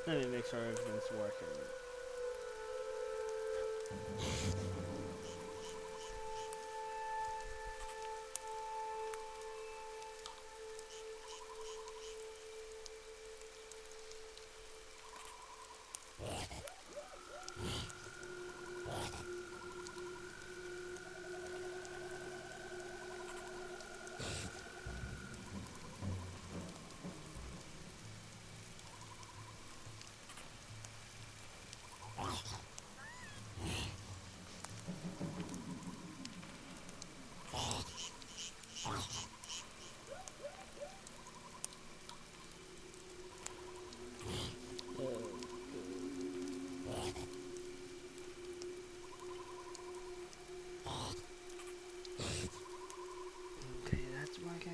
Let me make sure everything's working. Okay, that's working.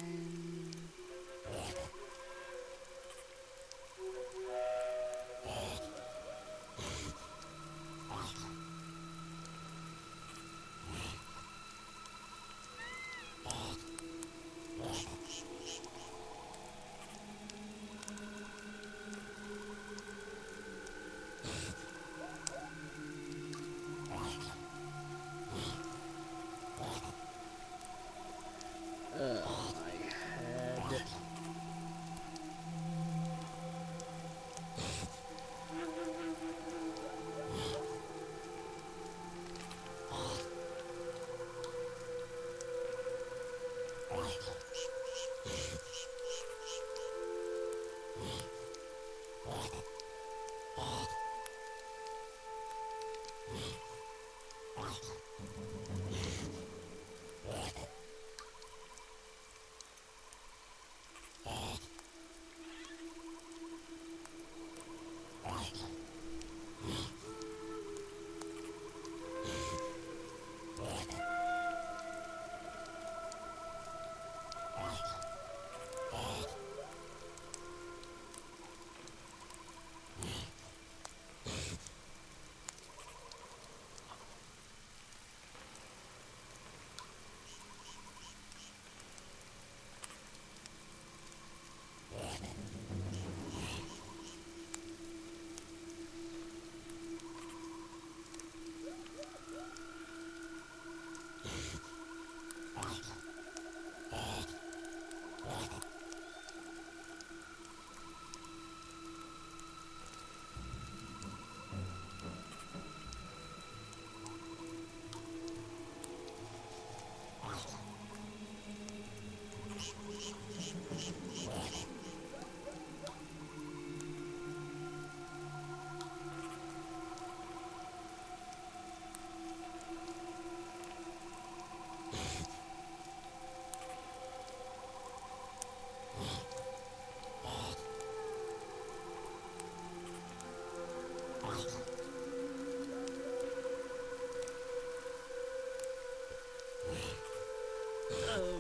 My head.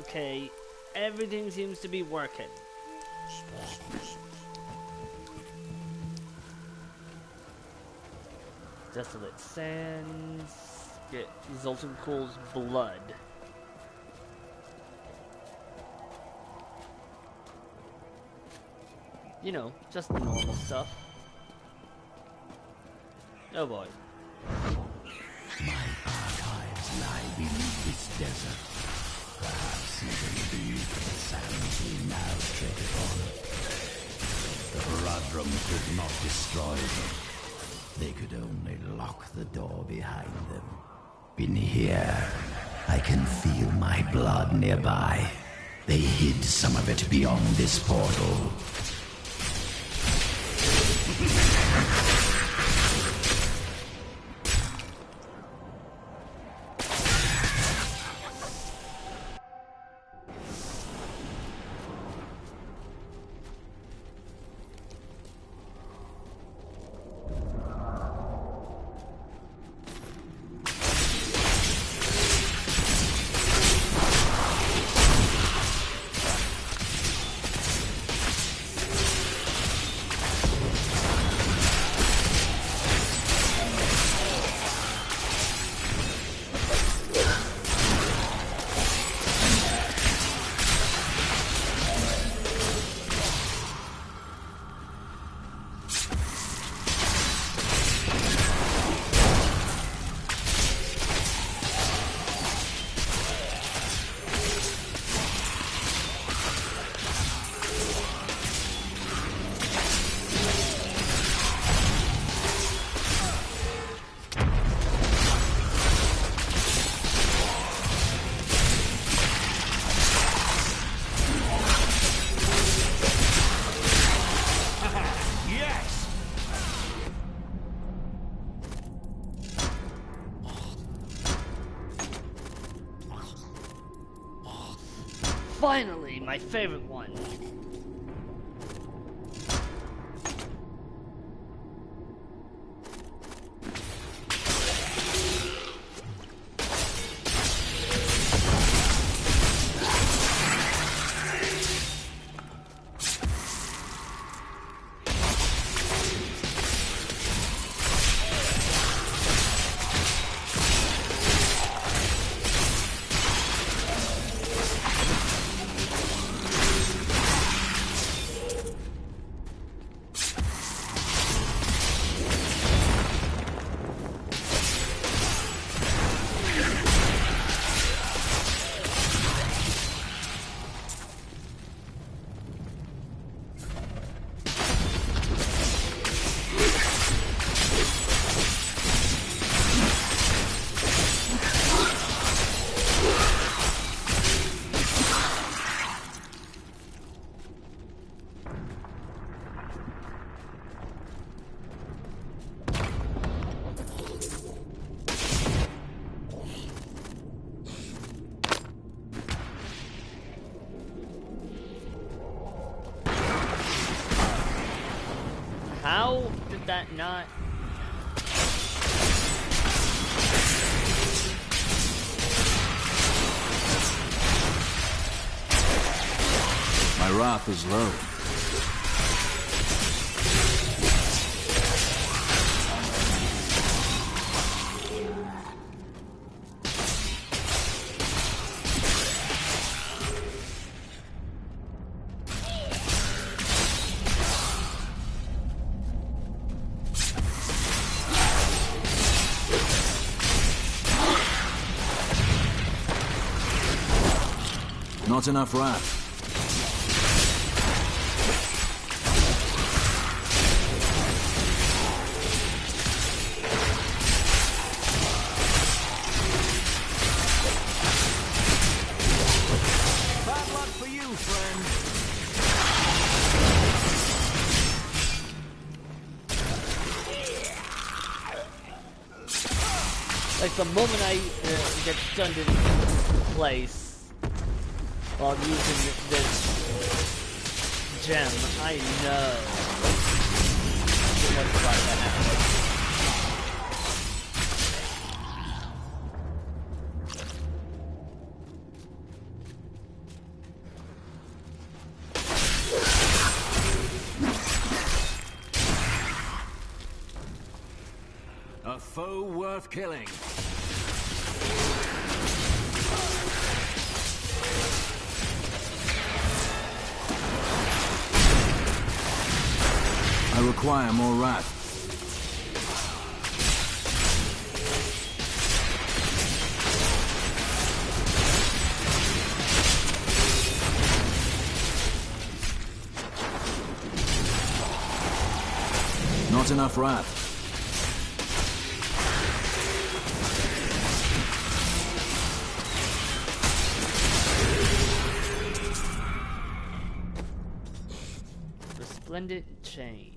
Okay, everything seems to be working. Desolate sands. Get Zoltan Cole's blood. You know, just the normal stuff. Oh boy. My archives lie beneath this desert. Perhaps even beneath the sands we now tread upon. The Horadrim could not destroy them. They could only lock the door behind them. In here, I can feel my blood nearby. They hid some of it beyond this portal. Finally, my favorite one. How did that not... My wrath is low. Not enough wrath. Bad luck for you, friend. Like the moment I get stunned in place while using this gem, I know what's about to happen. A foe worth killing. I require more wrath. Not enough wrath. Resplendent chain.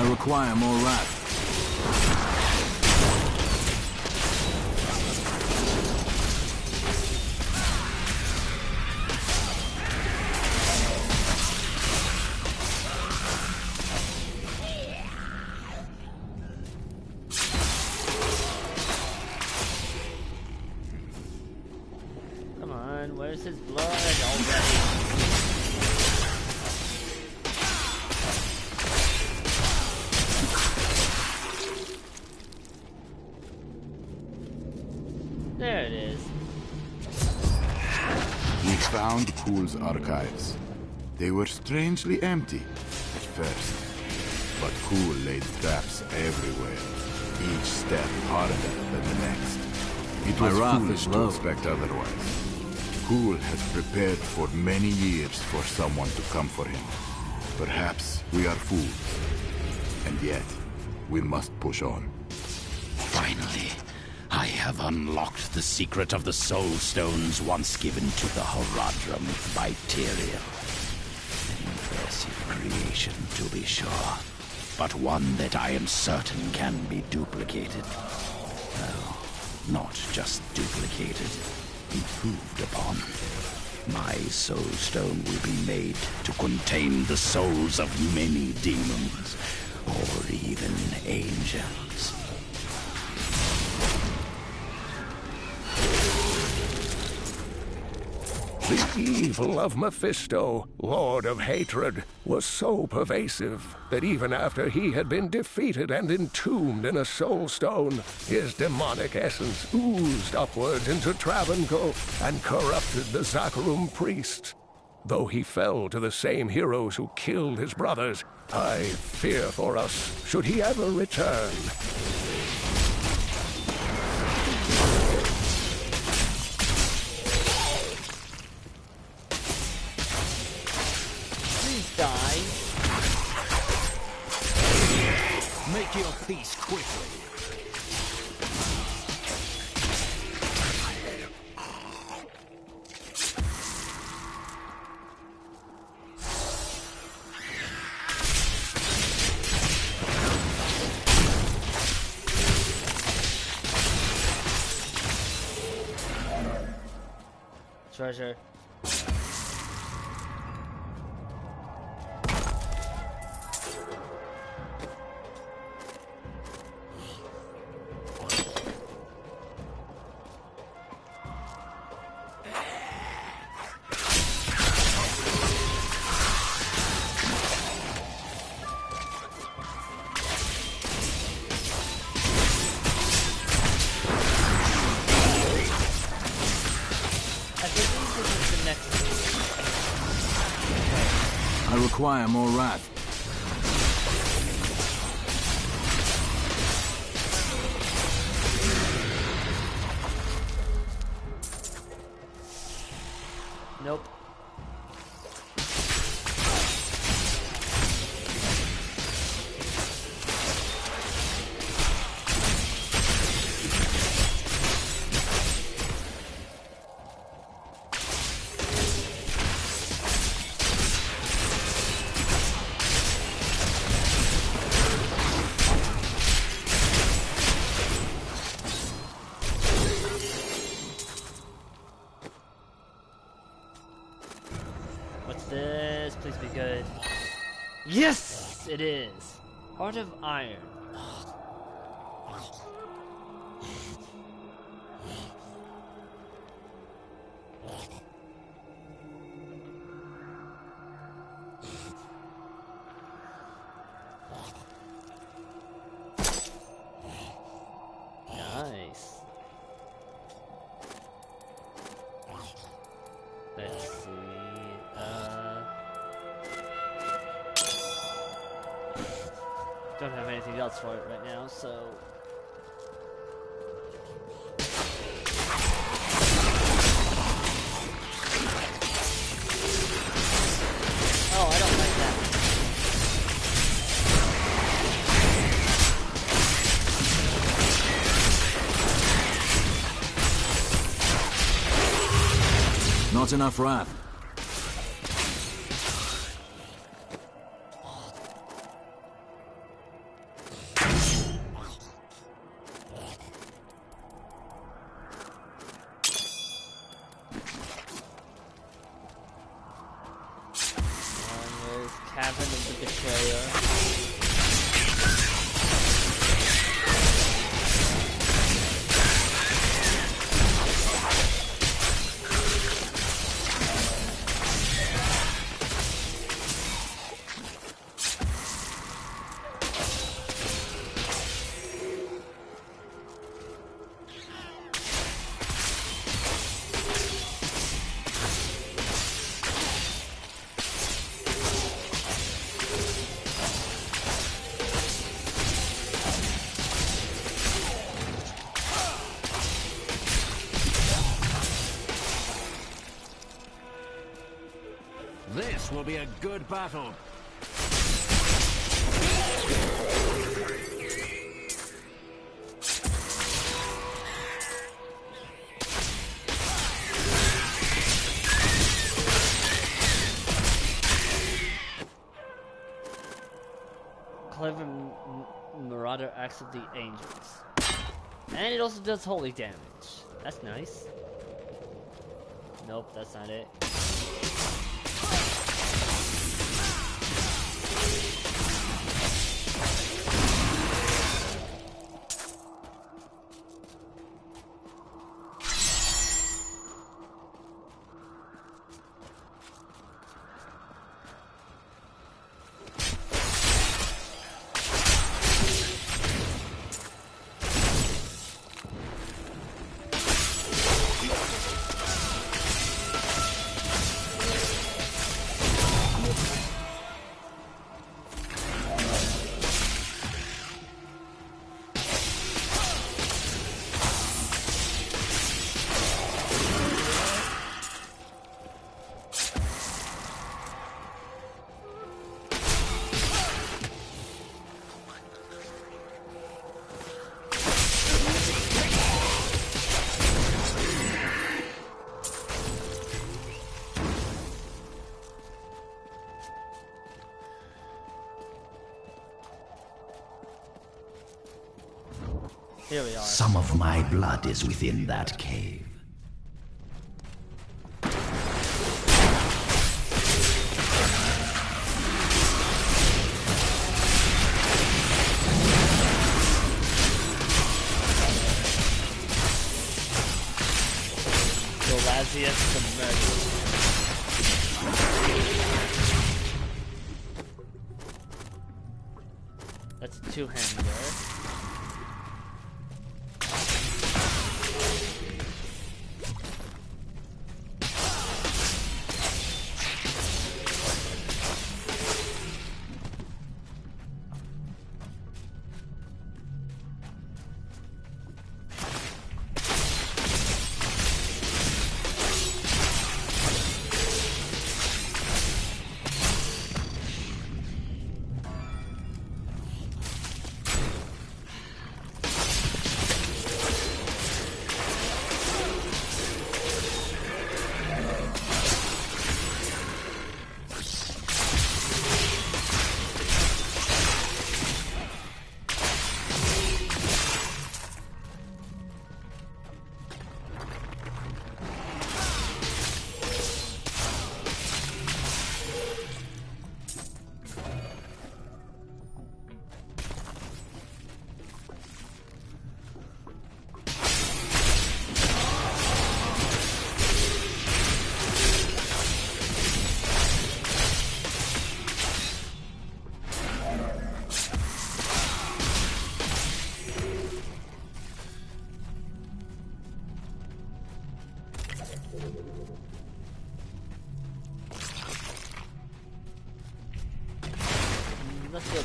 I require more wrath. Come on, where's his blood already? There it is. We found Kuhl's archives. They were strangely empty at first, but Kuhl laid traps everywhere, each step harder than the next. It My was wrath foolish is to low. expect otherwise. Kuhl had prepared for many years for someone to come for him. Perhaps we are fools, and yet we must push on. Finally, I have unlocked the secret of the soul stones once given to the Horadrim by Tyrael. Impressive creation. reputation, to be sure, but one that I am certain can be duplicated. Well, not just duplicated, improved upon. My soul stone will be made to contain the souls of many demons, or even angels. The evil of Mephisto, Lord of Hatred, was so pervasive that even after he had been defeated and entombed in a soul stone, his demonic essence oozed upwards into Travancore and corrupted the Zakharum priests. Though he fell to the same heroes who killed his brothers, I fear for us should he ever return. Die. Make your peace quickly. Treasure. I require more wrath. Nope. What's this? Please be good. Yes, it is. Heart of Iron. Nice. Let's see. Don't have anything else for it right now, so. Oh, I don't like that. Not enough wrath. Cabin of the Betrayer. This will be a good battle. Acts of the Angels. And it also does holy damage. That's nice. Nope, that's not it. Here we are. Some of my blood is within that cave. Galasius the Murderer. That's a two-hander. Let's go.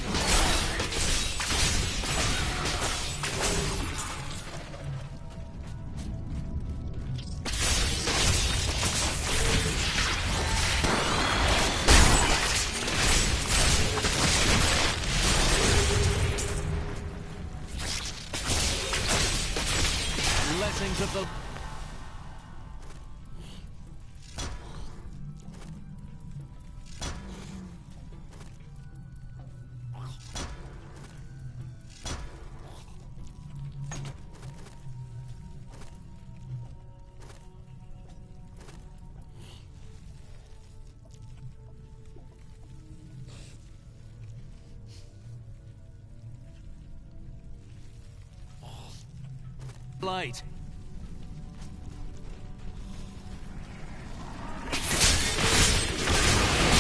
Blessings of the... light.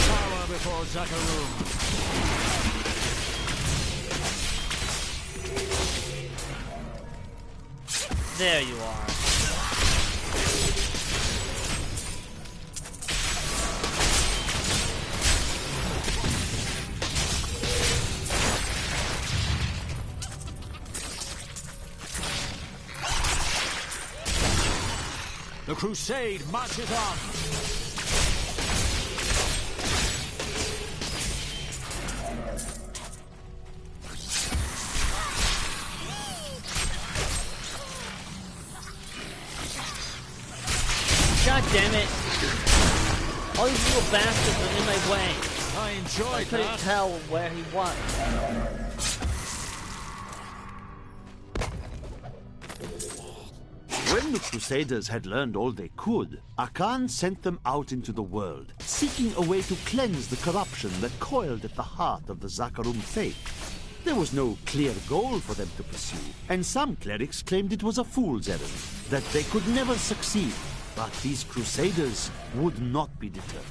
Power before Zakarum. There you are. The crusade marches on. God damn it! All these little bastards are in my way. I enjoyed I couldn't that. tell where he was. When the Crusaders had learned all they could, Akan sent them out into the world, seeking a way to cleanse the corruption that coiled at the heart of the Zakarum faith. There was no clear goal for them to pursue, and some clerics claimed it was a fool's errand, that they could never succeed. But these Crusaders would not be deterred.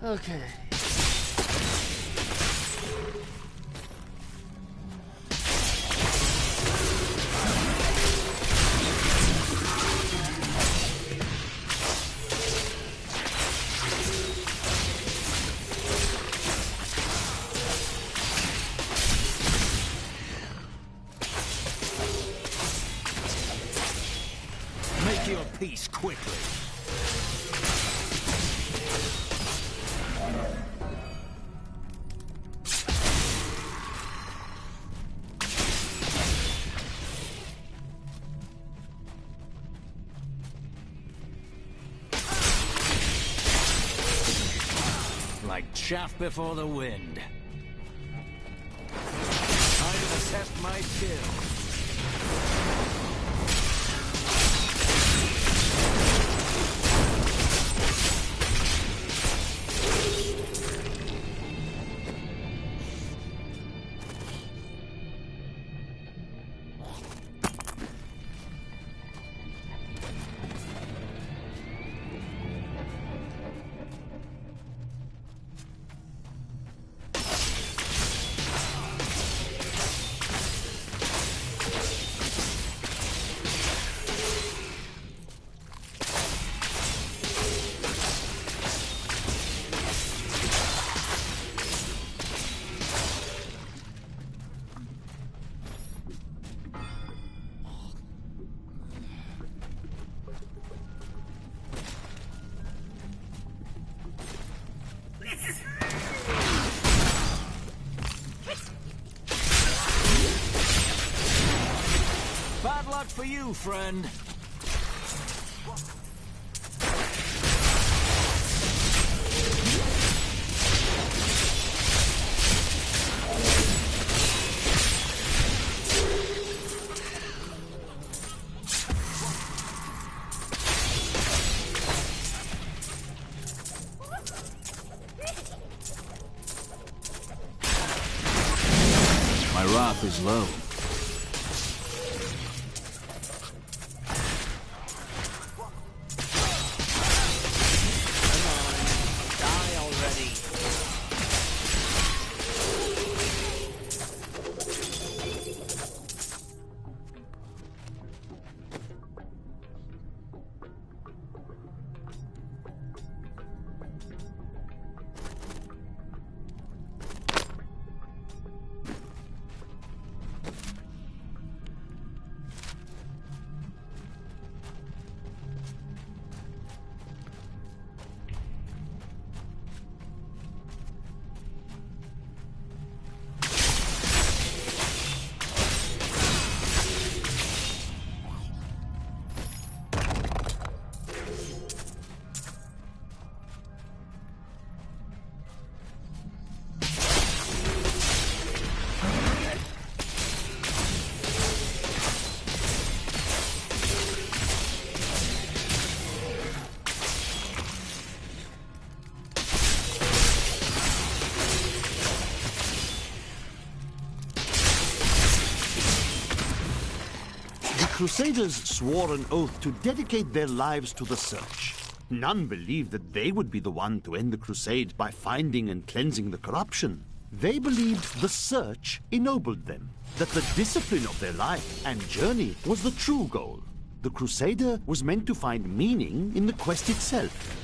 Okay. Make your peace quickly. Like chaff before the wind. Time to test my skill. Bad luck for you, friend. My wrath is low. Die already. The Crusaders swore an oath to dedicate their lives to the search. None believed that they would be the one to end the crusade by finding and cleansing the corruption. They believed the search ennobled them, that the discipline of their life and journey was the true goal. The Crusader was meant to find meaning in the quest itself.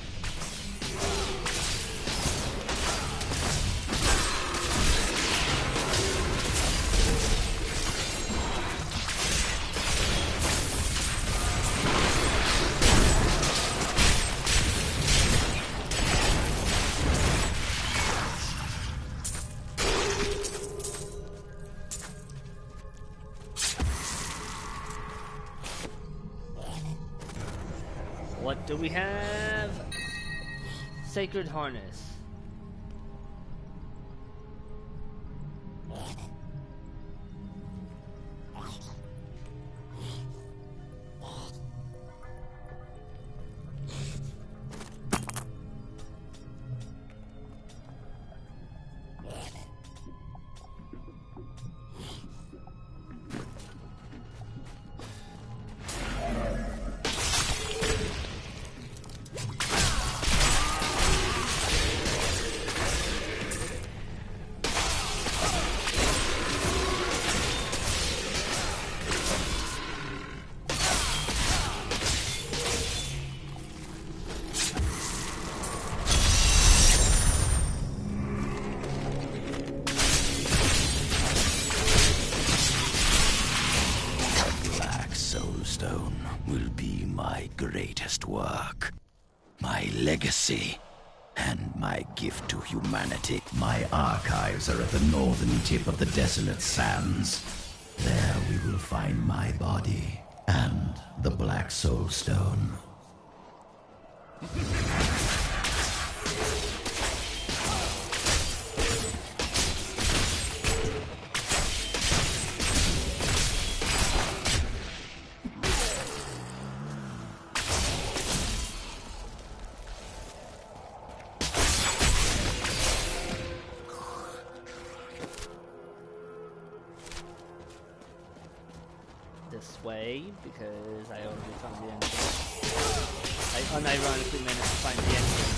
So we have Sacred Harness. Stone will be my greatest work, my legacy, and my gift to humanity. My archives are at the northern tip of the desolate sands. There we will find my body and the Black Soul Stone. This way, because I already found the entrance. I unironically managed to find the entrance.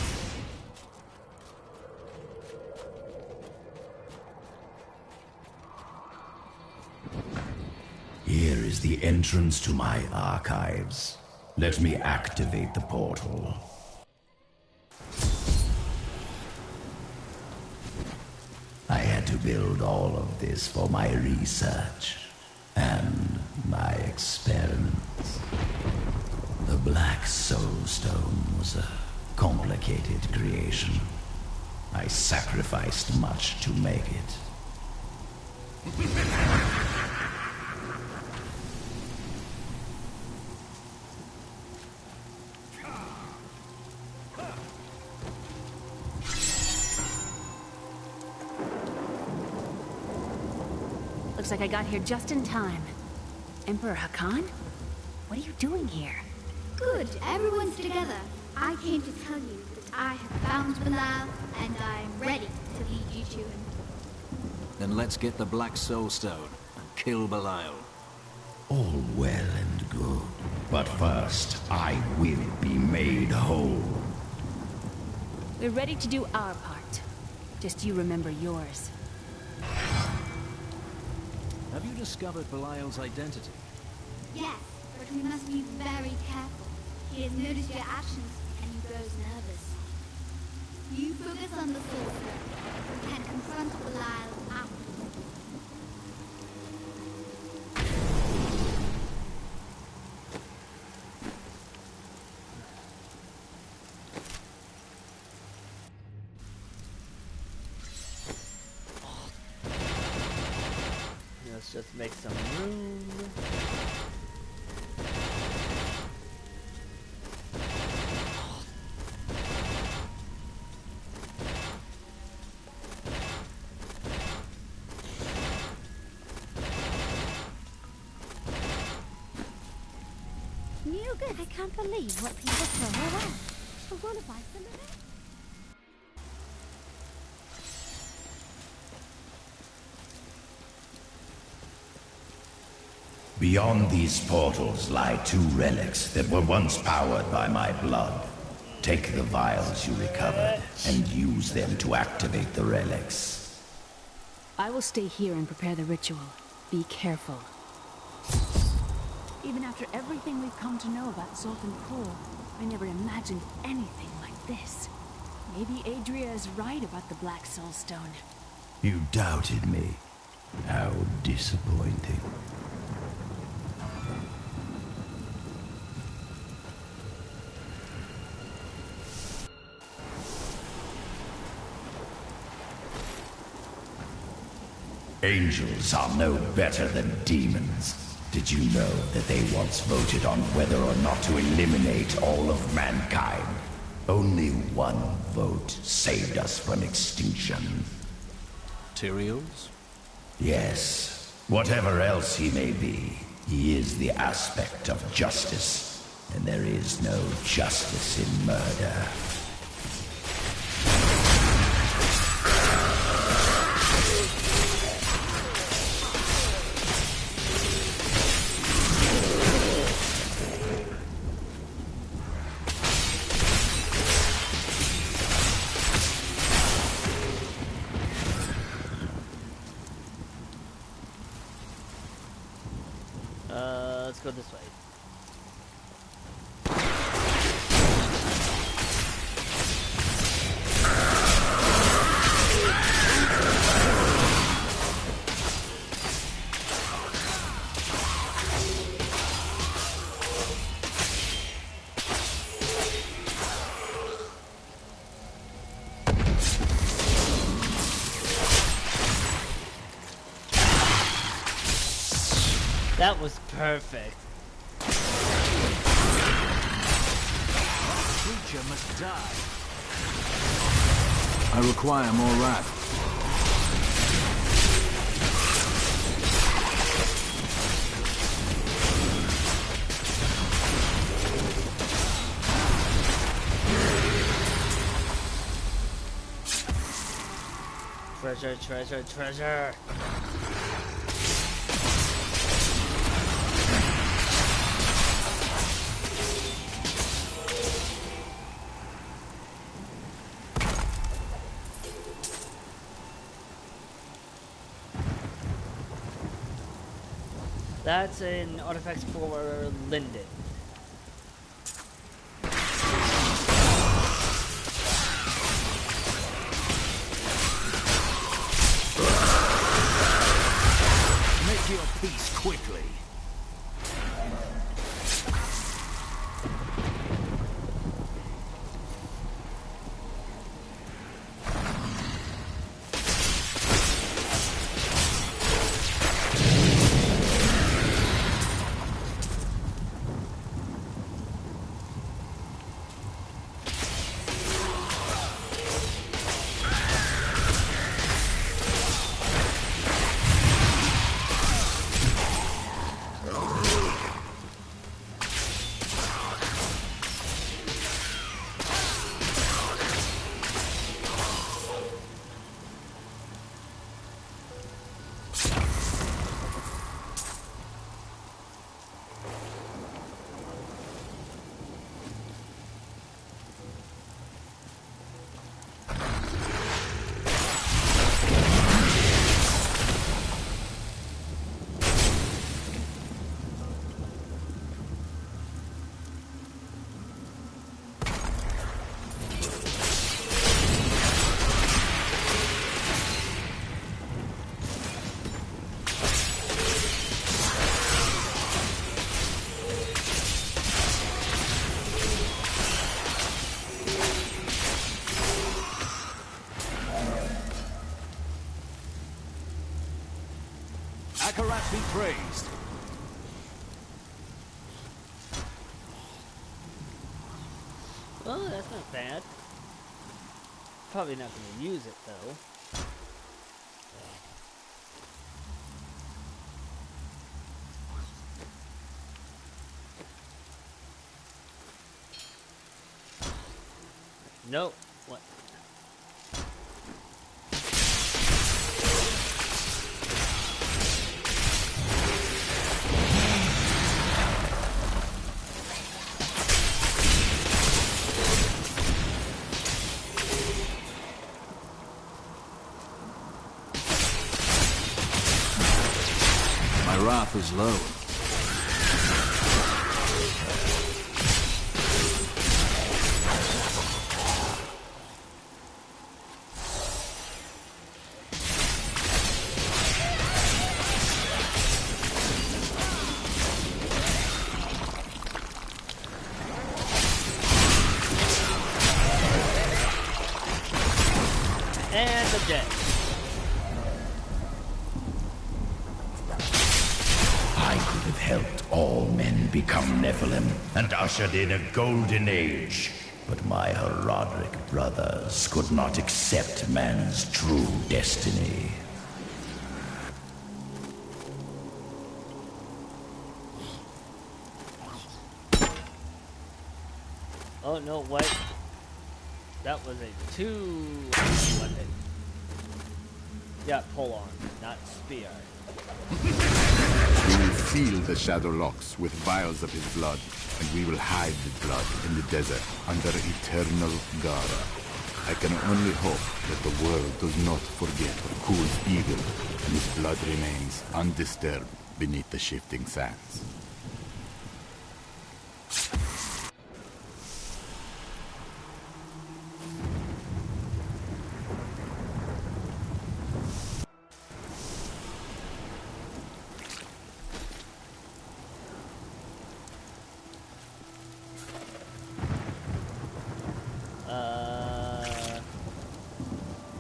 Here is the entrance to my archives. Let me activate the portal. I had to build all of this for my research and my experiments. The Black Soul Stone was a complicated creation. I sacrificed much to make it. Looks like I got here just in time. Emperor Hakan? What are you doing here? Good, everyone's together. I came to tell you that I have found Belial, and I am ready to lead you to him. Then let's get the Black Soul Stone and kill Belial. All well and good, but first I will be made whole. We're ready to do our part. Just you remember yours. Have you discovered Belial's identity? Yes, but we must be very careful. He has noticed your actions, and he grows nervous. You focus on the Soul Stone. We can confront Belial afterwards. Let's just make some room. I can't believe what people throw around. A roll of ice in the rain. Beyond these portals lie two relics that were once powered by my blood. Take the vials you recovered and use them to activate the relics. I will stay here and prepare the ritual. Be careful. Even after everything we've come to know about Sultan Pool, I never imagined anything like this. Maybe Adria is right about the Black Soul Stone. You doubted me. How disappointing. Angels are no better than demons. Did you know that they once voted on whether or not to eliminate all of mankind? Only one vote saved us from extinction. Materials? Yes. Whatever else he may be, he is the aspect of justice. And there is no justice in murder. Let's go this way. That was perfect. Creature must die. I require more wrath. Treasure, treasure, treasure. That's an artifact for Linden. Make your peace quickly. Akarat be praised. Well, that's not bad. Probably not going to use it though. Nope. What? My wrath is low. And I'm dead. I could have men become Nephilim and ushered in a golden age. But my Herodic brothers could not accept man's true destiny. Oh no, wait. That was a 2 weapon. Yeah, pull on, not spear. We will seal the shadow locks with vials of his blood, and we will hide the blood in the desert under eternal Gara. I can only hope that the world does not forget Kul's evil, and his blood remains undisturbed beneath the shifting sands.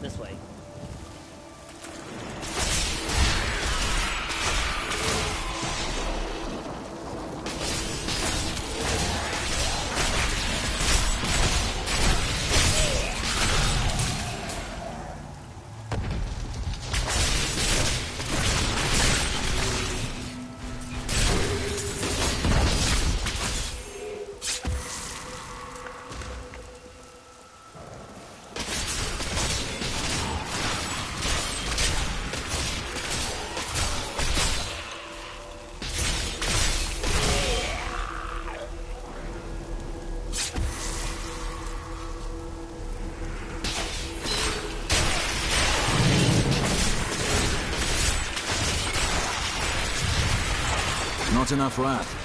This way. Not enough wrath.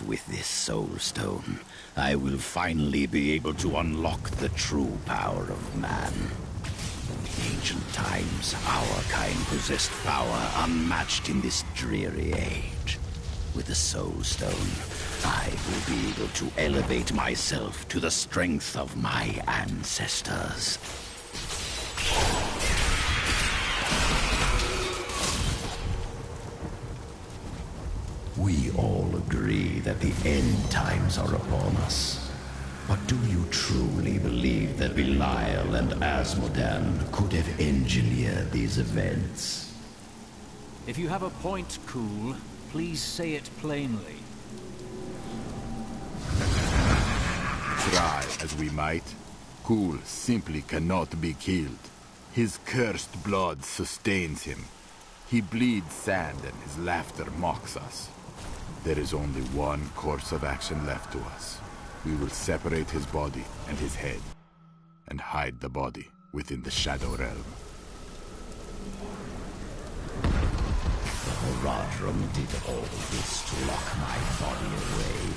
With this soul stone, I will finally be able to unlock the true power of man. In ancient times, our kind possessed power unmatched in this dreary age. With the soul stone, I will be able to elevate myself to the strength of my ancestors. We all agree that the end times are upon us. But do you truly believe that Belial and Asmodan could have engineered these events? If you have a point, Kul, please say it plainly. Try as we might, Kul simply cannot be killed. His cursed blood sustains him. He bleeds sand and his laughter mocks us. There is only one course of action left to us. We will separate his body and his head, and hide the body within the Shadow Realm. The Horadrim did all this to lock my body away.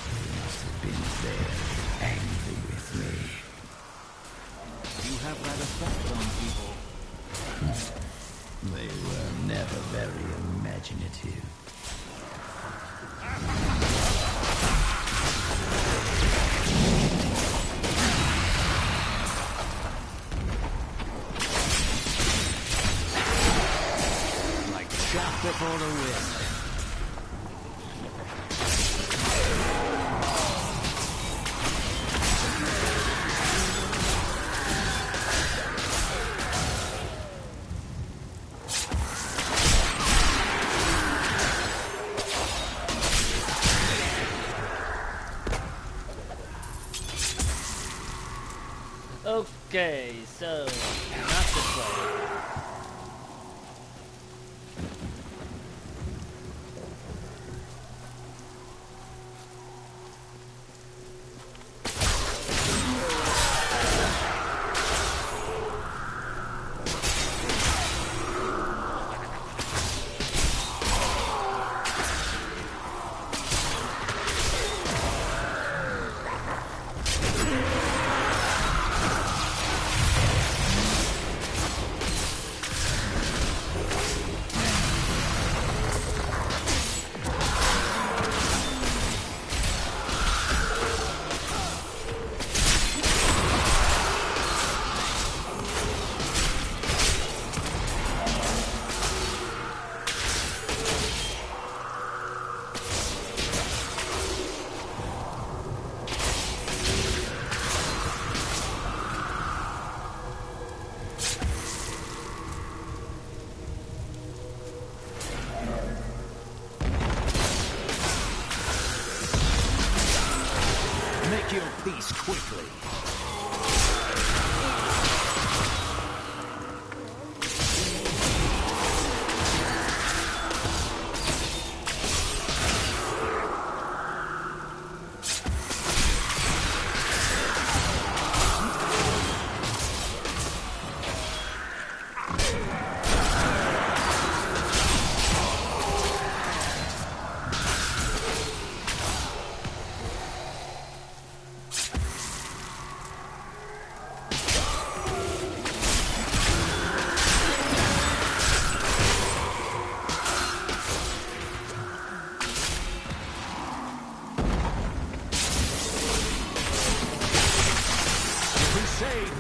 They must have been very angry with me. You have that effect on people. They were never very imaginative. Like chaff before the wind. Okay, so not this way. Make your peace quickly.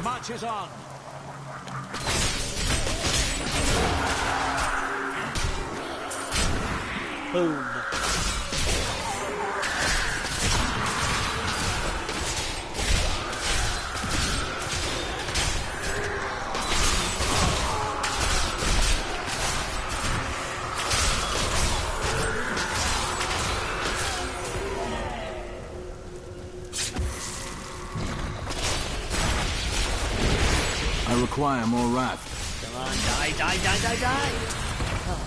Marches on. Boom. I require more wrath. Come on, die, die, die, die, die! Oh.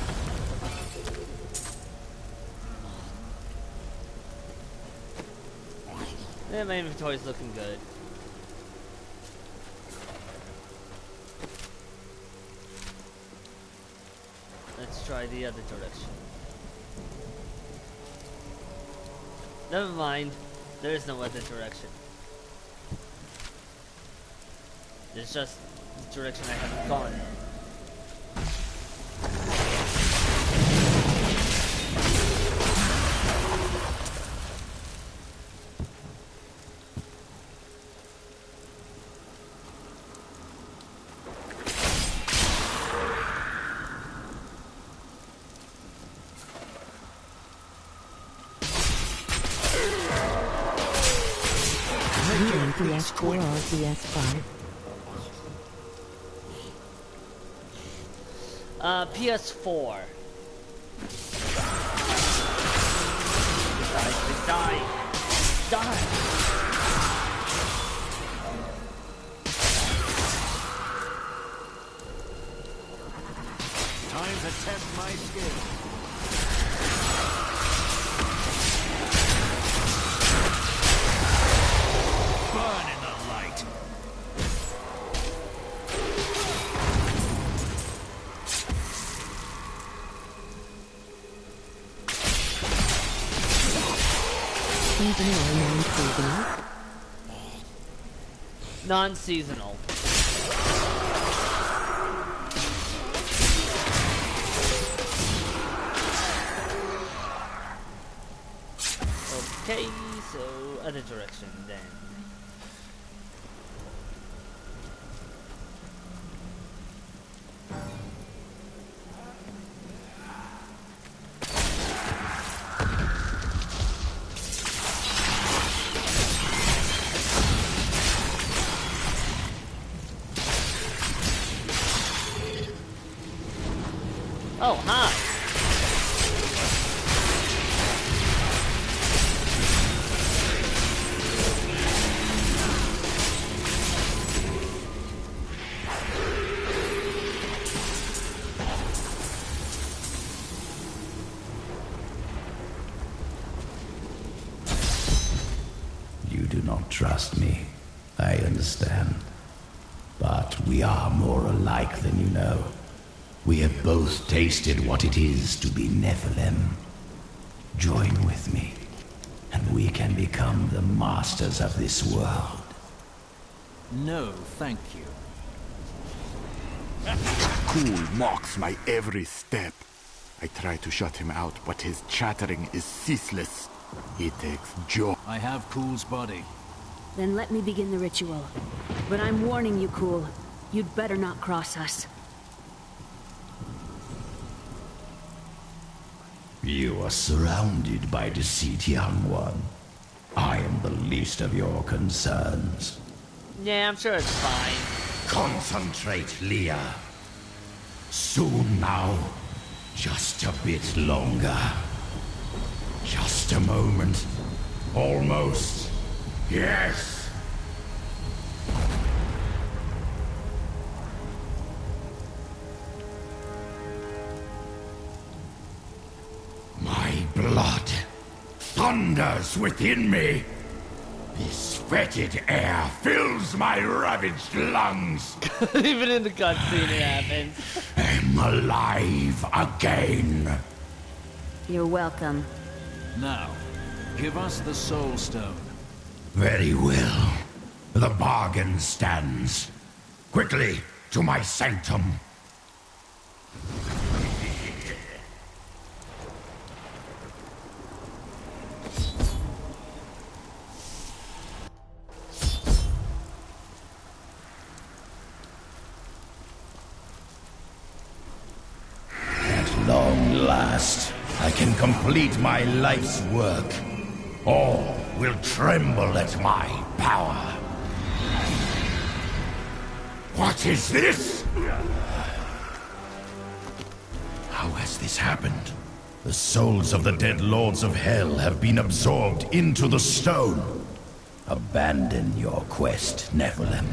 Yeah, my inventory's looking good. Let's try the other direction. Never mind. There is no other direction. It's just the direction I haven't gone. PS4 or PS5? PS4. Die. Die. Time to test my skill. Burn in the light. Seasonal or non-seasonal? Non-seasonal. Okay, so other direction then. Oh, hi. trust me. I understand. But we are more alike than you know. We have both tasted what it is to be Nephilim. Join with me, and we can become the masters of this world. No, thank you. Cool mocks my every step. I try to shut him out, but his chattering is ceaseless. He takes joy. I have Cool's body. Then let me begin the ritual. But I'm warning you, Cool. You'd better not cross us. You are surrounded by deceit, young one. I am the least of your concerns. Yeah, I'm sure it's fine. Concentrate, Leah. Soon now. Just a bit longer. Just a moment. Almost. Yes. My blood thunders within me. This fetid air fills my ravaged lungs. Even in the cutscene it happens. I'm alive again. You're welcome. Now, give us the Soul Stone. Very well. The bargain stands. Quickly, to my sanctum. At long last, I can complete my life's work. All will tremble at my power. What is this? How has this happened? The souls of the dead lords of hell have been absorbed into the stone. Abandon your quest, Nephilim.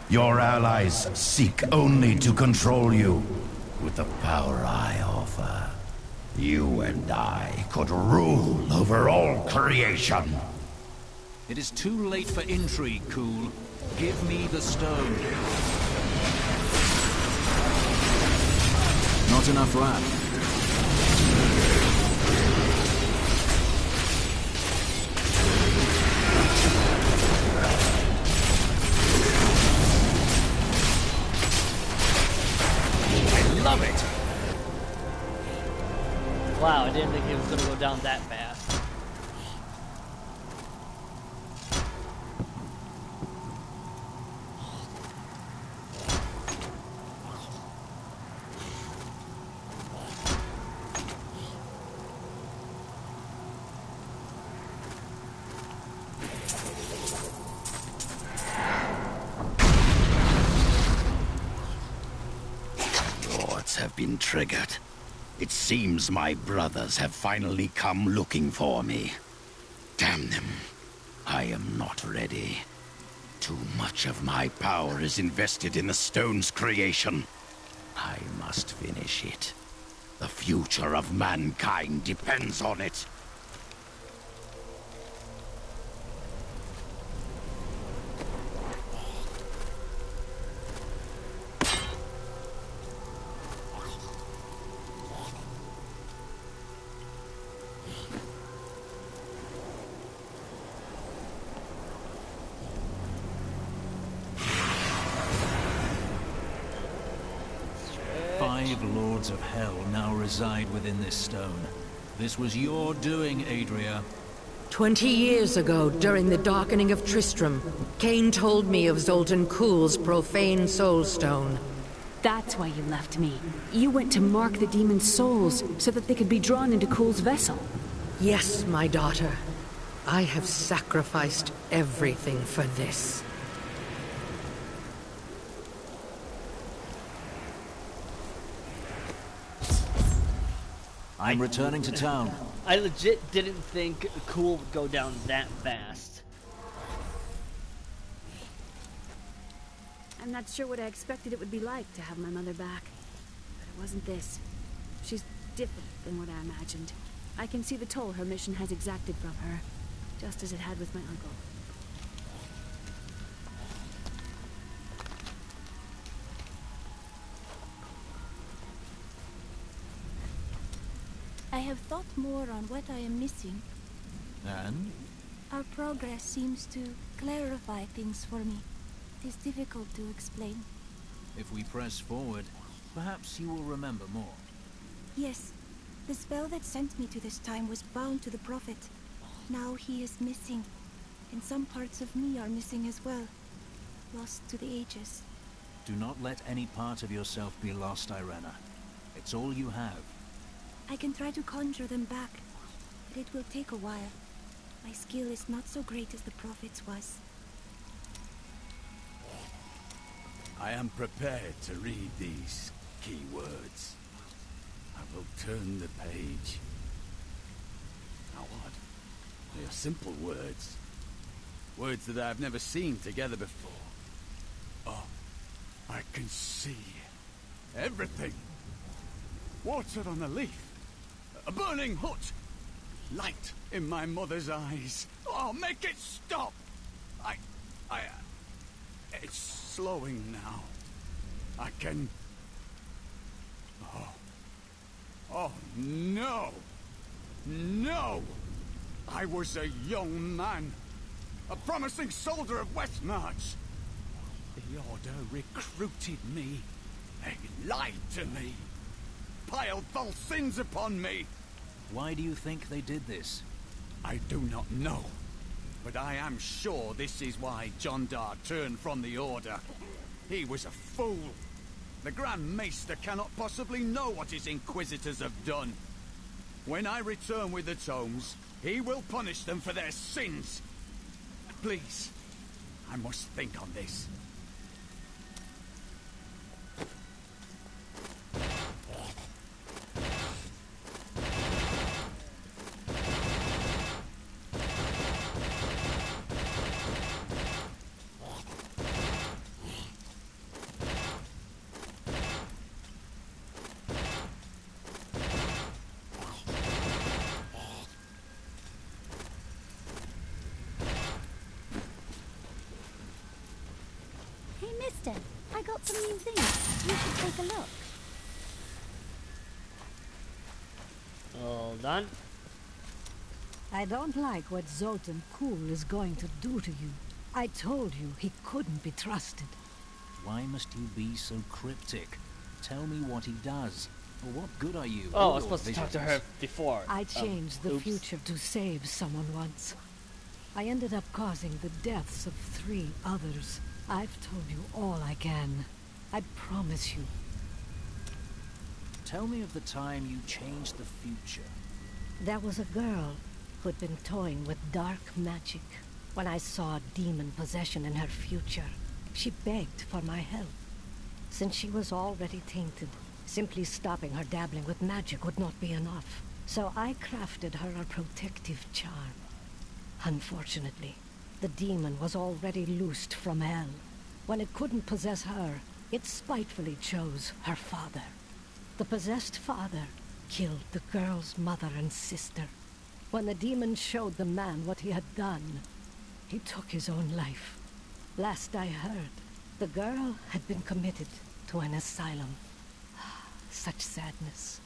Your allies seek only to control you. With the power I offer, you and I could rule over all creation. It is too late for intrigue, Cool. Give me the stone. Not enough wrap. I love it! Wow, I didn't think it was gonna go down that fast. Have been triggered. It seems my brothers have finally come looking for me. Damn them. I am not ready. Too much of my power is invested in the stone's creation. I must finish it. The future of mankind depends on it. Five lords of hell now reside within this stone. This was your doing, Adria. 20 years ago, during the darkening of Tristram, Cain told me of Zoltan Kuhl's profane soul stone. That's why you left me. You went to mark the demon's souls so that they could be drawn into Kuhl's vessel. Yes, my daughter. I have sacrificed everything for this. I'm returning to town. I legit didn't think Cool would go down that fast. I'm not sure what I expected it would be like to have my mother back. But it wasn't this. She's different than what I imagined. I can see the toll her mission has exacted from her, just as it had with my uncle. I have thought more on what I am missing. And? Our progress seems to clarify things for me. It is difficult to explain. If we press forward, perhaps you will remember more. Yes, the spell that sent me to this time was bound to the Prophet. Now he is missing, and some parts of me are missing as well. Lost to the ages. Do not let any part of yourself be lost, Irena. It's all you have. I can try to conjure them back, but it will take a while. My skill is not so great as the Prophet's was. I am prepared to read these key words. I will turn the page. Now what? They are simple words. Words that I have never seen together before. Oh, I can see everything. Water on a leaf. A burning hut. Light in my mother's eyes. Oh, make it stop! It's slowing now. I can... Oh, no! No! I was a young man. A promising soldier of Westmarch. The Order recruited me. They lied to me. Piled false sins upon me. Why do you think they did this? I do not know. But I am sure this is why John Dar turned from the Order. He was a fool. The Grand Maester cannot possibly know what his Inquisitors have done. When I return with the tomes, he will punish them for their sins. Please, I must think on this. I got some new things. You should take a look. Hold on. I don't like what Zoltan Kuhl is going to do to you. I told you he couldn't be trusted. Why must you be so cryptic? Tell me what he does. Or what good are you? Oh, I was supposed to talk to her before. I changed the future to save someone once. I ended up causing the deaths of 3 others. I've told you all I can. I promise you. Tell me of the time you changed the future. There was a girl who'd been toying with dark magic. When I saw demon possession in her future, she begged for my help. Since she was already tainted, simply stopping her dabbling with magic would not be enough. So I crafted her a protective charm. Unfortunately, the demon was already loosed from hell. When it couldn't possess her, it spitefully chose her father. The possessed father killed the girl's mother and sister. When the demon showed the man what he had done, he took his own life. Last I heard, the girl had been committed to an asylum. Such sadness.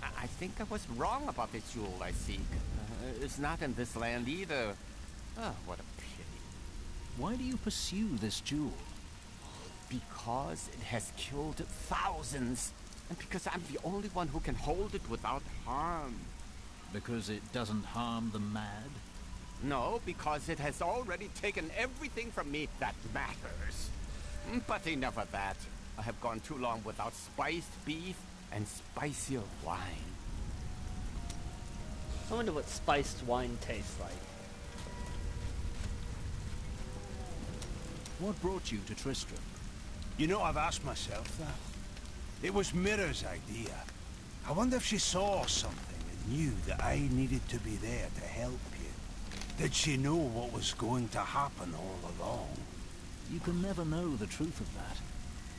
I think I was wrong about the jewel I seek. It's not in this land either. Oh, what a pity. Why do you pursue this jewel? Because it has killed thousands. And because I'm the only one who can hold it without harm. Because it doesn't harm the mad? No, because it has already taken everything from me that matters. But enough of that. I have gone too long without spiced beef and spicier wine. I wonder what spiced wine tastes like. What brought you to Tristram? You know, I've asked myself that. It was Mira's idea. I wonder if she saw something and knew that I needed to be there to help you. Did she know what was going to happen all along? You can never know the truth of that.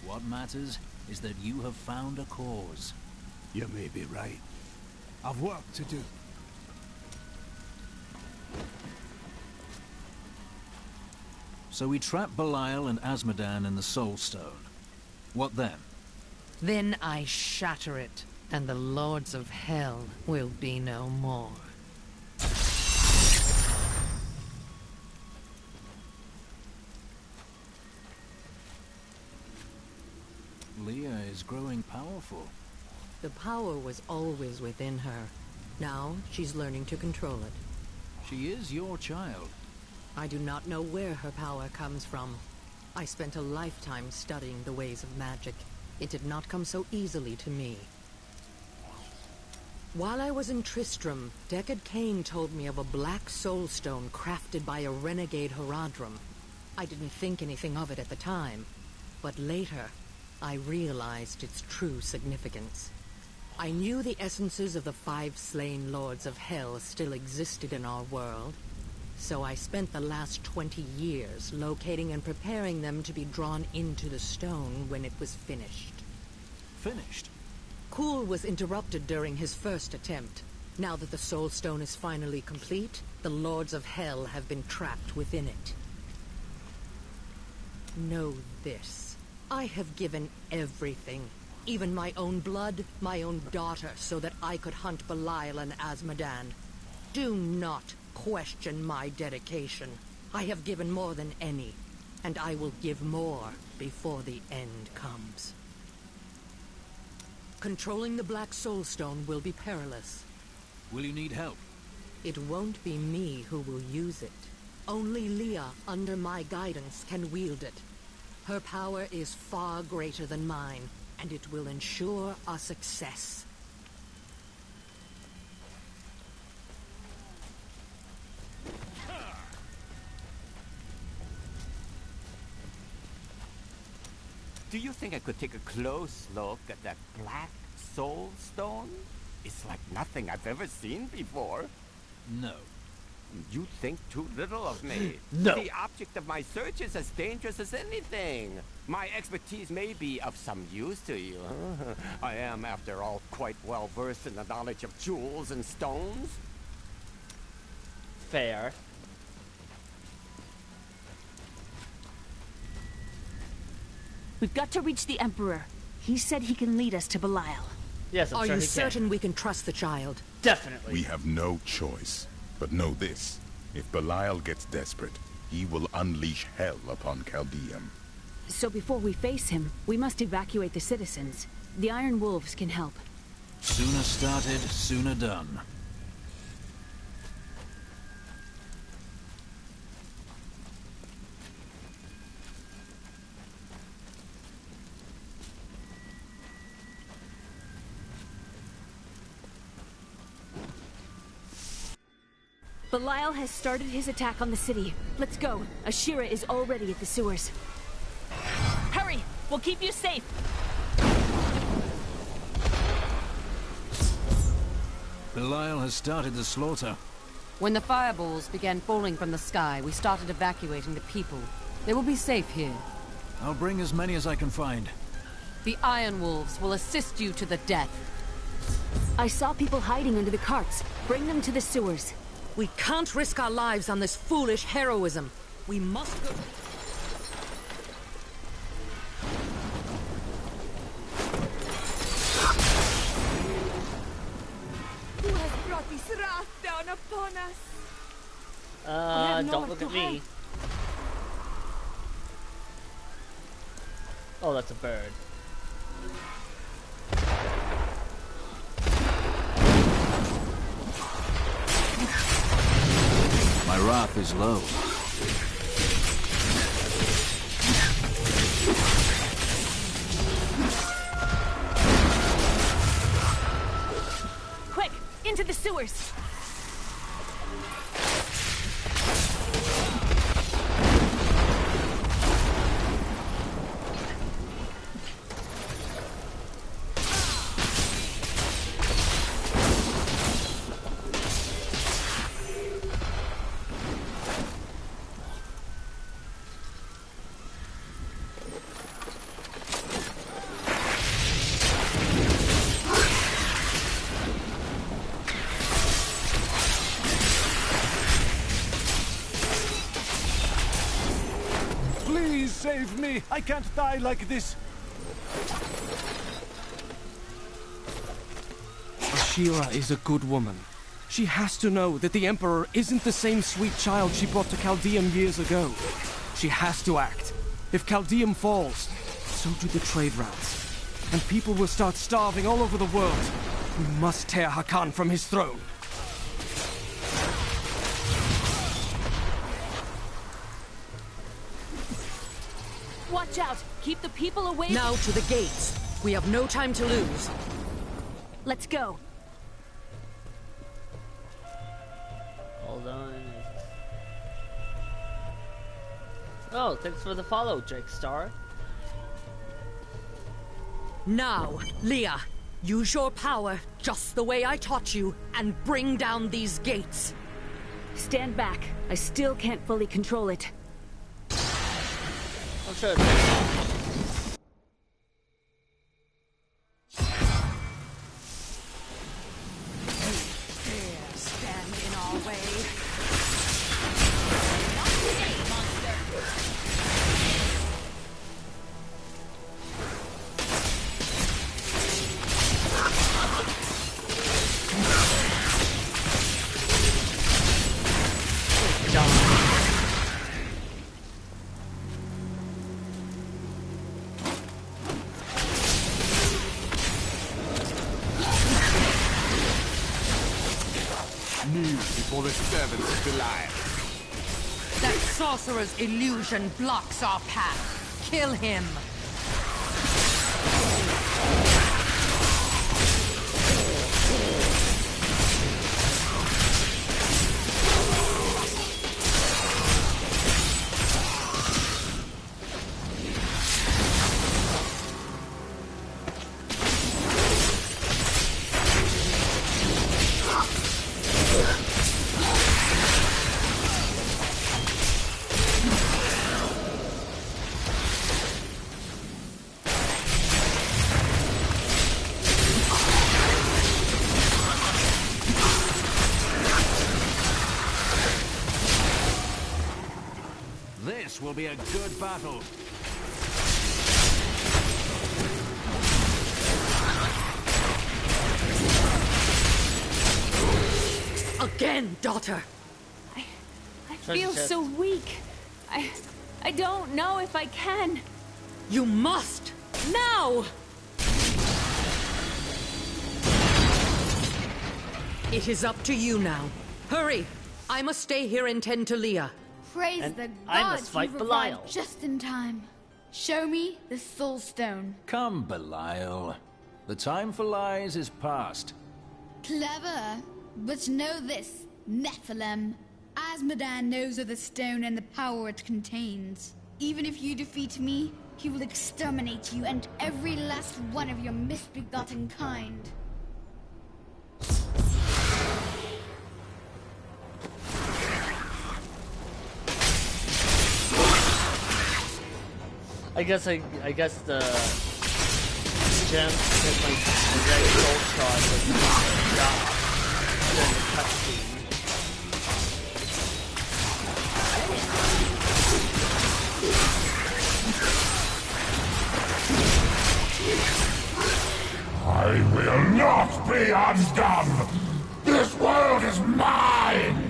What matters is that you have found a cause. You may be right. I've work to do. So we trap Belial and Azmodan in the Soul Stone. What then? Then I shatter it, and the Lords of Hell will be no more. Leah is growing powerful. The power was always within her. Now she's learning to control it. She is your child. I do not know where her power comes from. I spent a lifetime studying the ways of magic. It did not come so easily to me. While I was in Tristram, Deckard Cain told me of a black soul stone crafted by a renegade Horadrim. I didn't think anything of it at the time, but later I realized its true significance. I knew the essences of the 5 slain Lords of Hell still existed in our world, so I spent the last 20 years locating and preparing them to be drawn into the stone when it was finished. Finished? Kuul was interrupted during his first attempt. Now that the Soul Stone is finally complete, the Lords of Hell have been trapped within it. Know this. I have given everything. Even my own blood, my own daughter, so that I could hunt Belial and Azmodan. Do not question my dedication. I have given more than any, and I will give more before the end comes. Controlling the Black Soul Stone will be perilous. Will you need help? It won't be me who will use it. Only Leah, under my guidance, can wield it. Her power is far greater than mine, and it will ensure our success. Do you think I could take a close look at that black soul stone? It's like nothing I've ever seen before. No. You think too little of me. No. The object of my search is as dangerous as anything. My expertise may be of some use to you. I am, after all, quite well versed in the knowledge of jewels and stones. Fair. We've got to reach the Emperor. He said he can lead us to Belial. Yes, I'm Are sure you he certain we can trust the child? Definitely. We have no choice. But know this. If Belial gets desperate, he will unleash hell upon Chaldeum. So before we face him, we must evacuate the citizens. The Iron Wolves can help. Sooner started, sooner done. Belial has started his attack on the city. Let's go. Ashira is already at the sewers. Hurry! We'll keep you safe! Belial has started the slaughter. When the fireballs began falling from the sky, we started evacuating the people. They will be safe here. I'll bring as many as I can find. The Iron Wolves will assist you to the death. I saw people hiding under the carts. Bring them to the sewers. We can't risk our lives on this foolish heroism. We must go... Who has brought this wrath down upon us? Don't look at me. Oh, that's a bird. My wrath is low. Quick! Into the sewers! save me! I can't die like this! Ashira is a good woman. She has to know that the Emperor isn't the same sweet child she brought to Chaldeum years ago. She has to act. If Chaldeum falls, so do the trade routes. And people will start starving all over the world. We must tear Hakan from his throne. Watch out! Keep the people away. Now to the gates. We have no time to lose. Let's go. Hold on. Oh, thanks for the follow, Drake Star. Now, Leah, use your power just the way I taught you and bring down these gates. Stand back. I still can't fully control it. I'm sure Stand in our way. Kneel before the servants of Belial. That sorcerer's illusion blocks our path. Kill him. This will be a good battle. Again, daughter. I feel so weak. I don't know if I can. You must! Now! It is up to you now. Hurry! I must stay here and tend to Leah. Praise And the I gods must fight you've arrived Belial. just in time. Show me the soul stone. Come, Belial. The time for lies is past. Clever. But know this, Nephilim. Asmodan knows of the stone and the power it contains. Even if you defeat me, he will exterminate you and every last one of your misbegotten kind. I guess the gem hit my red gold shard was the job during the cutscene. I will not be undone! This world is mine!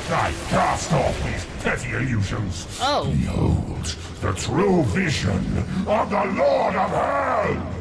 I cast off these petty illusions. Oh! Behold, the true vision of the Lord of Hell!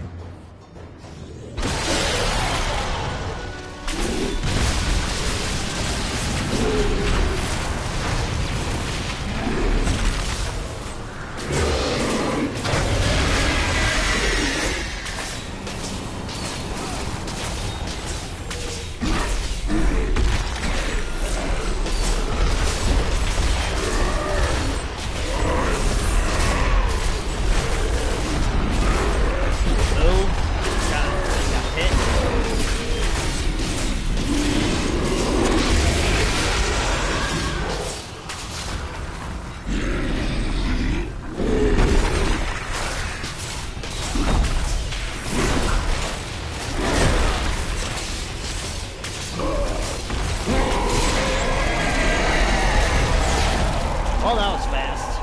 Oh, that was fast.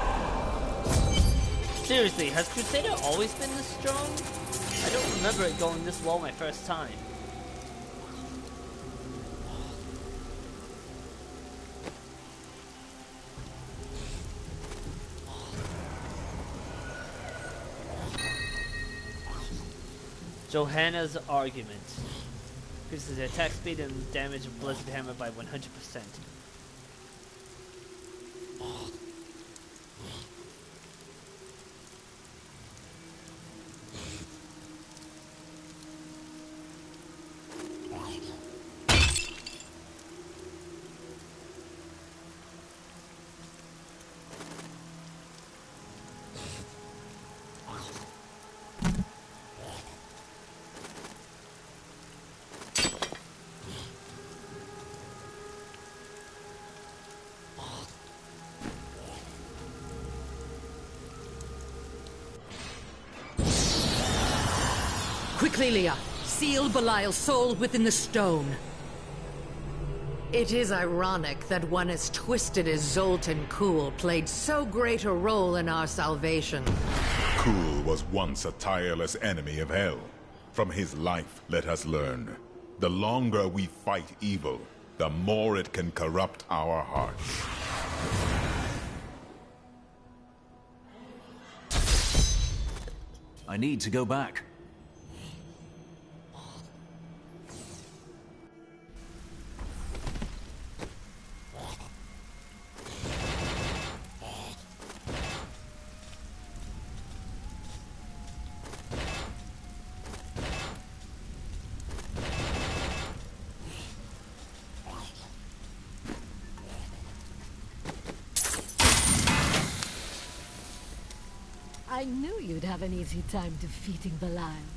Seriously, has Crusader always been this strong? I don't remember it going this well my first time. Johanna's argument. Increases the attack speed and damage of Blizzard Hammer by 100%. Quickly, Leah. Seal Belial's soul within the stone. It is ironic that one as twisted as Zoltan Kuhl played so great a role in our salvation. Kuhl was once a tireless enemy of hell. From his life, let us learn. The longer we fight evil, the more it can corrupt our hearts. I need to go back. I knew you'd have an easy time defeating Belial.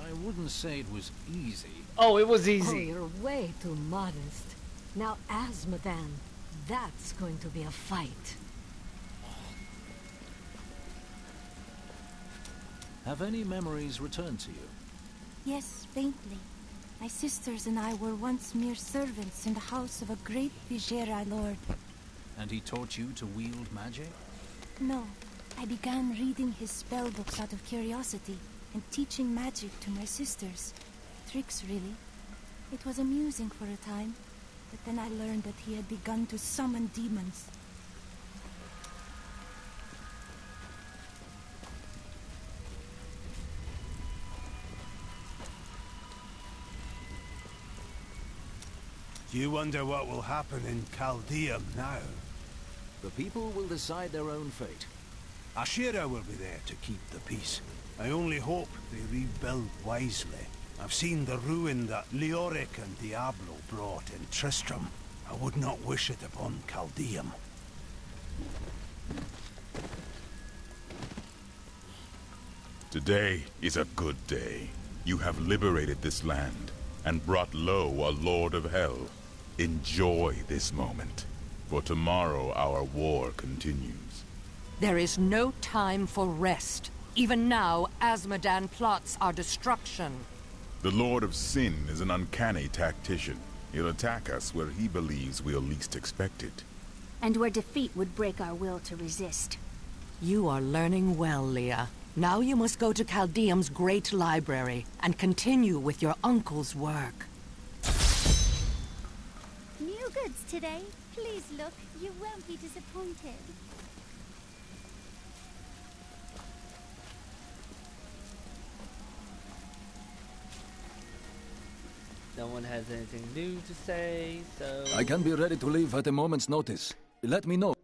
I wouldn't say it was easy. Oh, it was Oh, easy. you're way too modest. Now, Azmodan, that's going to be a fight. Have any memories returned to you? Yes, faintly. My sisters and I were once mere servants in the house of a great Vizera lord. And he taught you to wield magic? No, I began reading his spell books out of curiosity and teaching magic to my sisters. Tricks, really. It was amusing for a time, but then I learned that he had begun to summon demons. You wonder what will happen in Chaldeum now? The people will decide their own fate. Ashira will be there to keep the peace. I only hope they rebuild wisely. I've seen the ruin that Leoric and Diablo brought in Tristram. I would not wish it upon Chaldeum. Today is a good day. You have liberated this land and brought low a Lord of Hell. Enjoy this moment, for tomorrow our war continues. There is no time for rest. Even now, Azmodan plots our destruction. The Lord of Sin is an uncanny tactician. He'll attack us where he believes we'll least expect it. And where defeat would break our will to resist. You are learning well, Leah. Now you must go to Chaldeum's great library and continue with your uncle's work. New goods today. Please look. You won't be disappointed. No one has anything new to say, so... I can be ready to leave at a moment's notice. Let me know.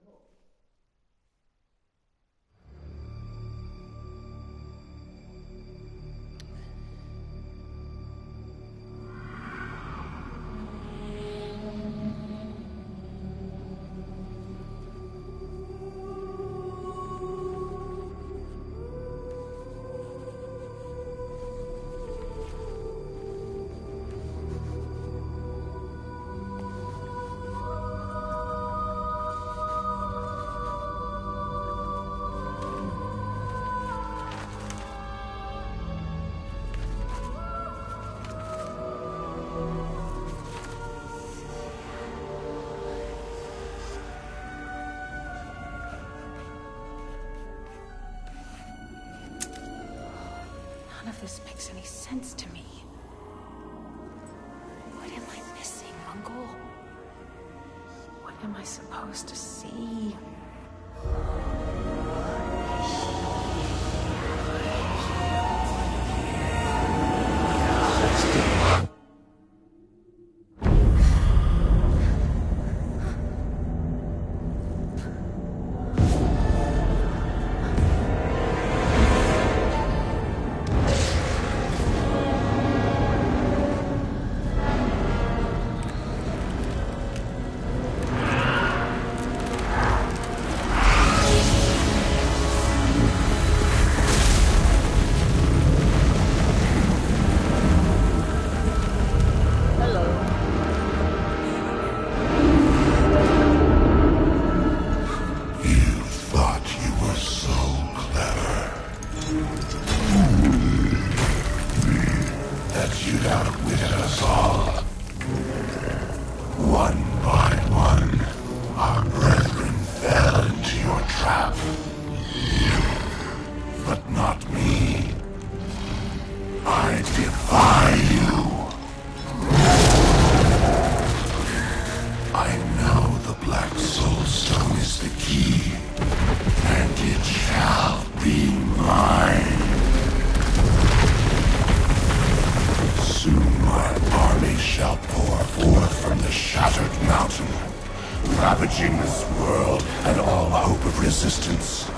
None of this makes any sense to me. What am I missing, Uncle? What am I supposed to see? Ravaging this world and all hope of resistance.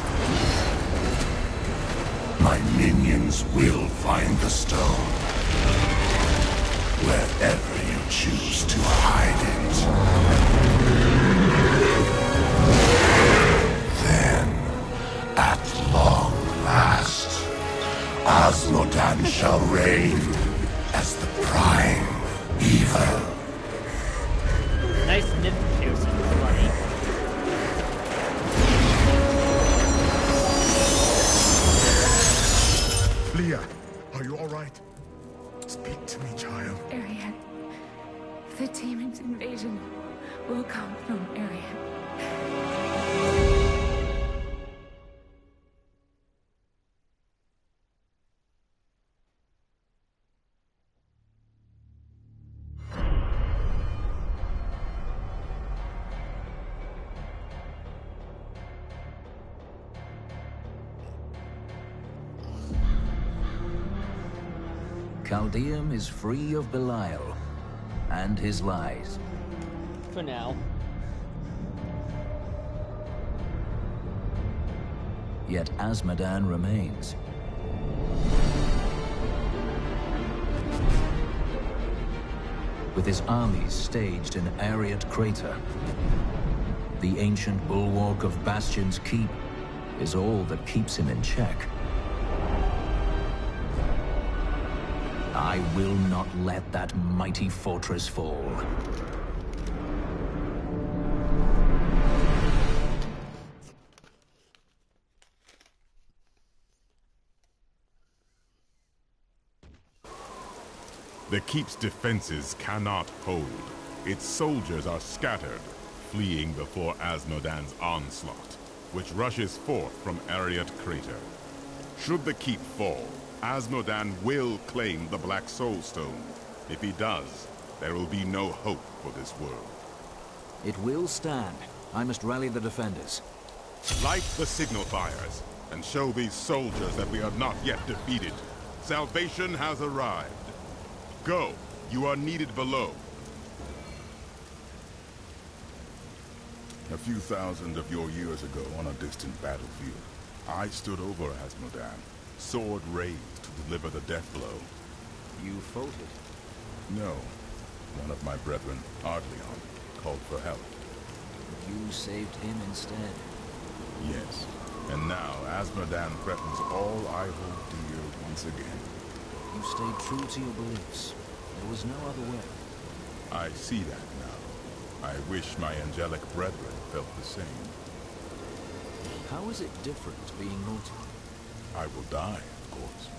My minions will find the stone. Wherever you choose to hide it. Then, at long last, Osmodan shall reign as the prime evil. Nice nip piercing, buddy. Leah, are you alright? Speak to me, child. Arian. The demon's invasion will come from Arian. Chaldeum is free of Belial and his lies. For now. Yet Azmodan remains. With his armies staged in Ariat Crater, the ancient bulwark of Bastion's Keep is all that keeps him in check. I will not let that mighty fortress fall. The Keep's defenses cannot hold. Its soldiers are scattered, fleeing before Azmodan's onslaught, which rushes forth from Ariat Crater. Should the Keep fall, Azmodan will claim the Black Soul Stone. If he does, there will be no hope for this world. It will stand. I must rally the defenders. Light the signal fires, and show these soldiers that we are not yet defeated. Salvation has arrived. Go. You are needed below. A few thousand of your years ago on a distant battlefield, I stood over Azmodan, sword raised to deliver the death blow. You fought it? No. One of my brethren, Ardleon, called for help. You saved him instead? Yes. And now Azmodan threatens all I hold dear once again. You stayed true to your beliefs. There was no other way. I see that now. I wish my angelic brethren felt the same. How is it different being mortal? I will die, of course.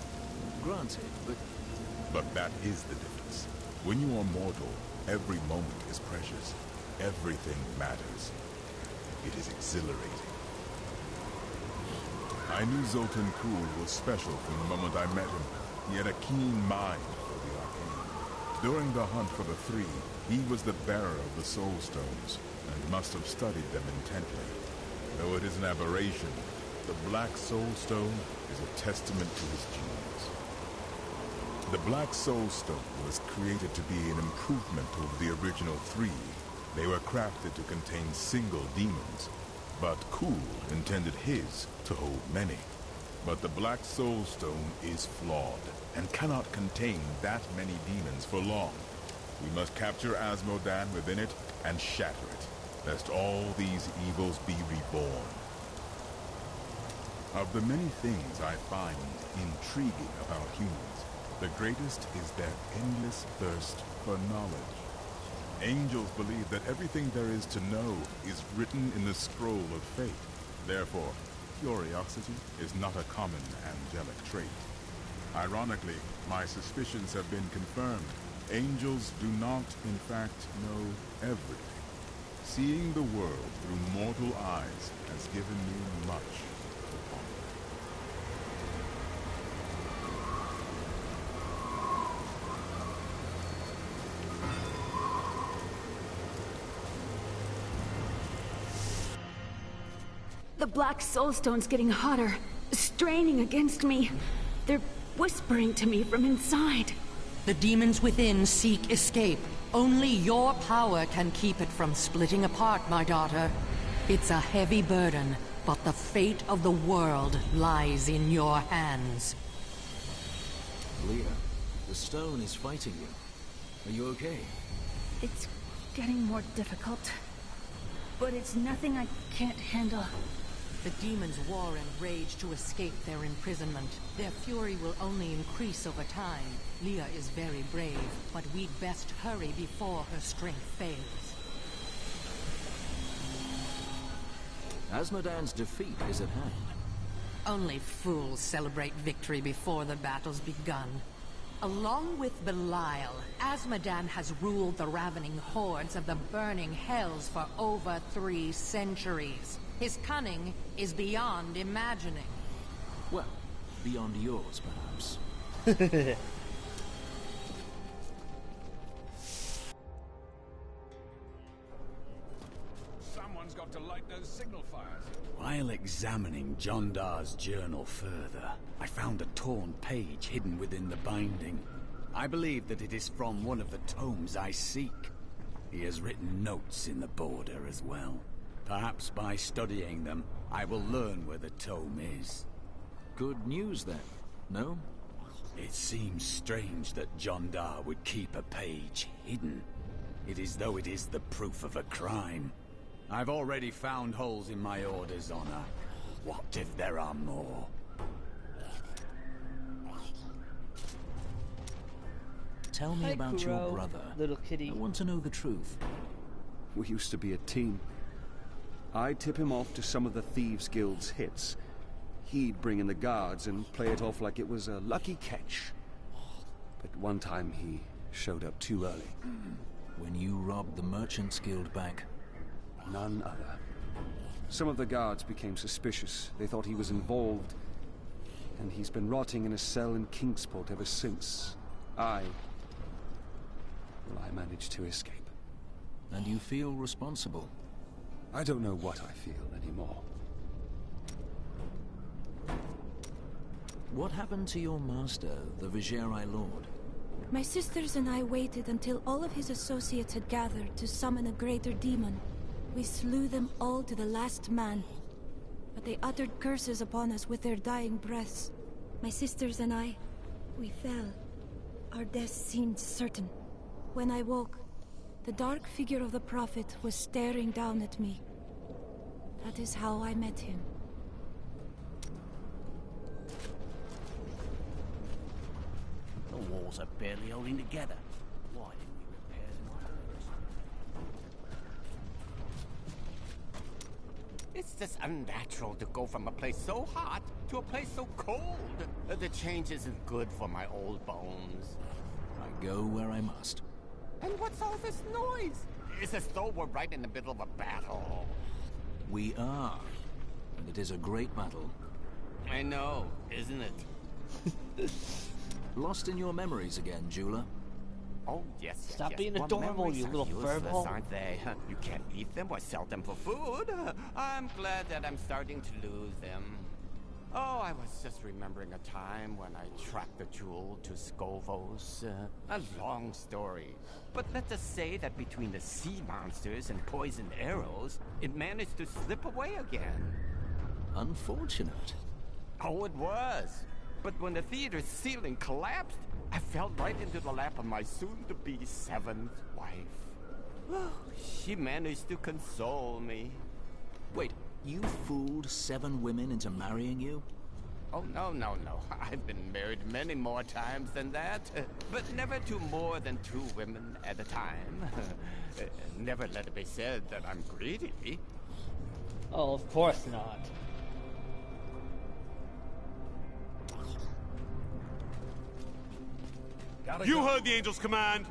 Granted, but... But that is the difference. When you are mortal, every moment is precious. Everything matters. It is exhilarating. I knew Zoltan Kuhl was special from the moment I met him. He had a keen mind for the arcane. During the hunt for the three, he was the bearer of the Soul Stones, and must have studied them intently. Though it is an aberration, the Black Soul Stone is a testament to his genius. The Black Soul Stone was created to be an improvement over the original three. They were crafted to contain single demons, but Kul intended his to hold many. But the Black Soul Stone is flawed, and cannot contain that many demons for long. We must capture Asmodan within it and shatter it, lest all these evils be reborn. Of the many things I find intriguing about humans, the greatest is their endless thirst for knowledge. Angels believe that everything there is to know is written in the scroll of fate. Therefore, curiosity is not a common angelic trait. Ironically, my suspicions have been confirmed. Angels do not, in fact, know everything. Seeing the world through mortal eyes has given me much to ponder. The Black Soulstone's getting hotter, straining against me. They're whispering to me from inside. The demons within seek escape. Only your power can keep it from splitting apart, my daughter. It's a heavy burden, but the fate of the world lies in your hands. Leah, the stone is fighting you. Are you okay? It's getting more difficult, but it's nothing I can't handle. The demons war and rage to escape their imprisonment. Their fury will only increase over time. Leah is very brave, but we'd best hurry before her strength fails. Asmodan's defeat is at hand. Only fools celebrate victory before the battle's begun. Along with Belial, Asmodan has ruled the ravening hordes of the burning hells for over 3 centuries. His cunning is beyond imagining. Well, beyond yours, perhaps. Someone's got to light those signal fires. While examining Jondar's journal further, I found a torn page hidden within the binding. I believe that it is from one of the tomes I seek. He has written notes in the border as well. Perhaps by studying them, I will learn where the tome is. Good news, then, no? It seems strange that Jondar would keep a page hidden. It is though it is the proof of a crime. I've already found holes in my order's honor. What if there are more? Tell me about your brother. Little kitty. I want to know the truth. We used to be a team. I'd tip him off to some of the Thieves Guild's hits. He'd bring in the guards and play it off like it was a lucky catch. But one time he showed up too early. When you robbed the Merchants Guild bank? None other. Some of the guards became suspicious. They thought he was involved. And he's been rotting in a cell in Kingsport ever since. I managed to escape. And you feel responsible? I don't know what I feel anymore. What happened to your master, the Vigerai Lord? My sisters and I waited until all of his associates had gathered to summon a greater demon. We slew them all to the last man. But they uttered curses upon us with their dying breaths. My sisters and I, we fell. Our death seemed certain. When I woke, the dark figure of the Prophet was staring down at me. That is how I met him. The walls are barely holding together. Why didn't we repair them? It's just unnatural to go from a place so hot to a place so cold. The change isn't good for my old bones. I go where I must. And what's all this noise? It's as though we're right in the middle of a battle. We are. And it is a great battle. I know, isn't it? Lost in your memories again, jeweler? Oh, yes, yes, Stop yes. being Well, adorable, memories you are little useless, furball. aren't they? You can't eat them or sell them for food. I'm glad that I'm starting to lose them. Oh, I was just remembering a time when I tracked the jewel to Skovos. A long story. But let's just say that between the sea monsters and poisoned arrows, it managed to slip away again. Unfortunate. Oh, it was. But when the theater's ceiling collapsed, I fell right into the lap of my soon-to-be 7th wife. She managed to console me. Wait, you fooled 7 women into marrying you? Oh, no, no, no. I've been married many more times than that. But never to more than 2 women at a time. Never let it be said that I'm greedy. Oh, of course not. You heard the angel's command.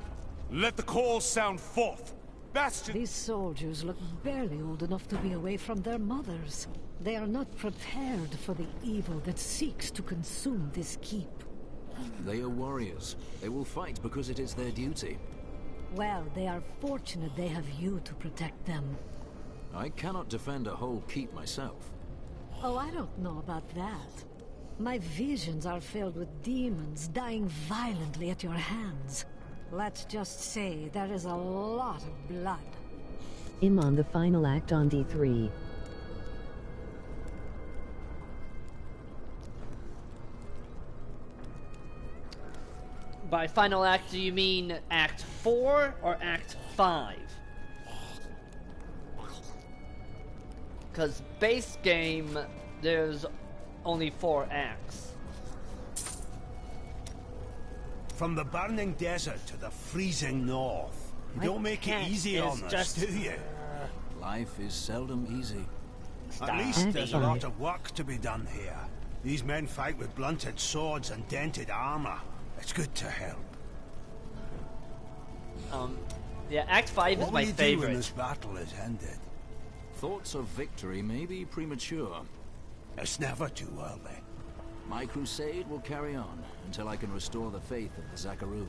Let the call sound forth. Bastion. These soldiers look barely old enough to be away from their mothers. They are not prepared for the evil that seeks to consume this keep. They are warriors. They will fight because it is their duty. Well, they are fortunate they have you to protect them. I cannot defend a whole keep myself. Oh, I don't know about that. My visions are filled with demons dying violently at your hands. Let's just say there is a lot of blood. I'm on the final act on D3. By final act, do you mean Act 4 or Act 5? Because base game, there's only 4 acts. From the burning desert to the freezing north. You don't make it easy on us, do you? Life is seldom easy. At least there's a lot of work to be done here. These men fight with blunted swords and dented armor. It's good to help. Yeah, Act 5 is my What will you do when this battle is ended? Thoughts of victory may be premature. It's never too early. My crusade will carry on until I can restore the faith of the Zakarum.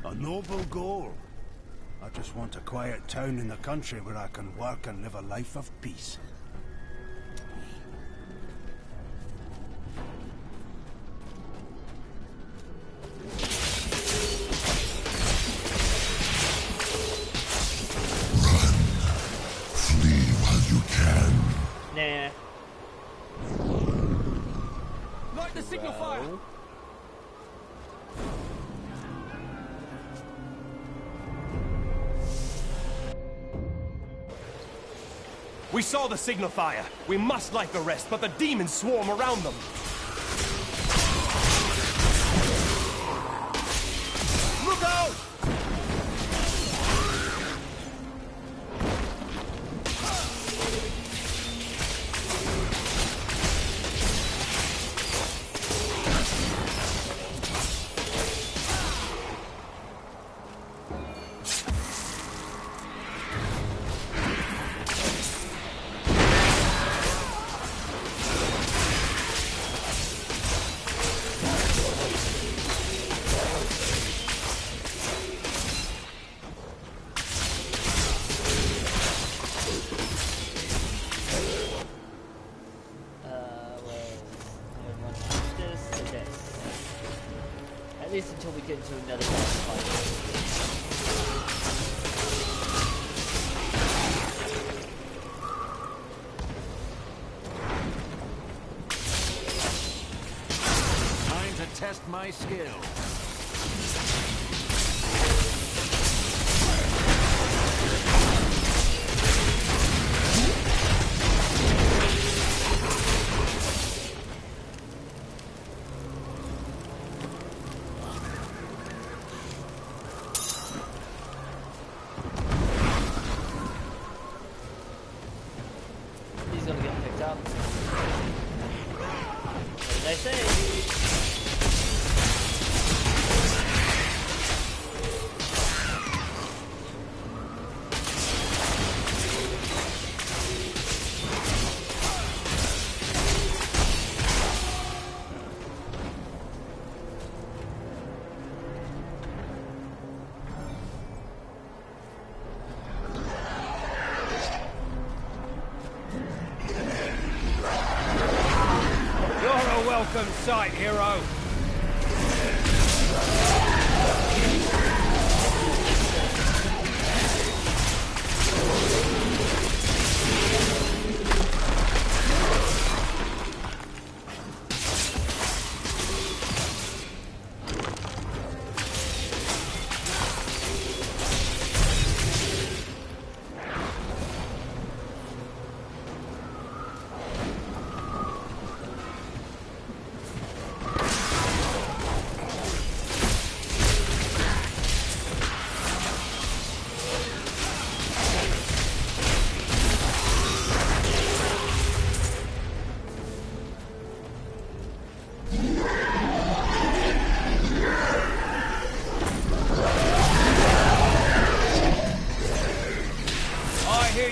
A noble goal. I just want a quiet town in the country where I can work and live a life of peace. Flee while you can. Nah. Light the signal fire! We saw the signal fire. We must light the rest, but the demons swarm around them. Look out! At least until we get into another boss fight. Time to test my skill. He's gonna get picked up. What did I say? welcome sight, hero.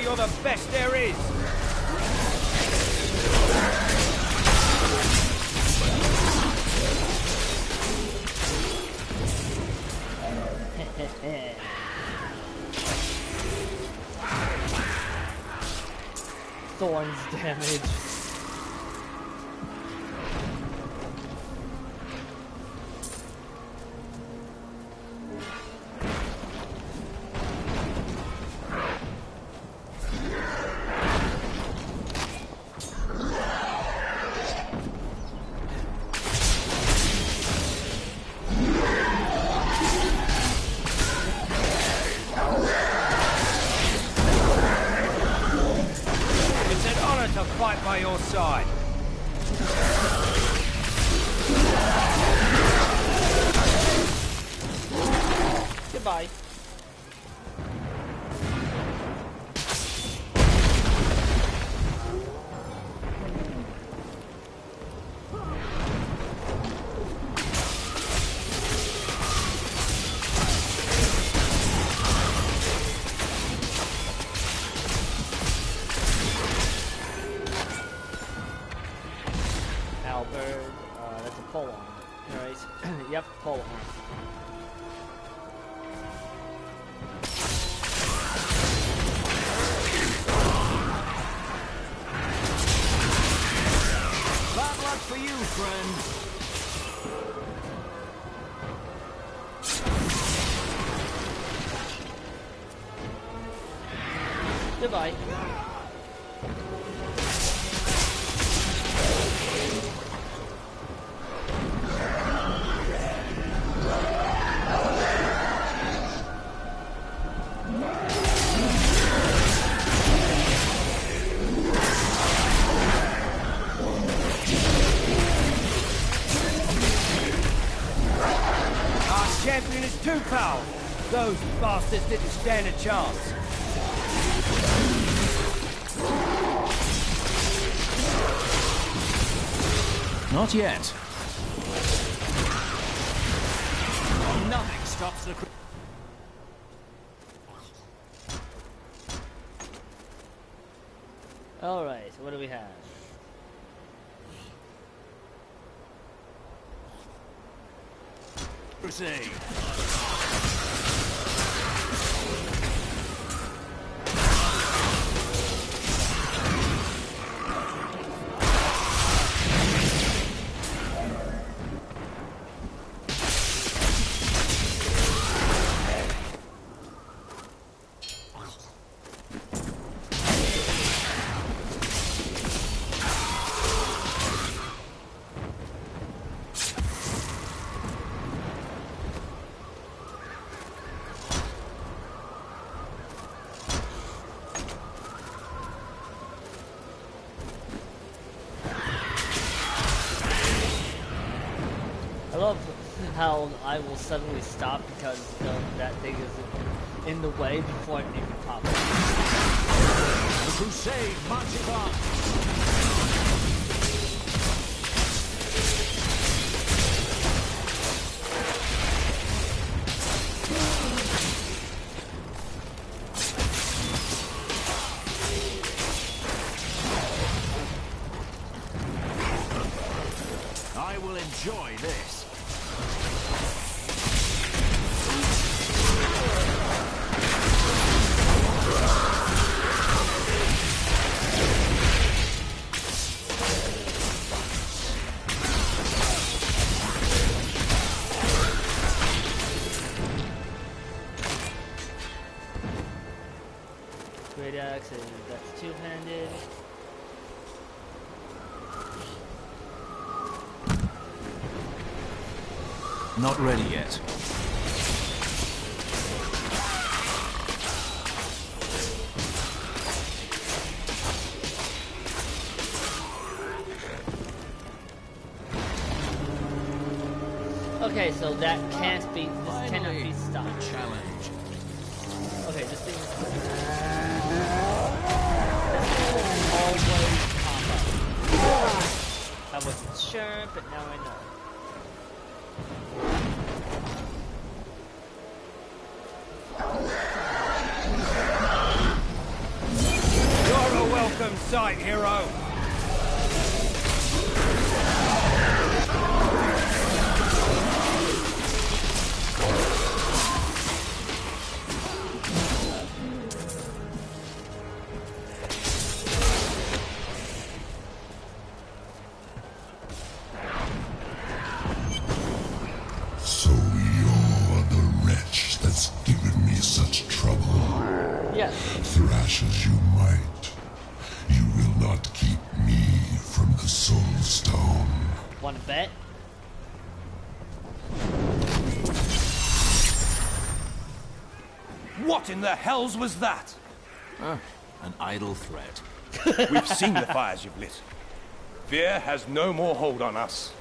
You're the best there is. Thorns damage. Fight by your side. Goodbye. That's a pole arm. Alright. Yep, pole arm. Bad luck for you, friend. Goodbye. Champion is too powerful. Those bastards didn't stand a chance. Not yet. Nothing stops the... Alright, what do we have? Crusade. I love how I will suddenly stop because that thing is in the way before it even pops up. The Crusade marches on. I will enjoy this. Yeah, actually, that's two-handed. Not ready yet. Okay, so that can't be. This cannot be stopped. Challenge. Okay, this thing will always pop up. I wasn't sure, but now I know. You're a welcome sight, hero. So you're the wretch that's given me such trouble. Yes. Thrash as you might, you will not keep me from the Soul Stone. Wanna bet? What in the hells was that? An idle threat. We've seen the fires you've lit. Fear has no more hold on us.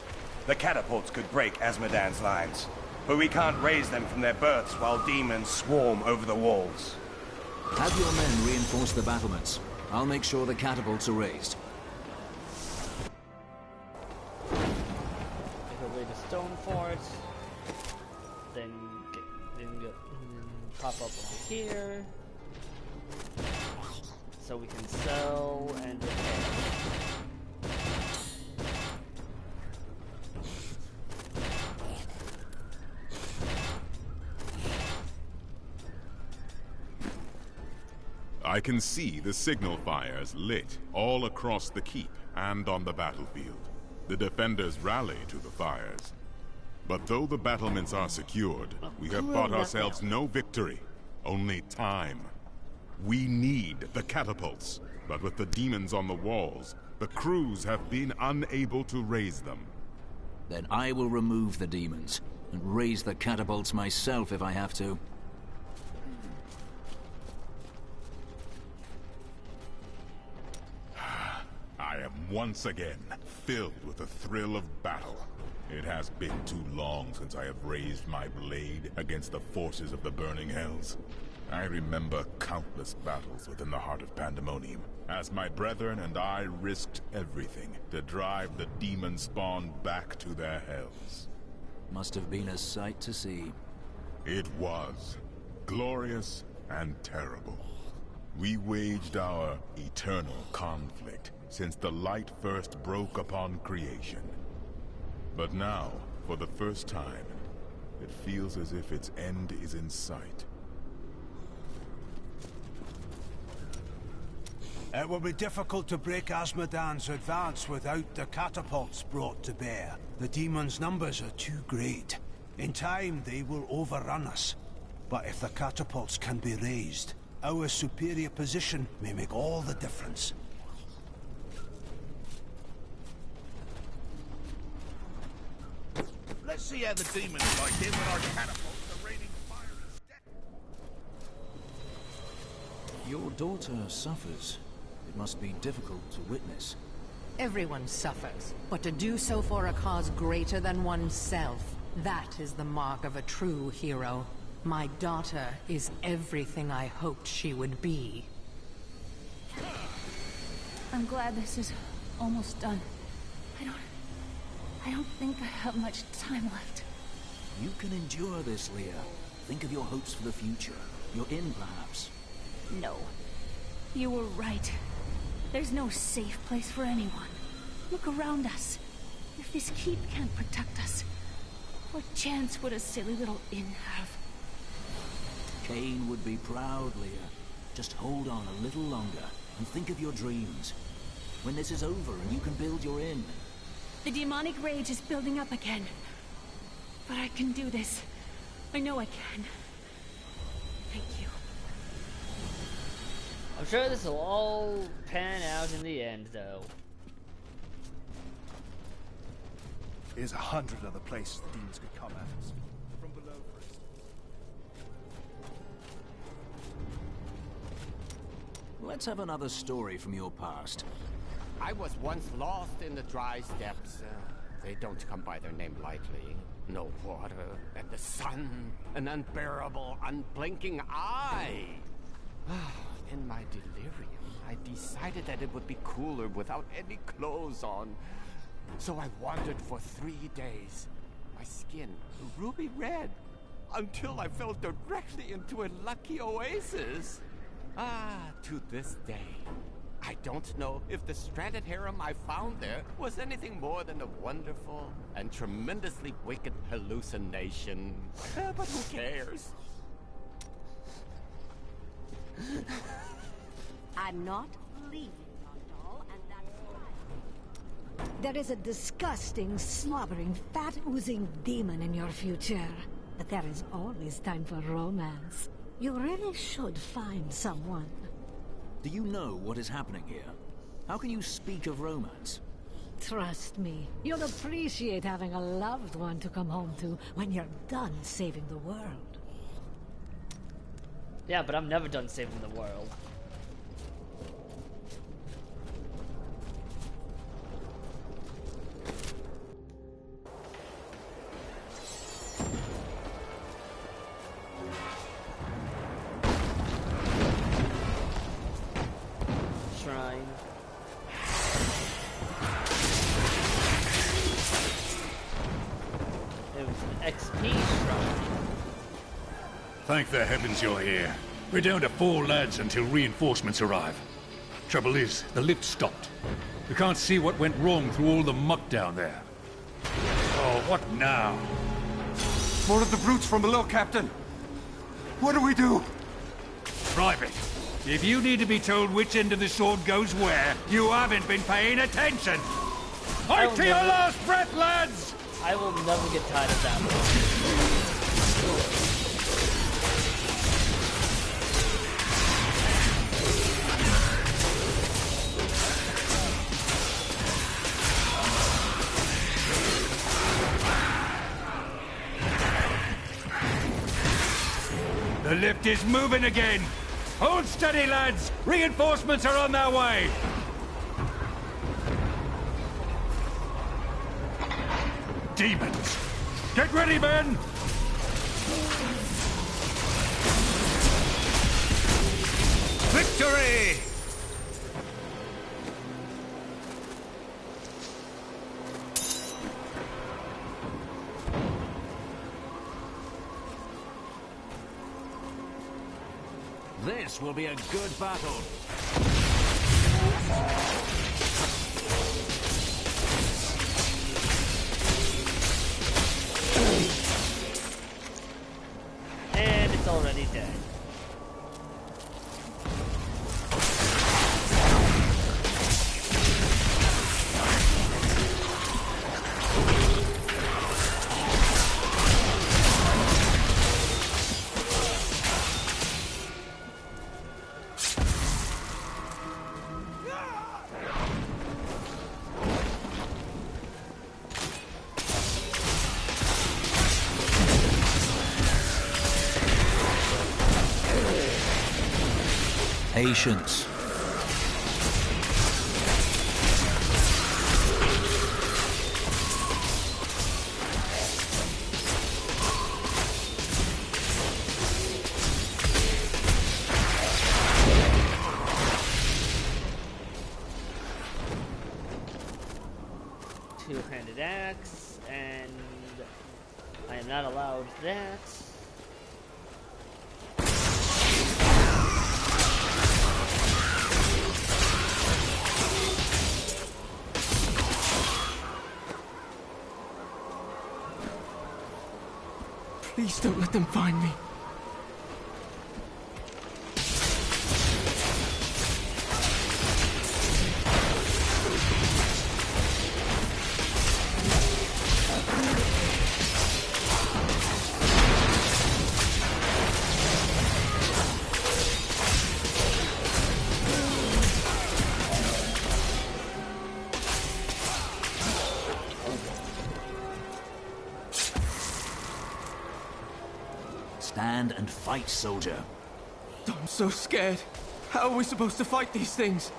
The catapults could break Asmodan's lines, but we can't raise them from their berths while demons swarm over the walls. Have your men reinforce the battlements. I'll make sure the catapults are raised. Make our way to stone fort. Then pop up over here. So we can sell and repair. I can see the signal fires lit all across the keep and on the battlefield. The defenders rally to the fires. But though the battlements are secured, we have bought ourselves no victory, only time. We need the catapults, but with the demons on the walls, the crews have been unable to raise them. Then I will remove the demons and raise the catapults myself if I have to. I am once again filled with the thrill of battle. It has been too long since I have raised my blade against the forces of the burning hells. I remember countless battles within the heart of Pandemonium, as my brethren and I risked everything to drive the demon spawn back to their hells. Must have been a sight to see. It was glorious and terrible. We waged our eternal conflict since the light first broke upon creation. But now, for the first time, it feels as if its end is in sight. It will be difficult to break Asmodan's advance without the catapults brought to bear. The demons' numbers are too great. In time, they will overrun us. But if the catapults can be raised, our superior position may make all the difference. Let's see how the demons like it when our catapults are raining fire instead. Your daughter suffers. It must be difficult to witness. Everyone suffers, but to do so for a cause greater than oneself, that is the mark of a true hero. My daughter is everything I hoped she would be. I'm glad this is almost done. I don't think I have much time left. You can endure this, Leah. Think of your hopes for the future. Your inn, perhaps. No. You were right. There's no safe place for anyone. Look around us. If this keep can't protect us, what chance would a silly little inn have? Cain would be proud, Leah. Just hold on a little longer and think of your dreams. When this is over and you can build your inn. The demonic rage is building up again. But I can do this. I know I can. Thank you. I'm sure this will all pan out in the end, though. Here's 100 other places the demons could come at us. From below, for instance. Let's have another story from your past. I was once lost in the dry steppes. They don't come by their name lightly. No water, and the sun, an unbearable, unblinking eye. In my delirium, I decided that it would be cooler without any clothes on. So I wandered for 3 days. My skin ruby red, until I fell directly into a lucky oasis. To this day, I don't know if the stranded harem I found there was anything more than a wonderful and tremendously wicked hallucination. But who cares? I'm not leaving, doll, and that's why. There is a disgusting, slobbering, fat-oozing demon in your future. But there is always time for romance. You really should find someone. Do you know what is happening here? How can you speak of romance? Trust me, you'll appreciate having a loved one to come home to when you're done saving the world. Yeah, but I'm never done saving the world. Shrine. It was an XP shrine. Thank the heavens you're here. We're down to 4 lads until reinforcements arrive. Trouble is, the lift stopped. We can't see what went wrong through all the muck down there. Oh, what now? More of the brutes from below, Captain. What do we do? Private, if you need to be told which end of the sword goes where, you haven't been paying attention. Fight to your last breath, lads! I will never get tired of that one. The lift is moving again! Hold steady, lads! Reinforcements are on their way! Demons! Get ready, men! Victory! This will be a good battle. And it's already dead. Patience. Two-handed axe, and I am not allowed that. Please don't let them find me. stand and fight, soldier. I'm so scared. How are we supposed to fight these things?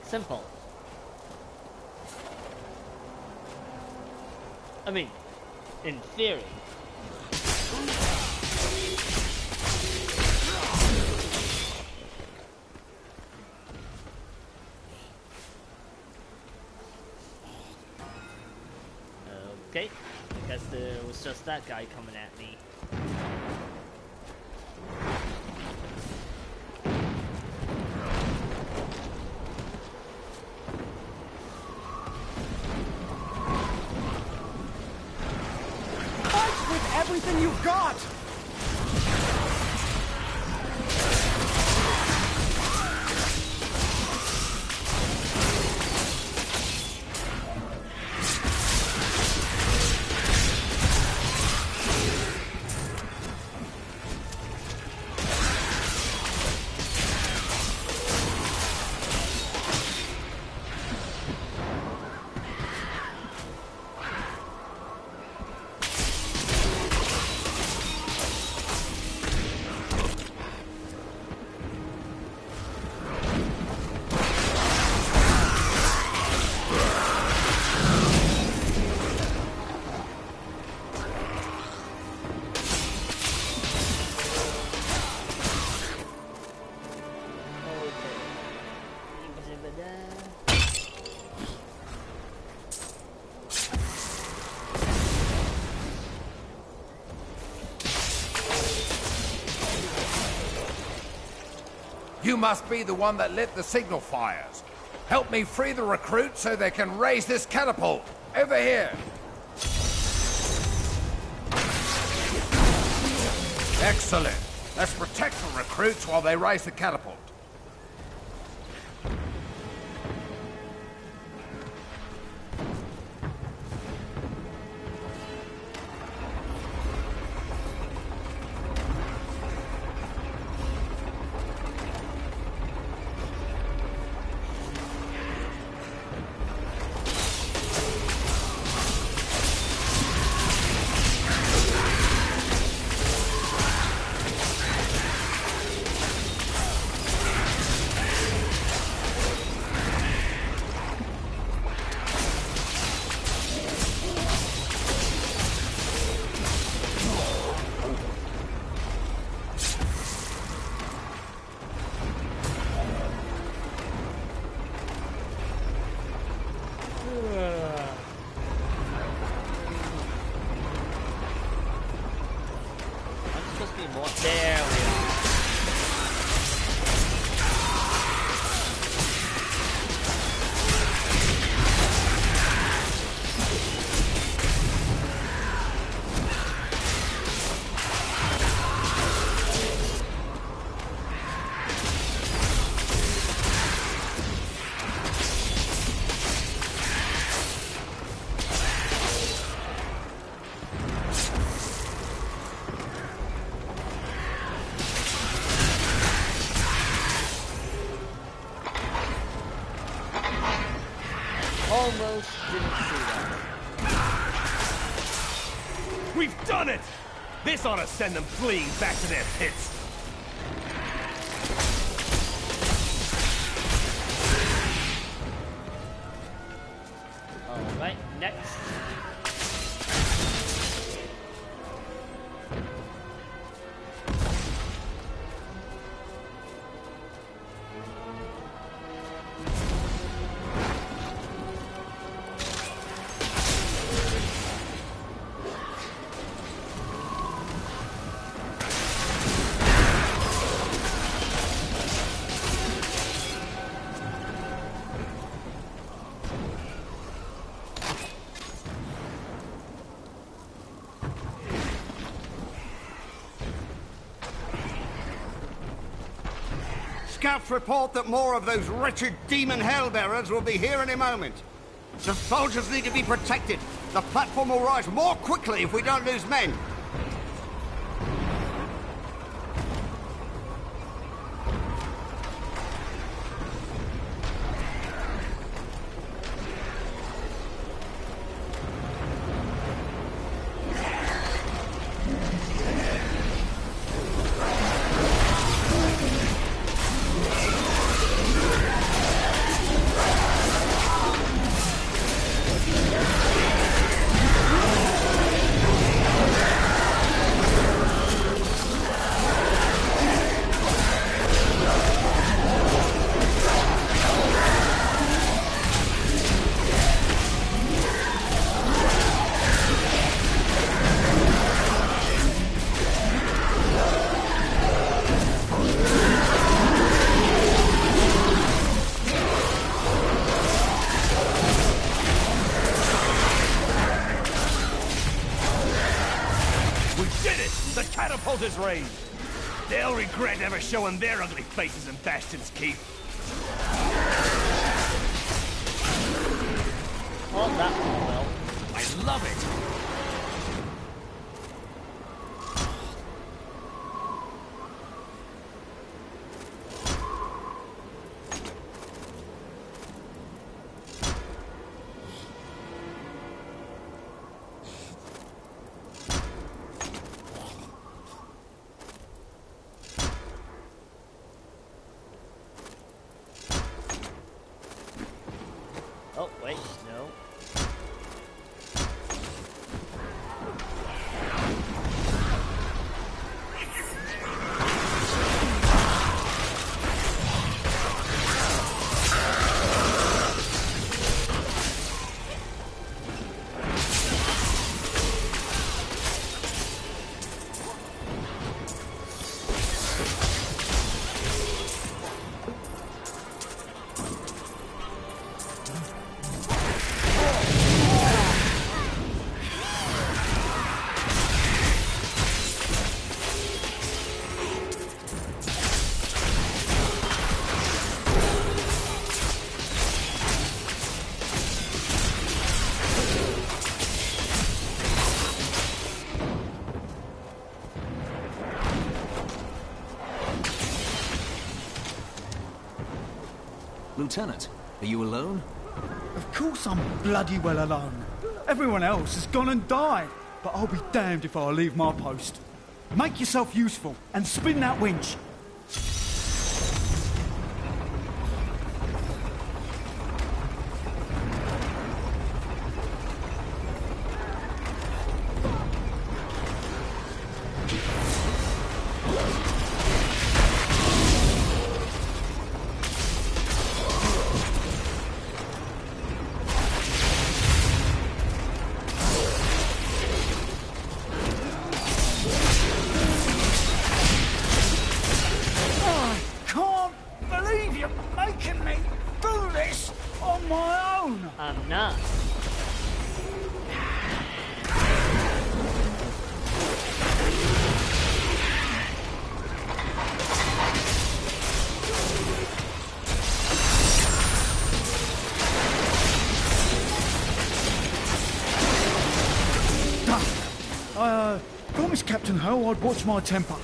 Simple. I mean, in theory. Okay, I guess there was just that guy coming at me. Fight with everything you've got! You must be the one that lit the signal fires. Help me free the recruits so they can raise this catapult. Over here. Excellent. Let's protect the recruits while they raise the catapult. Almost didn't see that. We've done it! This ought to send them fleeing back to their pits. Alright, next. Scouts report that more of those wretched demon hellbearers will be here in a moment. The soldiers need to be protected. The platform will rise more quickly if we don't lose men. is raised. They'll regret ever showing their ugly faces in Bastion's Keep. Oh, that went well. I love it! Oh, wait, no. Lieutenant, are you alone? Of course I'm bloody well alone. Everyone else has gone and died. But I'll be damned if I leave my post. Make yourself useful and spin that winch. I'm not. I promised Captain Ho I'd watch my temper.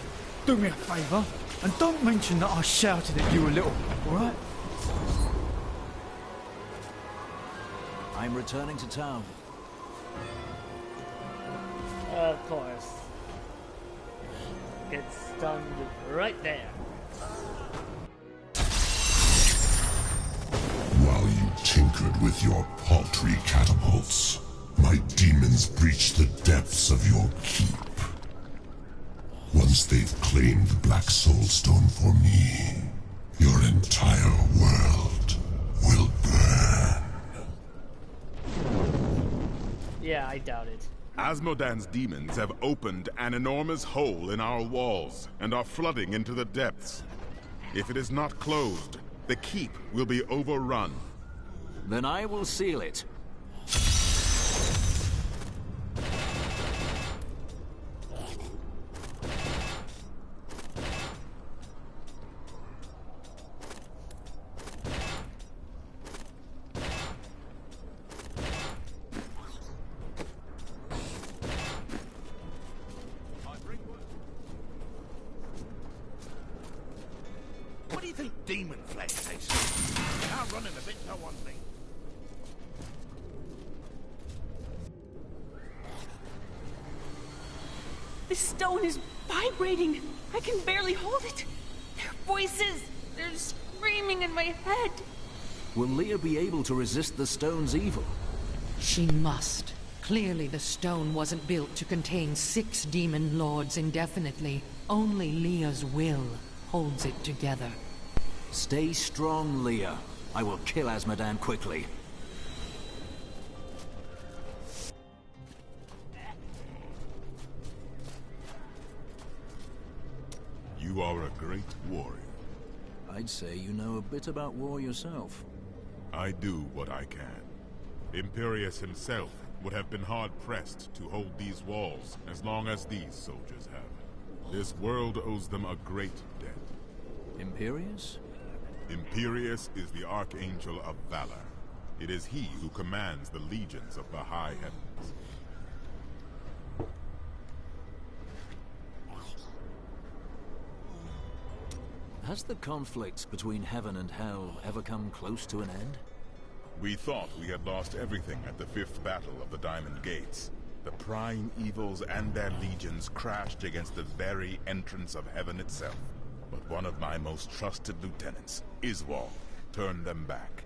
Do me a favour, and don't mention that I shouted at you a little, alright? I'm returning to town. Of course. Get stunned right there. While you tinkered with your paltry catapults, my demons breached the depths of your keep. Once they've claimed the Black Soul Stone for me, your entire world will burn. Yeah, I doubt it. Asmodan's demons have opened an enormous hole in our walls and are flooding into the depths. If it is not closed, the keep will be overrun. Then I will seal it. What do you think demon flesh tastes like? Now running a bit, no one thing. This stone is vibrating. I can barely hold it. Their voices, they're screaming in my head. Will Leah be able to resist the stone's evil? She must. Clearly the stone wasn't built to contain 6 demon lords indefinitely. Only Leah's will holds it together. Stay strong, Leah. I will kill Asmodan quickly. You are a great warrior. I'd say you know a bit about war yourself. I do what I can. Imperius himself would have been hard-pressed to hold these walls as long as these soldiers have. This world owes them a great debt. Imperius? Imperius is the Archangel of Valor. It is he who commands the legions of the high heavens. Has the conflict between heaven and hell ever come close to an end? We thought we had lost everything at the 5th battle of the Diamond Gates. The prime evils and their legions crashed against the very entrance of heaven itself. But one of my most trusted lieutenants, Iswal, turned them back.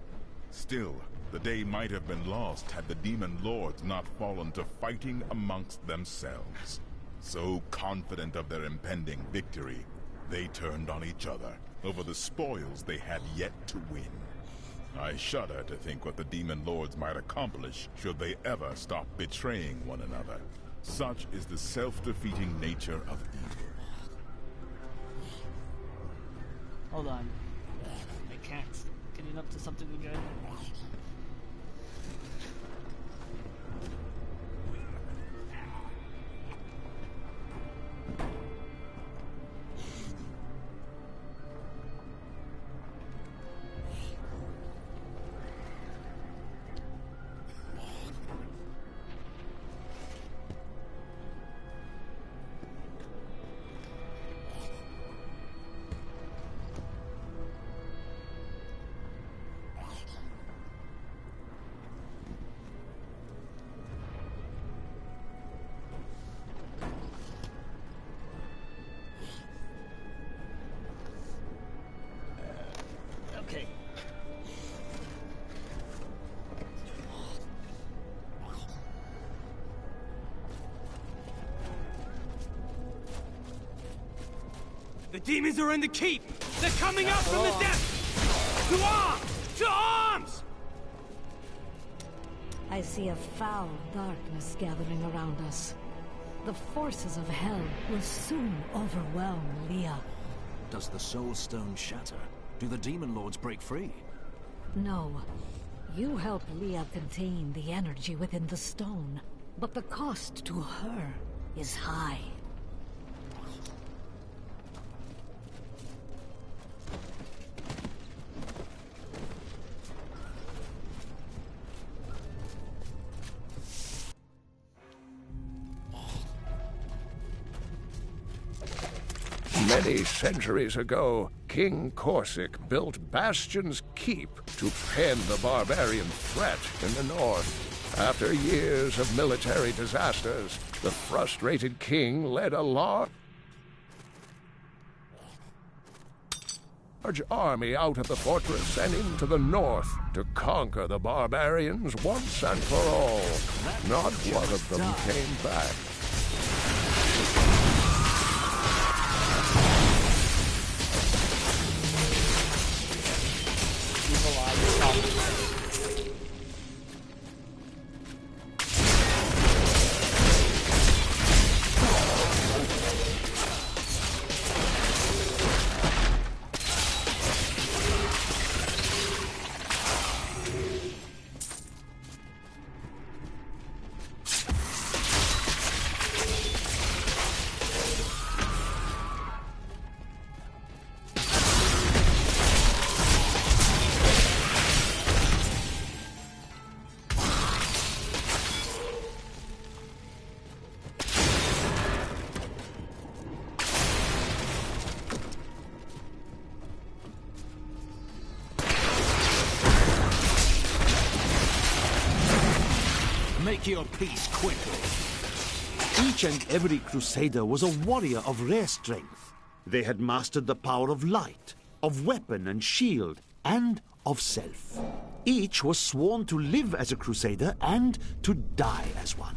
Still, the day might have been lost had the demon lords not fallen to fighting amongst themselves. So confident of their impending victory, they turned on each other over the spoils they had yet to win. I shudder to think what the demon lords might accomplish should they ever stop betraying one another. Such is the self-defeating nature of evil. Hold on. I can't. Getting up to something good. Okay. The demons are in the keep! They're coming out from the depths! To arms! To arms! I see a foul darkness gathering around us. The forces of hell will soon overwhelm Leah. Does the Soul Stone shatter? Do the Demon Lords break free? No. You help Leah contain the energy within the stone, but the cost to her is high. Many centuries ago, King Corsic built Bastion's Keep to pen the barbarian threat in the north. After years of military disasters, the frustrated king led a large army out of the fortress and into the north to conquer the barbarians once and for all. Not one of them came back. Make your peace quickly. Each and every crusader was a warrior of rare strength. They had mastered the power of light, of weapon and shield, and of self. Each was sworn to live as a crusader and to die as one.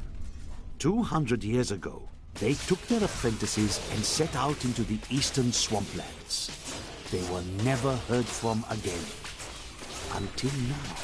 200 years ago, they took their apprentices and set out into the eastern swamplands. They were never heard from again. Until now.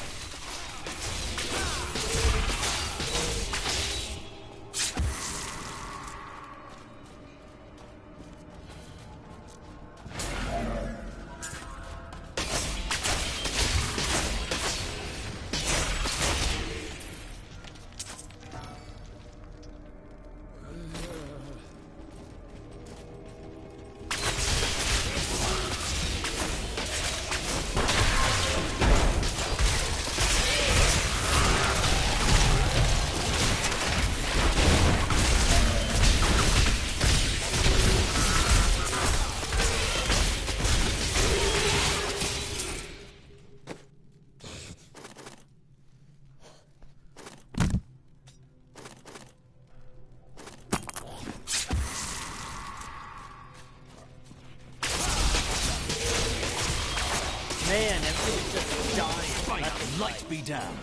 Man, everything's just dying. Fire, light be damned.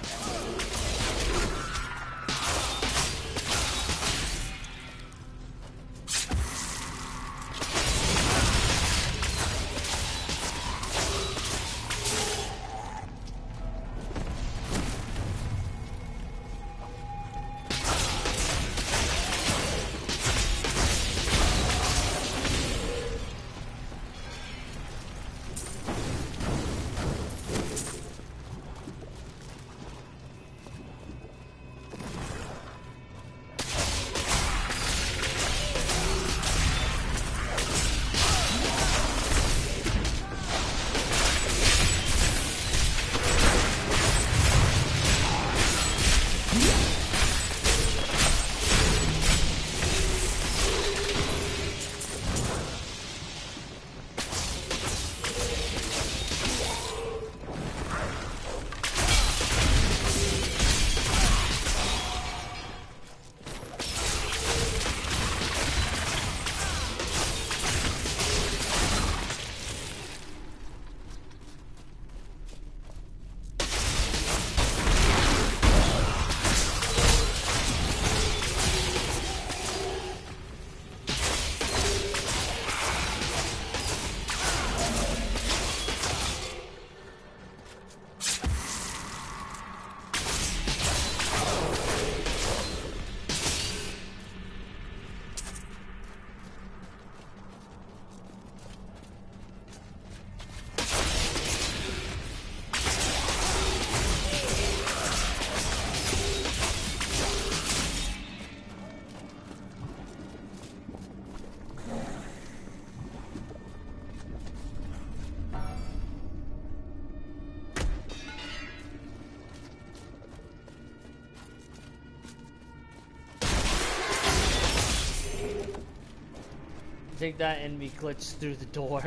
Take that enemy glitch through the door.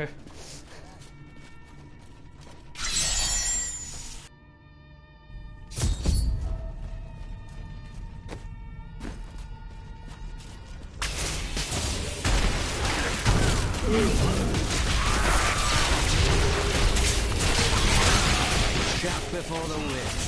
Shaft before the wind.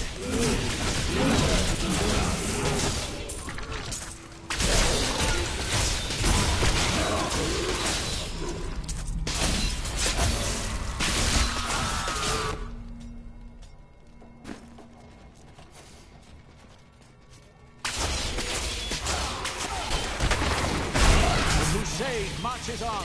Marches on.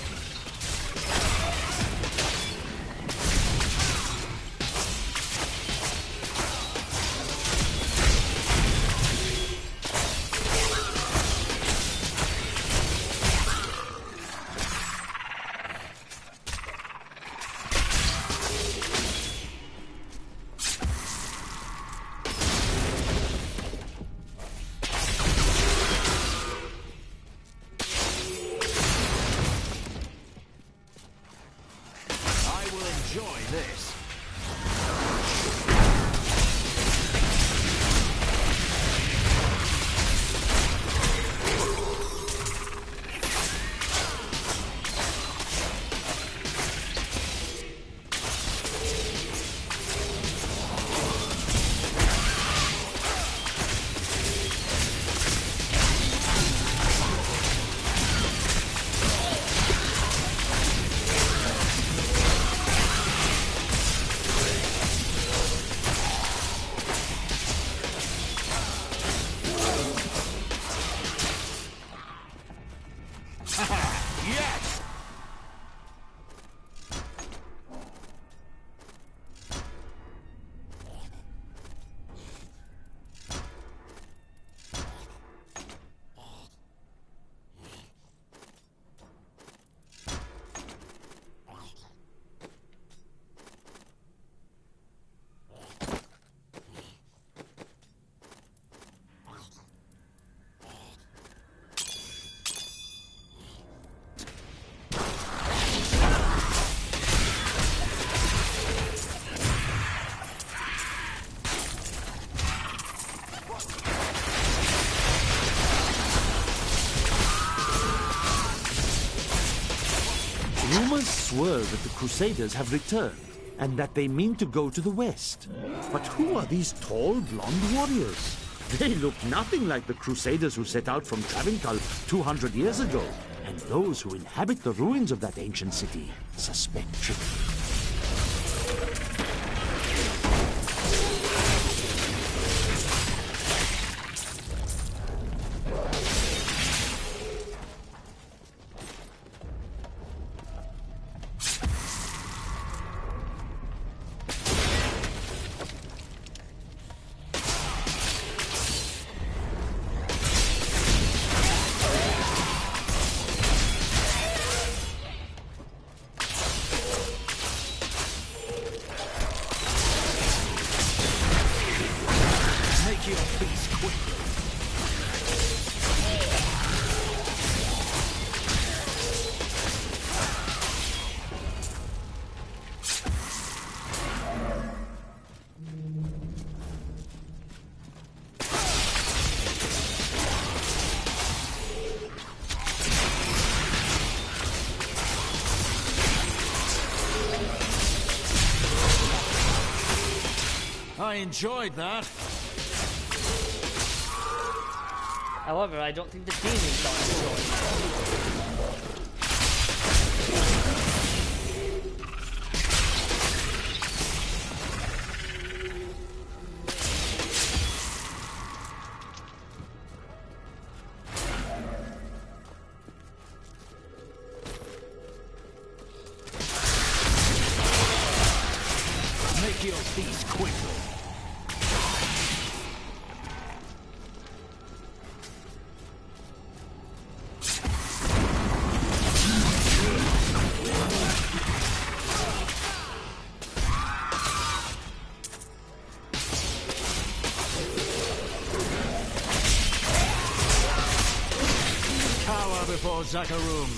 Yes! Rumors swirl that the Crusaders have returned. and that they mean to go to the west. But who are these tall, blonde warriors? They look nothing like the Crusaders who set out from Travincal 200 years ago. And those who inhabit the ruins of that ancient city suspect trickery. I enjoyed that. However, I don't think the demons are enjoying Make your peace quickly. Cower before Zakarum.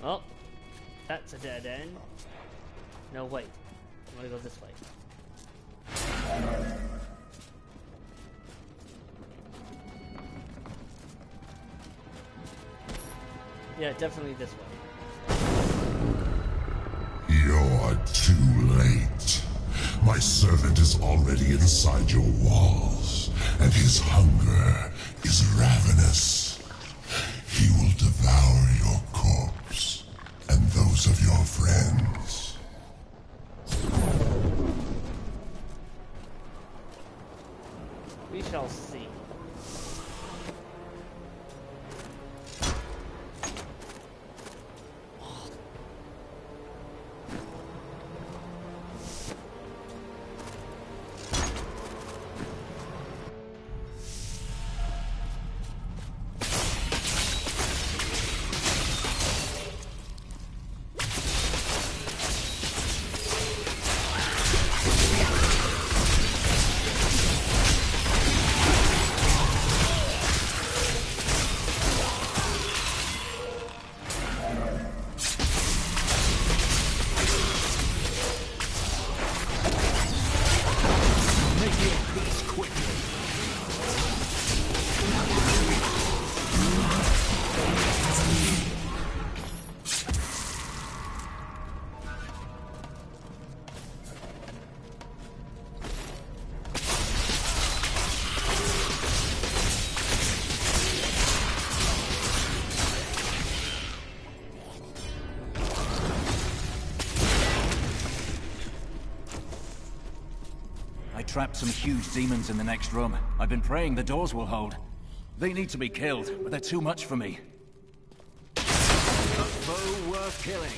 Well, that's a dead end. No, wait. I'm gonna go this way. Yeah, definitely this way. You're too late. My servant is already inside your walls, and his hunger is ravenous. He will devour your corpse, and those of your friends. We shall see. trapped some huge demons in the next room. I've been praying the doors will hold. They need to be killed, but they're too much for me. A foe worth killing.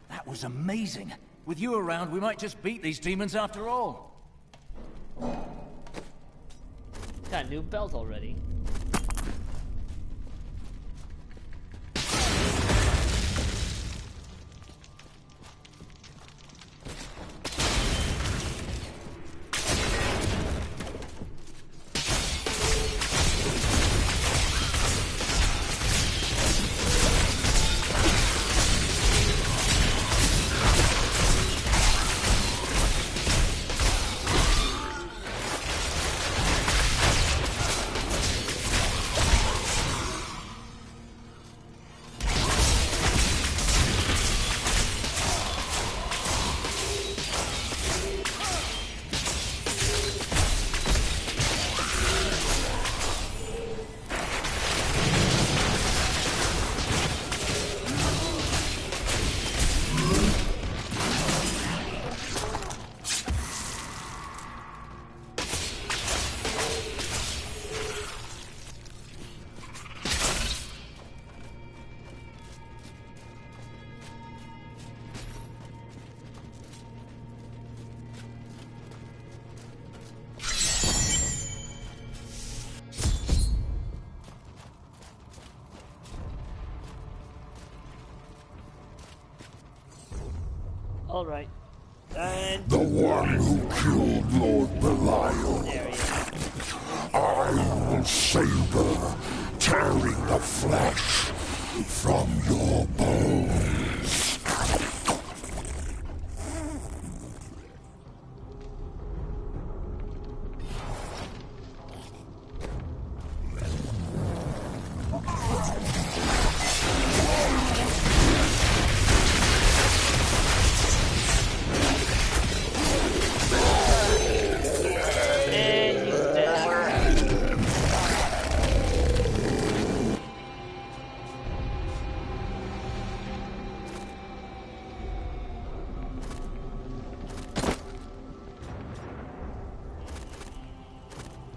That was amazing. With you around, we might just beat these demons after all. Got a new belt already. All right. And the one who killed Lord Belial. There he is. I will savor, tearing the flesh from your bones.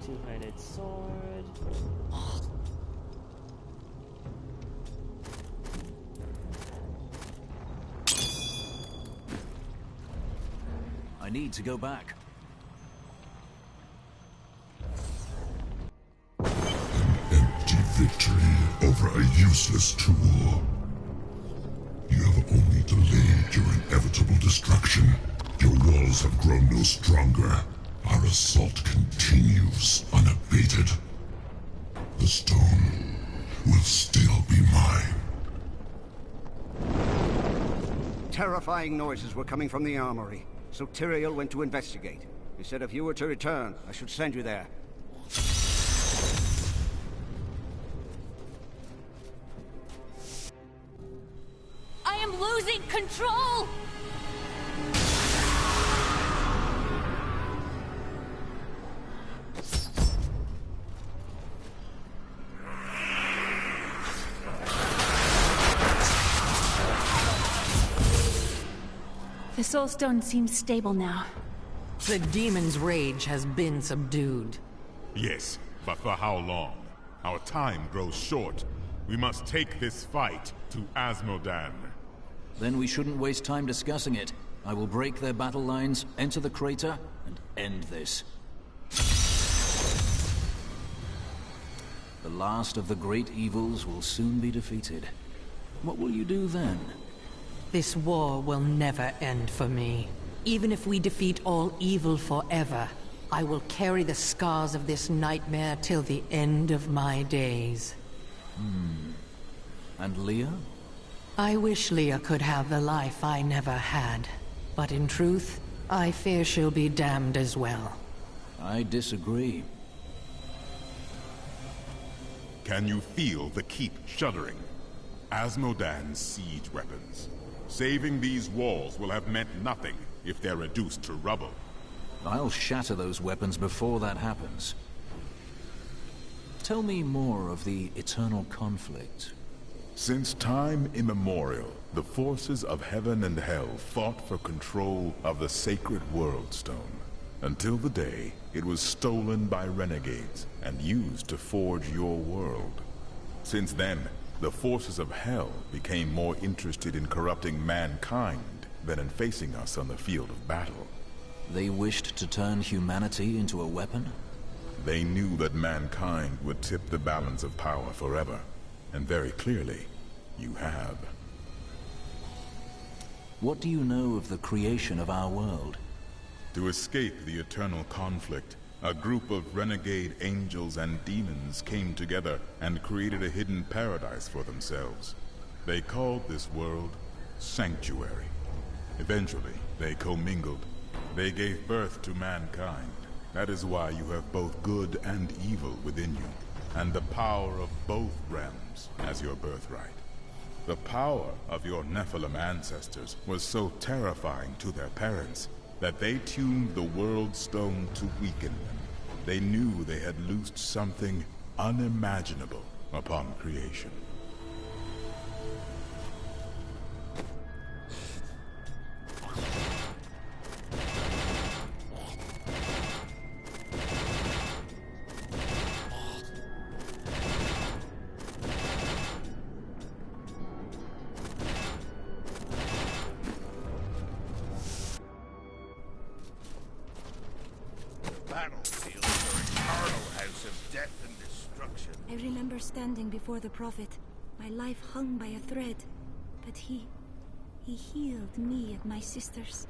Two-handed sword. I need to go back. Empty victory over a useless tool. You have only delayed your inevitable destruction. Your walls have grown no stronger. Our assault continues unabated. The stone will still be mine. Terrifying noises were coming from the armory, so Tyrael went to investigate. He said if you were to return, I should send you there. I am losing control! The Soul Stone seems stable now. The demon's rage has been subdued. Yes, but for how long? Our time grows short. We must take this fight to Asmodan. Then we shouldn't waste time discussing it. I will break their battle lines, enter the crater, and end this. The last of the great evils will soon be defeated. What will you do then? This war will never end for me. Even if we defeat all evil forever, I will carry the scars of this nightmare till the end of my days. And Leah? I wish Leah could have the life I never had. But in truth, I fear she'll be damned as well. I disagree. Can you feel the keep shuddering? Asmodan's siege weapons. Saving these walls will have meant nothing if they're reduced to rubble. I'll shatter those weapons before that happens. Tell me more of the eternal conflict. Since time immemorial, the forces of heaven and hell fought for control of the sacred World Stone, until the day it was stolen by renegades and used to forge your world. Since then, the forces of hell became more interested in corrupting mankind than in facing us on the field of battle. They wished to turn humanity into a weapon? They knew that mankind would tip the balance of power forever. And very clearly, you have. What do you know of the creation of our world? To escape the eternal conflict, a group of renegade angels and demons came together and created a hidden paradise for themselves. They called this world Sanctuary. Eventually, they commingled. They gave birth to mankind. That is why you have both good and evil within you, and the power of both realms as your birthright. The power of your Nephilim ancestors was so terrifying to their parents that they tuned the World Stone to weaken them. They knew they had loosed something unimaginable upon creation. I remember standing before the Prophet, my life hung by a thread, but he healed me and my sisters.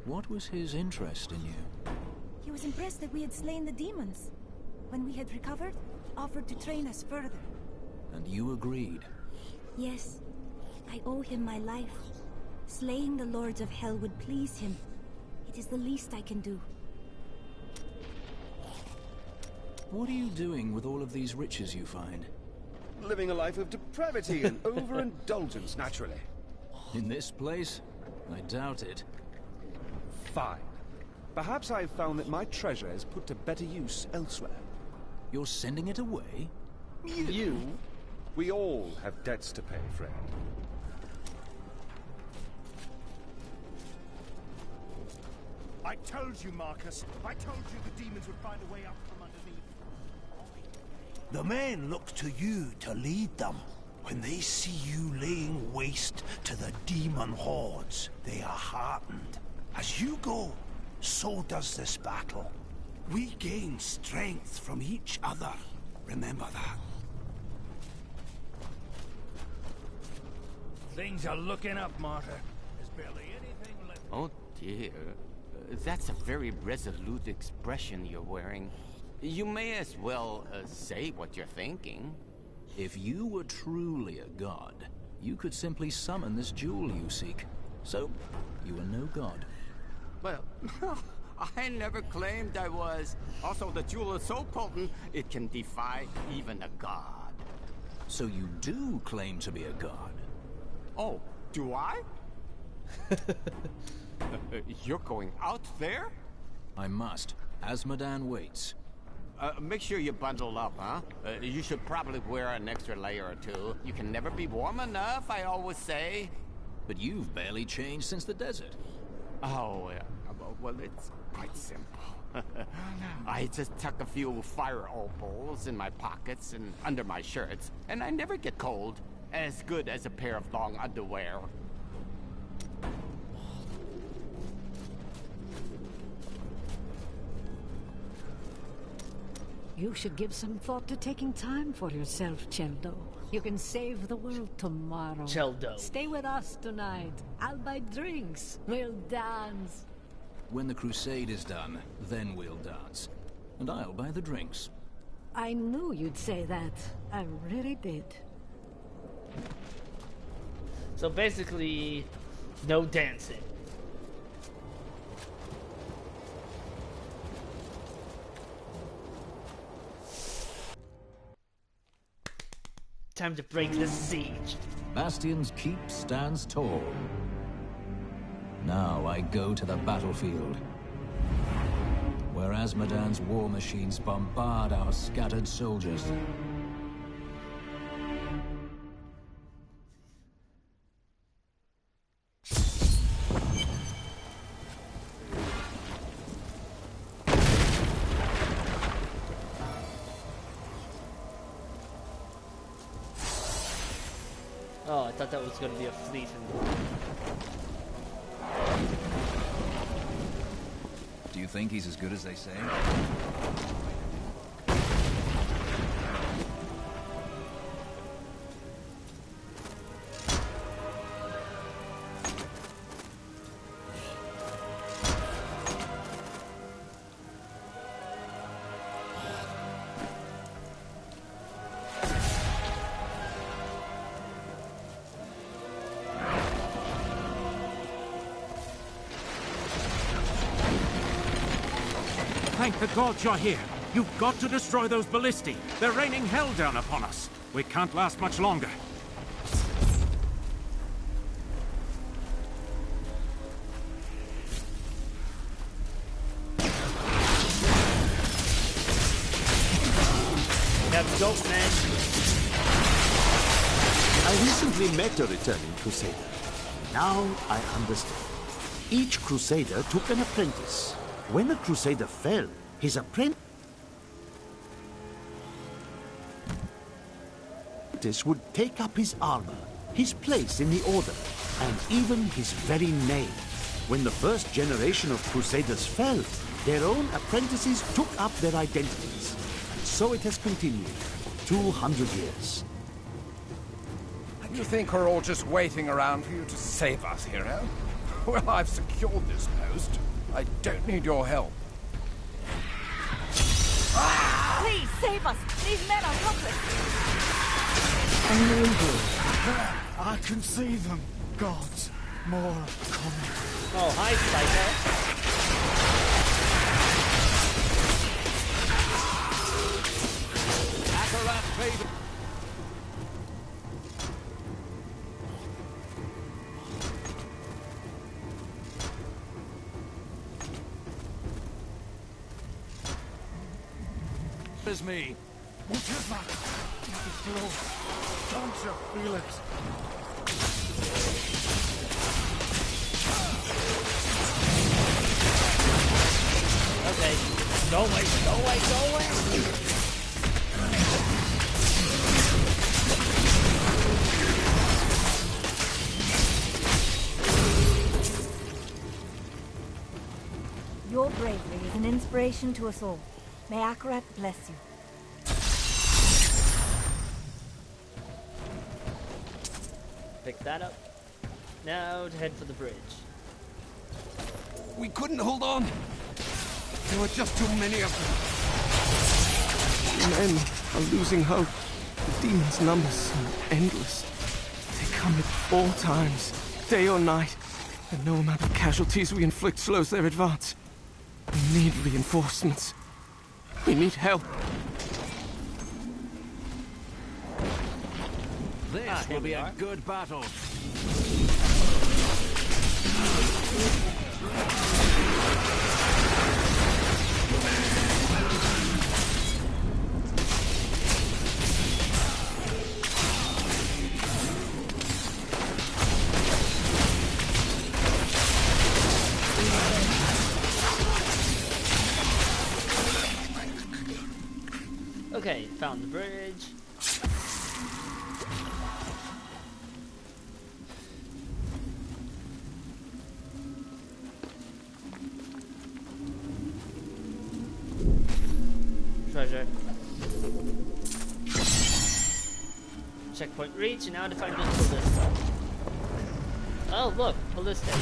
What was his interest in you? He was impressed that we had slain the demons. When we had recovered, offered to train us further. And you agreed? Yes, I owe him my life. Slaying the Lords of Hell would please him. It is the least I can do. What are you doing with all of these riches you find? Living a life of depravity and overindulgence, naturally. In this place? I doubt it. Fine. Perhaps I've found that my treasure is put to better use elsewhere. You're sending it away? You? We all have debts to pay, friend. I told you, Marcus. I told you the demons would find a way up from underneath. The men look to you to lead them. When they see you laying waste to the demon hordes, they are heartened. As you go, so does this battle. We gain strength from each other. Remember that. Things are looking up, Martyr. There's barely anything left. Oh dear. That's a very resolute expression you're wearing. You may as well say what you're thinking. If you were truly a god, you could simply summon this jewel you seek. So, you are no god. Well, I never claimed I was. Also, the jewel is so potent, it can defy even a god. So you do claim to be a god? Oh, do I? You're going out there? I must. Asmodan waits. Make sure you bundle up, huh? You should probably wear an extra layer or two. You can never be warm enough, I always say. But you've barely changed since the desert. Oh, well, it's quite simple. I just tuck a few fire opals in my pockets and under my shirts, and I never get cold. As good as a pair of long underwear. You should give some thought to taking time for yourself, Cheldo. You can save the world tomorrow. Cheldo. Stay with us tonight. I'll buy drinks. We'll dance. When the crusade is done, then we'll dance. And I'll buy the drinks. I knew you'd say that. I really did. So basically, no dancing. Time to break this siege. Bastion's keep stands tall. Now I go to the battlefield, where Azmodan's war machines bombard our scattered soldiers. Oh, I thought that was going to be a fleet. Do you think he's as good as they say? Thank the gods you're here. You've got to destroy those ballistae. They're raining hell down upon us. We can't last much longer. Have dope, man. I recently met a returning Crusader. Now I understand. Each Crusader took an apprentice. When a Crusader fell, his apprentice would take up his armor, his place in the Order, and even his very name. When the first generation of Crusaders fell, their own apprentices took up their identities. And so it has continued for 200 years. And you think we're all just waiting around for you to save us, hero? Well, I've secured this post. I don't need your help. Please, save us! These men are helpless! I can see them. Gods, more coming. Oh, hi, Psycho. Akarat, baby. Is me. What is that? It's close. Don't you feel it? Okay. Go away, go away, go away! Your bravery is an inspiration to us all. May Akarat bless you. Pick that up. Now to head for the bridge. We couldn't hold on. There were just too many of them. Men are losing hope. The demons' numbers are endless. They come at all times, day or night, and no amount of casualties we inflict slows their advance. We need reinforcements. We need help. This will be a good battle. Okay, found the bridge. Treasure. Checkpoint reach, and now to find the ballista. Oh, look, ballista.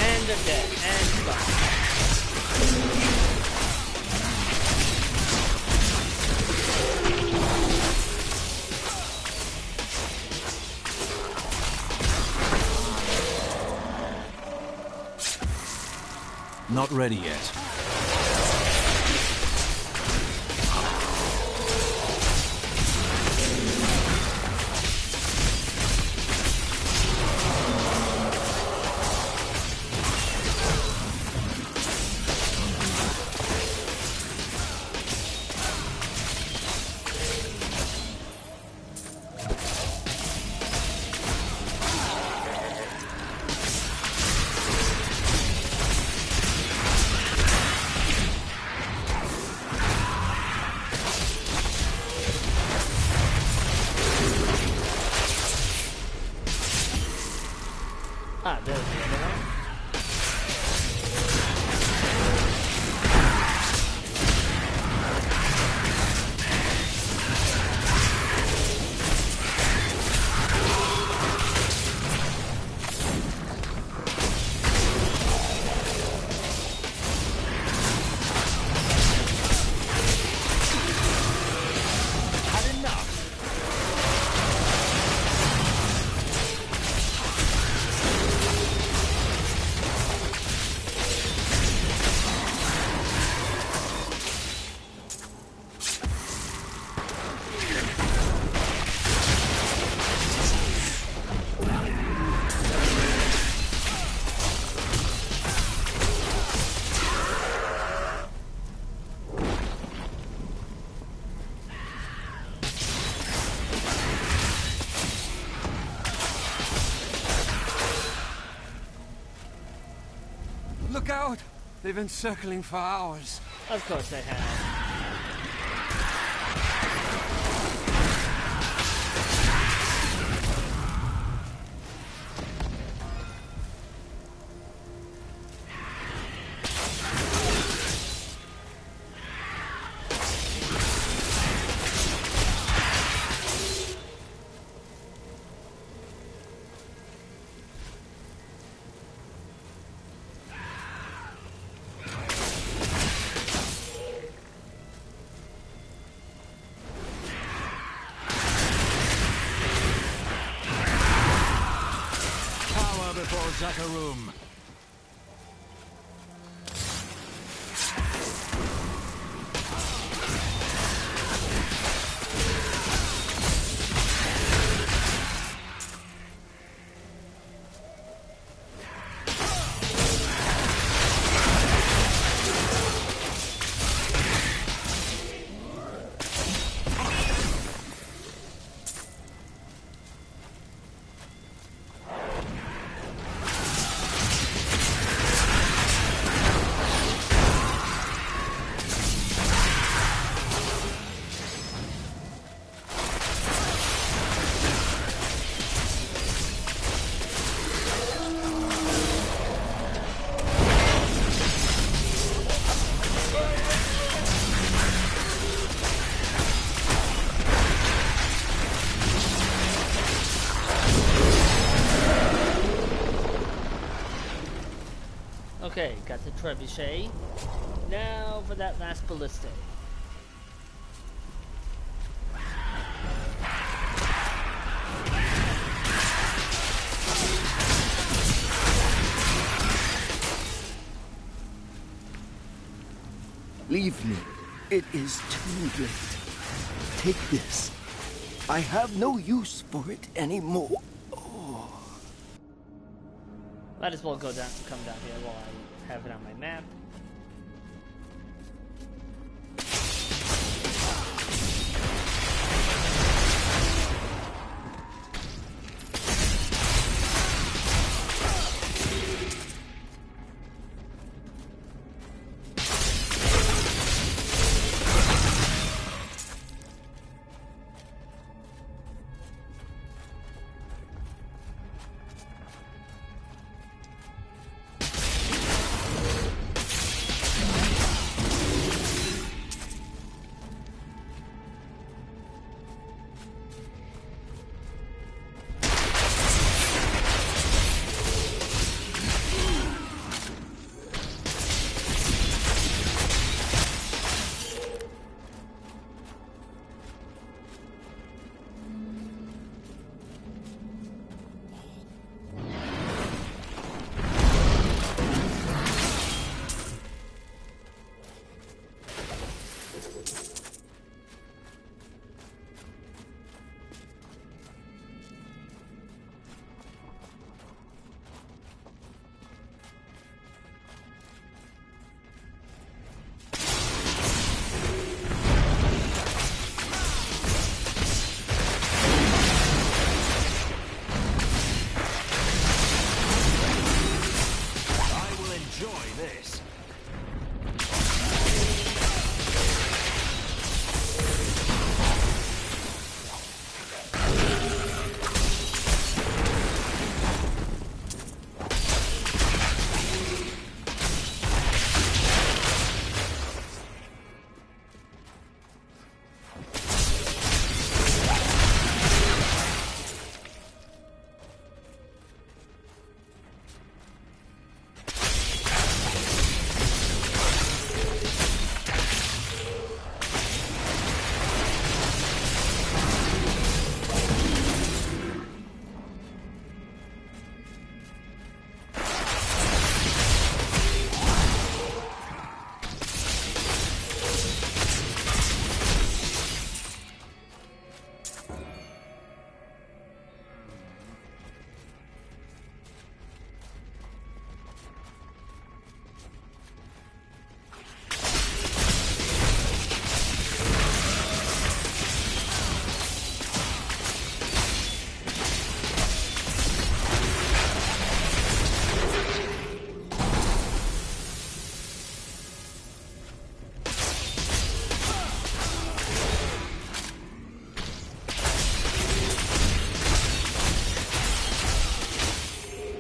And they're dead, and gone. Not ready yet. Ah, there's the other one. Had enough. Look out! They've been circling for hours. Of course they have. Power before Zakarum. Okay, got the trebuchet. Now for that last ballistic. Leave me. It is too late. Take this. I have no use for it anymore. Might as well come down here while I have it on my map.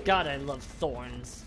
God, I love thorns.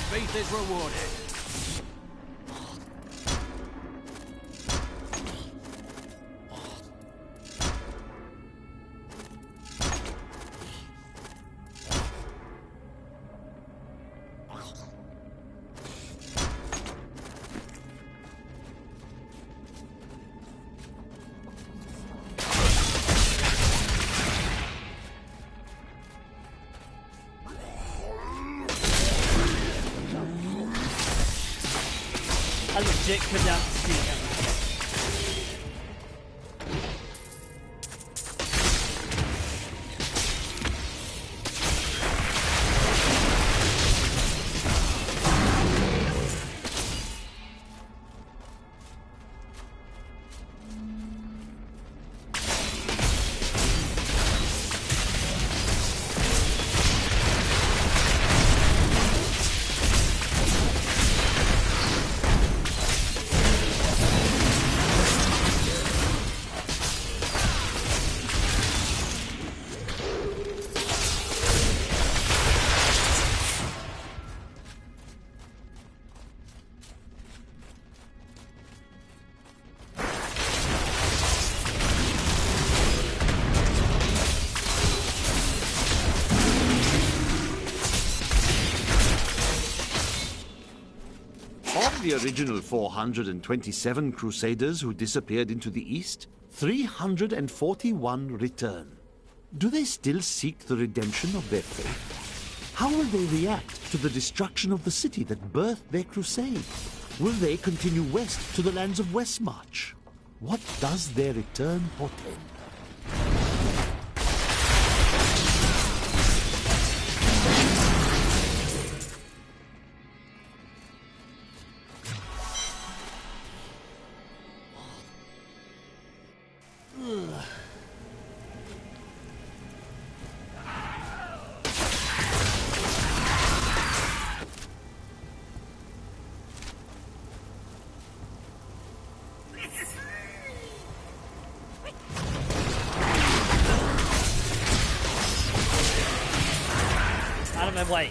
Faith is rewarded. I legit could not see him. Of the original 427 Crusaders who disappeared into the East, 341 return. Do they still seek the redemption of their faith? How will they react to the destruction of the city that birthed their crusade? Will they continue west to the lands of Westmarch? What does their return portend? Out of my way.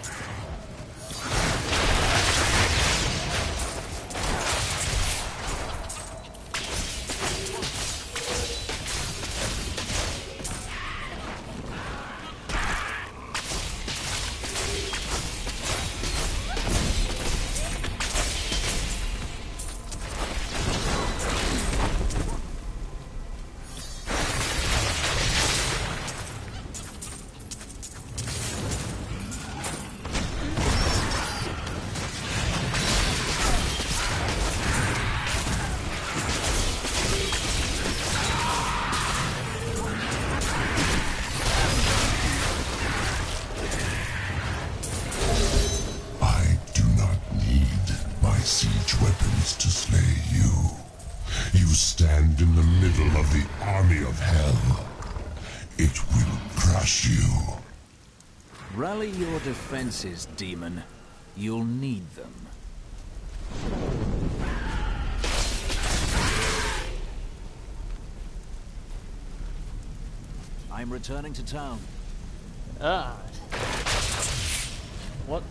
evil of the army of hell. It will crush you. Rally your defenses, demon. You'll need them. I'm returning to town. Ah. What?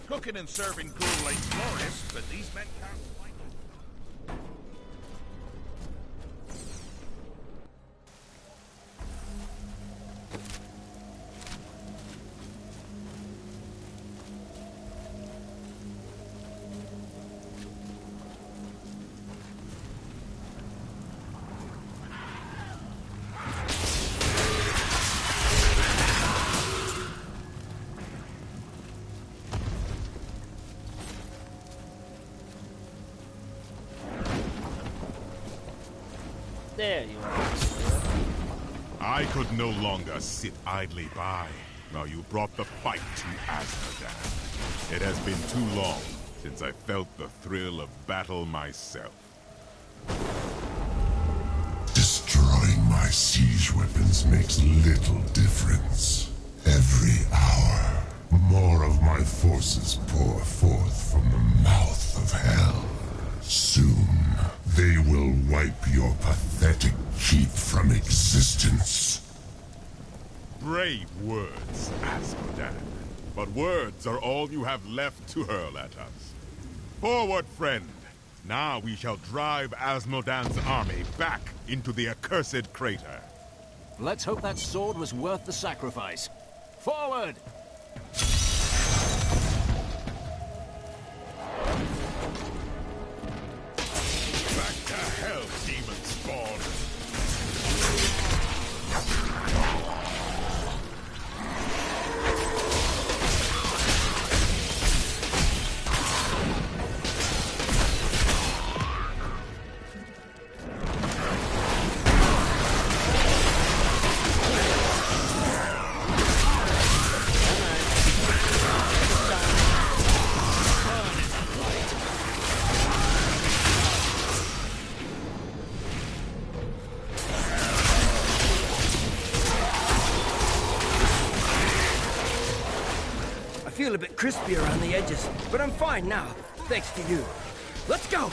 Cooking and serving gruel ain't glorious, but these men can't fight it. There you are. I could no longer sit idly by while you brought the fight to Azmodan. It has been too long since I felt the thrill of battle myself. Destroying my siege weapons makes little difference. Every hour, more of my forces pour forth from the mouth of hell. Soon, they will wipe your pathetic keep from existence. Brave words, Azmodan. But words are all you have left to hurl at us. Forward, friend! Now we shall drive Azmodan's army back into the accursed crater. Let's hope that sword was worth the sacrifice. Forward! Back to hell, demon spawn! I feel a bit crispy around the edges, but I'm fine now, thanks to you. Let's go!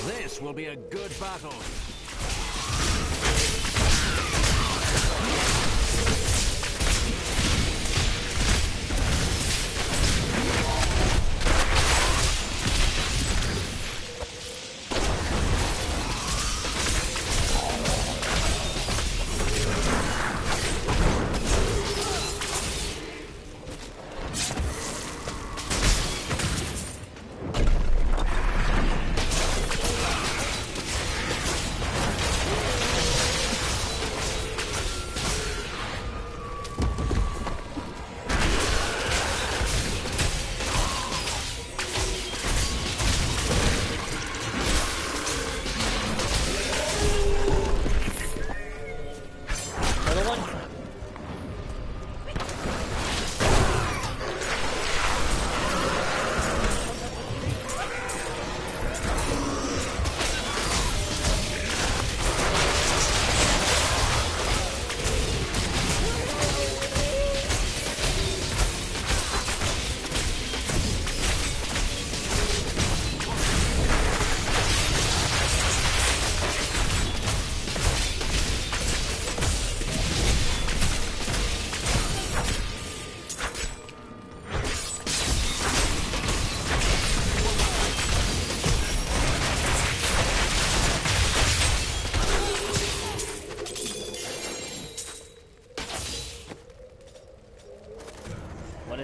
This will be a good battle.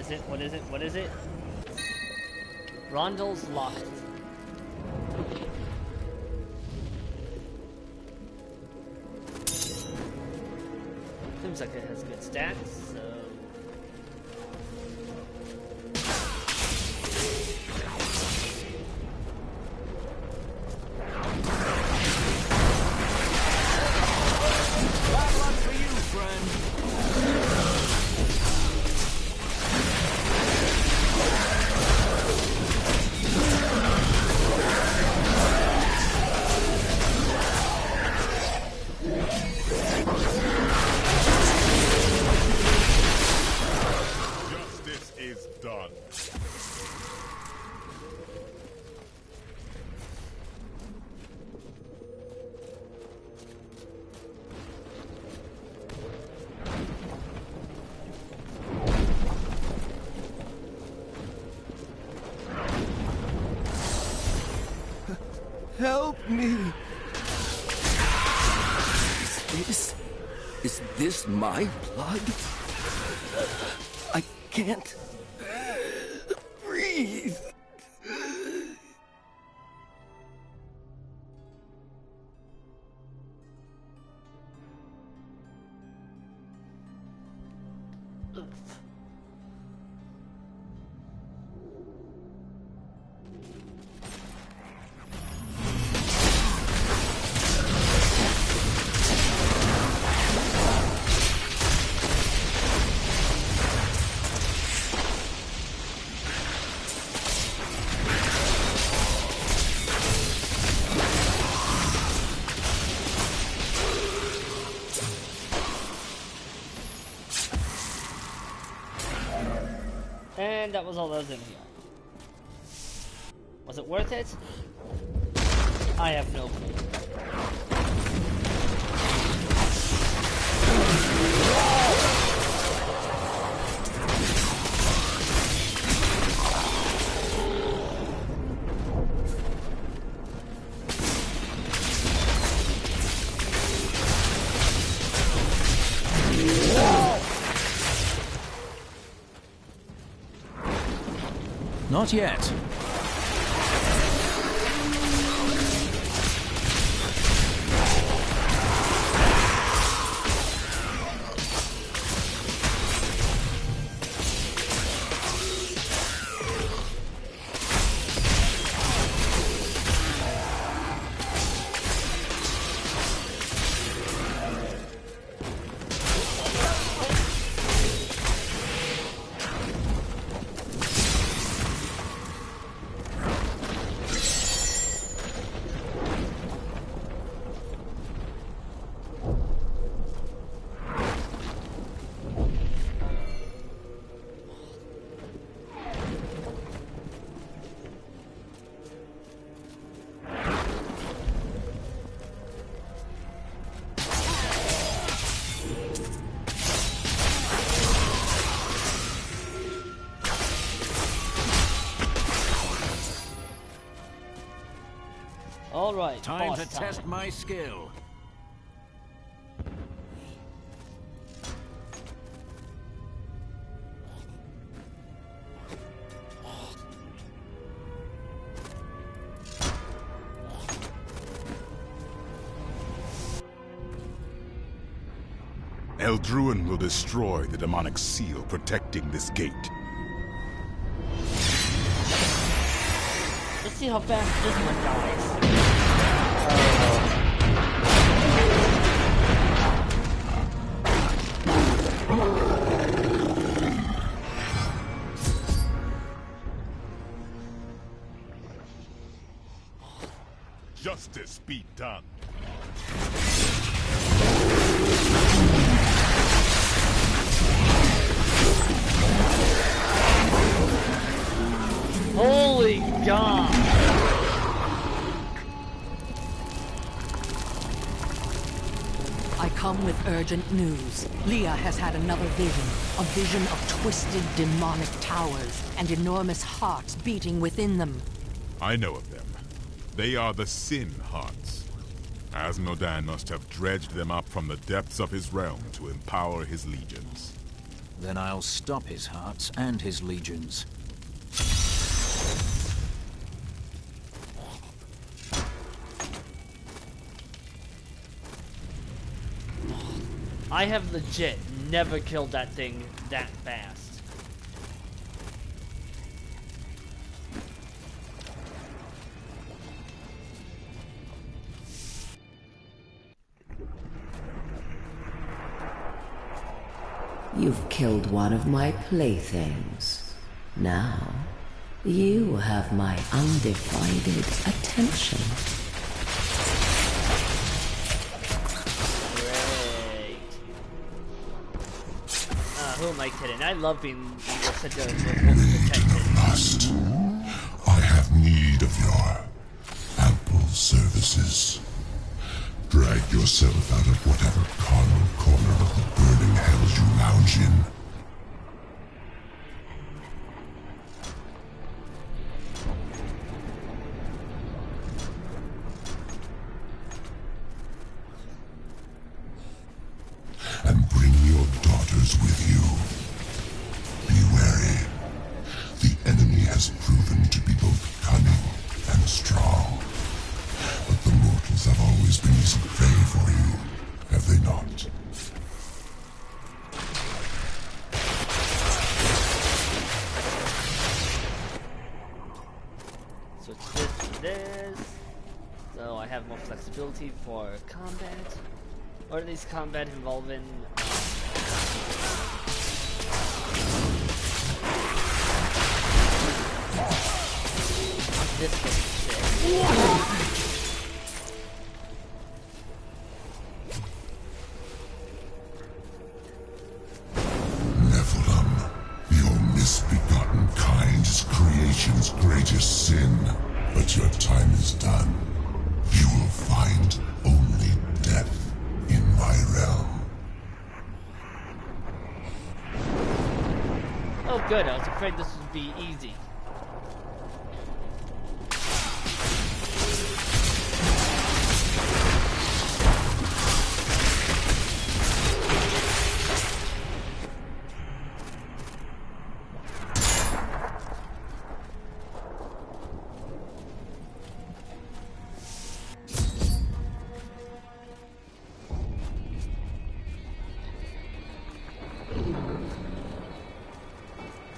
is it? What is it? What is it? Rondel's Loft. Seems like it has good stats, so... Bad luck for you, friend. Justice is done. Help me! Is this my blood? I can't breathe. And that was all that was in here. Was it worth it? I have no clue. Not yet. All right, Time boss to test my skill. Eldruin will destroy the demonic seal protecting this gate. Let's see how fast this one dies. Justice be done. Holy God! I come with urgent news. Leah has had another vision. A vision of twisted demonic towers and enormous hearts beating within them. I know of them. They are the Sin Hearts. Asmodan must have dredged them up from the depths of his realm to empower his legions. Then I'll stop his hearts and his legions. I have legit never killed that thing that fast. You've killed one of my playthings. Now, you have my undivided attention. Who am I kidding? I love being such a protected. Must. I have need of your ample services. Drag yourself out of whatever carnal corner of the burning hells you lounge in. And bring your daughters with you. Be wary. The enemy has proven to be both cunning and strong. But the mortals have always been easy prey for you, have they not? So it's this and this. So I have more flexibility for combat. Or at least combat involving this shit. Nephilim, your misbegotten kind is creation's greatest sin. But your time is done. You will find only death in my realm. Oh good, I was afraid this would be easy.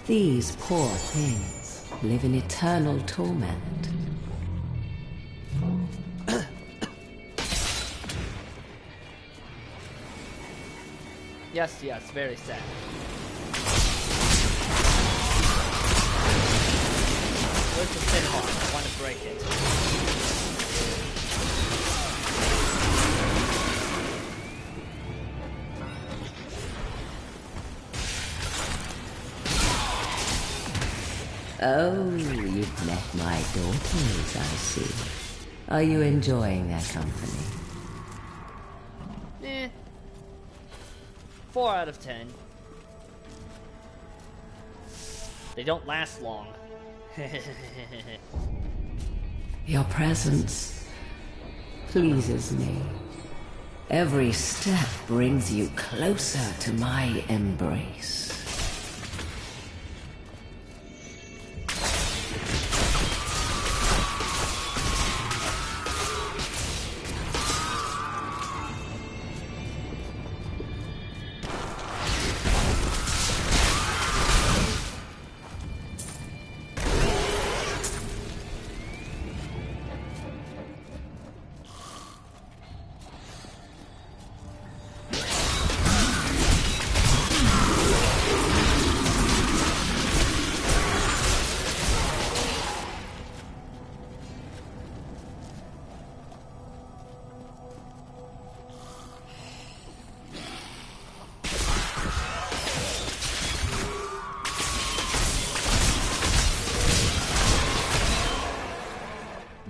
These poor things live in eternal torment. Yes, yes, very sad. Where's the thin heart? I want to break it. Oh, you've met my daughters, I see. Are you enjoying their company? 4 out of 10. They don't last long. Your presence pleases me. Every step brings you closer to my embrace.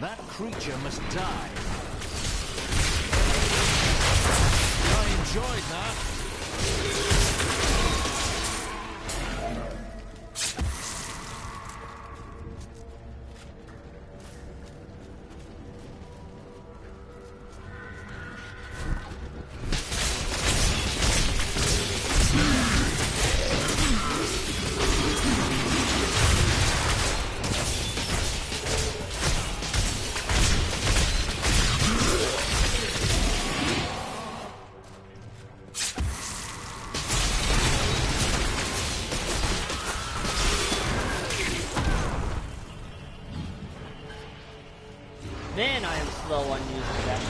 That creature must die. I enjoyed that. slow on using that.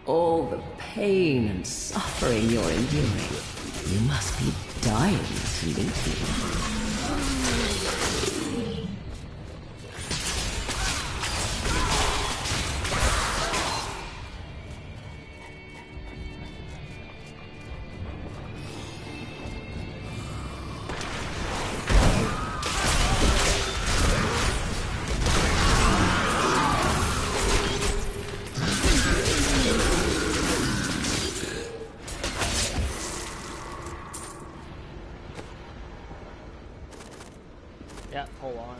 All the pain and suffering you're enduring. You must be dying to meet me. Yeah, hold on.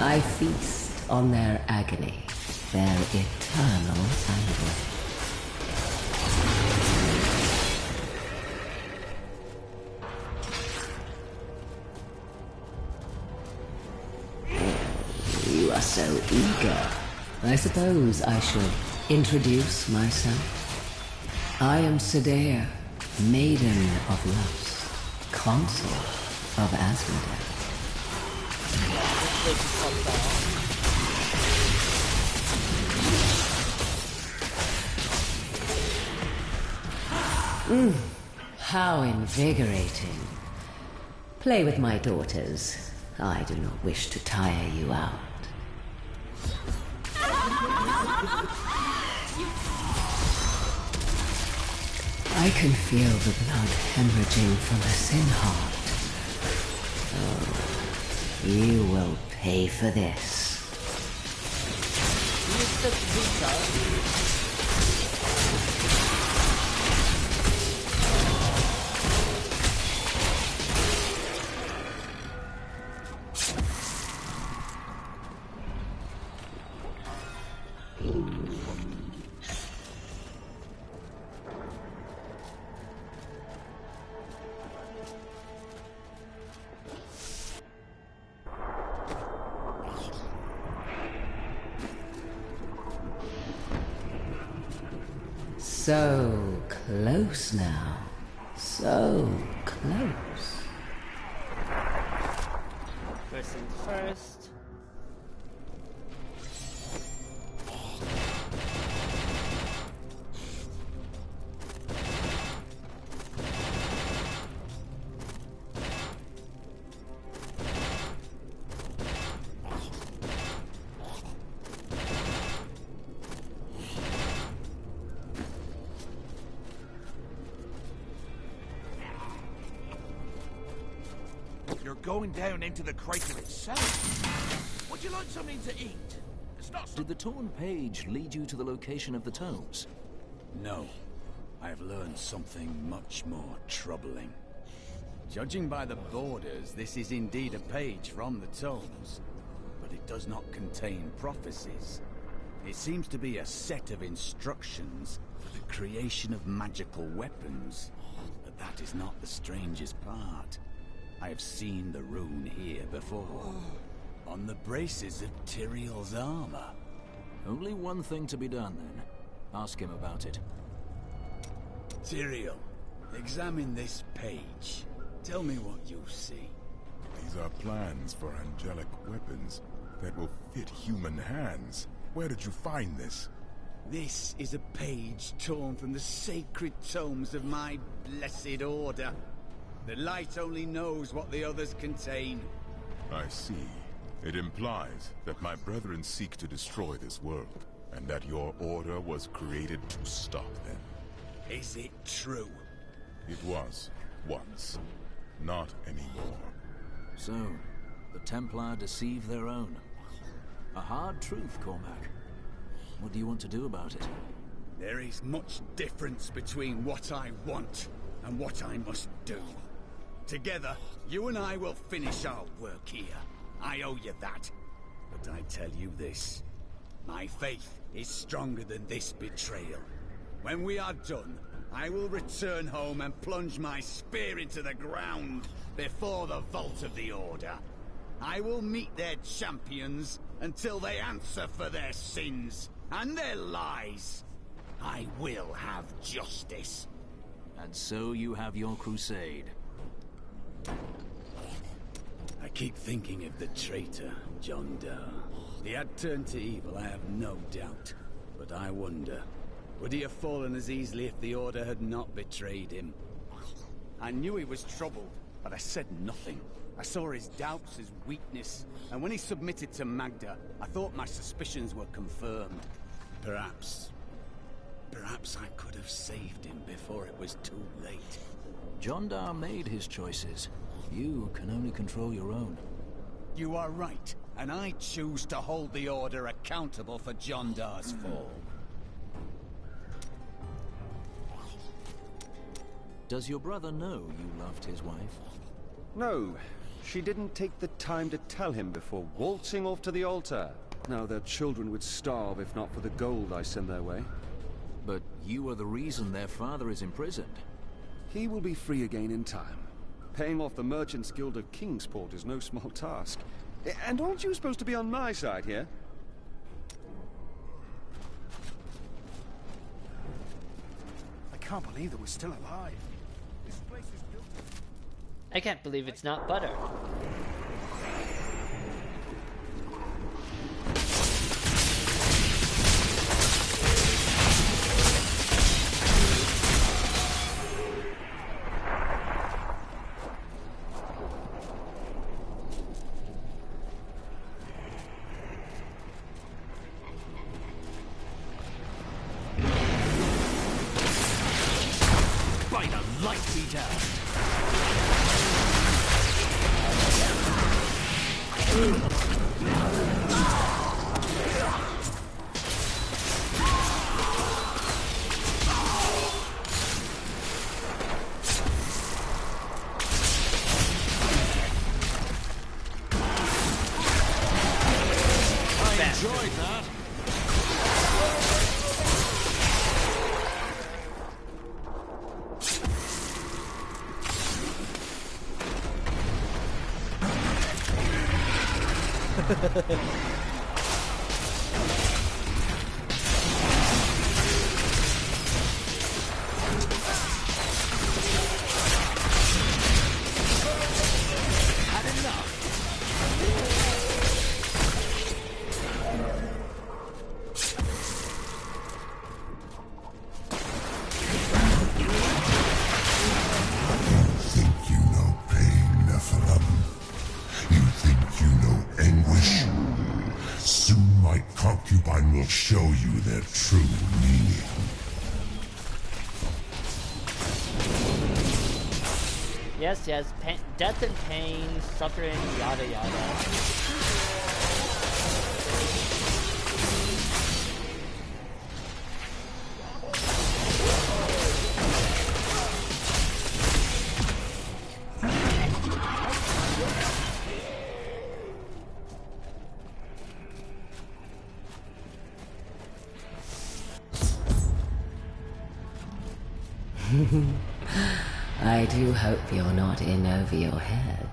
I feast on their agony, their eternal anguish. You are so eager. I suppose I should introduce myself. I am Sedare, Maiden of Lust, Consort of Asmodee. How invigorating. Play with my daughters. I do not wish to tire you out. I can feel the blood hemorrhaging from the sin heart. Oh, you will pay for this. So close now. So close. First things first. You're going down into the crater itself. Would you like something to eat? It's not Did the torn page lead you to the location of the tomes? No. I have learned something much more troubling. Judging by the borders, this is indeed a page from the tomes, but it does not contain prophecies. It seems to be a set of instructions for the creation of magical weapons, but that is not the strangest part. I have seen the rune here before, on the braces of Tyrael's armor. Only one thing to be done, then. Ask him about it. Tyrael, examine this page. Tell me what you see. These are plans for angelic weapons that will fit human hands. Where did you find this? This is a page torn from the sacred tomes of my blessed order. The light only knows what the others contain. I see. It implies that my brethren seek to destroy this world, and that your order was created to stop them. Is it true? It was, once. Not anymore. So, the Templar deceive their own. A hard truth, Cormac. What do you want to do about it? There is much difference between what I want and what I must do. Together, you and I will finish our work here. I owe you that. But I tell you this. My faith is stronger than this betrayal. When we are done, I will return home and plunge my spear into the ground before the vault of the Order. I will meet their champions until they answer for their sins and their lies. I will have justice. And so you have your crusade. I keep thinking of the traitor, Jondar. He had turned to evil, I have no doubt. But I wonder, would he have fallen as easily if the Order had not betrayed him? I knew he was troubled, but I said nothing. I saw his doubts, his weakness, and when he submitted to Magda, I thought my suspicions were confirmed. Perhaps I could have saved him before it was too late. Jondar made his choices. You can only control your own. You are right, and I choose to hold the Order accountable for Jondar's fall. Does your brother know you loved his wife? No, she didn't take the time to tell him before waltzing off to the altar. Now their children would starve if not for the gold I send their way. But you are the reason their father is imprisoned. He will be free again in time. Paying off the Merchants Guild of Kingsport is no small task. And aren't you supposed to be on my side here? I can't believe that we're still alive. This place is built... I can't believe it's not butter. By the light be down! I enjoyed that. Had enough. Think you know pain, Nephilim? You think you know anguish? Soon my concubine will show you their true meaning. Yes, yes, death and pain, suffering, yada yada. I do hope you're not in over your head.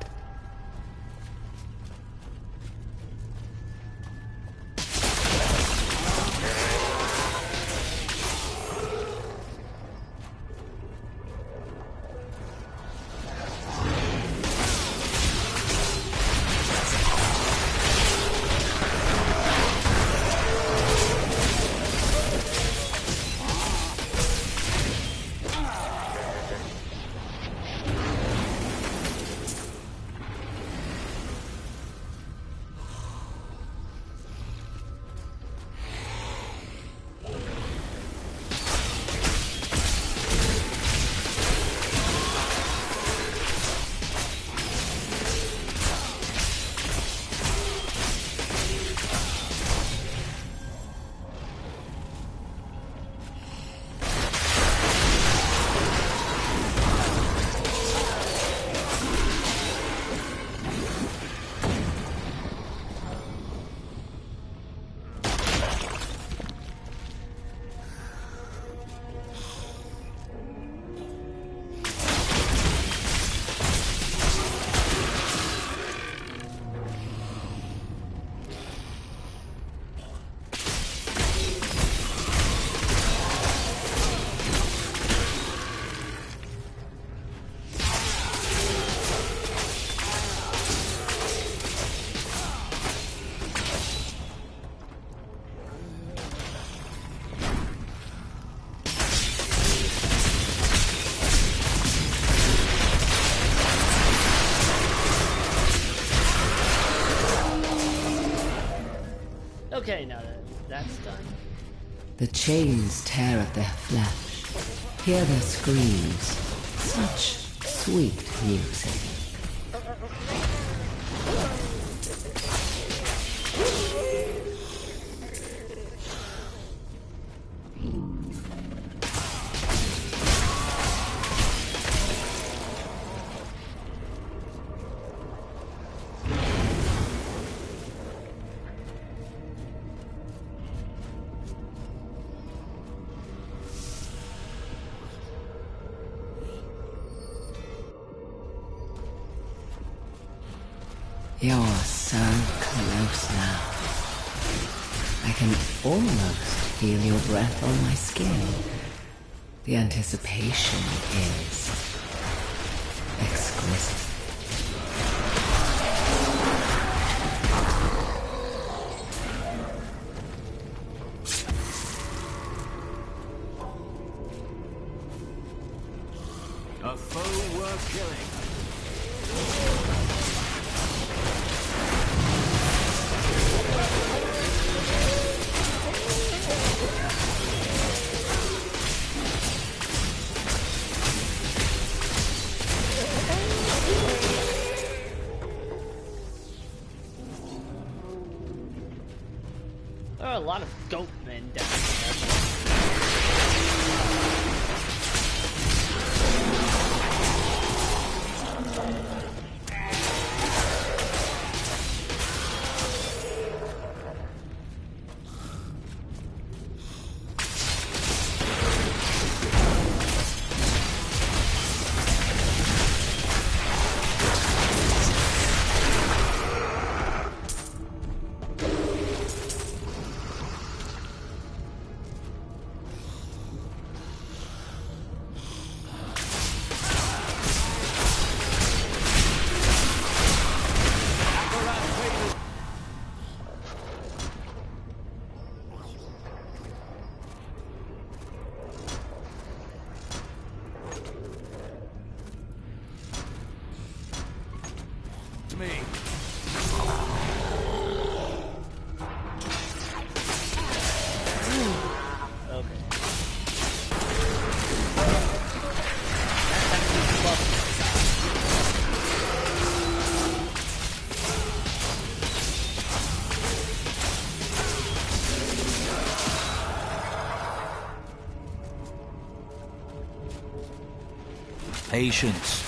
Okay, now that that's done. The chains tear at their flesh. Hear their screams. Such sweet music. You're so close now. I can almost feel your breath on my skin. The anticipation is exquisite. A foe worth killing. There are a lot of goat men down there. Me. Patience.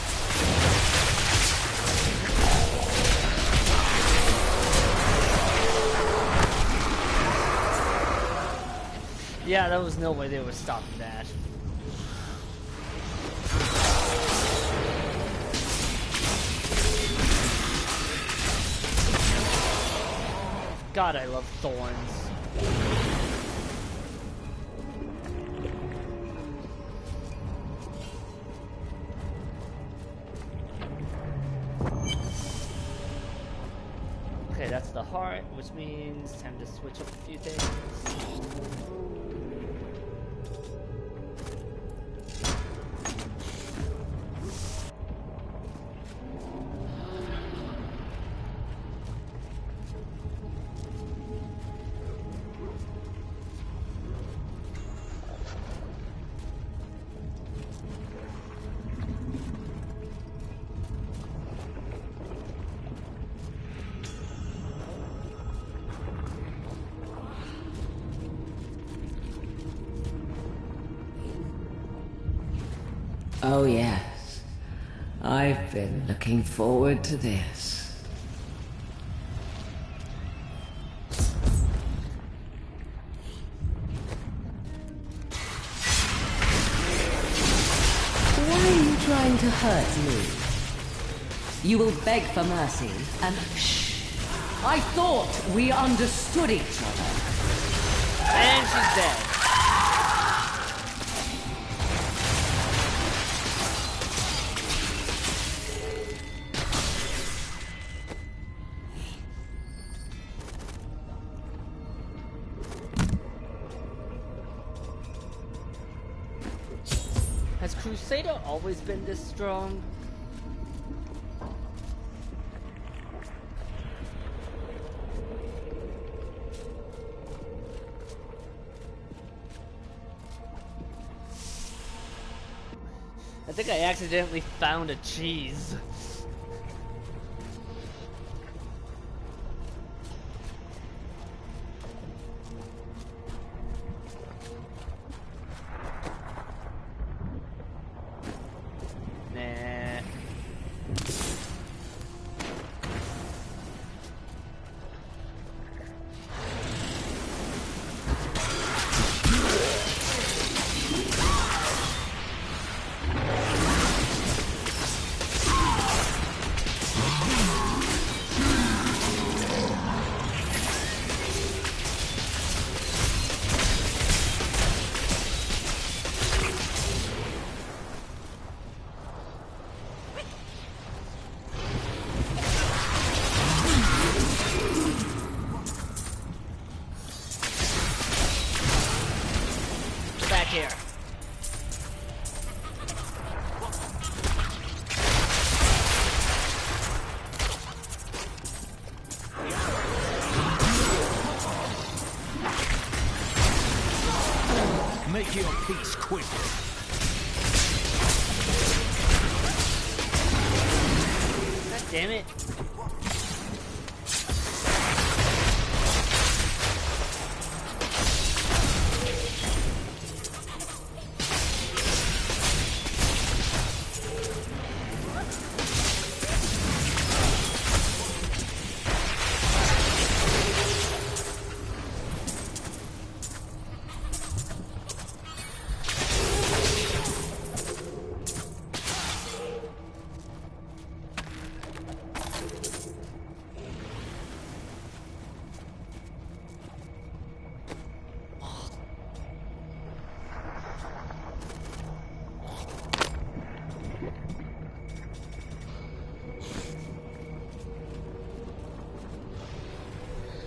Yeah, there was no way they were stopping that. God, I love thorns. Okay, that's the heart, which means time to switch up a few things. Oh, yes. I've been looking forward to this. Why are you trying to hurt me? You will beg for mercy, and shh. I thought we understood each other. And she's dead. Has Crusader always been this strong? I think I accidentally found a cheese. Nah. Back here. Make your peace quick. God damn it.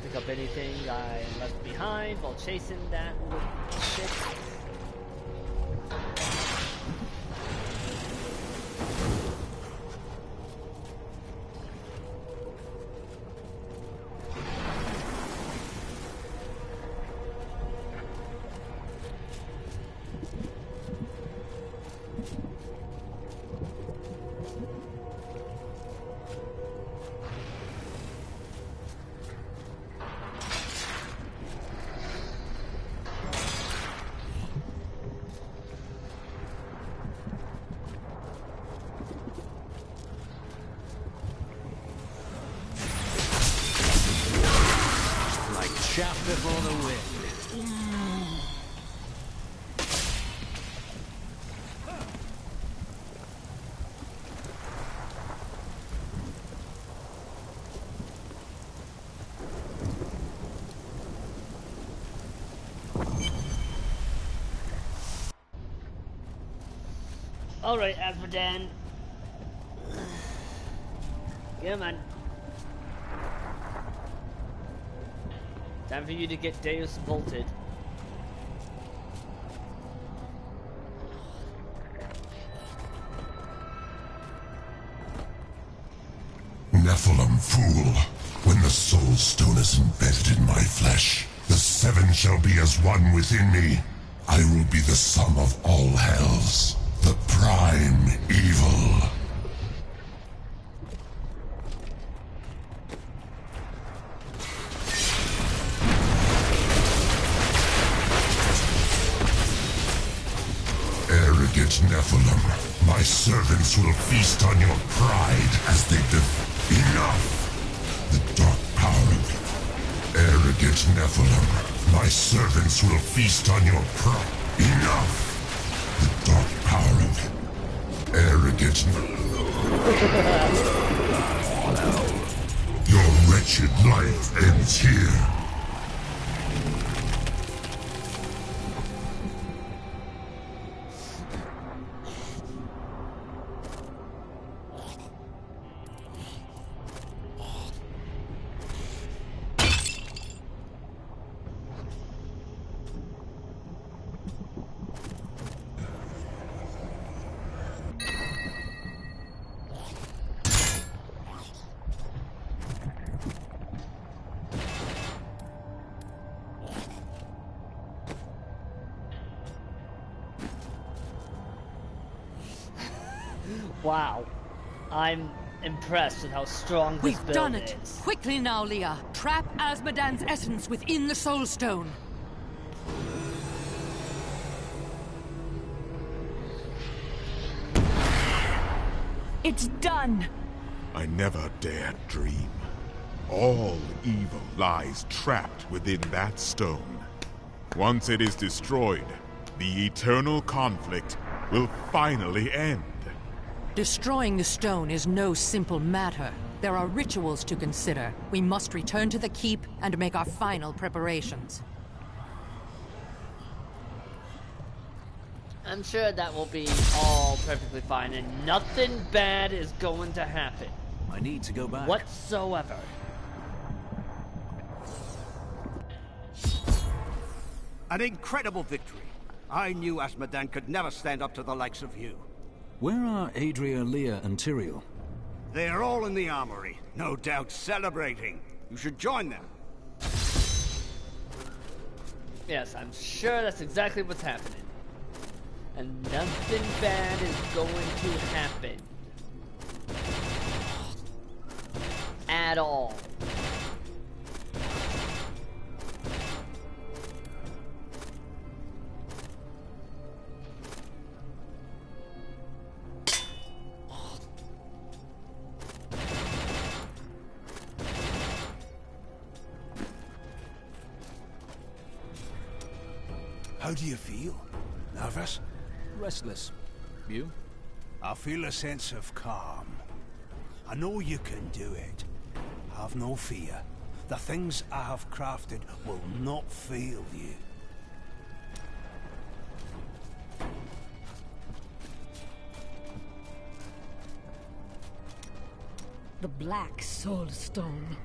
Pick up anything I left behind while chasing that little shit. Chaff before the wind. Alright, Asmodan. Come on. Time for you to get Deus Volted. Nephilim, fool. When the Soul Stone is embedded in my flesh, the seven shall be as one within me. I will be the sum of all hells, the prime evil. Arrogant Nephilim, my servants will feast on your pride as they Enough! The dark power of it. Arrogant Nephilim, my servants will feast on your pride. Enough! The dark power of it. Arrogant Your wretched life ends here. Wow. I'm impressed with how strong this build is. We've done it! Quickly now, Leah. Trap Asmodan's essence within the Soul Stone. It's done! I never dared dream. All evil lies trapped within that stone. Once it is destroyed, the eternal conflict will finally end. Destroying the stone is no simple matter. There are rituals to consider. We must return to the keep and make our final preparations. I'm sure that will be all perfectly fine and nothing bad is going to happen. I need to go back. Whatsoever. An incredible victory. I knew Asmodan could never stand up to the likes of you. Where are Adria, Leah, and Tyrael? They are all in the armory, no doubt celebrating. You should join them. Yes, I'm sure that's exactly what's happening. And nothing bad is going to happen. At all. How do you feel? Nervous? Restless. You? I feel a sense of calm. I know you can do it. Have no fear. The things I have crafted will not fail you. The Black Soul Stone.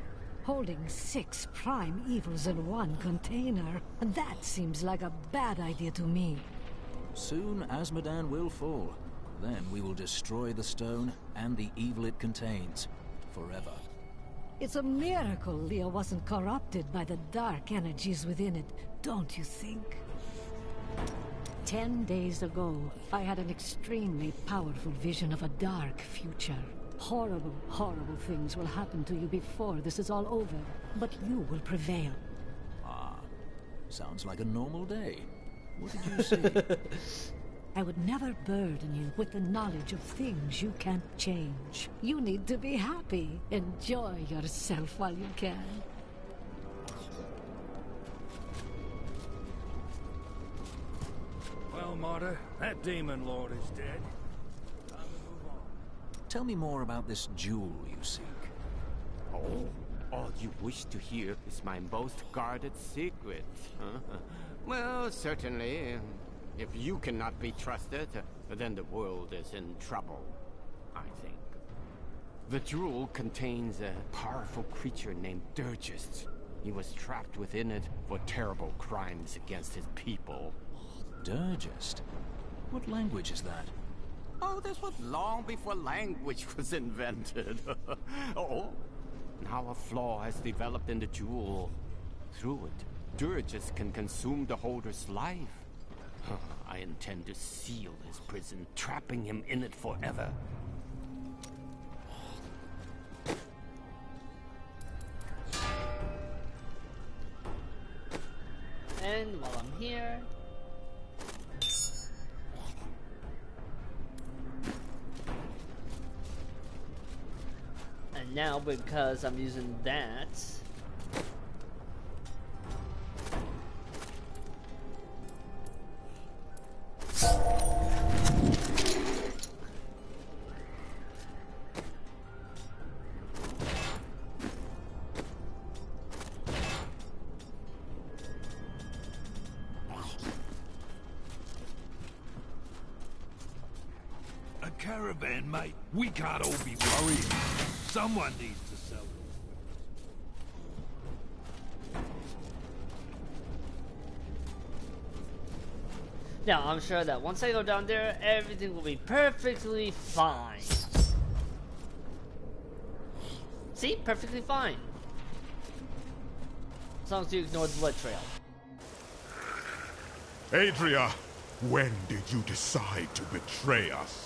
Holding 6 prime evils in one container. That seems like a bad idea to me. Soon Asmodan will fall. Then we will destroy the stone and the evil it contains. Forever. It's a miracle Leah wasn't corrupted by the dark energies within it, don't you think? 10 days ago, I had an extremely powerful vision of a dark future. Horrible, horrible things will happen to you before this is all over, but you will prevail. Ah, sounds like a normal day. What did you say? I would never burden you with the knowledge of things you can't change. You need to be happy. Enjoy yourself while you can. Well, Martyr, that demon lord is dead. Tell me more about this jewel you seek. Oh, All you wish to hear is my most guarded secret. Well, certainly. If you cannot be trusted, then the world is in trouble, I think. The jewel contains a powerful creature named Dirgist. He was trapped within it for terrible crimes against his people. Dirgist? What language is that? Oh, this was long before language was invented. Oh, now a flaw has developed in the jewel. Through it, Dirgist can consume the holder's life. I intend to seal his prison, trapping him in it forever. And while I'm here... And now, because I'm using that... A caravan, mate. We can't all be worrying. Someone needs to sell it. Now, I'm sure that once I go down there, everything will be perfectly fine. See? Perfectly fine. As long as you ignore the blood trail. Adria, when did you decide to betray us?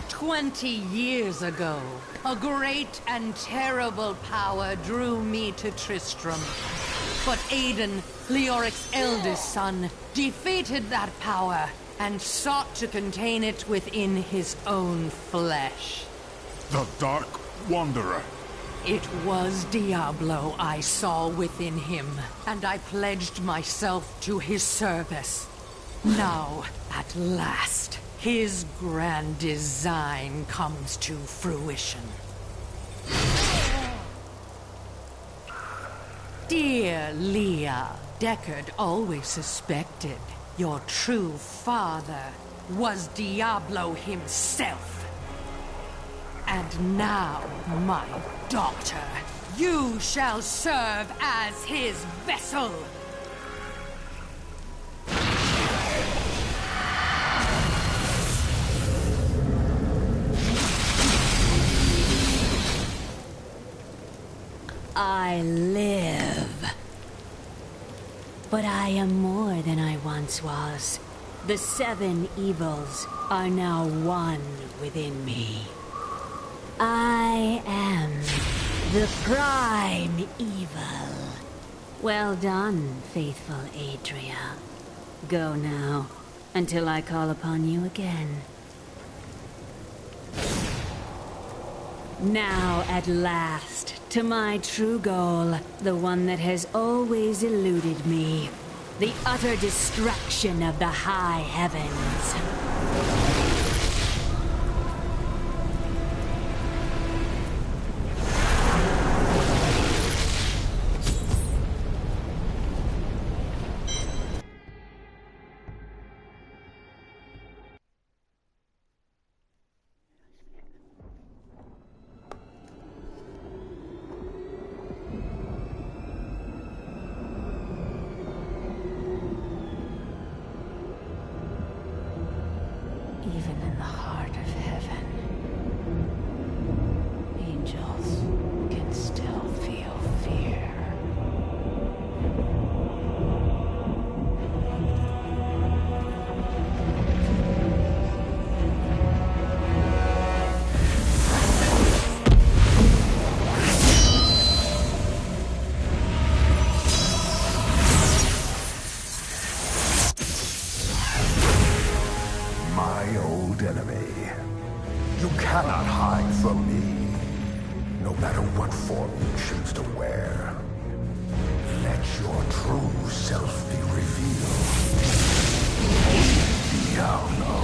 20 years ago, a great and terrible power drew me to Tristram. But Aiden, Leoric's eldest son, defeated that power and sought to contain it within his own flesh. The Dark Wanderer. It was Diablo I saw within him, and I pledged myself to his service. Now, at last, his grand design comes to fruition. Dear Leah, Deckard always suspected your true father was Diablo himself. And now, my daughter, you shall serve as his vessel. I live. But I am more than I once was. The 7 evils are now one within me. I am the prime evil. Well done, faithful Adria. Go now, until I call upon you again. Now, at last, to my true goal, the one that has always eluded me. The utter destruction of the high heavens. Even in the heart of heaven, angels can still feel fear. My old enemy. You cannot hide from me, no matter what form you choose to wear. Let your true self be revealed. Diablo.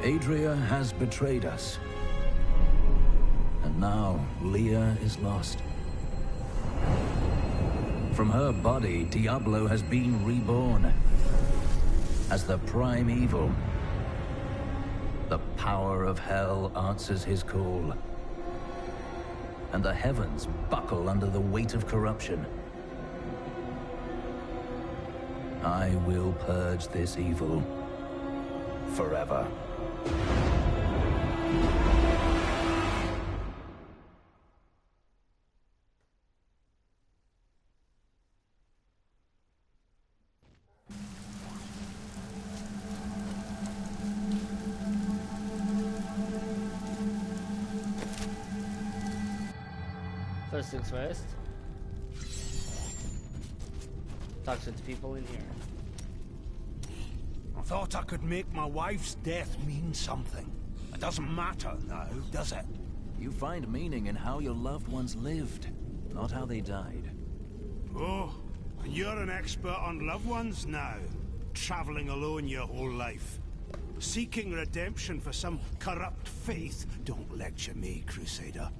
Adria has betrayed us. And now, Leah is lost. From her body, Diablo has been reborn. As the prime evil. The power of hell answers his call. And the heavens buckle under the weight of corruption. I will purge this evil forever. First things first. Talk to the people in here. I thought I could make my wife's death mean something. It doesn't matter now, does it? You find meaning in how your loved ones lived, not how they died. Oh, and you're an expert on loved ones now. Traveling alone your whole life. Seeking redemption for some corrupt faith. Don't lecture me, Crusader.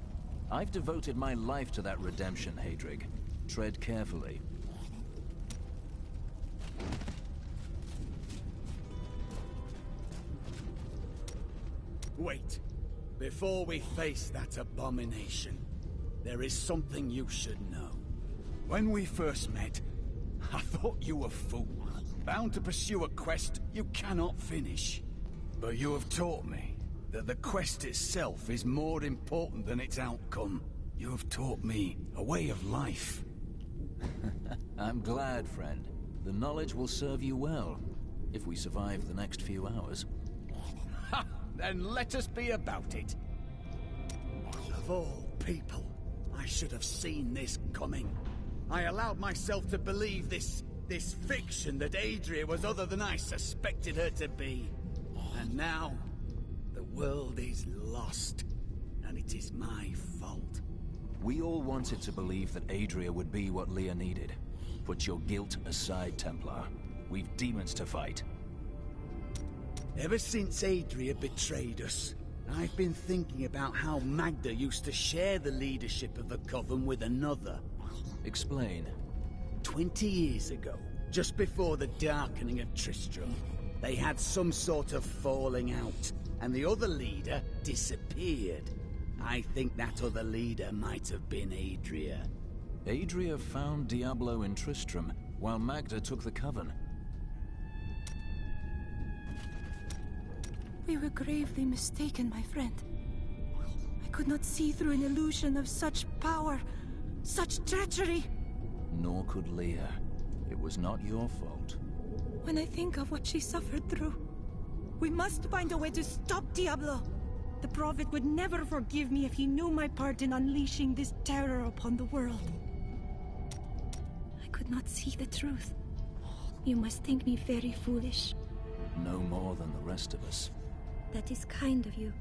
I've devoted my life to that redemption, Hadrig. Tread carefully. Wait. Before we face that abomination, there is something you should know. When we first met, I thought you a fool, bound to pursue a quest you cannot finish. But you have taught me that the quest itself is more important than its outcome. You have taught me a way of life. I'm glad, friend. The knowledge will serve you well, if we survive the next few hours. Ha! Then let us be about it. Of all people, I should have seen this coming. I allowed myself to believe this fiction that Adria was other than I suspected her to be. And now, the world is lost, and it is my fault. We all wanted to believe that Adria would be what Leah needed. Put your guilt aside, Templar. We've demons to fight. Ever since Adria betrayed us, I've been thinking about how Magda used to share the leadership of the Coven with another. Explain. 20 years ago, just before the darkening of Tristram, they had some sort of falling out, and the other leader disappeared. I think that other leader might have been Adria. Adria found Diablo in Tristram, while Magda took the Coven. We were gravely mistaken, my friend. I could not see through an illusion of such power, such treachery. Nor could Leah. It was not your fault. When I think of what she suffered through, we must find a way to stop Diablo. The Prophet would never forgive me if he knew my part in unleashing this terror upon the world. I could not see the truth. You must think me very foolish. No more than the rest of us. That is kind of you.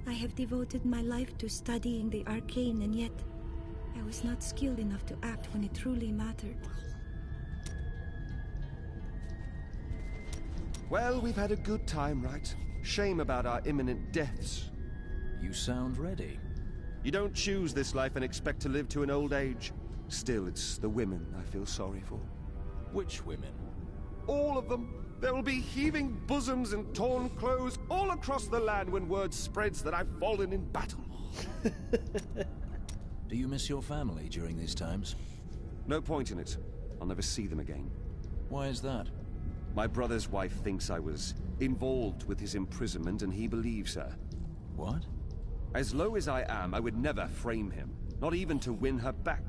I have devoted my life to studying the arcane, and yet I was not skilled enough to act when it truly mattered. Well, we've had a good time, right? Shame about our imminent deaths. You sound ready. You don't choose this life and expect to live to an old age. Still, it's the women I feel sorry for. Which women? All of them. There will be heaving bosoms and torn clothes all across the land when word spreads that I've fallen in battle. Do you miss your family during these times? No point in it. I'll never see them again. Why is that? My brother's wife thinks I was involved with his imprisonment, and he believes her. What? As low as I am, I would never frame him, not even to win her back.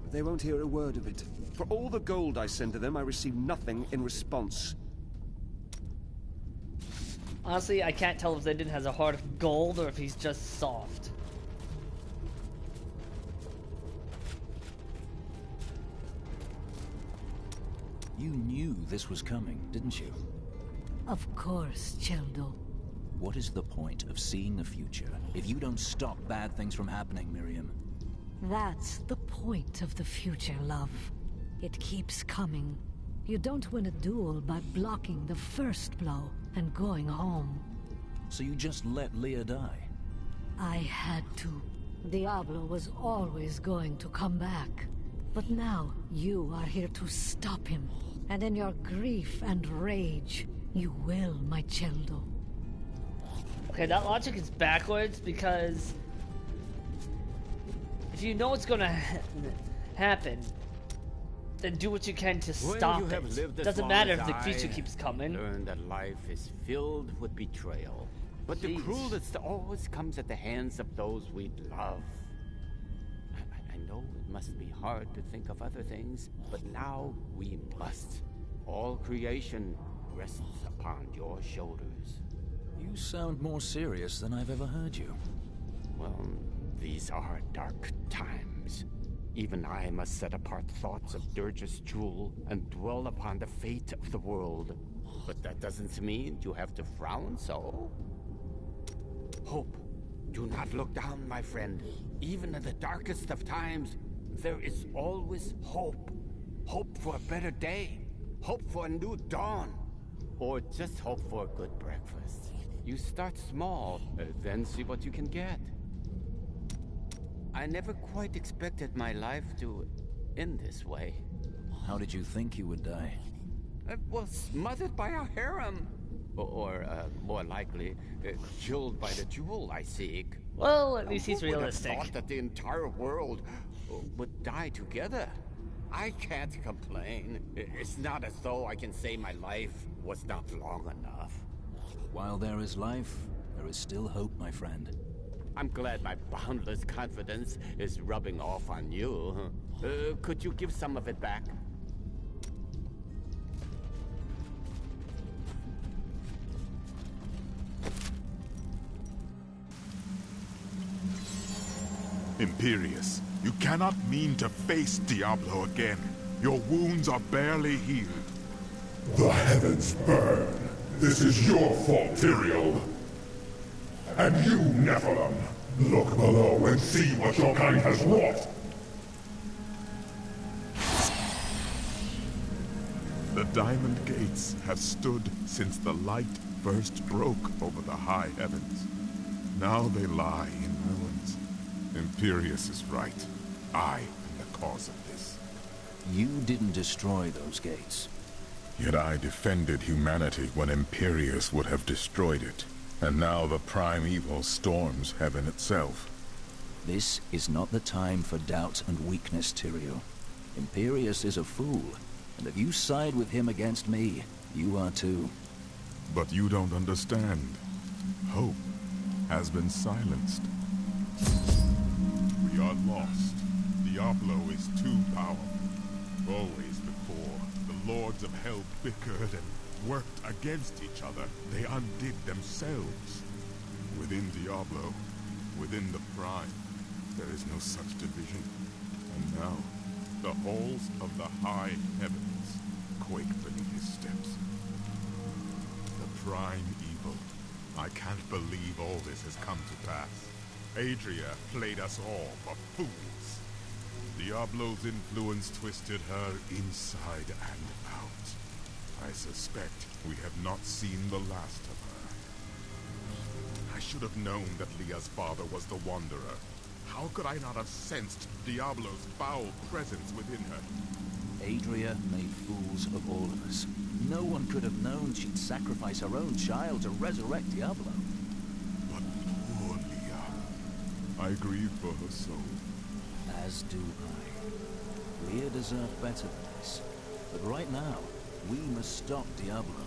But they won't hear a word of it. For all the gold I send to them, I receive nothing in response. Honestly, I can't tell if Zayden has a heart of gold or if he's just soft. You knew this was coming, didn't you? Of course, Cheldo. What is the point of seeing the future if you don't stop bad things from happening, Miriam? That's the point of the future, love. It keeps coming. You don't win a duel by blocking the first blow and going home. So you just let Leah die? I had to. Diablo was always going to come back. But now, you are here to stop him. And in your grief and rage, you will, my Celdo. Okay, that logic is backwards because if you know what's gonna happen, then do what you can to stop it. Doesn't matter if the creature keeps coming. Learn that life is filled with betrayal, but the cruelest always comes at the hands of those we love. I know it must be hard to think of other things, but now we must. All creation rests upon your shoulders. You sound more serious than I've ever heard you. Well, these are dark times. Even I must set apart thoughts of Dirge's jewel and dwell upon the fate of the world. But that doesn't mean you have to frown so. Hope. Do not look down, my friend. Even in the darkest of times, there is always hope. Hope for a better day. Hope for a new dawn. Or just hope for a good breakfast. You start small, then see what you can get. I never quite expected my life to end this way. How did you think you would die? I was smothered by a harem. Or more likely, killed by the jewel I seek. Well, at least he's Who would have realistic. thought that the entire world would die together? I can't complain. It's not as though I can say my life was not long enough. While there is life, there is still hope, my friend. I'm glad my boundless confidence is rubbing off on you. Could you give some of it back? Imperius, you cannot mean to face Diablo again. Your wounds are barely healed. The heavens burn. This is your fault, Tyrael. And you, Nephilim, look below and see what your kind has wrought. The Diamond Gates have stood since the light first broke over the high heavens. Now they lie in ruins. Imperius is right. I am the cause of this. You didn't destroy those gates. Yet I defended humanity when Imperius would have destroyed it. And now the prime evil storms heaven itself. This is not the time for doubt and weakness, Tyrael. Imperius is a fool, and if you side with him against me, you are too. But you don't understand. Hope has been silenced. We are lost. Diablo is too powerful. Always before, the lords of hell bickered and worked against each other. They undid themselves. Within Diablo, within the Prime, there is no such division. And now, the halls of the high heavens quake beneath his steps. The Prime evil. I can't believe all this has come to pass. Adria played us all for fools. Diablo's influence twisted her inside and out. I suspect we have not seen the last of her. I should have known that Leah's father was the Wanderer. How could I not have sensed Diablo's foul presence within her? Adria made fools of all of us. No one could have known she'd sacrifice her own child to resurrect Diablo. But poor Leah. I grieve for her soul. As do I. Leah deserved better than this. But right now, we must stop Diablo.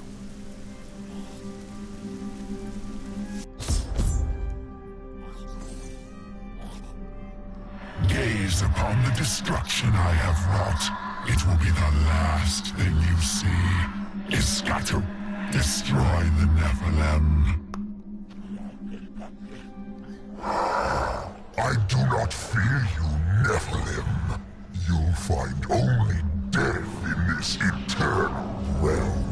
Gaze upon the destruction I have wrought. It will be the last thing you see. Iskato, destroy the Nephilim. I do not fear you, Nephilim. You'll find only death in this eternal realm.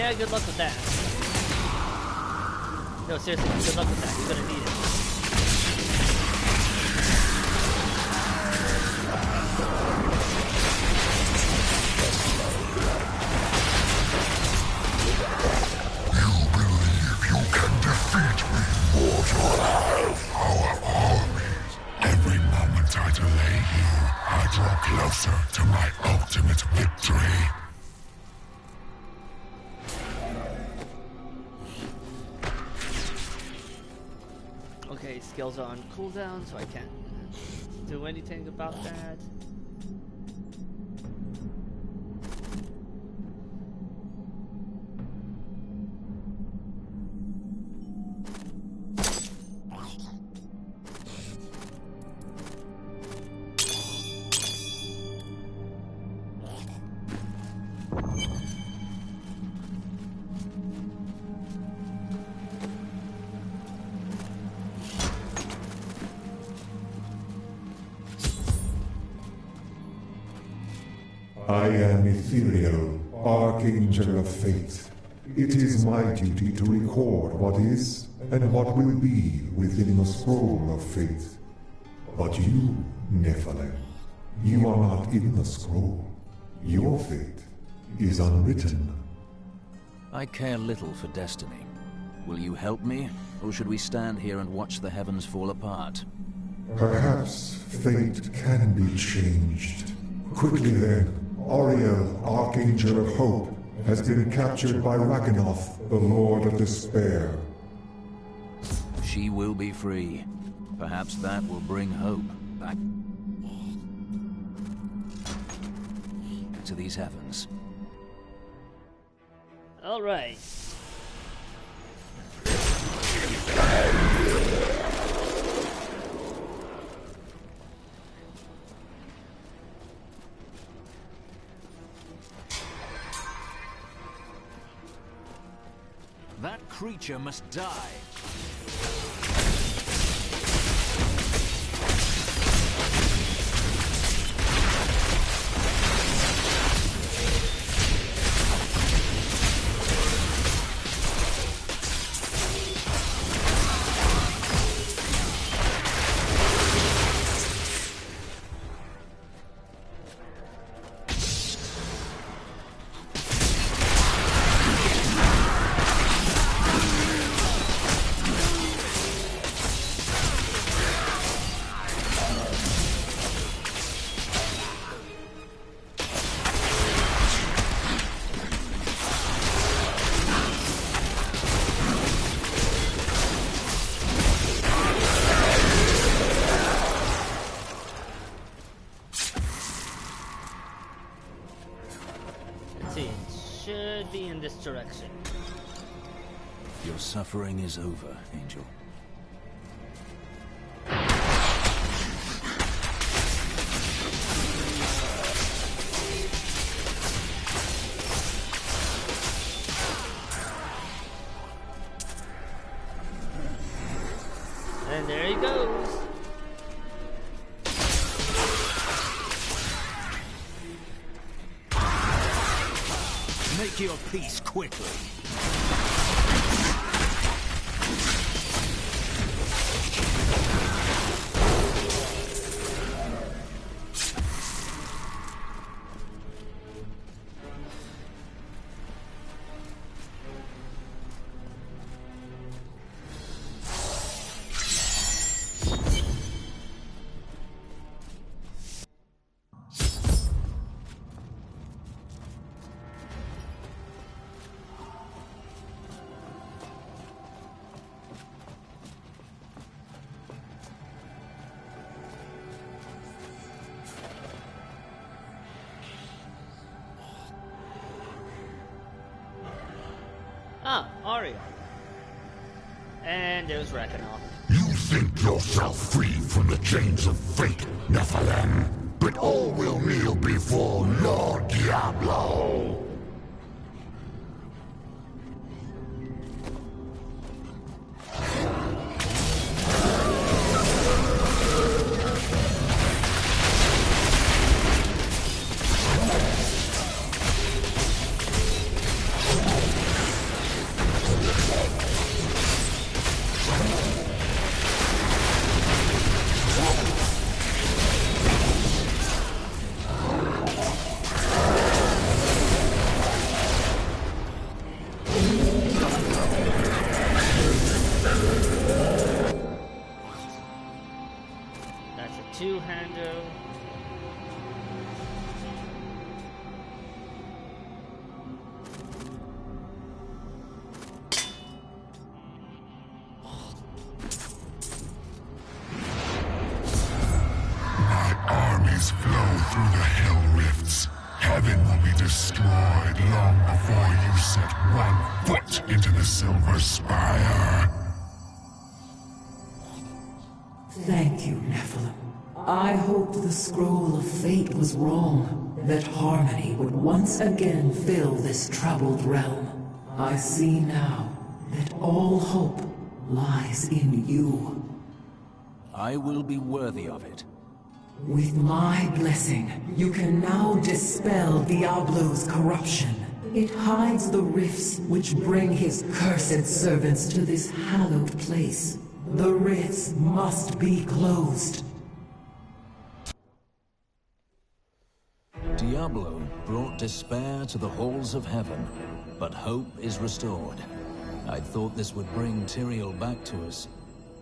Yeah, good luck with that. No, seriously, good luck with that. You're gonna need it. You believe you can defeat me, mortal? Our armies. Every moment I delay you, I draw closer to my ultimate victory. Okay, skills are on cooldown, so I can't do anything about that. I am Ethereal, Archangel of Fate. It is my duty to record what is and what will be within the scroll of fate. But you, Nephilim, you are not in the scroll. Your fate is unwritten. I care little for destiny. Will you help me, or should we stand here and watch the heavens fall apart? Perhaps fate can be changed. Quickly then, Auriel, Archangel of Hope, has been captured by Raganoth, the Lord of Despair. She will be free. Perhaps that will bring hope back to these heavens. All right. That creature must die. Direction. Your suffering is over, Angel. And there he goes. Make your peace quickly. Ah, Auriel. And there's Raganoth. You think yourself free from the chains of fate, Nephilim, but all will kneel before Lord Diablo. destroyed long before you set one foot into the Silver Spire. Thank you, Nephilim. I hoped the Scroll of Fate was wrong, that harmony would once again fill this troubled realm. I see now that all hope lies in you. I will be worthy of it. With my blessing, you can now dispel Diablo's corruption. It hides the rifts which bring his cursed servants to this hallowed place. The rifts must be closed. Diablo brought despair to the halls of heaven, but hope is restored. I thought this would bring Tyrael back to us,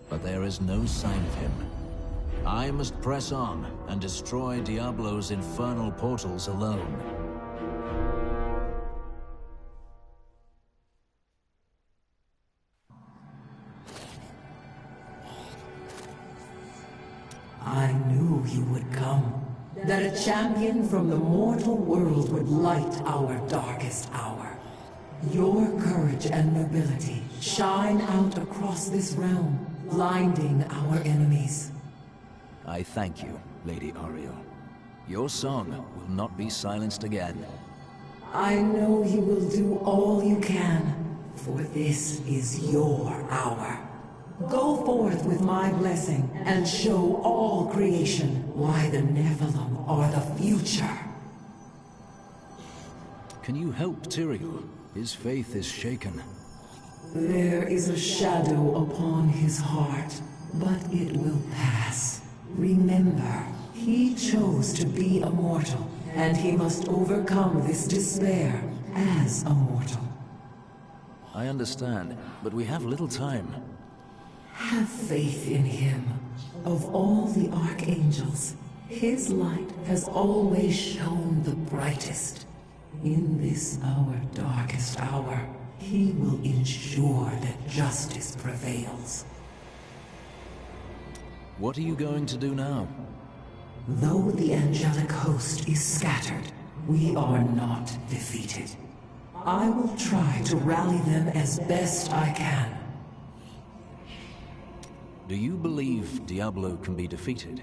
but there is no sign of him. I must press on and destroy Diablo's infernal portals alone. I knew you would come. That a champion from the mortal world would light our darkest hour. Your courage and nobility shine out across this realm, blinding our enemies. I thank you, Lady Ariel. Your song will not be silenced again. I know you will do all you can, for this is your hour. Go forth with my blessing and show all creation why the Nephilim are the future. Can you help Tyrael? His faith is shaken. There is a shadow upon his heart, but it will pass. Remember, he chose to be a mortal, and he must overcome this despair as a mortal. I understand, but we have little time. Have faith in him. Of all the archangels, his light has always shone the brightest. In this our darkest hour, he will ensure that justice prevails. What are you going to do now? Though the angelic host is scattered, we are not defeated. I will try to rally them as best I can. Do you believe Diablo can be defeated?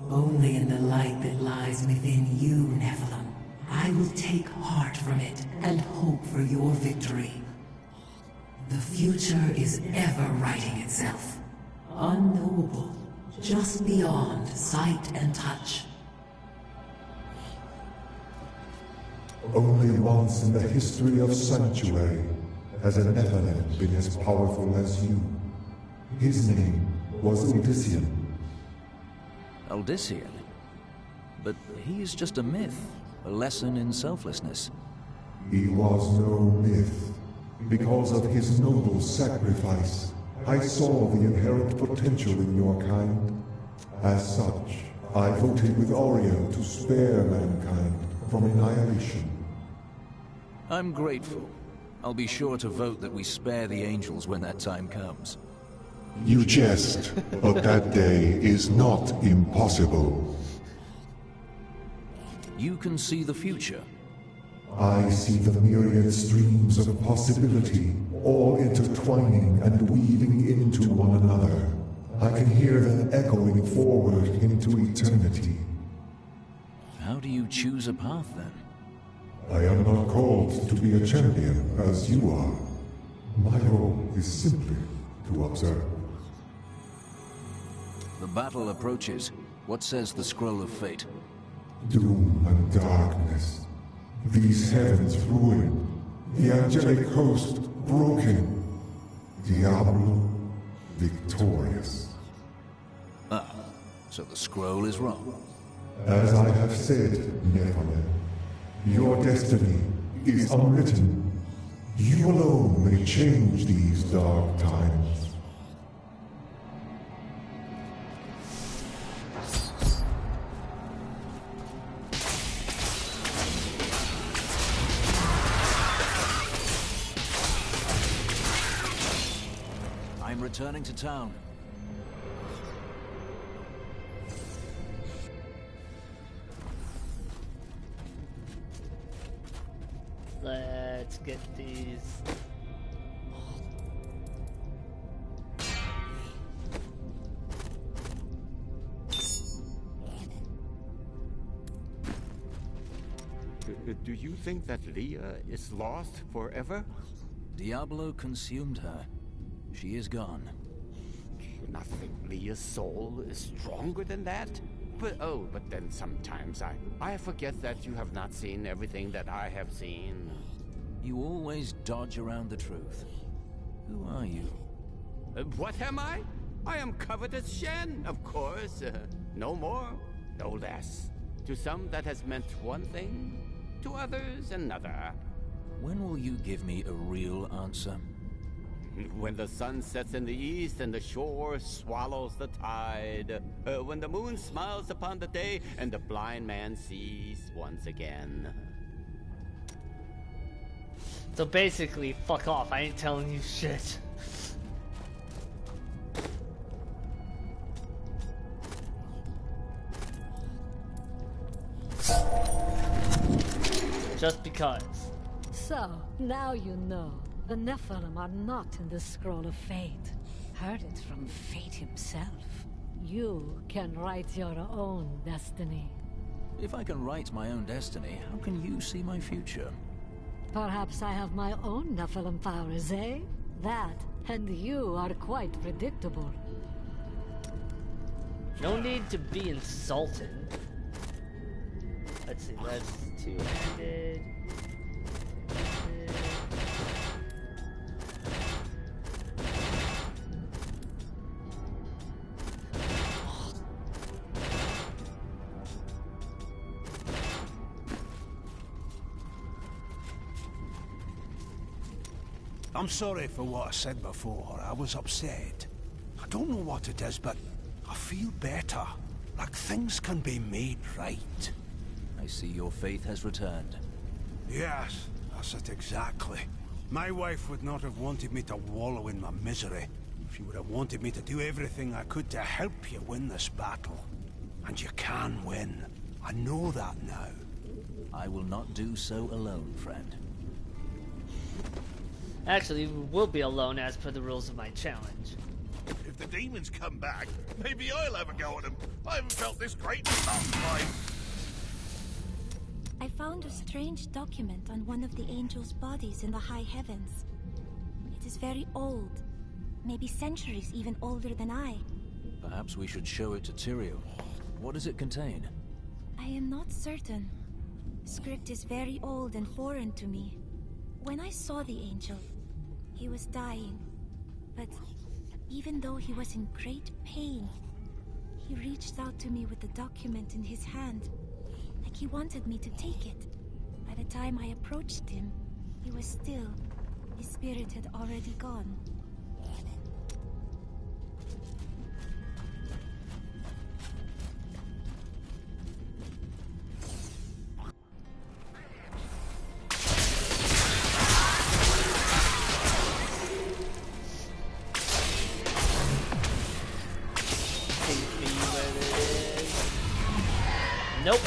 Only in the light that lies within you, Nephilim. I will take heart from it and hope for your victory. The future is ever writing itself. Unknowable, just beyond sight and touch. Only once in the history of Sanctuary has a Nephilim been as powerful as you. His name was Odyssean. Odyssean? But he is just a myth, a lesson in selflessness. He was no myth. Because of his noble sacrifice, I saw the inherent potential in your kind. As such, I voted with Oriel to spare mankind from annihilation. I'm grateful. I'll be sure to vote that we spare the angels when that time comes. You jest, but that day is not impossible. You can see the future. I see the myriad streams of possibility, all intertwining and weaving into one another. I can hear them echoing forward into eternity. How do you choose a path, then? I am not called to be a champion, as you are. My role is simply to observe. The battle approaches. What says the Scroll of Fate? Doom and darkness. These heavens ruined. The angelic host broken. Diablo victorious. Ah, so the scroll is wrong. As I have said, Nephilim, your destiny is unwritten. You alone may change these dark times. I'm returning to town. Let's get these. Do you think that Leah is lost forever? Diablo consumed her. She is gone. Do you not think Leah's soul is stronger than that? But then sometimes I forget that you have not seen everything that I have seen. You always dodge around the truth. Who are you? What am I? I am covetous Shen, of course. No more, no less. To some that has meant one thing, to others another. When will you give me a real answer? When the sun sets in the east and the shore swallows the tide. When the moon smiles upon the day and the blind man sees once again. So basically, fuck off. I ain't telling you shit. Just because. So, now you know. The Nephilim are not in the Scroll of Fate. Heard it from Fate himself. You can write your own destiny. If I can write my own destiny, how can you see my future? Perhaps I have my own Nephilim powers, eh? That, and you are quite predictable. No need to be insulted. Let's see, that's two-handed. I'm sorry for what I said before. I was upset. I don't know what it is, but I feel better. Like things can be made right. I see your faith has returned. Yes, that's it exactly. My wife would not have wanted me to wallow in my misery. She would have wanted me to do everything I could to help you win this battle. And you can win. I know that now. I will not do so alone, friend. Actually, we will be alone as per the rules of my challenge. If the demons come back, maybe I'll have a go at them. I haven't felt this great in some time. I found a strange document on one of the angels' bodies in the high heavens. It is very old, maybe centuries even older than I. Perhaps we should show it to Tyrael. What does it contain? I am not certain. Script is very old and foreign to me. When I saw the angel, he was dying. But even though he was in great pain, he reached out to me with the document in his hand, like he wanted me to take it. By the time I approached him, he was still. His spirit had already gone. Nope.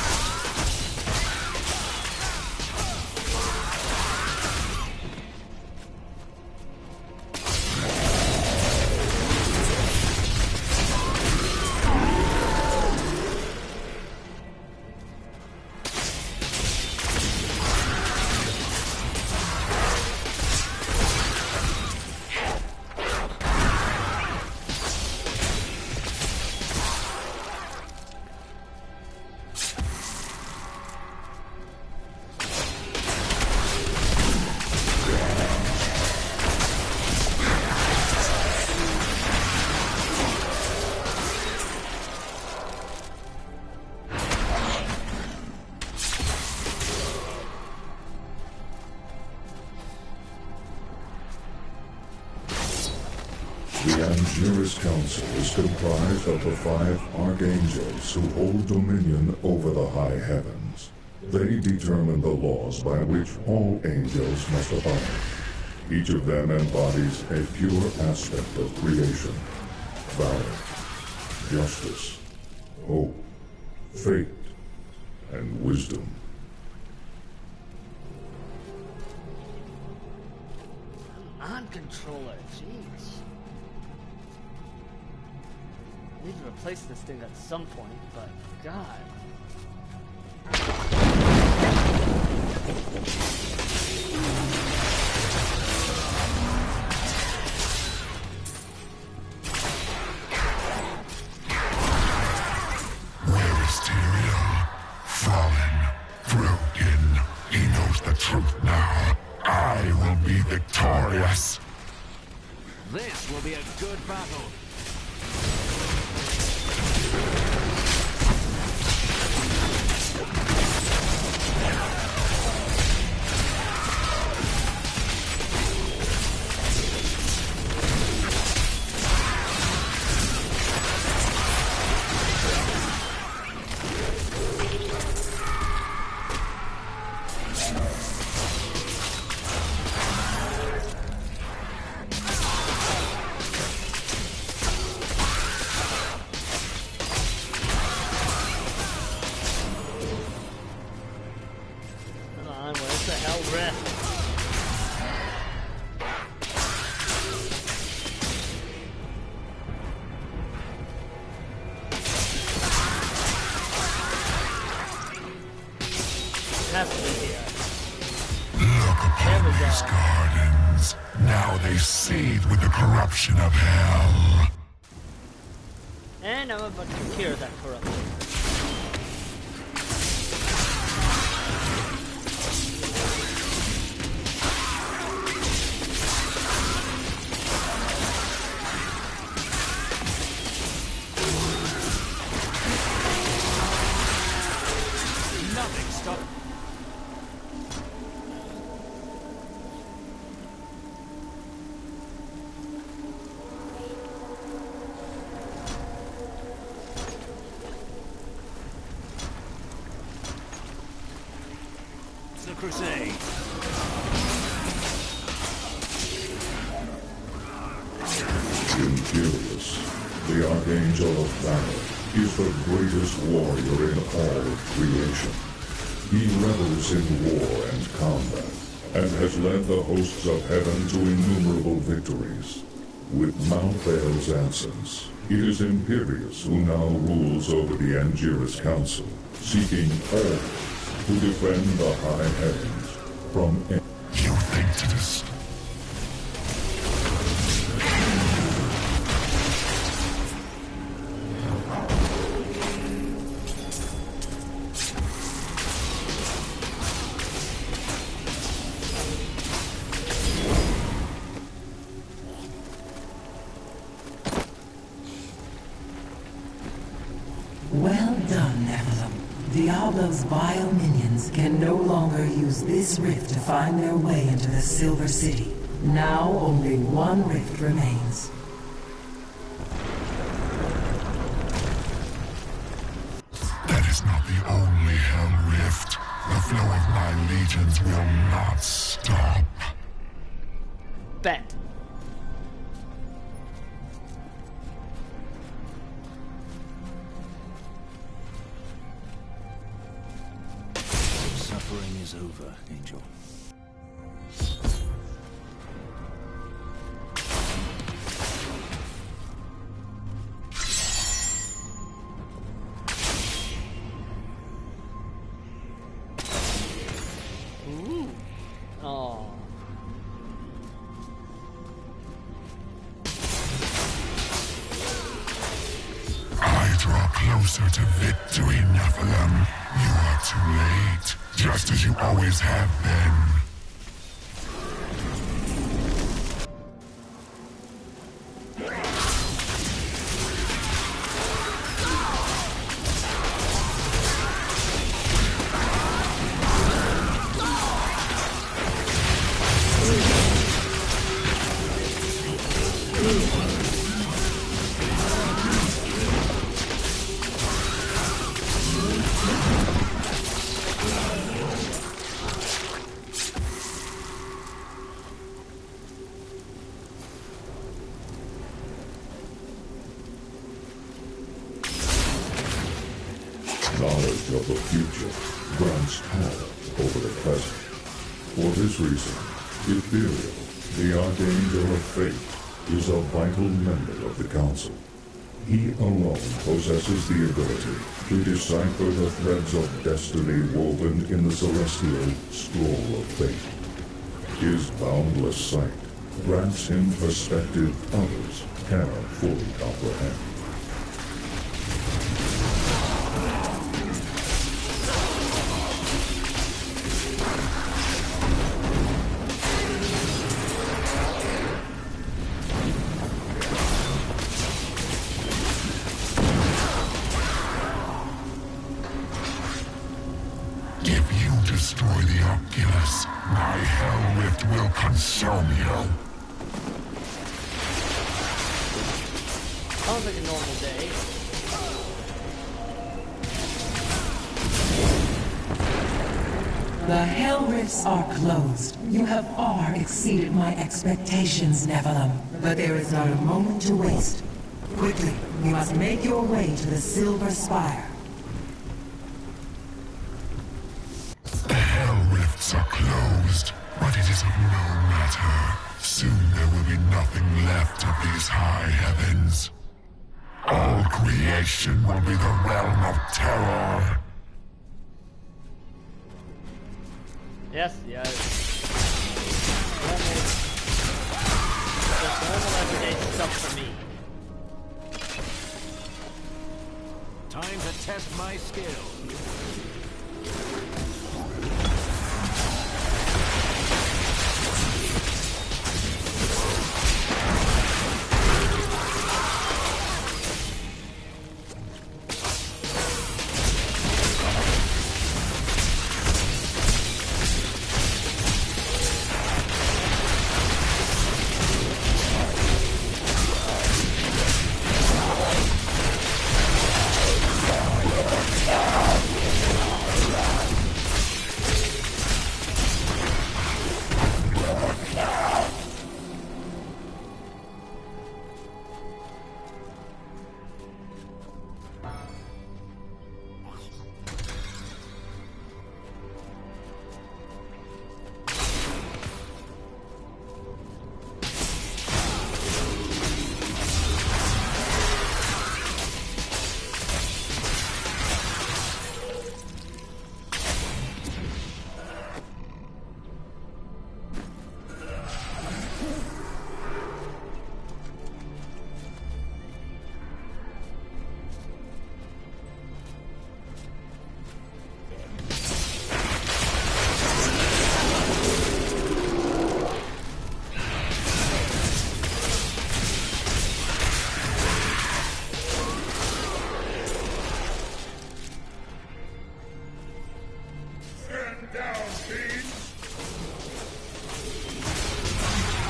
The Angiris Council is comprised of the 5 Archangels who hold dominion over the high heavens. They determine the laws by which all angels must abide. Each of them embodies a pure aspect of creation: valor, justice, hope, fate, and wisdom. On controller, jeez. I need to replace this thing at some point, but God. Where is Tyrael? Fallen, broken. He knows the truth now. I will be victorious. This will be a good battle. Look upon these gardens. Now they seethe with the corruption of hell. And I'm about to cure that corruption. Nothing stop. The crusade. Imperius, the Archangel of Valor, is the greatest warrior in all of creation. He revels in war and combat, and has led the hosts of heaven to innumerable victories. With Malthael's absence, it is Imperius who now rules over the Angiras Council, seeking always to defend the high heavens from any... You think to this? Well done, Nephilim. Diablo's vile minions can no longer use this rift to find their way into the Silver City. Now only one rift remains. That is not the only Hell Rift. The flow of my legions will not stop. Bet. Suffering is over, Angel. Ooh. Oh. I draw closer to victory, Nephilim. You are too late, just as you always have been. Knowledge of the future grants power over the present. For this reason, Ethereal The Archangel of Fate is a vital member of the Council. He alone possesses the ability to decipher the threads of destiny woven in the celestial scroll of fate. His boundless sight grants him perspective others cannot fully comprehend. If you destroy the Oculus, my Hell Rift will consume you. Sounds like a normal day. The Hell Rifts are closed. You have far exceeded my expectations, Nephilim. But there is not a moment to waste. Quickly, you must make your way to the Silver Spire. The Hell Rifts are closed, but it is of no matter. Soon there will be nothing left of these high heavens. All creation will be the realm of terror. Yes, yes. Normal everyday stuff for me. Time to test my skill.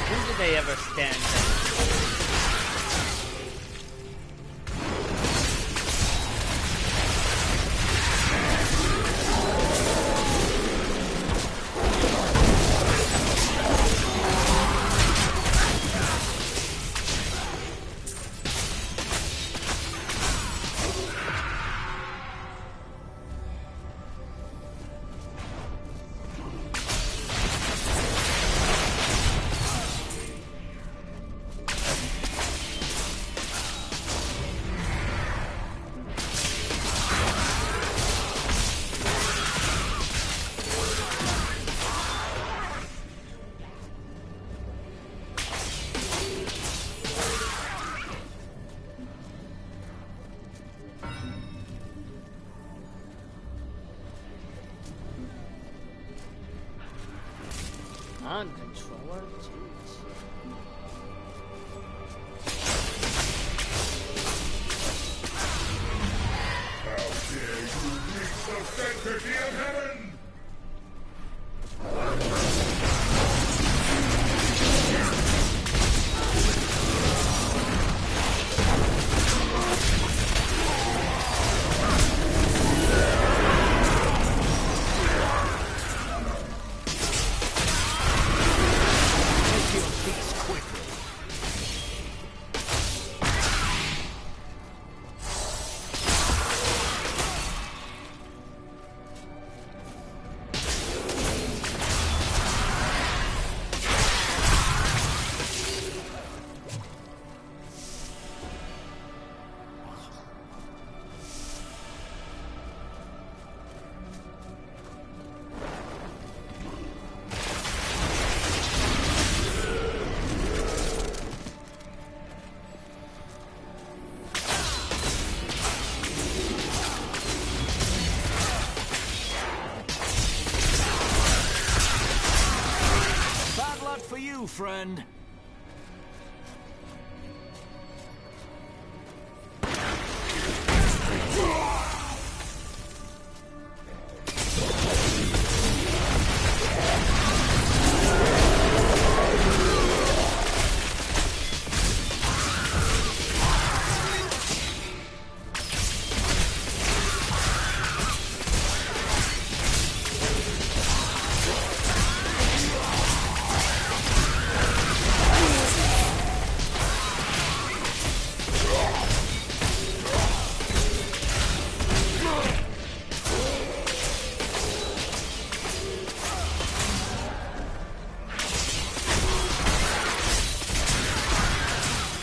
When did they ever stand? Non-controller? Jeez. How dare you reach the sanctity of heaven! you, friend.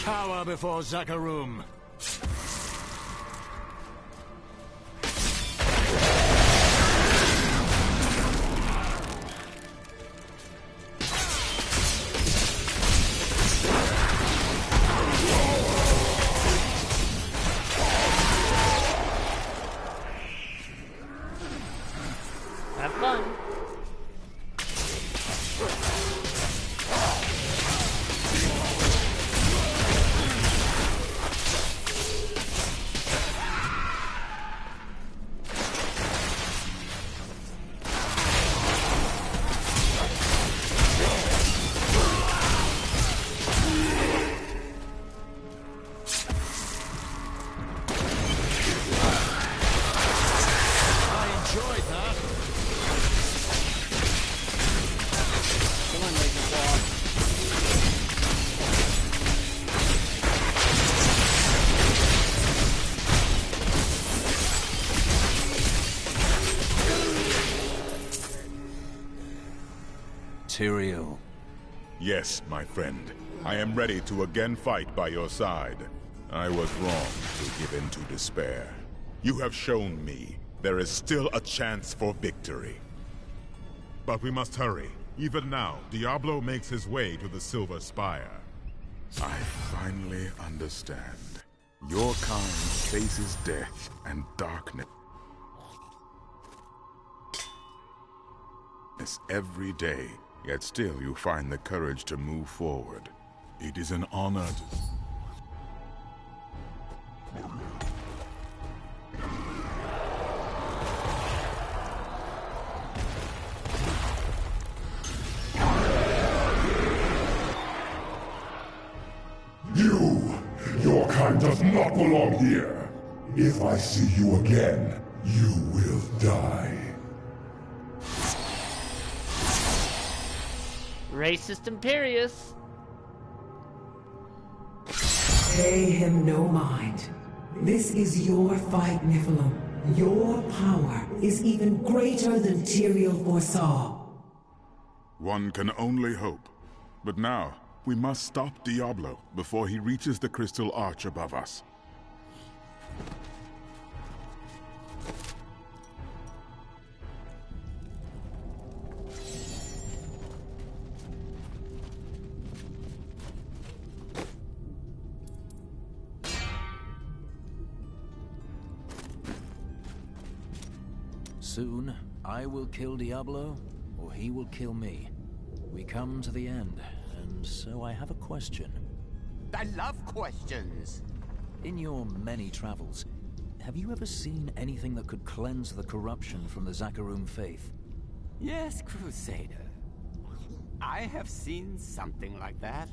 Cower before Zakarum. Have fun. Tyrael. Yes, my friend. I am ready to again fight by your side. I was wrong to give in to despair. You have shown me there is still a chance for victory. But we must hurry. Even now, Diablo makes his way to the Silver Spire. I finally understand. Your kind faces death and darkness every day, yet still you find the courage to move forward. It is an honor to... Your kind does not belong here. If I see you again, you will die. Racist Imperious. Pay him no mind. This is your fight, Nephilim. Your power is even greater than Tyrael foresaw. One can only hope. But now, we must stop Diablo before he reaches the crystal arch above us. Soon, I will kill Diablo, or he will kill me. We come to the end, and so I have a question. I love questions. In your many travels, have you ever seen anything that could cleanse the corruption from the Zakarum faith? Yes, Crusader. I have seen something like that.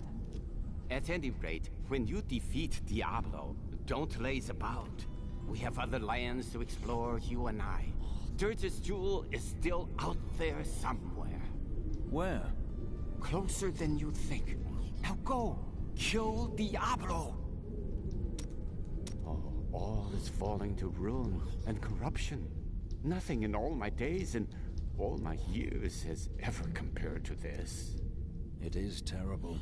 At any rate, when you defeat Diablo, don't laze about. We have other lands to explore, you and I. Dirge's jewel is still out there somewhere. Where? Closer than you think. Now go! Kill Diablo! Oh, all is falling to ruin and corruption. Nothing in all my days and all my years has ever compared to this. It is terrible.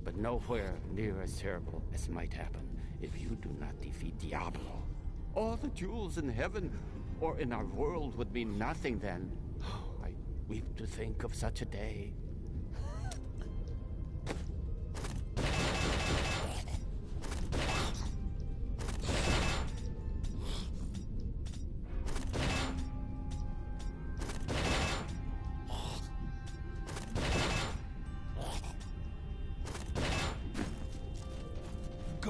But nowhere near as terrible as might happen if you do not defeat Diablo. All the jewels in heaven or in our world would mean nothing then. I weep to think of such a day.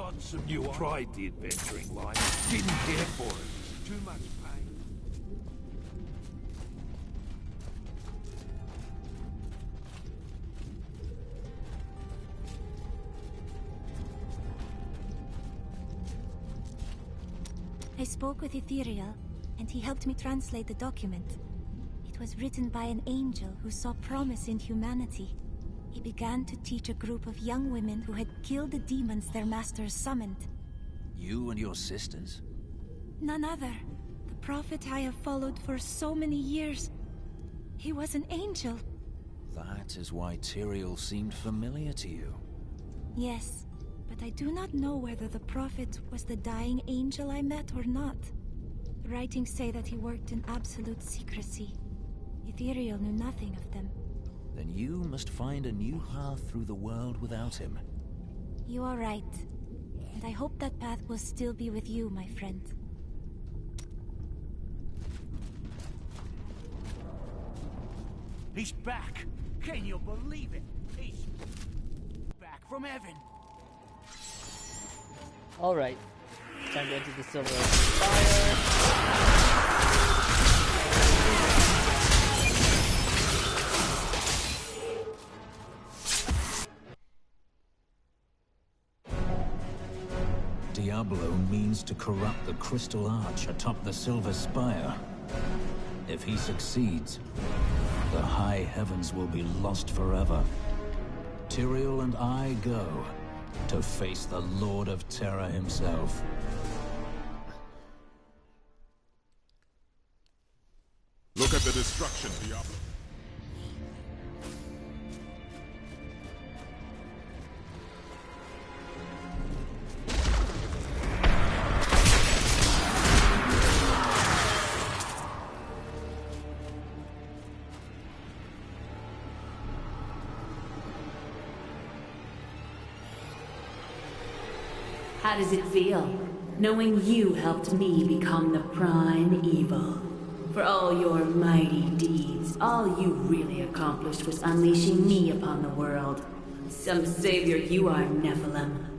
Gods, you tried the adventuring life. Didn't care for it. Too much pain. I spoke with Ethereal, and he helped me translate the document. It was written by an angel who saw promise in humanity. He began to teach a group of young women who had killed the demons their masters summoned. You and your sisters? None other. The prophet I have followed for so many years. He was an angel. That is why Tyrael seemed familiar to you. Yes, but I do not know whether the prophet was the dying angel I met or not. The writings say that he worked in absolute secrecy. Ethereal knew nothing of them. Then you must find a new path through the world without him. You are right. And I hope that path will still be with you, my friend. He's back! Can you believe it? He's back from heaven! Alright. Time to enter the Silver Spire. Diablo means to corrupt the crystal arch atop the Silver Spire. If he succeeds, the high heavens will be lost forever. Tyrael and I go to face the Lord of Terror himself. Look at the destruction, Diablo. How does it feel, knowing you helped me become the prime evil? For all your mighty deeds, all you really accomplished was unleashing me upon the world. Some savior you are, Nephilim.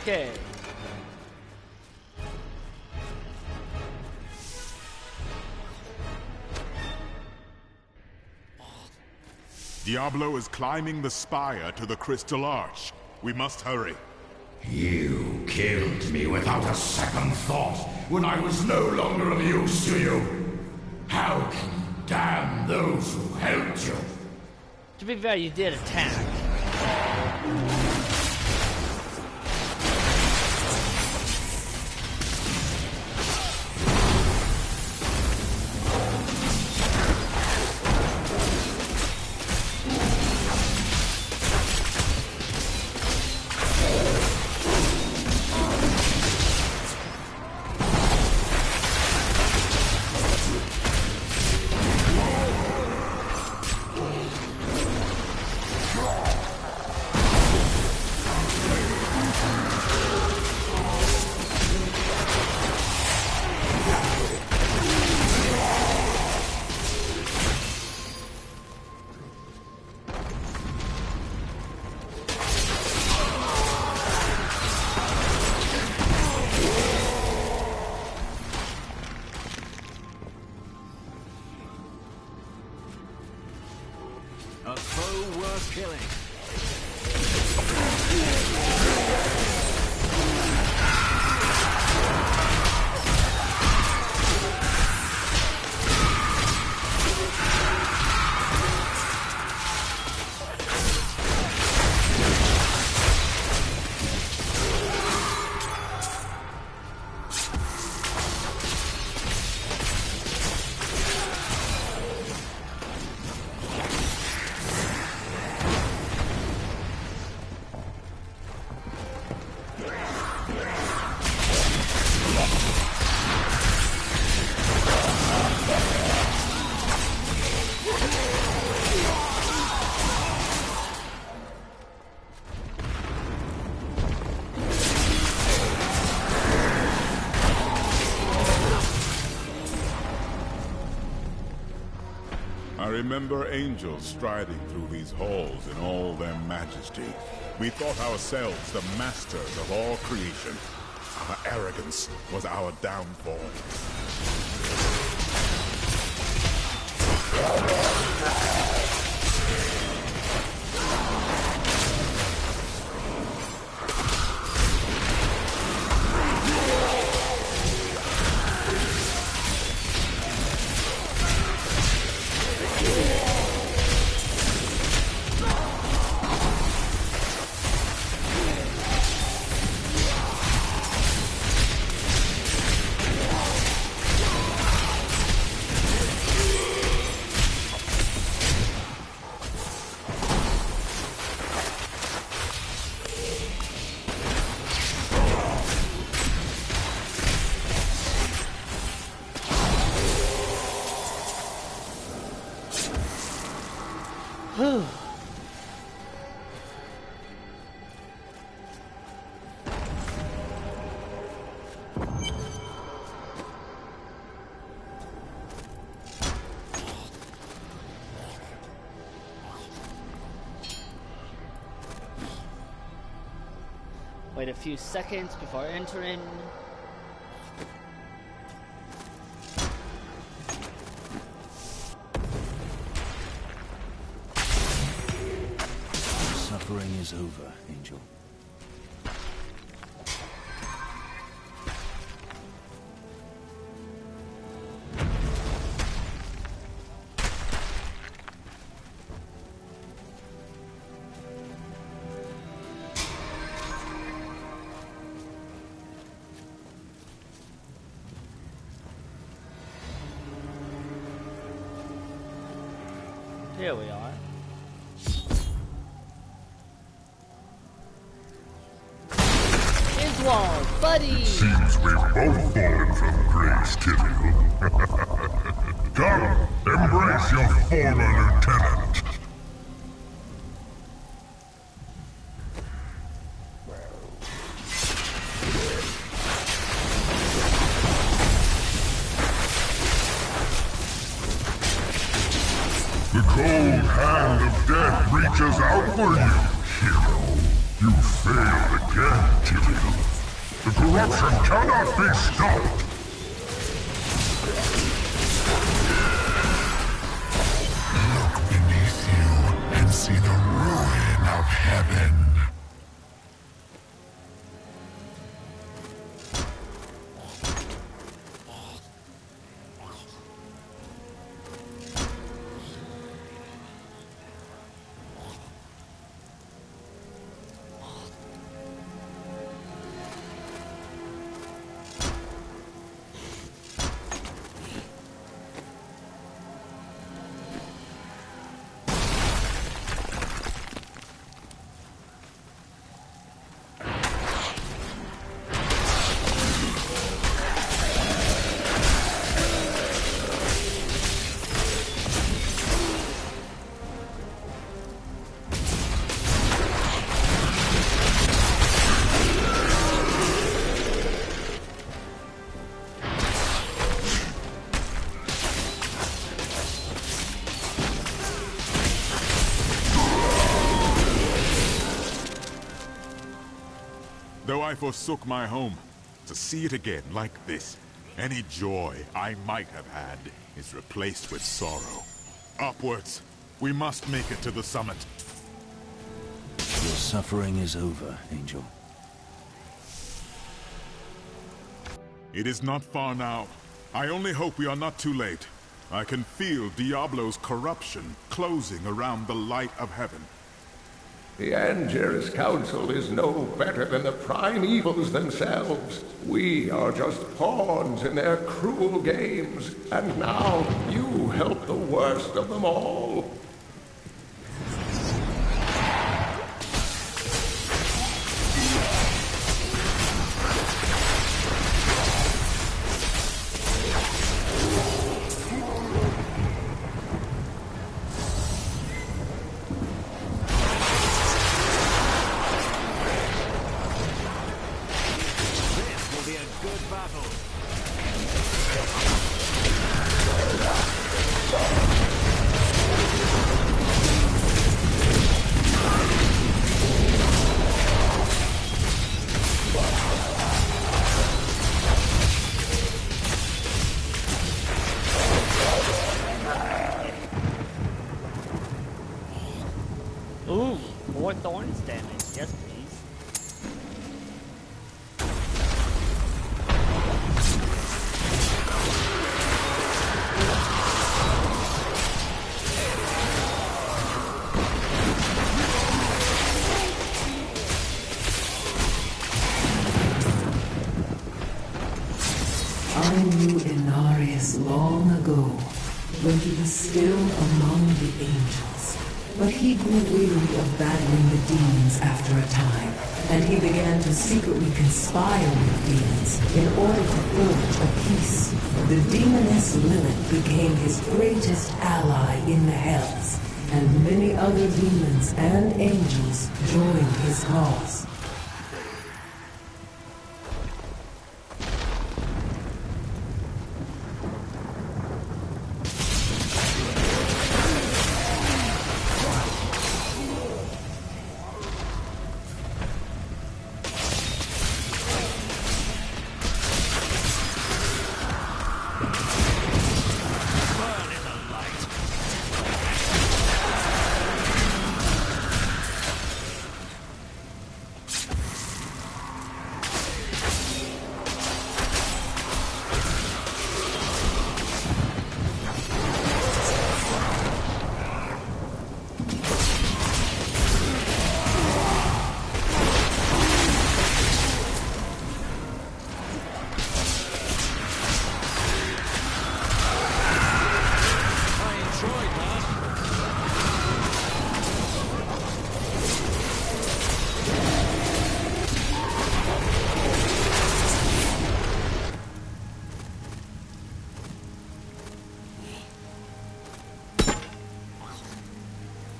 Okay. Diablo is climbing the spire to the Crystal Arch. We must hurry. You killed me without a second thought when I was no longer of use to you. How can you damn those who helped you? To be fair, you did attack. A foe worth killing. remember angels striding through these halls in all their majesty. We thought ourselves the masters of all creation. Our arrogance was our downfall. Wait a few seconds before entering. Suffering is over, Angel. Here we are. Iswald, buddy! Seems we've both fallen from grace, Tyrael. Come, embrace your former lieutenant. The cold hand of death reaches out for you, hero. You failed again, Tyrael. The corruption cannot be stopped. Look beneath you and see the ruin of heaven. Though I forsook my home, to see it again like this, any joy I might have had is replaced with sorrow. Upwards! We must make it to the summit. Your suffering is over, Angel. It is not far now. I only hope we are not too late. I can feel Diablo's corruption closing around the light of heaven. The Anger's Council is no better than the Primevals themselves. We are just pawns in their cruel games, and now you help the worst of them all. thorns damage. Yes, please. I knew Inarius long ago, when he was still among the angels. But he grew weary of battling the demons after a time, and he began to secretly conspire with demons in order to forge a peace. The demoness Lilith became his greatest ally in the Hells, and many other demons and angels joined his cause.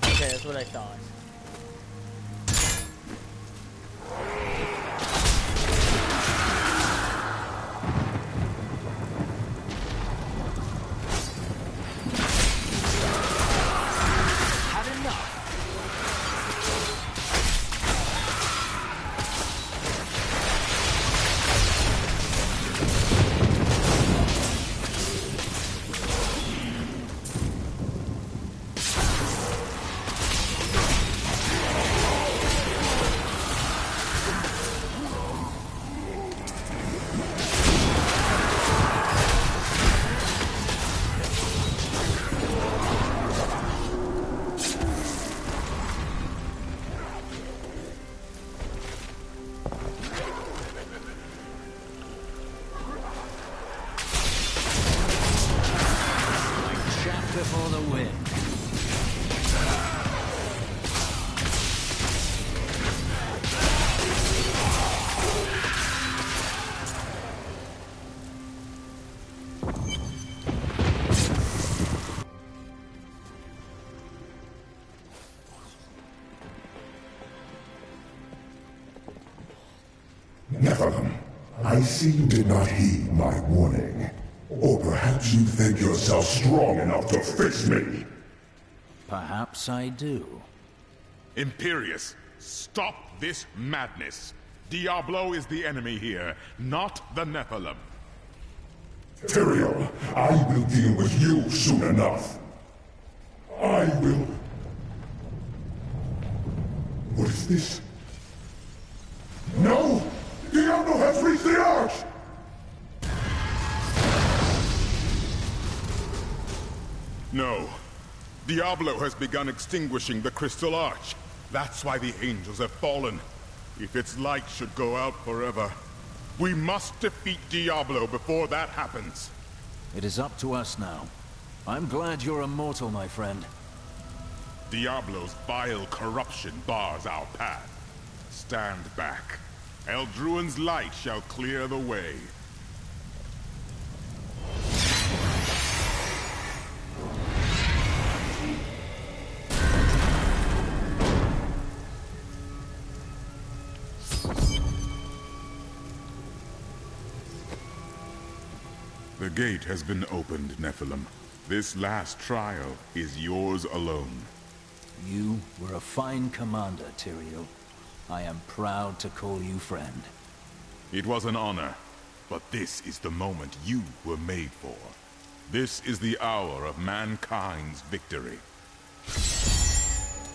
Okay, that's what I thought. Before the wind. Nephilim, I see you did not heed my warning. Or perhaps you think yourself strong enough to face me. Perhaps I do. Imperius, stop this madness. Diablo is the enemy here, not the Nephilim. Tyrael, I will deal with you soon enough. I will... What is this? No! Diablo has reached the arch! No. Diablo has begun extinguishing the Crystal Arch. That's why the angels have fallen. If its light should go out forever, we must defeat Diablo before that happens. It is up to us now. I'm glad you're immortal, my friend. Diablo's vile corruption bars our path. Stand back. Eldruin's light shall clear the way. The gate has been opened, Nephilim. This last trial is yours alone. You were a fine commander, Tyrael. I am proud to call you friend. It was an honor, but this is the moment you were made for. This is the hour of mankind's victory.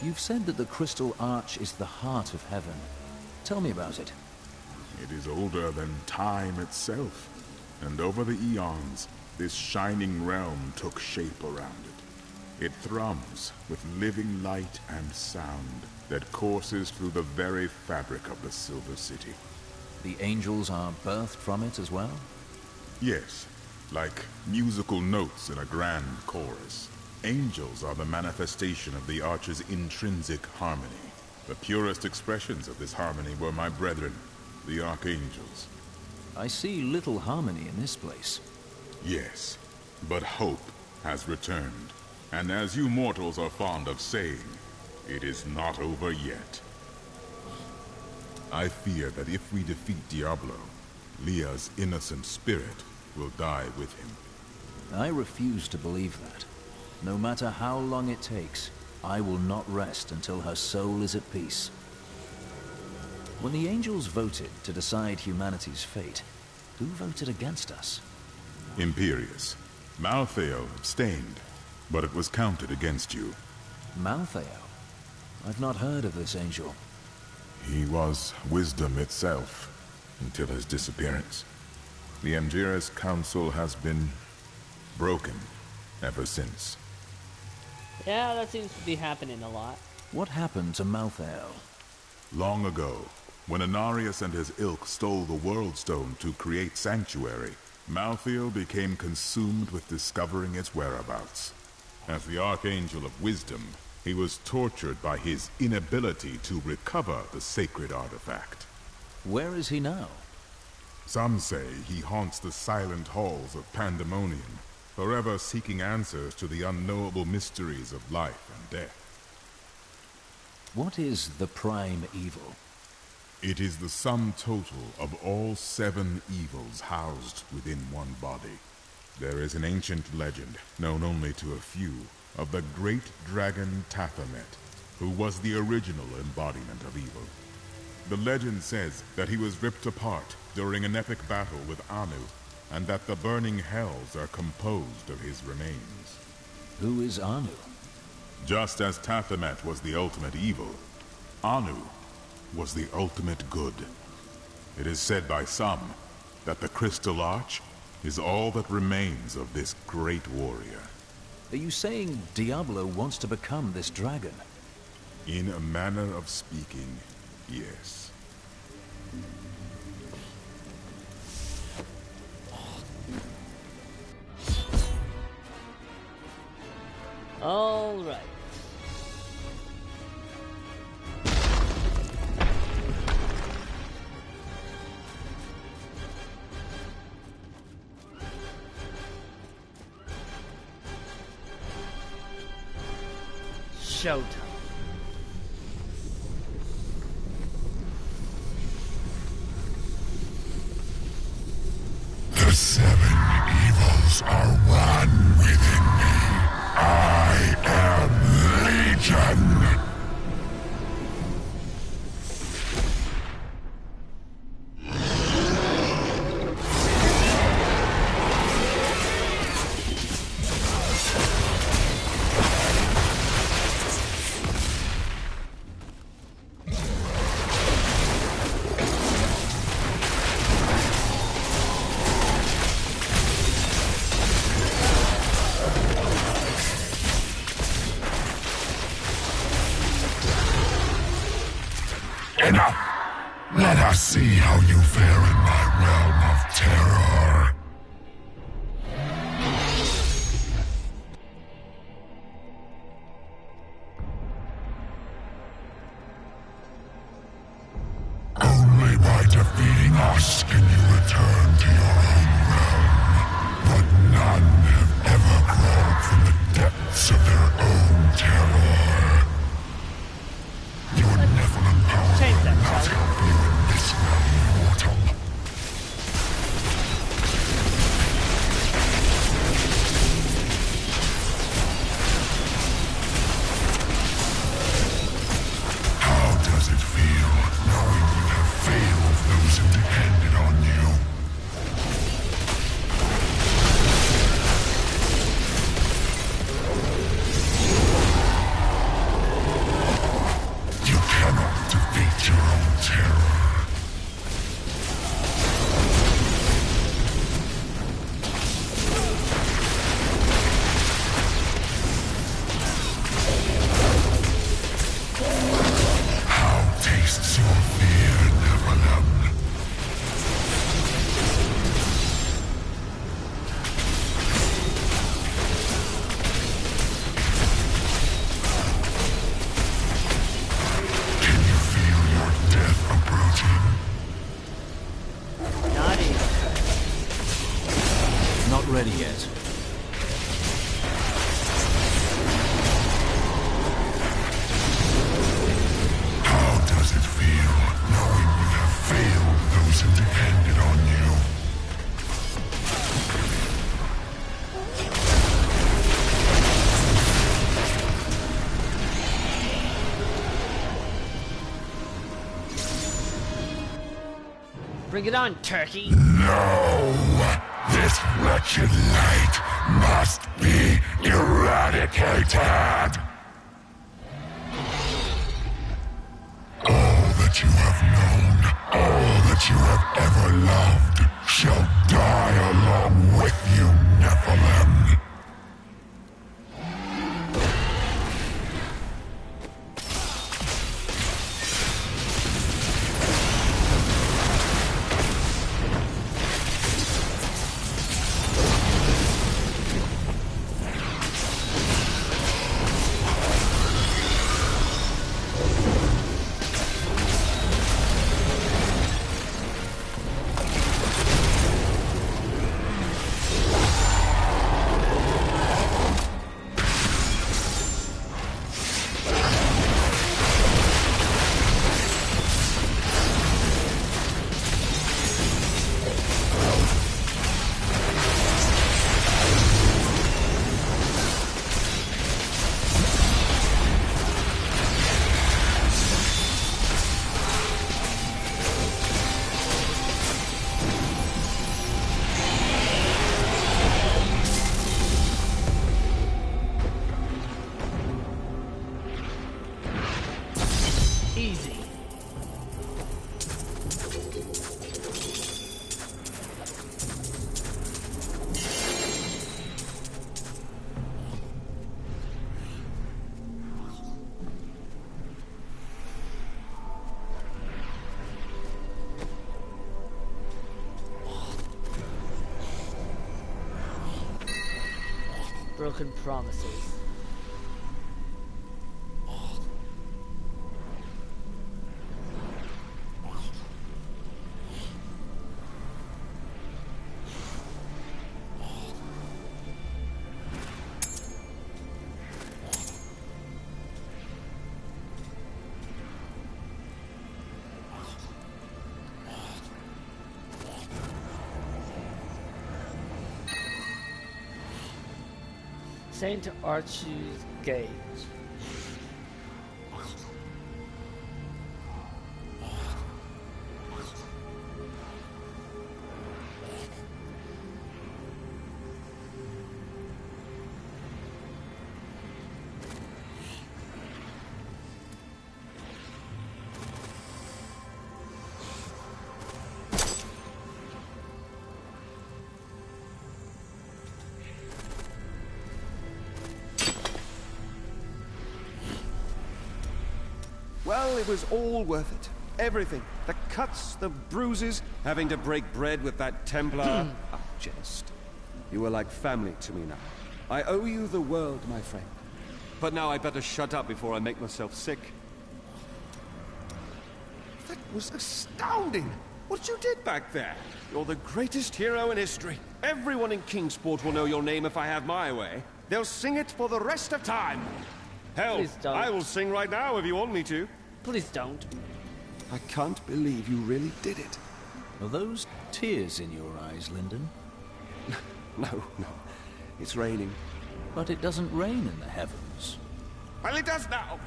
You've said that the Crystal Arch is the heart of heaven. Tell me about it. It is older than time itself, and over the eons, this shining realm took shape around it. It thrums with living light and sound that courses through the very fabric of the Silver City. The angels are birthed from it as well? Yes, like musical notes in a grand chorus. Angels are the manifestation of the Arch's intrinsic harmony. The purest expressions of this harmony were my brethren, the Archangels. I see little harmony in this place. Yes, but hope has returned. And as you mortals are fond of saying, it is not over yet. I fear that if we defeat Diablo, Leah's innocent spirit will die with him. I refuse to believe that. No matter how long it takes, I will not rest until her soul is at peace. When the angels voted to decide humanity's fate, who voted against us? Imperius. Malthael abstained, but it was counted against you. Malthael? I've not heard of this angel. He was wisdom itself, until his disappearance. The Angeris Council has been broken ever since. Yeah, that seems to be happening a lot. What happened to Malthael? Long ago, when Inarius and his ilk stole the World Stone to create Sanctuary, Malthael became consumed with discovering its whereabouts. As the Archangel of Wisdom, he was tortured by his inability to recover the sacred artifact. Where is he now? Some say he haunts the silent halls of Pandemonium, forever seeking answers to the unknowable mysteries of life and death. What is the prime evil? It is the sum total of all 7 evils housed within one body. There is an ancient legend, known only to a few, of the great dragon Tathamet, who was the original embodiment of evil. The legend says that he was ripped apart during an epic battle with Anu, and that the burning hells are composed of his remains. Who is Anu? Just as Tathamet was the ultimate evil, Anu was the ultimate good. It is said by some that the Crystal Arch is all that remains of this great warrior. Are you saying Diablo wants to become this dragon? In a manner of speaking, yes. All right. Showtime. The 7 evils are one within me. I am Legion. Enough! Let us see how you fare in my realm of terror. Only by defeating us can you return to your own realm. But none have ever crawled from the depths of their own terror. Your Nephilim power will not help you in this realm, mortal. Bring it on, turkey. No! This wretched light must be eradicated! All that you have known, all that you have ever loved, shall die along with you, Nephilim. Easy. Broken promises. Saint Archie's Gate. Well, it was all worth it. Everything. The cuts, the bruises, having to break bread with that Templar. A jest. You are like family to me now. I owe you the world, my friend. But now I better shut up before I make myself sick. That was astounding! What you did back there. You're the greatest hero in history. Everyone in Kingsport will know your name if I have my way. They'll sing it for the rest of time. Hell, I will sing right now if you want me to. Please don't. I can't believe you really did it. Are those tears in your eyes, Lyndon? No. It's raining. But it doesn't rain in the heavens. Well, it does now.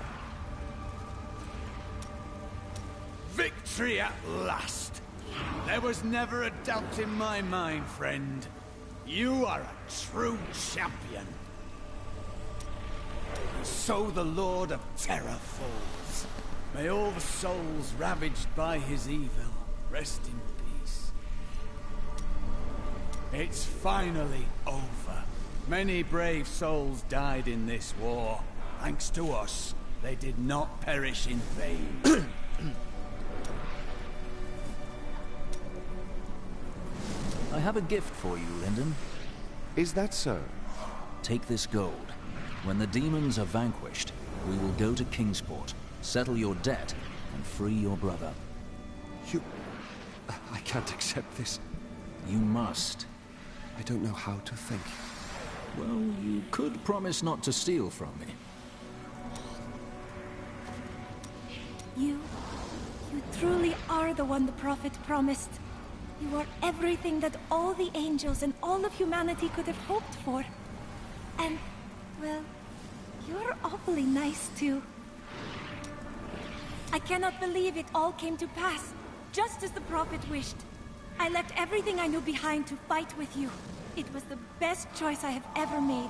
Victory at last! There was never a doubt in my mind, friend. You are a true champion. And so the Lord of Terror falls. May all the souls ravaged by his evil rest in peace. It's finally over. Many brave souls died in this war. Thanks to us, they did not perish in vain. I have a gift for you, Lyndon. Is that so? Take this gold. When the demons are vanquished, we will go to Kingsport, settle your debt, and free your brother. I can't accept this. You must. I don't know how to think. Well, you could promise not to steal from me. You truly are the one the Prophet promised. You are everything that all the angels and all of humanity could have hoped for. And, well, you're awfully nice too. I cannot believe it all came to pass, just as the Prophet wished. I left everything I knew behind to fight with you. It was the best choice I have ever made.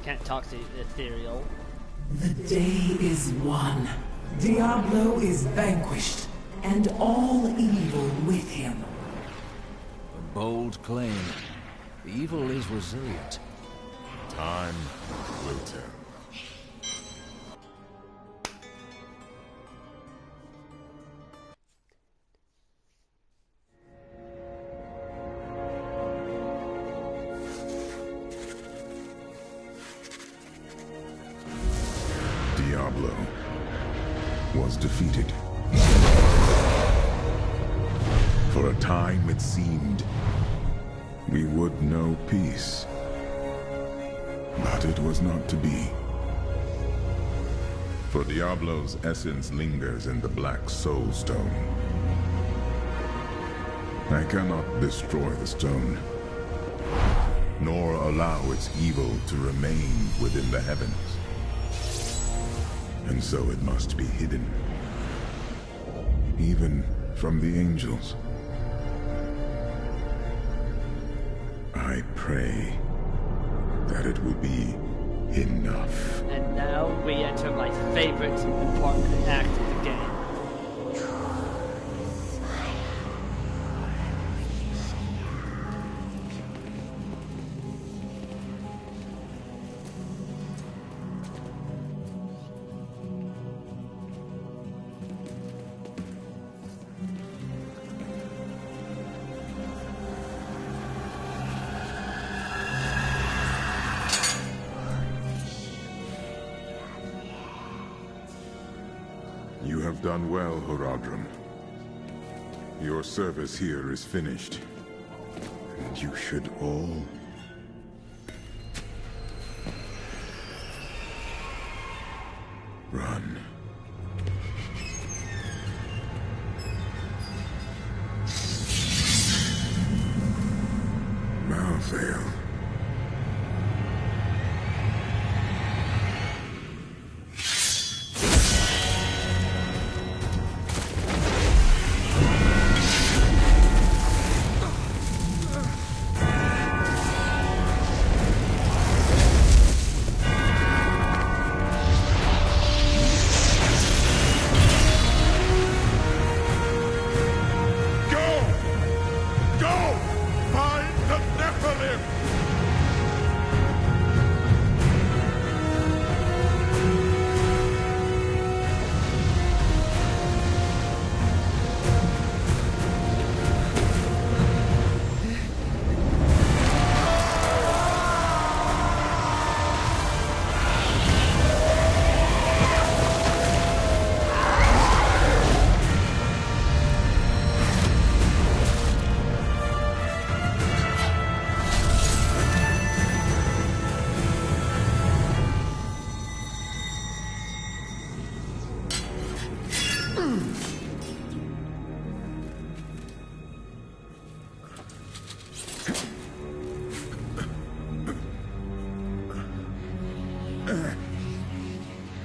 Can't talk to Ethereal. The day is won. Diablo is vanquished, and all evil with him. A bold claim. Evil is resilient. Time will tell. Diablo was defeated. For a time it seemed we would know peace. But it was not to be. For Diablo's essence lingers in the Black Soul Stone. I cannot destroy the stone, nor allow its evil to remain within the heavens. And so it must be hidden, even from the angels. I pray that it will be enough. And now we enter my favorite important act of the game. You have done well, Horadrim. Your service here is finished. And you should all run. Malthael.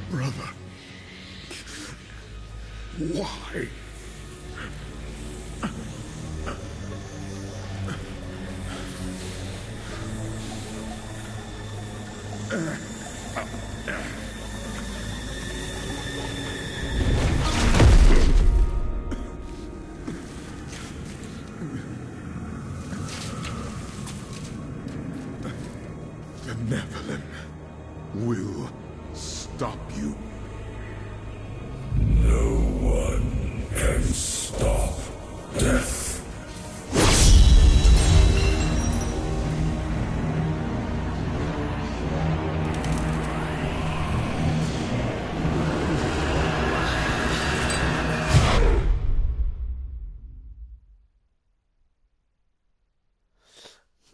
Brother. Why? The Nephilim will stop you. No one can stop death.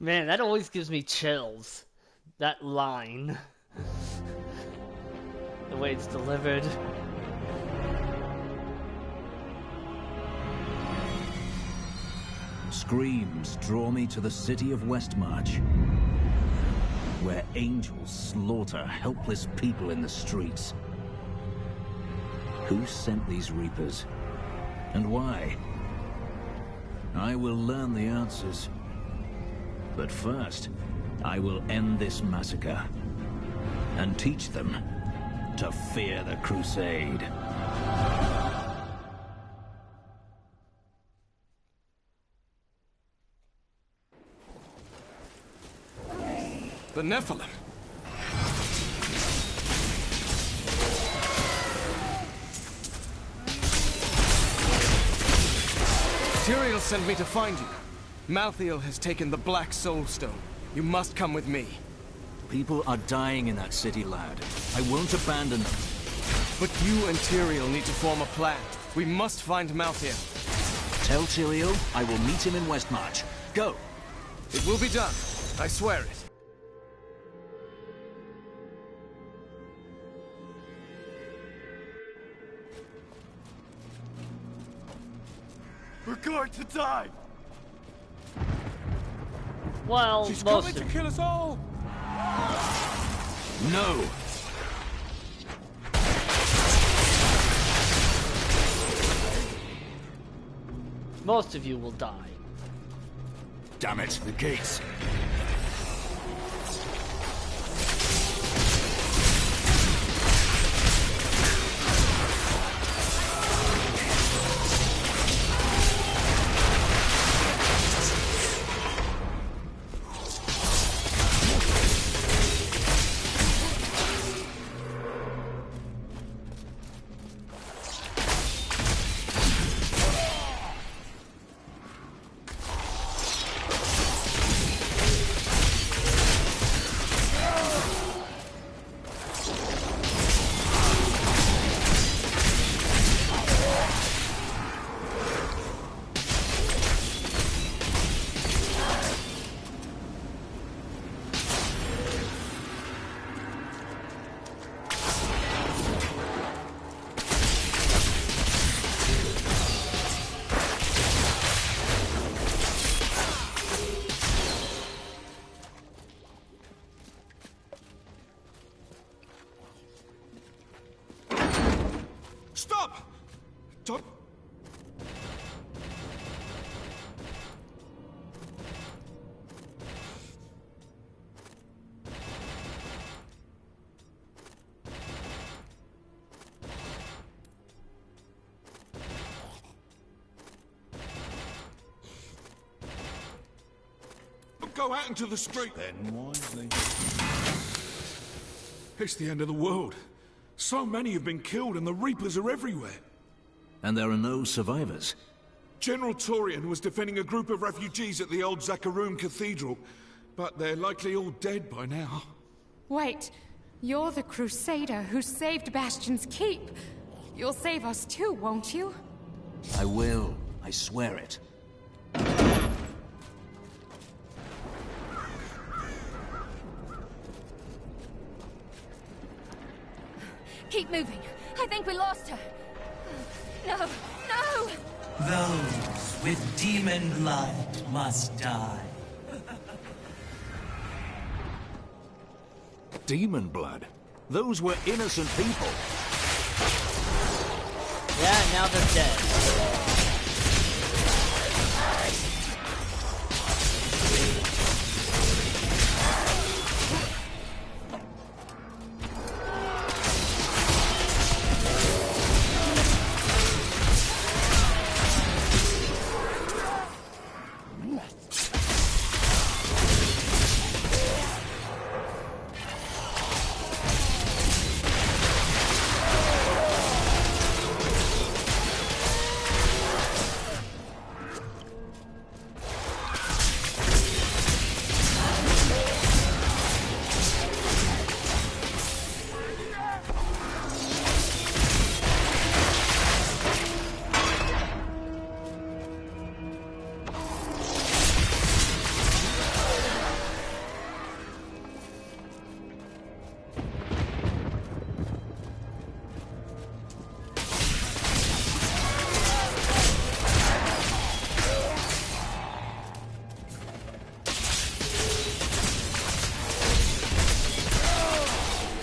Man, that always gives me chills. That line. The way it's delivered. Screams draw me to the city of Westmarch, where angels slaughter helpless people in the streets. Who sent these Reapers? And why? I will learn the answers. But first, I will end this massacre. And teach them to fear the Crusade. The Nephilim. Tyrael sent me to find you. Malthael has taken the Black Soul Stone. You must come with me. People are dying in that city, lad. I won't abandon them. But you and Tyrael need to form a plan. We must find Malthael. Tell Tyrael I will meet him in Westmarch. Go! It will be done. I swear it. We're going to die! Well, she's most coming to kill us all! No! Most of you will die. Damn it, the gates. Stop! Don't... Go out into the street. Spend wisely. It's the end of the world. So many have been killed and the Reapers are everywhere. And there are no survivors. General Torian was defending a group of refugees at the old Zakharoon Cathedral, but they're likely all dead by now. Wait, you're the Crusader who saved Bastion's Keep. You'll save us too, won't you? I will. I swear it. Keep moving. I think we lost her. No, no! Those with demon blood must die. Demon blood? Those were innocent people. Yeah, now they're dead.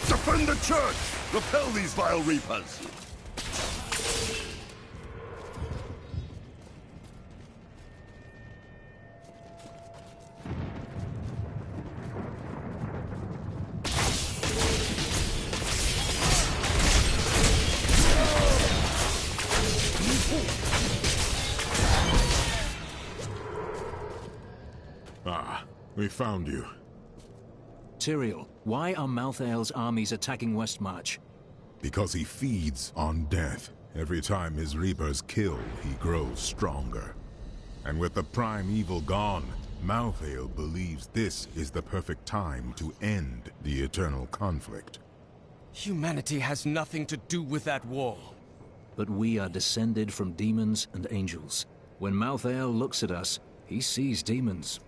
Defend the church! Repel these vile Reapers! Ah, we found you. Tyrael, why are Malthael's armies attacking Westmarch? Because he feeds on death. Every time his Reapers kill, he grows stronger. And with the prime evil gone, Malthael believes this is the perfect time to end the eternal conflict. Humanity has nothing to do with that war. But we are descended from demons and angels. When Malthael looks at us, he sees demons.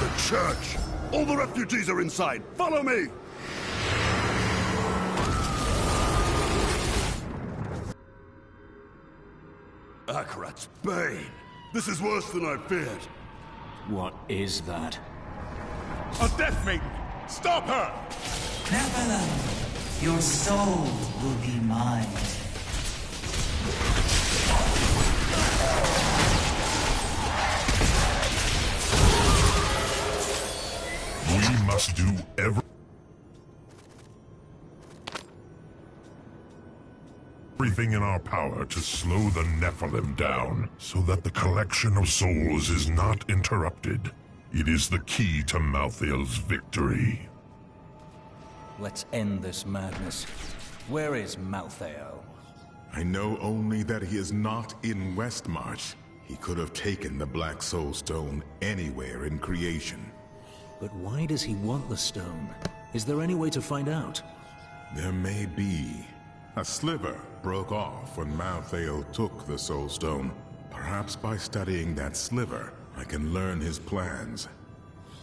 The church! All the refugees are inside! Follow me! Akarat's Bane! This is worse than I feared! What is that? A Death Maiden! Stop her! Nephilim, your soul will be mine. We must do everything in our power to slow the Nephilim down, so that the collection of souls is not interrupted. It is the key to Malthael's victory. Let's end this madness. Where is Malthael? I know only that he is not in Westmarch. He could have taken the Black Soul Stone anywhere in creation. But why does he want the stone? Is there any way to find out? There may be. A sliver broke off when Malthael took the Soul Stone. Perhaps by studying that sliver, I can learn his plans.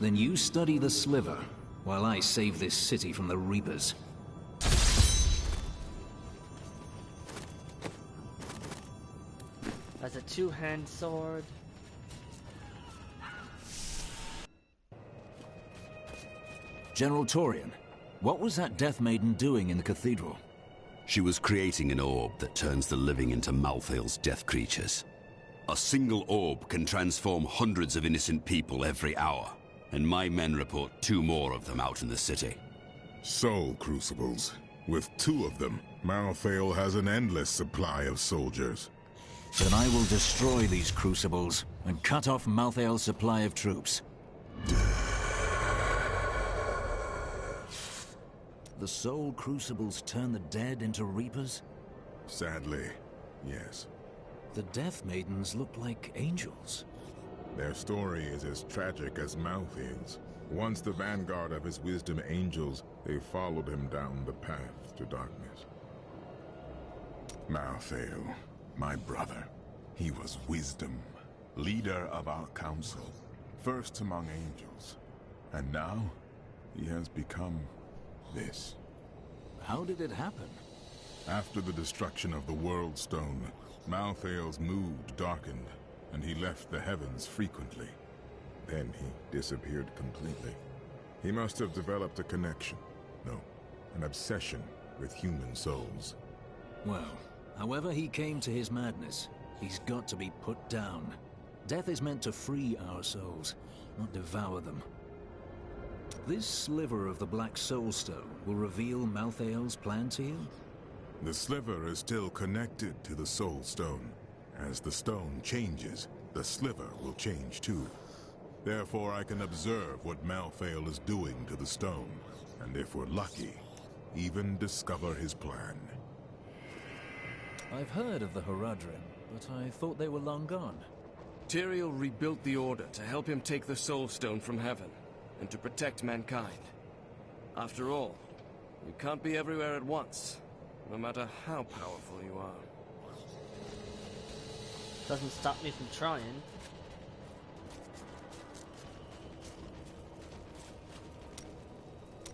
Then you study the sliver, while I save this city from the Reapers. That's a two-hand sword. General Torian, what was that Death Maiden doing in the cathedral? She was creating an orb that turns the living into Malthael's death creatures. A single orb can transform hundreds of innocent people every hour, and my men report 2 more of them out in the city. Soul Crucibles. With 2 of them, Malthael has an endless supply of soldiers. Then I will destroy these crucibles and cut off Malthael's supply of troops. The Soul Crucibles turn the dead into Reapers? Sadly, yes. The Death Maidens look like angels. Their story is as tragic as Malthael's. Once the vanguard of his wisdom angels, they followed him down the path to darkness. Malthael, my brother, he was wisdom, leader of our council, first among angels. And now, he has become this. How did it happen? After the destruction of the World Stone, Malthael's mood darkened, and he left the heavens frequently. Then he disappeared completely. He must have developed a connection, no, an obsession with human souls. Well, however he came to his madness, he's got to be put down. Death is meant to free our souls, not devour them. This sliver of the Black Soul Stone will reveal Malthael's plan to you? The sliver is still connected to the Soul Stone. As the stone changes, the sliver will change too. Therefore, I can observe what Malthael is doing to the stone, and if we're lucky, even discover his plan. I've heard of the Haradrim, but I thought they were long gone. Tyrael rebuilt the Order to help him take the Soul Stone from heaven, and to protect mankind. After all, you can't be everywhere at once, no matter how powerful you are. Doesn't stop me from trying.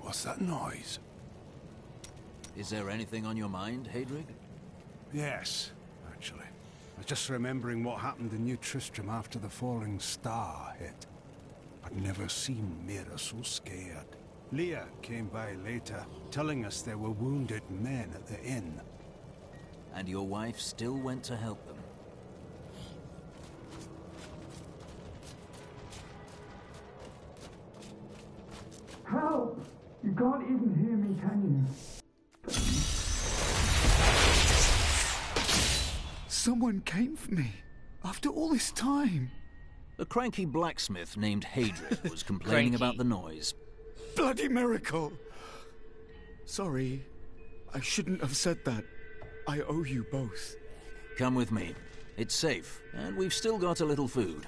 What's that noise? Is there anything on your mind, Hadrig? Yes, actually. I was just remembering what happened in New Tristram after the falling star hit. I'd never seen Mira so scared. Leah came by later, telling us there were wounded men at the inn. And your wife still went to help them? Help! You can't even hear me, can you? Someone came for me. After all this time. A cranky blacksmith named Hadrian was complaining about the noise. Bloody miracle! Sorry, I shouldn't have said that. I owe you both. Come with me. It's safe, and we've still got a little food.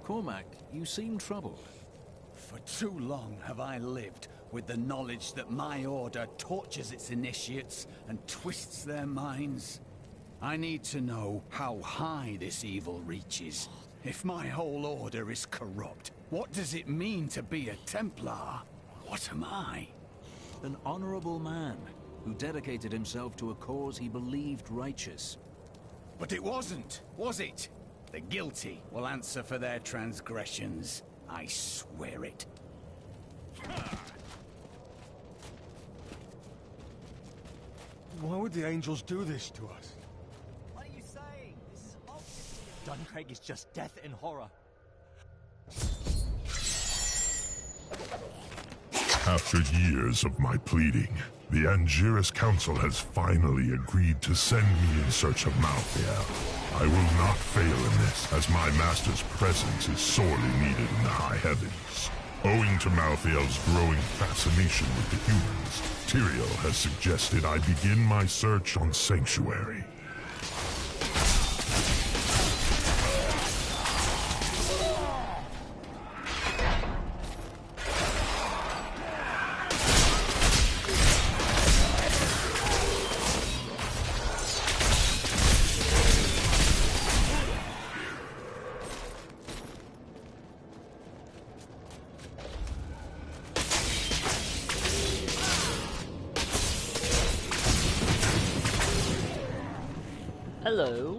Cormac, you seem troubled. For too long have I lived with the knowledge that my order tortures its initiates and twists their minds. I need to know how high this evil reaches. If my whole order is corrupt, what does it mean to be a Templar? What am I? An honorable man who dedicated himself to a cause he believed righteous. But it wasn't, was it? The guilty will answer for their transgressions. I swear it. Why would the angels do this to us? What are you saying? This is obviously... Duncraig is just death and horror. After years of my pleading, the Angiris Council has finally agreed to send me in search of Malthael. I will not fail in this, as my master's presence is sorely needed in the high heavens. Owing to Malthael's growing fascination with the humans, Tyrael has suggested I begin my search on Sanctuary. Hello.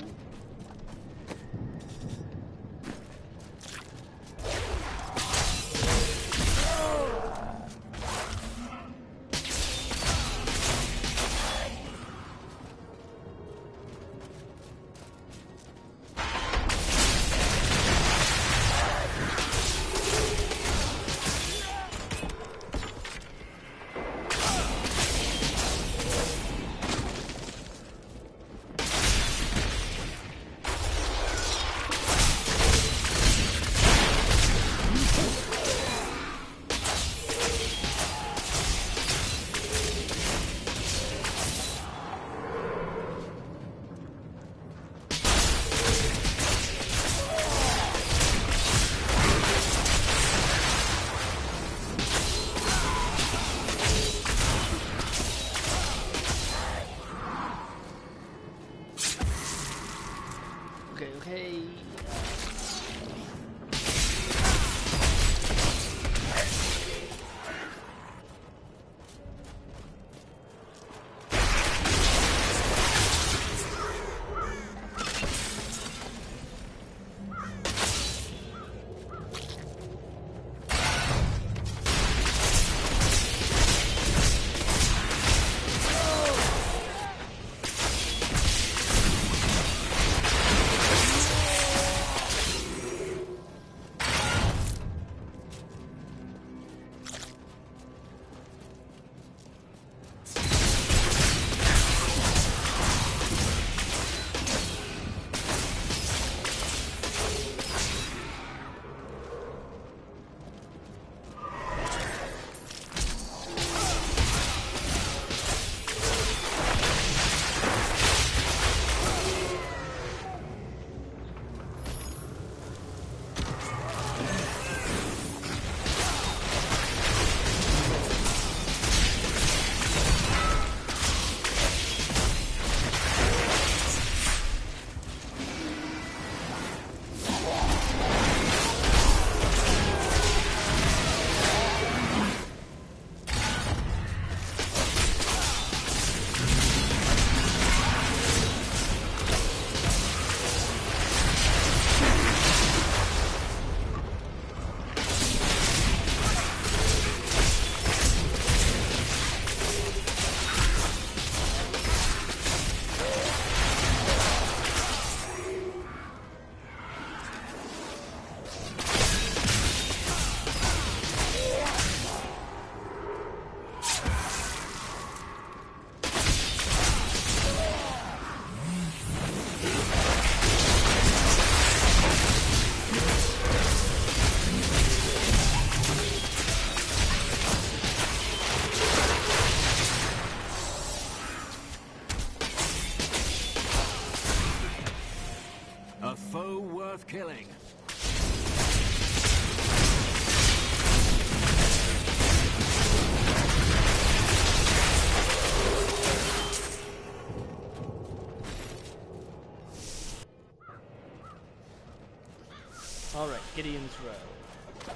Alright, Gideon's Row.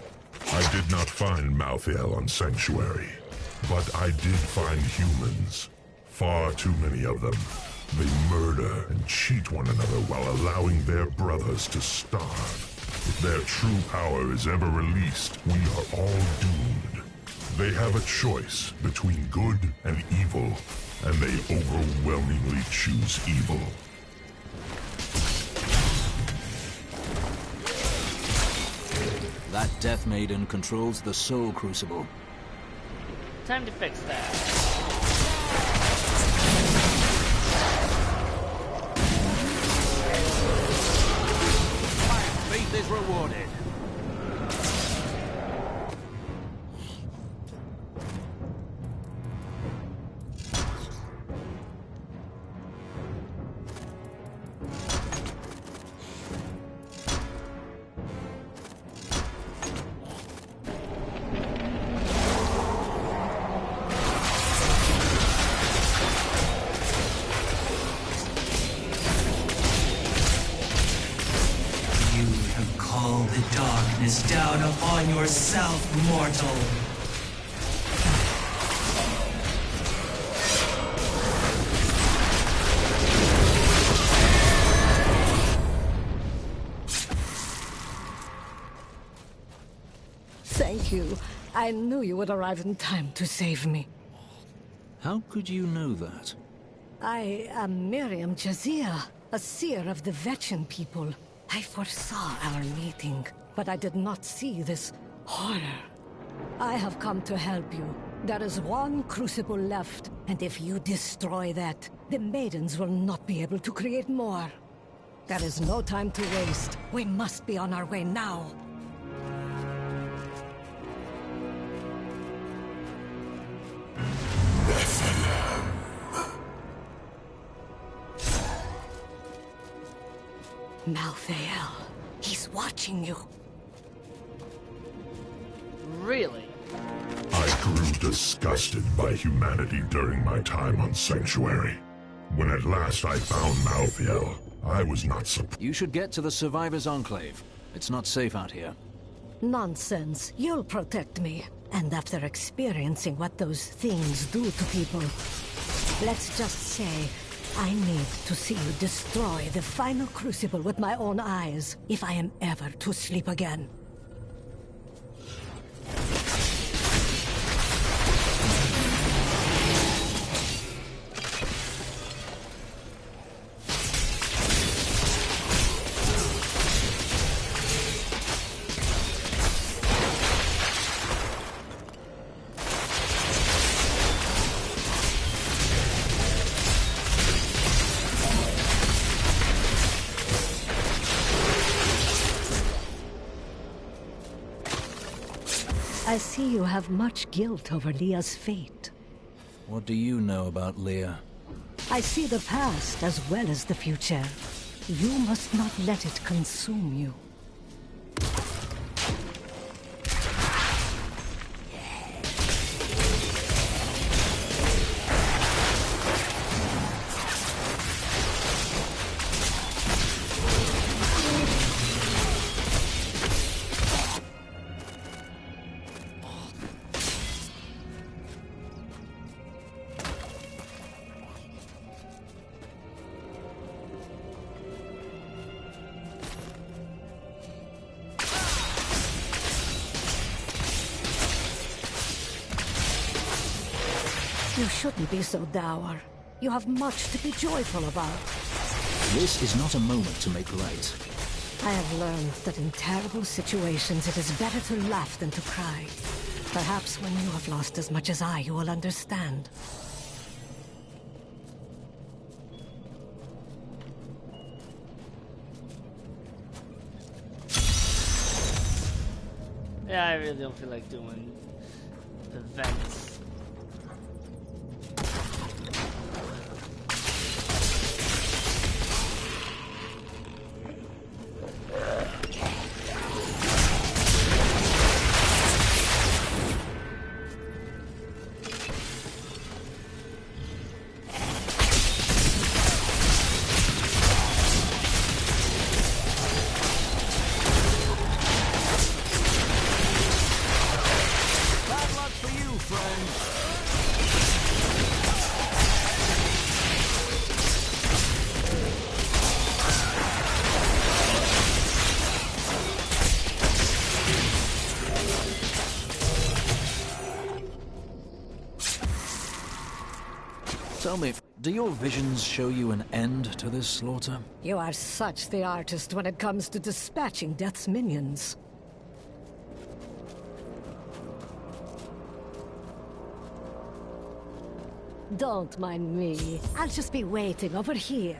I did not find Malthael on Sanctuary, but I did find humans. Far too many of them. They murder and cheat one another while allowing their brothers to starve. If their true power is ever released, we are all doomed. They have a choice between good and evil, and they overwhelmingly choose evil. That Death Maiden controls the Soul Crucible. Time to fix that. Faith is rewarded. Down upon yourself, mortal. Thank you. I knew you would arrive in time to save me. How could you know that? I am Miriam Jazia, a seer of the Vetchin people. I foresaw our meeting, but I did not see this horror. I have come to help you. There is one crucible left, and if you destroy that, the maidens will not be able to create more. There is no time to waste. We must be on our way now. Malthael, he's watching you. Really? I grew disgusted by humanity during my time on Sanctuary. When at last I found Malthael, I was not surprised. You should get to the Survivors' Enclave. It's not safe out here. Nonsense. You'll protect me. And after experiencing what those things do to people, let's just say I need to see you destroy the final crucible with my own eyes, if I am ever to sleep again. I see you have much guilt over Leah's fate. What do you know about Leah? I see the past as well as the future. You must not let it consume you. You shouldn't be so dour. You have much to be joyful about. This is not a moment to make light. I have learned that in terrible situations it is better to laugh than to cry. Perhaps when you have lost as much as I, you will understand. Yeah, I really don't feel like doing events. Tell me, do your visions show you an end to this slaughter? You are such the artist when it comes to dispatching Death's minions. Don't mind me. I'll just be waiting over here.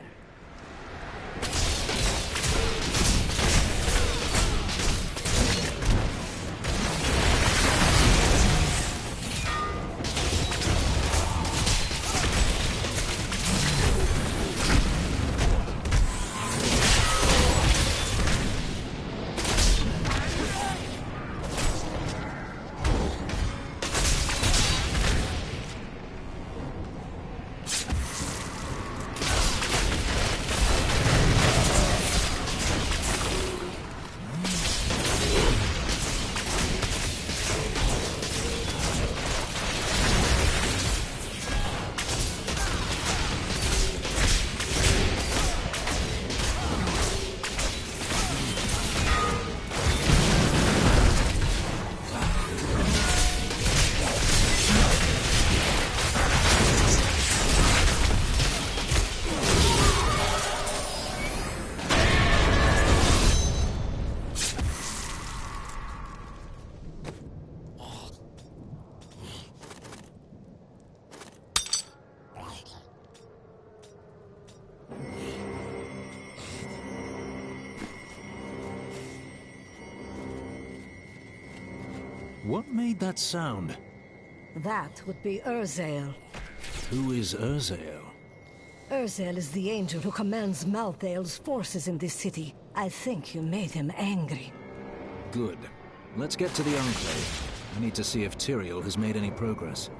What made that sound? That would be Urzael. Who is Urzael? Urzael is the angel who commands Malthael's forces in this city. I think you made him angry. Good. Let's get to the Enclave. I need to see if Tyrael has made any progress.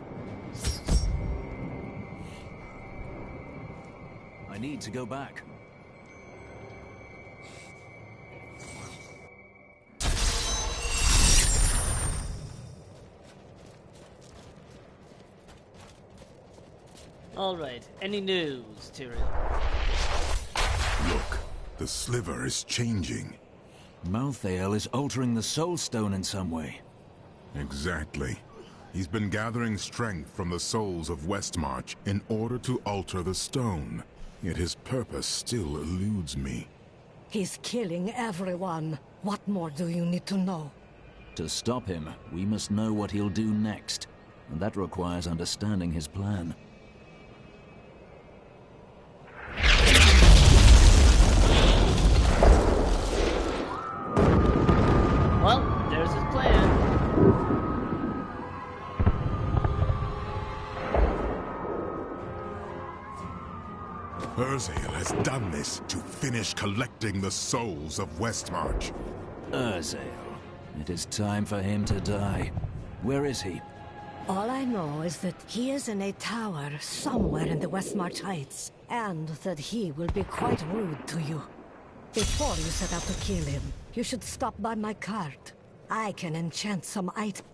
I need to go back. Alright, any news, Tyrael? Look, the sliver is changing. Malthael is altering the Soul Stone in some way. Exactly. He's been gathering strength from the souls of Westmarch in order to alter the stone. Yet his purpose still eludes me. He's killing everyone. What more do you need to know? To stop him, we must know what he'll do next. And that requires understanding his plan. Well, there's his plan. Urzael has done this to finish collecting the souls of Westmarch. Urzael. It is time for him to die. Where is he? All I know is that he is in a tower somewhere in the Westmarch Heights, and that he will be quite rude to you. Before you set out to kill him, you should stop by my cart. I can enchant some items.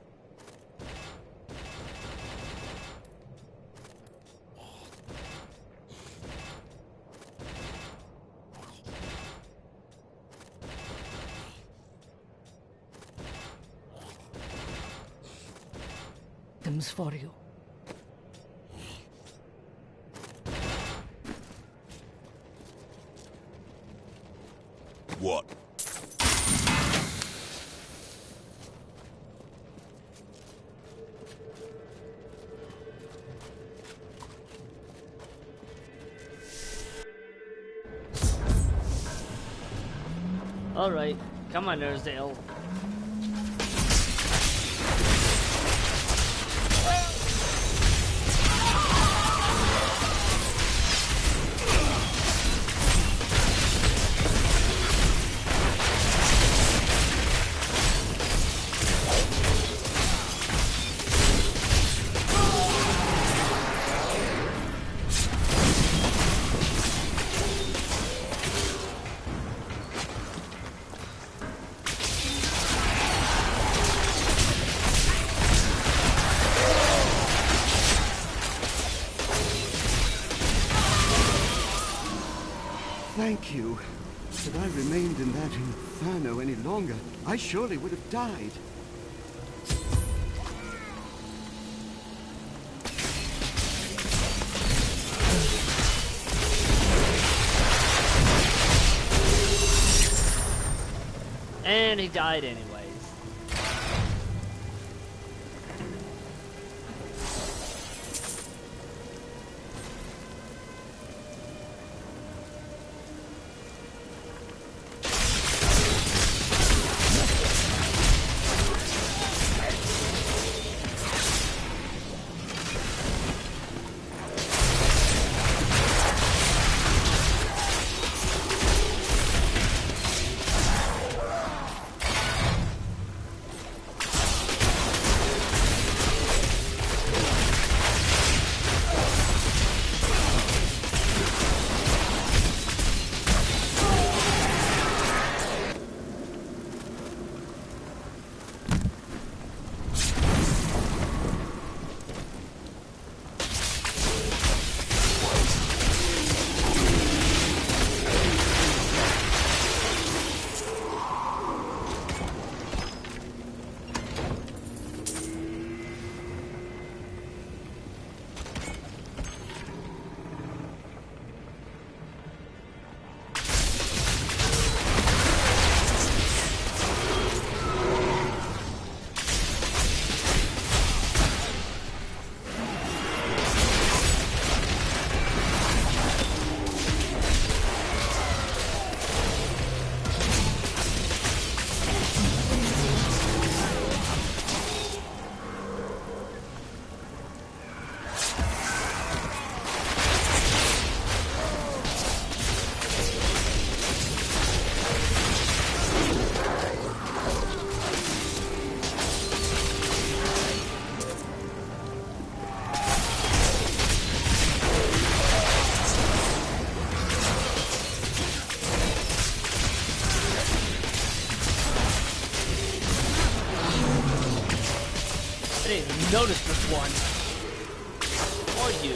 For you. What? Alright, come on, Urzael. Thank you. Had I remained in that inferno any longer, I surely would have died. already died anyways. Notice this one. Or you.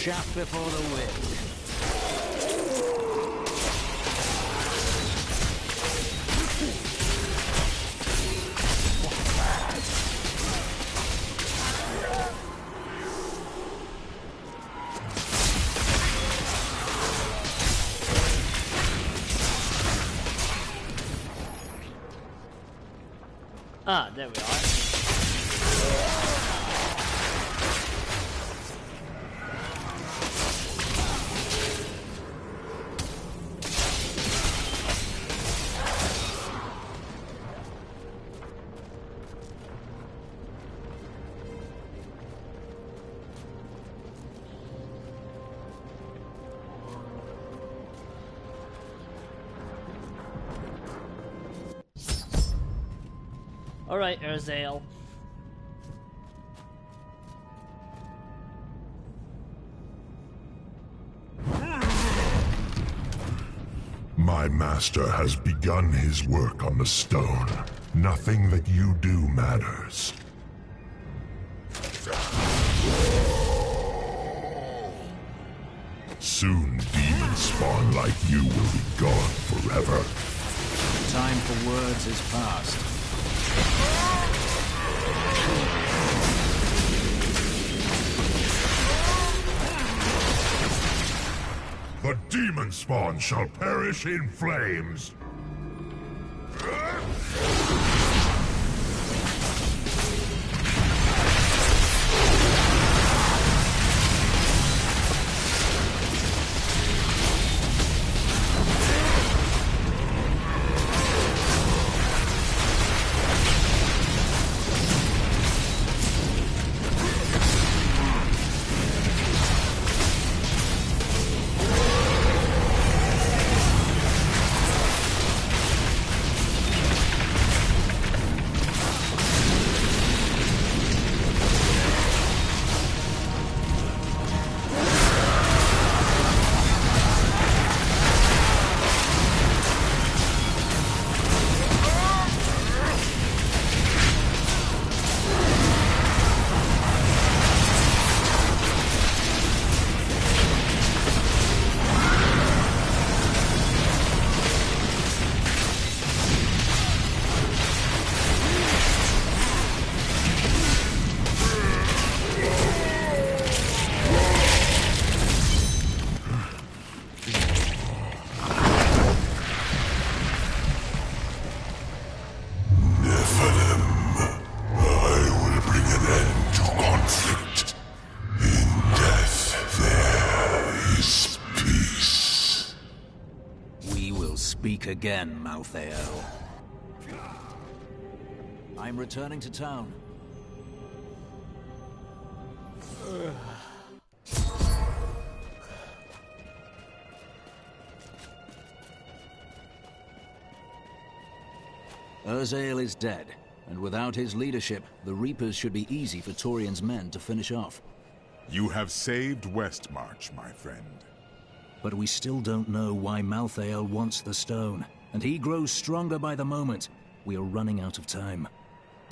Chaff before the wind. Ah, there we are. Alright, Erzael. My master has begun his work on the stone. Nothing that you do matters. Soon, demon spawn like you will be gone forever. The time for words is past. The demon spawn shall perish in flames. will speak again, Malthael. I'm returning to town. Urzael is dead, and without his leadership, the Reapers should be easy for Torian's men to finish off. You have saved Westmarch, my friend. But we still don't know why Malthael wants the stone, and he grows stronger by the moment. We are running out of time.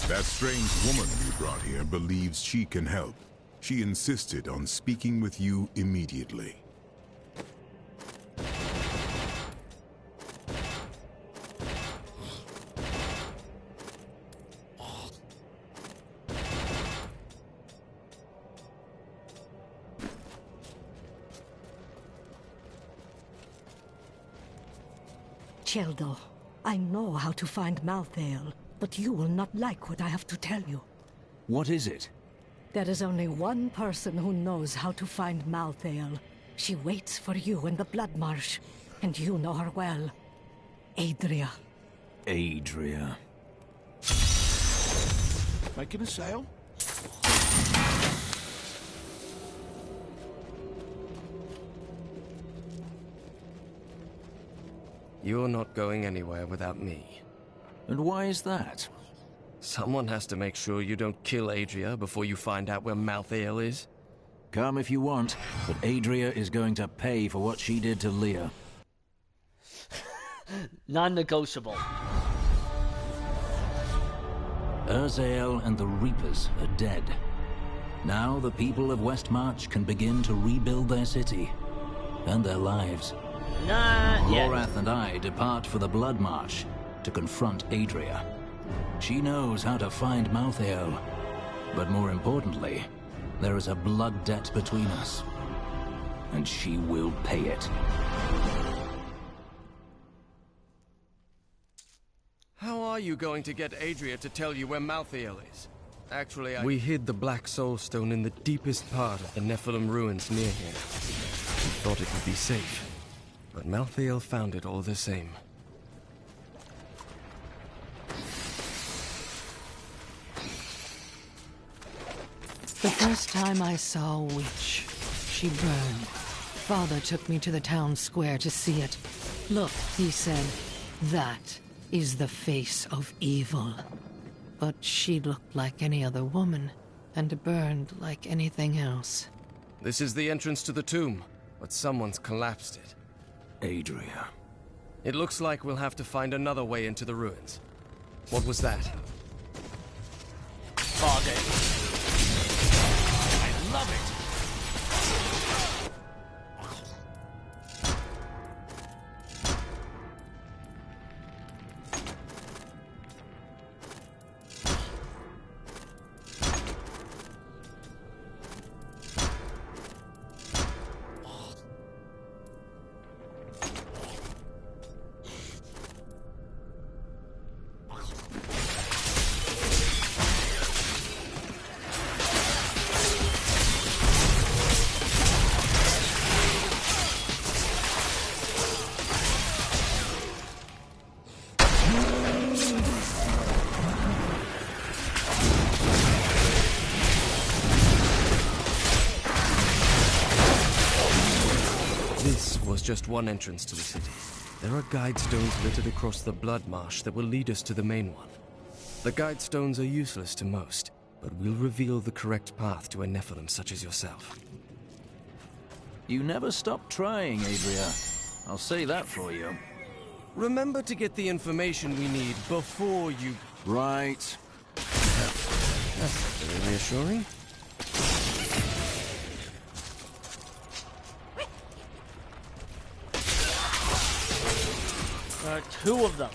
That strange woman you brought here believes she can help. She insisted on speaking with you immediately. Cheldo, I know how to find Malthael, but you will not like what I have to tell you. What is it? There is only one person who knows how to find Malthael. She waits for you in the Blood Marsh, and you know her well. Adria. Adria. Making a sale? You're not going anywhere without me. And why is that? Someone has to make sure you don't kill Adria before you find out where Malthael is. Come if you want, but Adria is going to pay for what she did to Leah. Non-negotiable. Urzael and the Reapers are dead. Now the people of Westmarch can begin to rebuild their city and their lives. Not yet. Lorath and I depart for the Blood Marsh to confront Adria. She knows how to find Malthael, but more importantly, there is a blood debt between us, and she will pay it. How are you going to get Adria to tell you where Malthael is? Actually, we hid the Black Soul Stone in the deepest part of the Nephilim ruins near here. We thought it would be safe, but Malthael found it all the same. The first time I saw a witch, she burned. Father took me to the town square to see it. Look, he said, that is the face of evil. But she looked like any other woman, and burned like anything else. This is the entrance to the tomb, but someone's collapsed it. Adria. It looks like we'll have to find another way into the ruins. What was that? Fogging. Love it! Just one entrance to the city. There are guide stones littered across the Blood Marsh that will lead us to the main one. The guide stones are useless to most, but will reveal the correct path to a Nephilim such as yourself. You never stop trying, Adria. I'll say that for you. Remember to get the information we need before you... Right. That's very reassuring. There are two of them.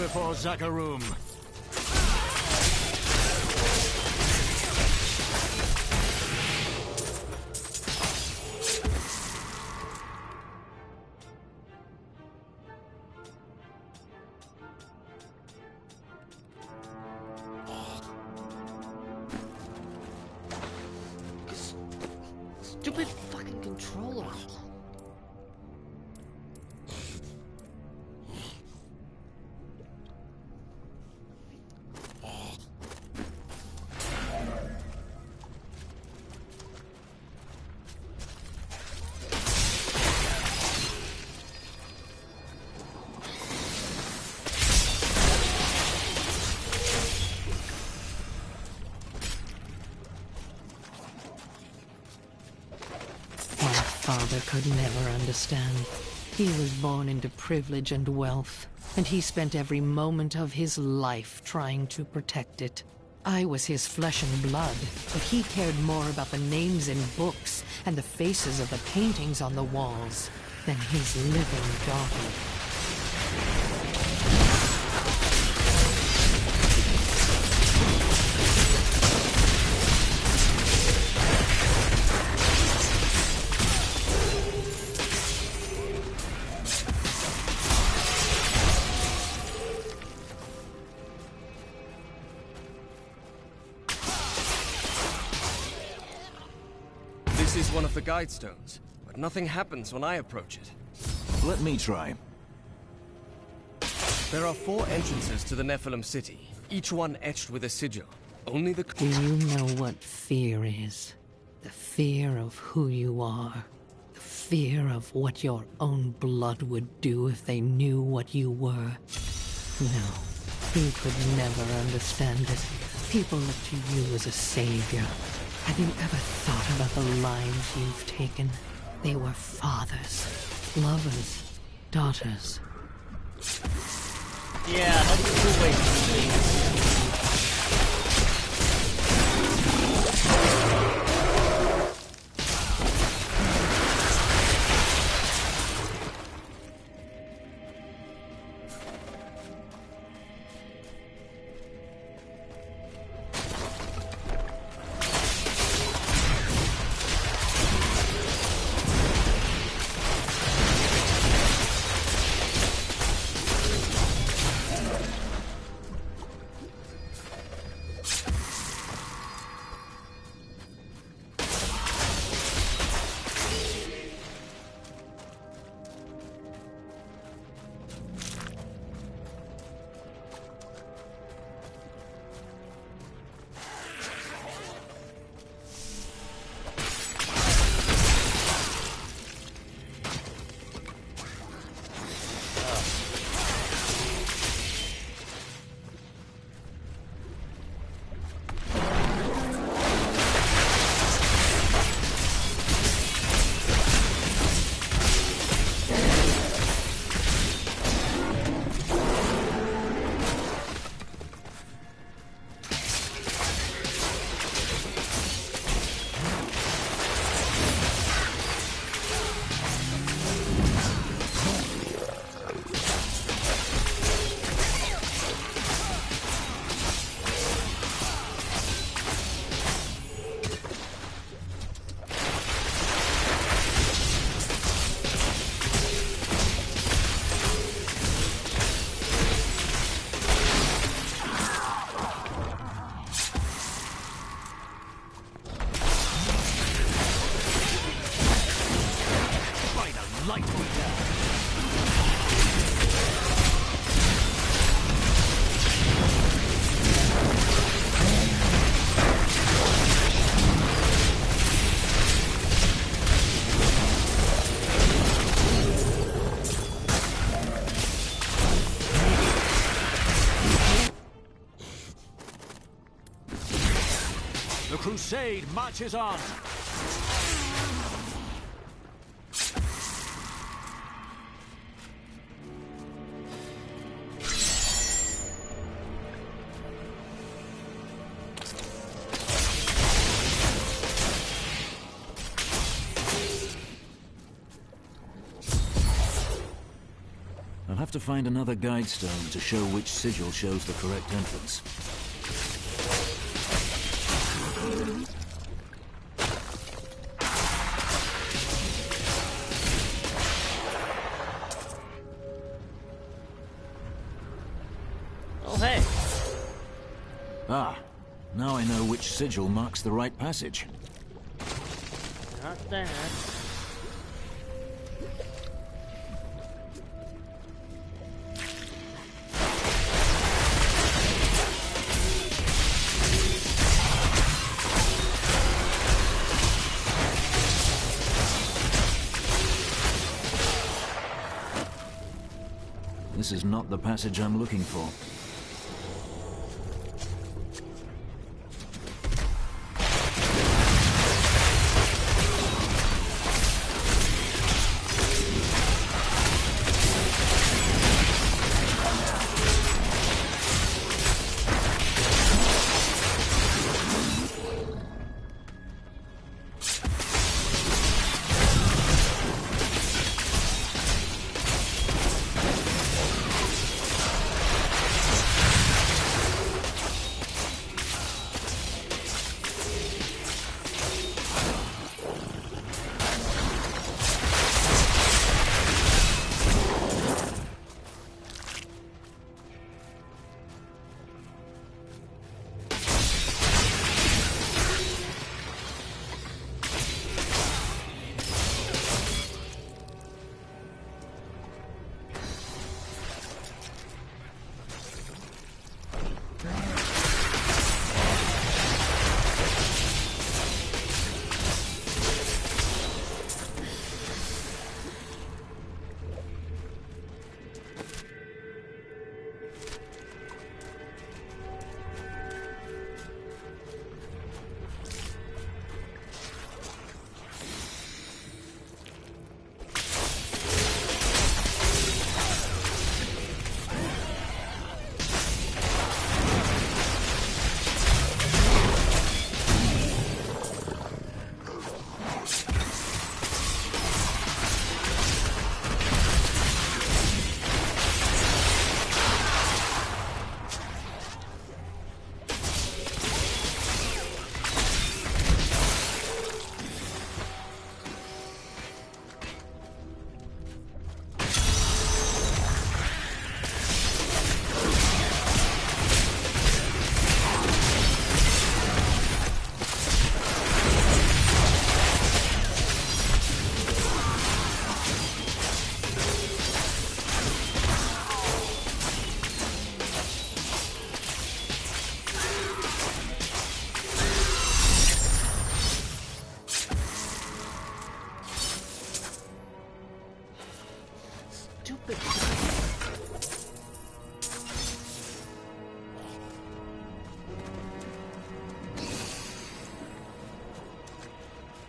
before Zakarum. Stupid fucking controller. Father could never understand. He was born into privilege and wealth, and he spent every moment of his life trying to protect it. I was his flesh and blood, but he cared more about the names in books and the faces of the paintings on the walls than his living daughter. This is one of the guide stones, but nothing happens when I approach it. Let me try. There are 4 entrances to the Nephilim city, each one etched with a sigil. Only the... Do you know what fear is? The fear of who you are. The fear of what your own blood would do if they knew what you were. No, he could never understand it. People look to you as a savior. Have you ever thought about the lives you've taken? They were fathers, lovers, daughters. Yeah, that's a cool way to see. The crusade marches on! A I'll have to find another guide stone to show which sigil shows the correct entrance. Oh, hey. Ah, now I know which sigil marks the right passage. Not that. This is not the passage I'm looking for.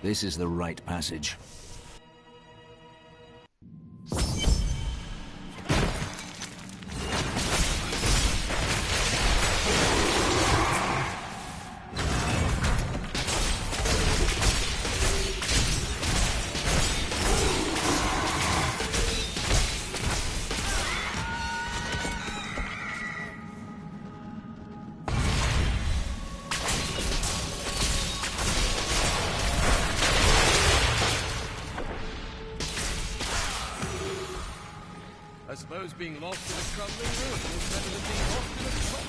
This is the right passage. I suppose being lost in a crumbling ruin is better than being lost in a top.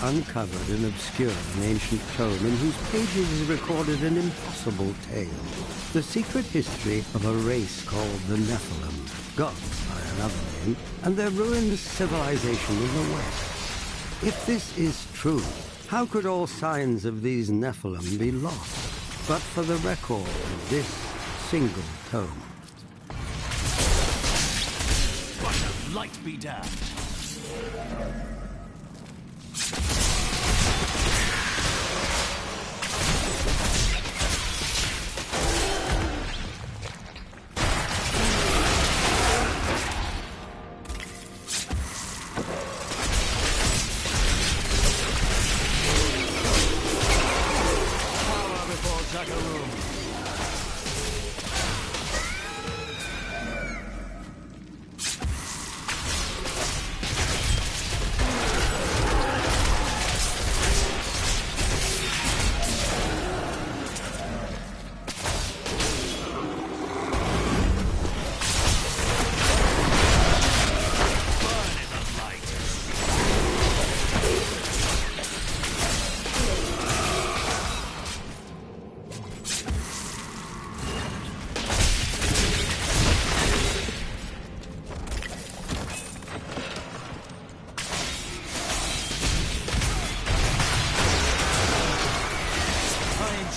Uncovered and obscured an ancient tome in whose pages is recorded an impossible tale. The secret history of a race called the Nephilim, gods by another name, and their ruined civilization in the west. If this is true, how could all signs of these Nephilim be lost, but for the record of this single tome? But light be damned.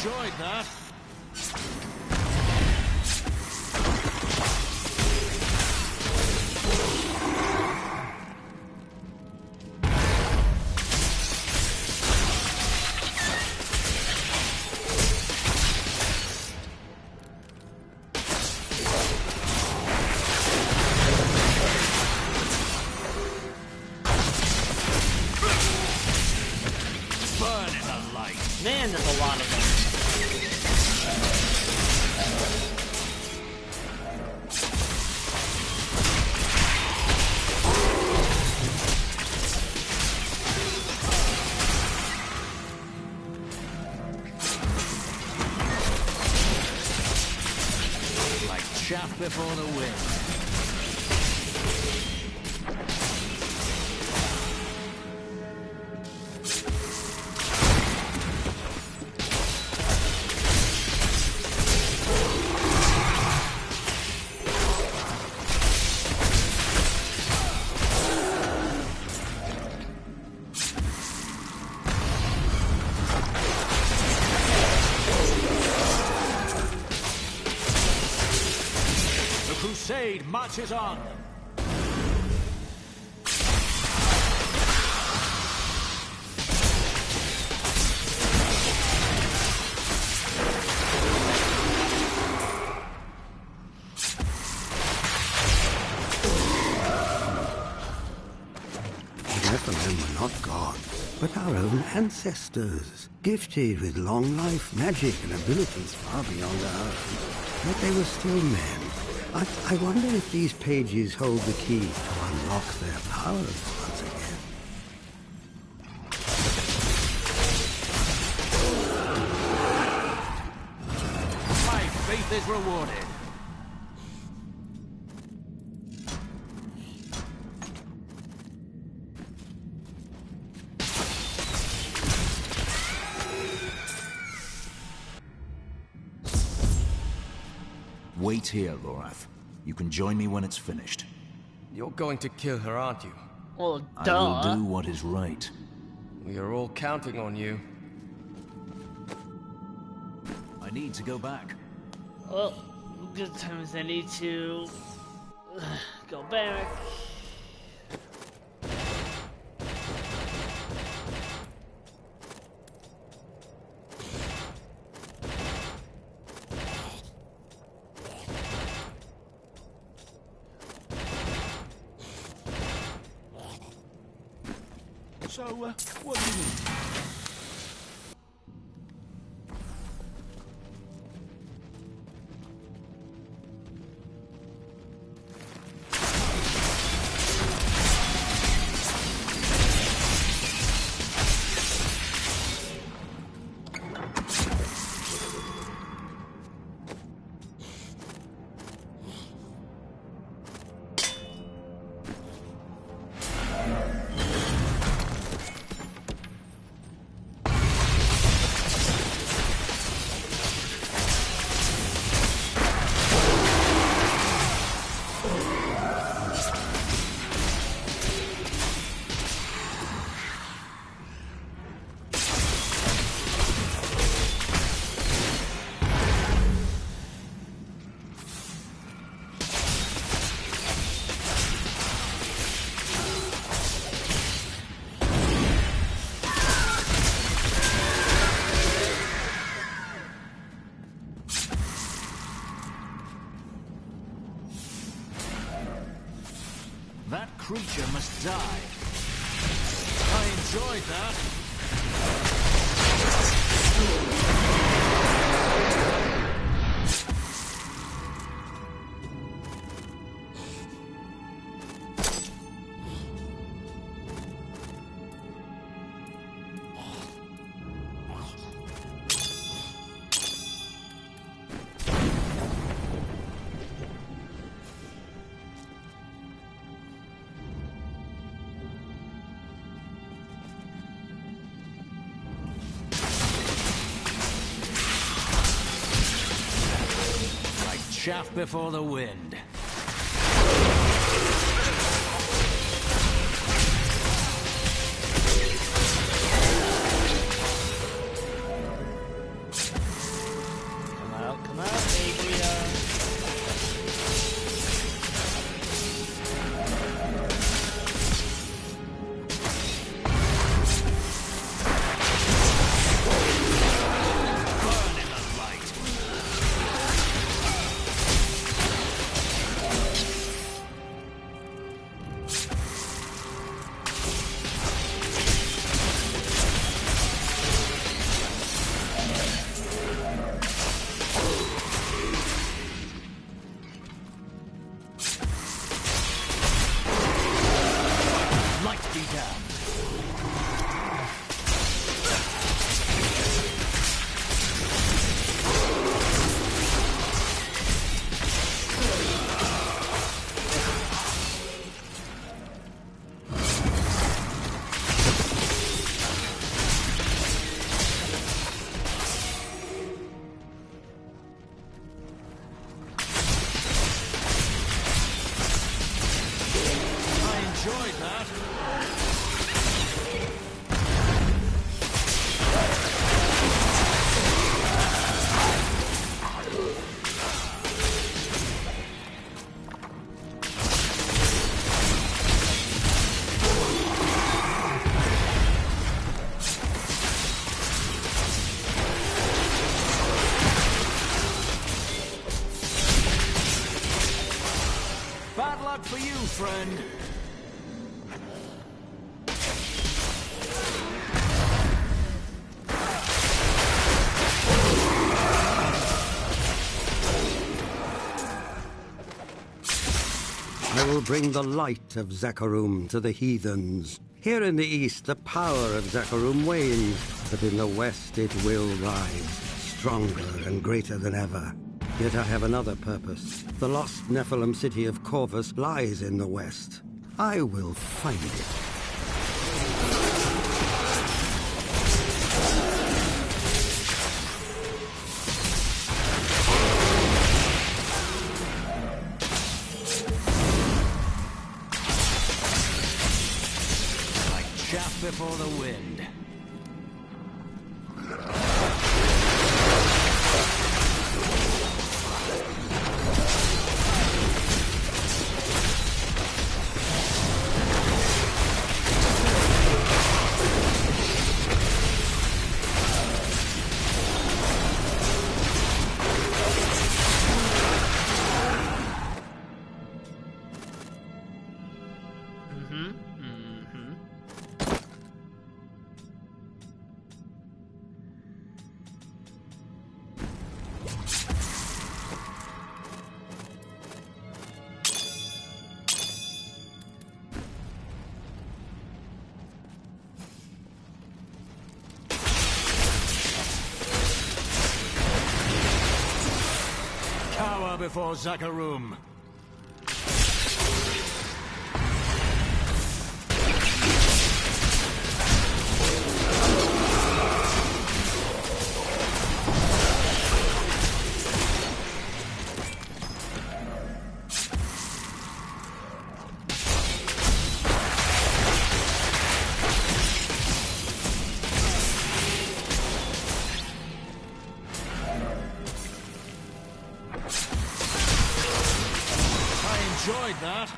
Enjoyed that. Burn in the light. Man, there's a lot of them. Like chaff before the wind. Crusade marches on. Nephilim were not gods, but our own ancestors, gifted with long life, magic, and abilities far beyond our own. But they were still men. I wonder if these pages hold the key to unlock their powers once again. My faith is rewarded. Wait here, Lorath. You can join me when it's finished. You're going to kill her, aren't you? Well, I will do what is right. We are all counting on you. I need to go back. Well, good times I need to go back. So, what do you mean? creature must die. I enjoyed that. Chaff before the wind. Come out, Adria. Bad luck for you, friend. I will bring the light of Zakarum to the heathens. Here in the east, the power of Zakarum wanes, but in the west it will rise, stronger and greater than ever. Yet I have another purpose. The lost Nephilim city of Corvus lies in the west. I will find it. Chaff before the wind. Before Zakarum. Enjoyed that.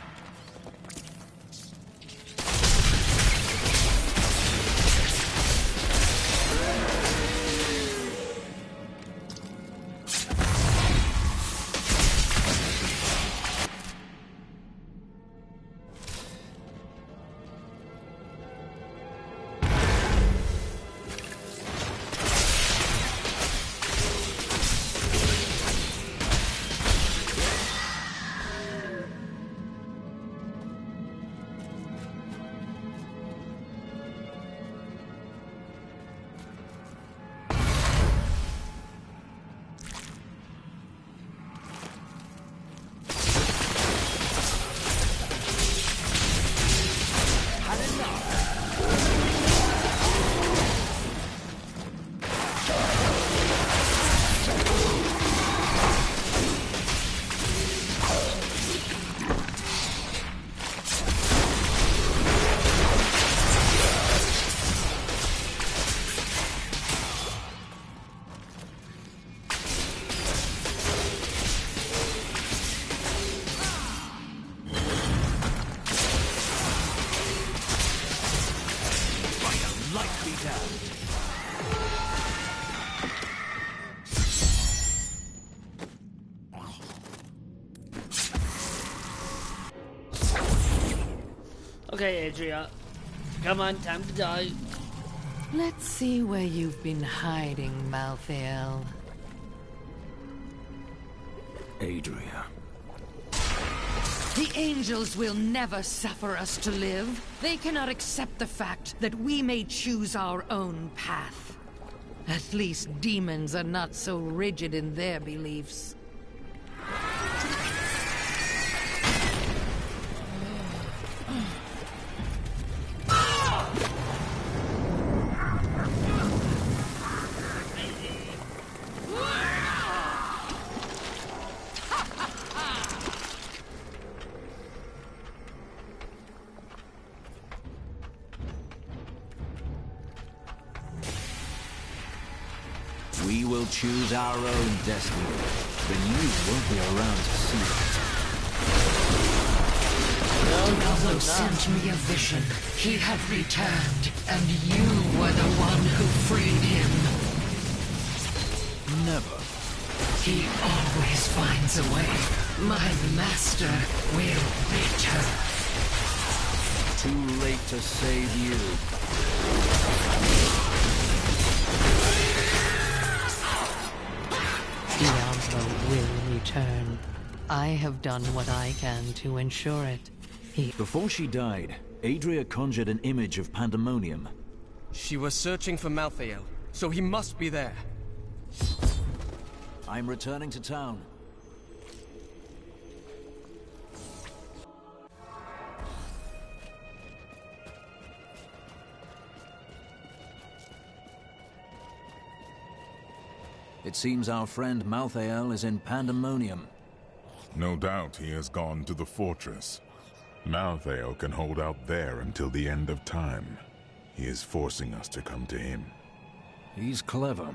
Okay, Adria. Come on, time to die. Let's see where you've been hiding, Malthael. Adria. The angels will never suffer us to live. They cannot accept the fact that we may choose our own path. At least demons are not so rigid in their beliefs. We will choose our own destiny, but you won't be around to see it. Diablo sent me a vision. He had returned, and you were the one who freed him. Never. He always finds a way. My master will return. Too late to save you. Diablo will return. I have done what I can to ensure it. Before she died, Adria conjured an image of Pandemonium. She was searching for Malthael, so he must be there. I'm returning to town. It seems our friend Malthael is in Pandemonium. No doubt he has gone to the fortress. Malthael can hold out there until the end of time. He is forcing us to come to him. He's clever,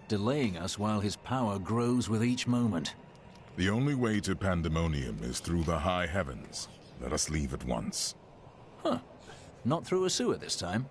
delaying us while his power grows with each moment. The only way to Pandemonium is through the high heavens. Let us leave at once. Huh. Not through a sewer this time.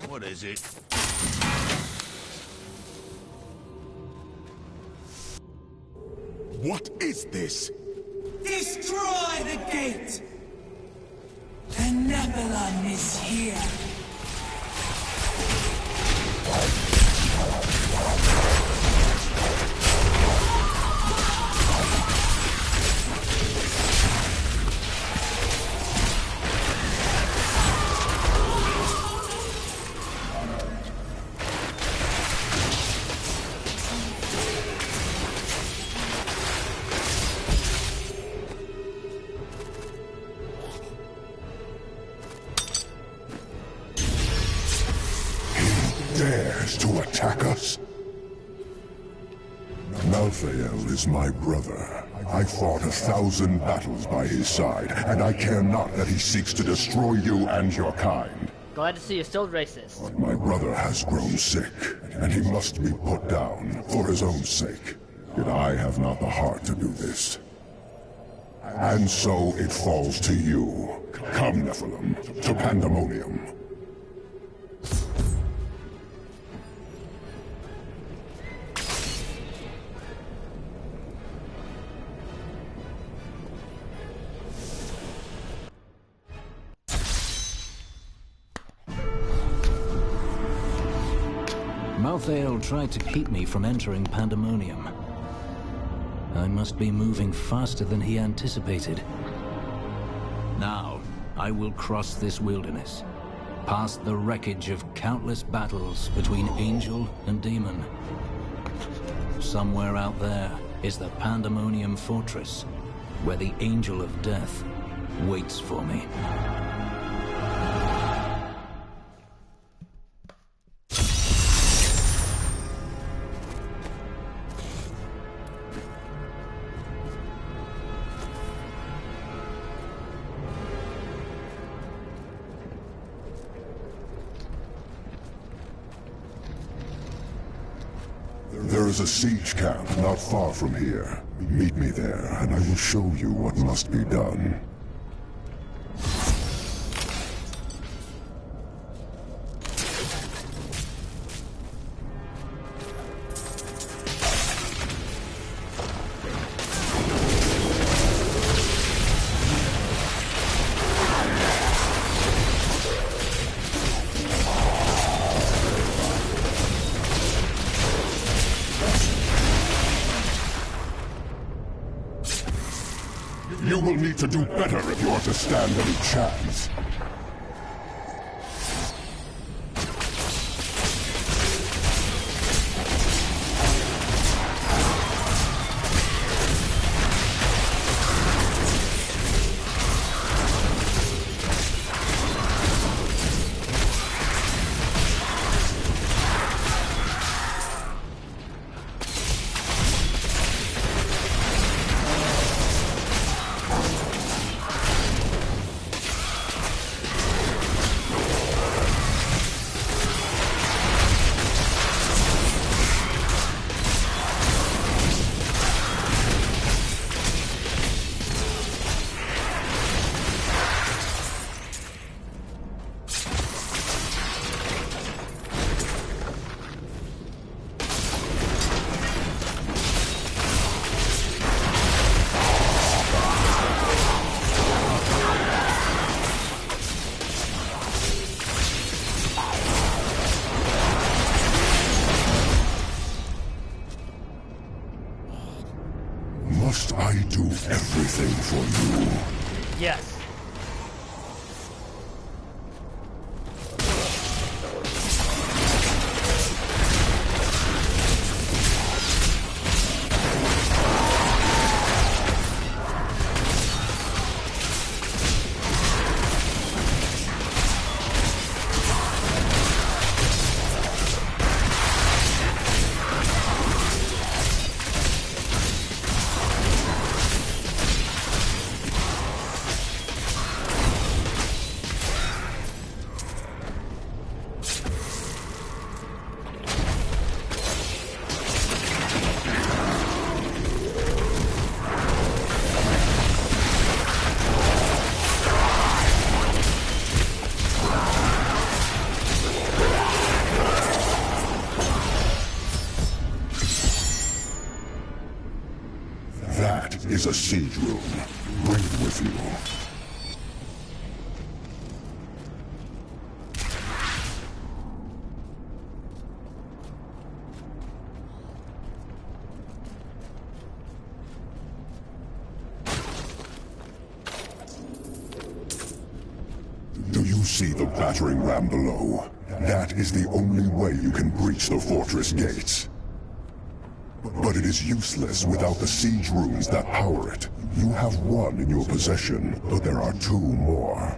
What is it? What is this? Destroy the gate! The Nephilim is here! Dares to attack us? Malthael is my brother. I fought 1,000 battles by his side, and I care not that he seeks to destroy you and your kind. Glad to see you're still racist. But my brother has grown sick, and he must be put down for his own sake. Yet I have not the heart to do this. And so it falls to you. Come, Nephilim, to Pandemonium. Malthael tried to keep me from entering Pandemonium. I must be moving faster than he anticipated. Now, I will cross this wilderness, past the wreckage of countless battles between angel and demon. Somewhere out there is the Pandemonium Fortress, where the Angel of Death waits for me. There is a siege camp not far from here. Meet me there, and I will show you what must be done. You will need to do better if you are to stand any chance. Must I do everything for you? Yes. That is a siege room. Bring it with you. Do you see the battering ram below? That is the only way you can breach the fortress gates. But it is useless without the siege runes that power it. You have one in your possession, but there are two more.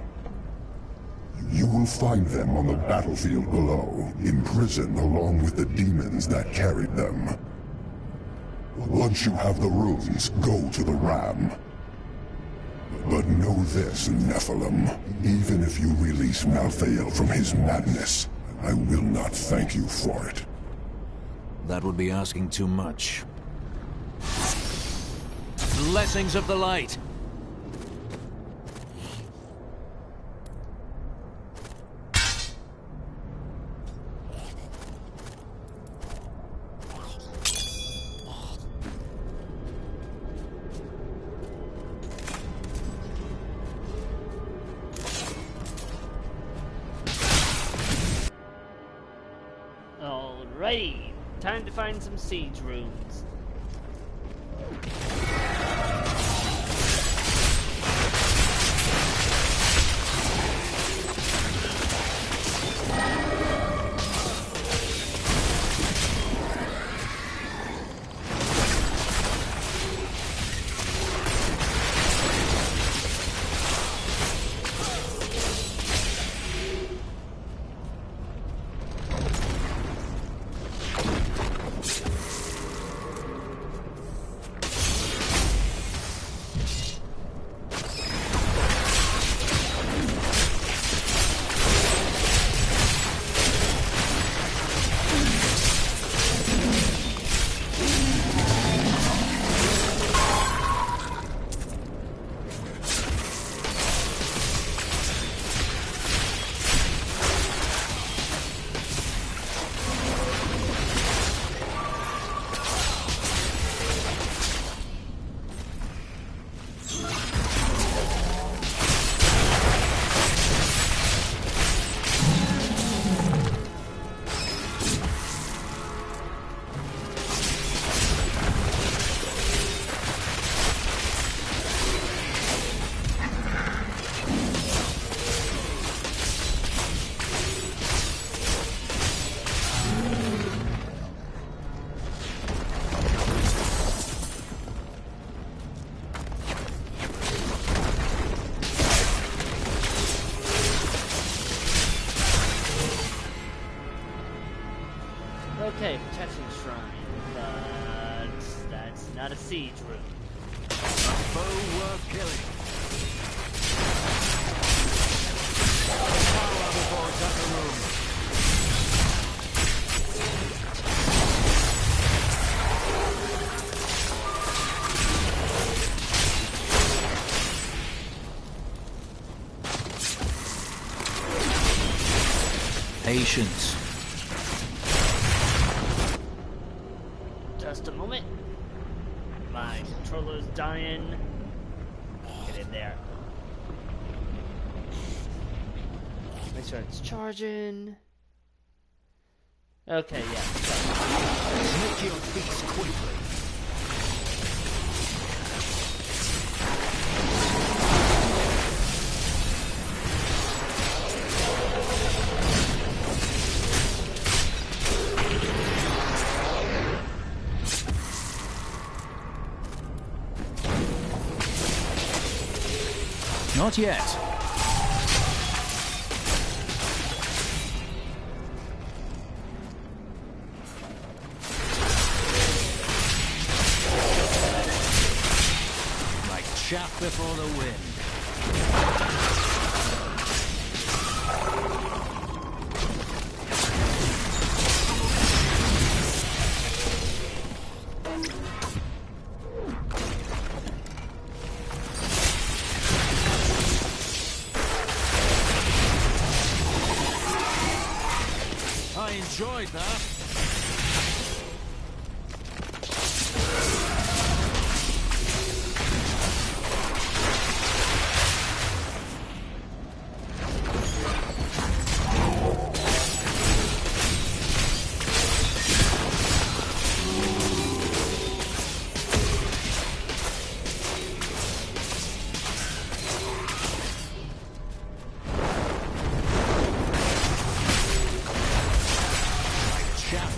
You will find them on the battlefield below, imprisoned along with the demons that carried them. Once you have the runes, go to the ram. But know this, Nephilim. Even if you release Malthael from his madness, I will not thank you for it. That would be asking too much. Blessings of the light! Alrighty, time to find some siege runes. Okay, protection shrine, but that's not a siege room. A foe worth killing. Power before Zakarum. Patience. Just a moment. My controller's dying. Get in there. Make sure it's charging. Okay, yeah. Make your feet quickly. Not yet. Like chaff before the wind. I enjoyed that.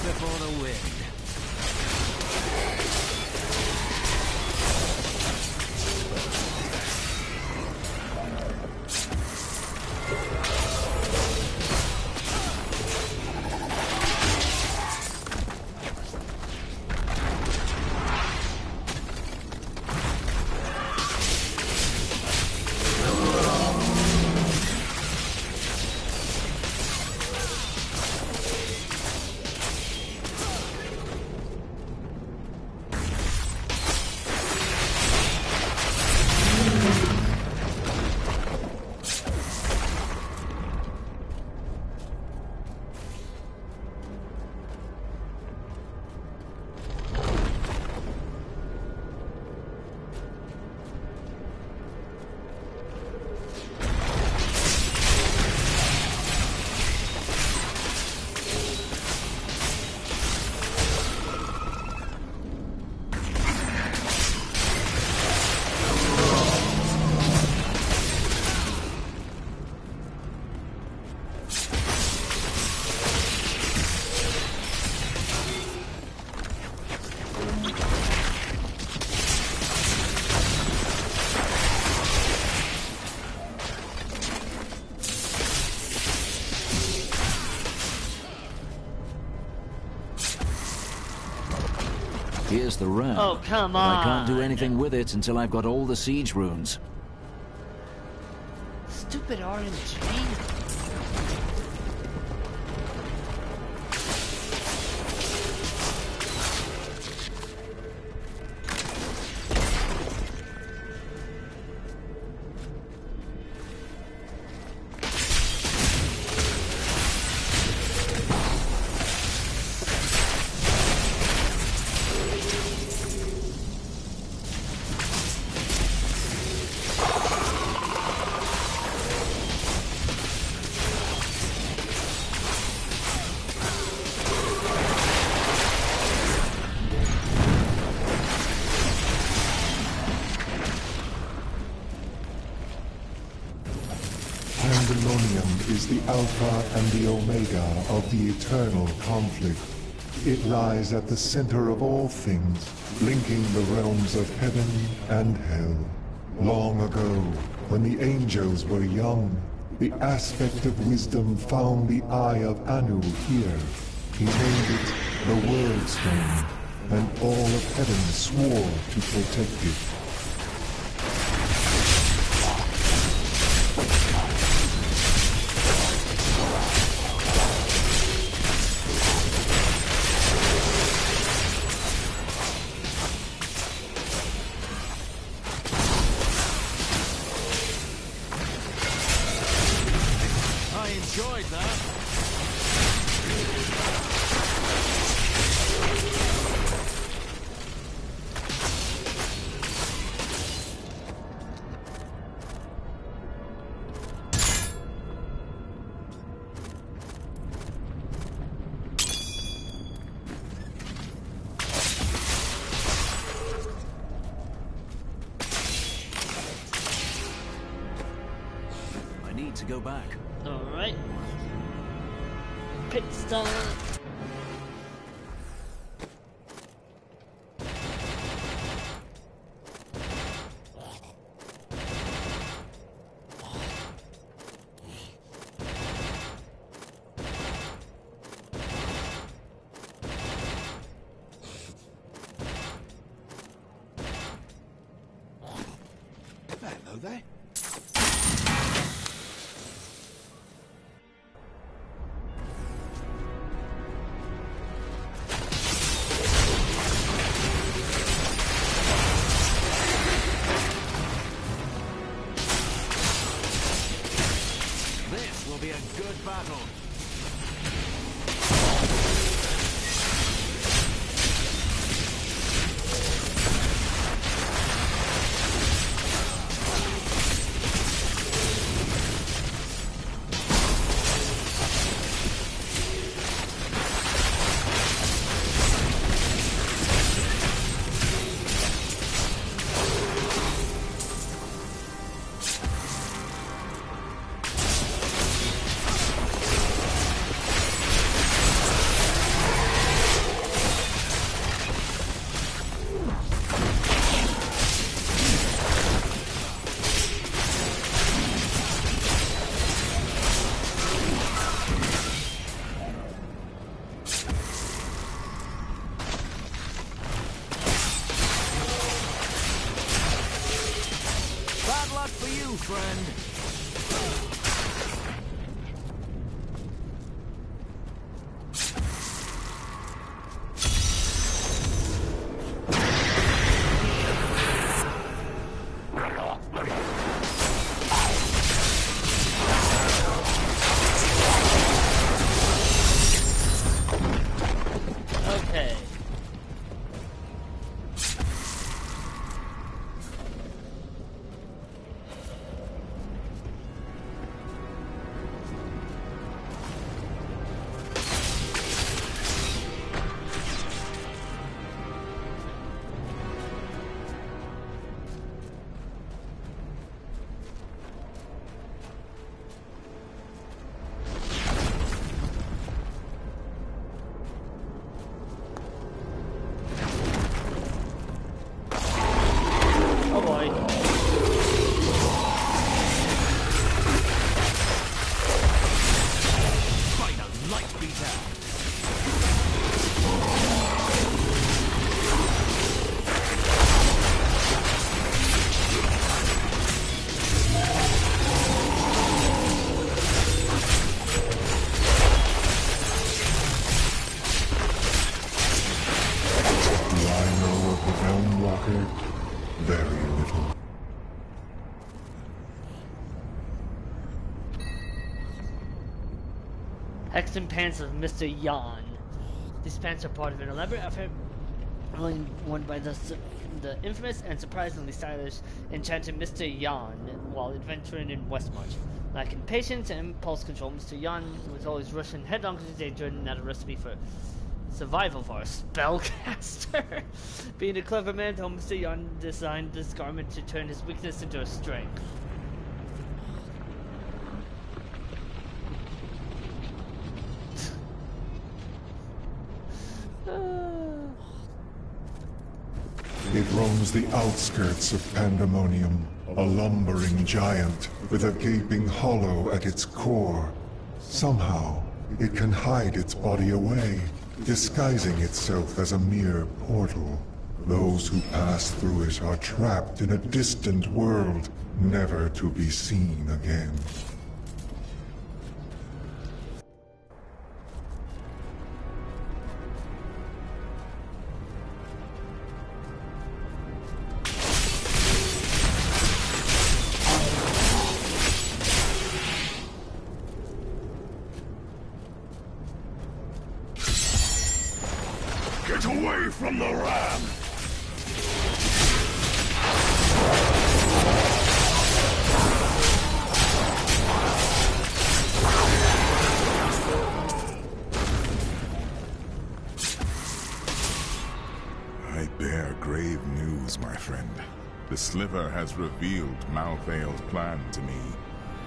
Before the wind. Here's the ram. Oh, come but I can't do on. anything with it until I've got all the siege runes. Stupid RNG. Pandemonium is the Alpha and the Omega of the eternal conflict. It lies at the center of all things, linking the realms of heaven and hell. Long ago, when the angels were young, the aspect of wisdom found the Eye of Anu here. He named it the World Stone, and all of heaven swore to protect it. I enjoyed that. I need to go back. Alright. Pit stop. Hello there. This will be a good battle. Bad luck for you, friend. Okay. Oh boy. Quite a light beater. Do I know of the Realm Walker? Very little. Hexen pants of Mr. Yan. These pants are part of an elaborate outfit only worn by the infamous and surprisingly stylish enchanted Mr. Yan while adventuring in Westmarch. Lacking patience and impulse control, Mr. Yan was always rushing headlong into danger and not a recipe for survival for a spellcaster. Being a clever man, though, Mr. Yan designed this garment to turn his weakness into a strength. It roams the outskirts of Pandemonium, a lumbering giant with a gaping hollow at its core. Somehow, It can hide its body away, disguising itself as a mere portal. Those who pass through it are trapped in a distant world, never to be seen again. Get away from the ram! I bear grave news, my friend. The Sliver has revealed Malthael's plan to me,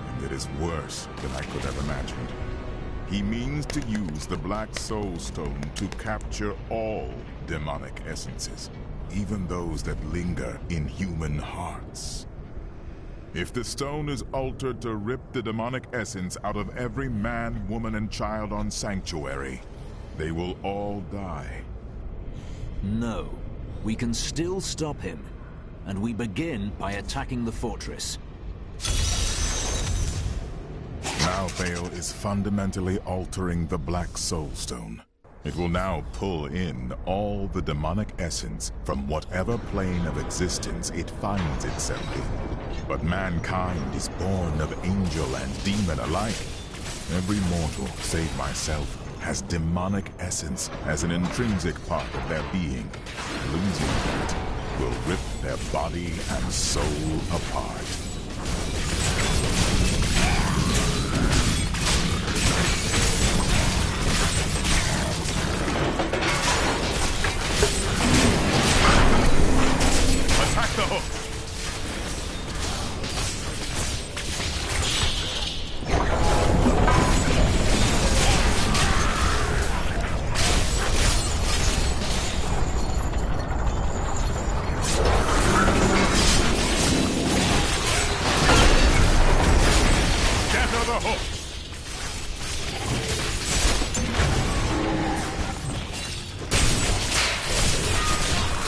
and it is worse than I could have imagined. He means to use the Black Soul Stone to capture all demonic essences, even those that linger in human hearts. If the stone is altered to rip the demonic essence out of every man, woman, and child on Sanctuary, they will all die. No. We can still stop him, and we begin by attacking the fortress. Malthael is fundamentally altering the Black Soul Stone. It will now pull in all the demonic essence from whatever plane of existence it finds itself in. But mankind is born of angel and demon alike. Every mortal, save myself, has demonic essence as an intrinsic part of their being. Losing that will rip their body and soul apart. Attack the hook! Scatter the hook!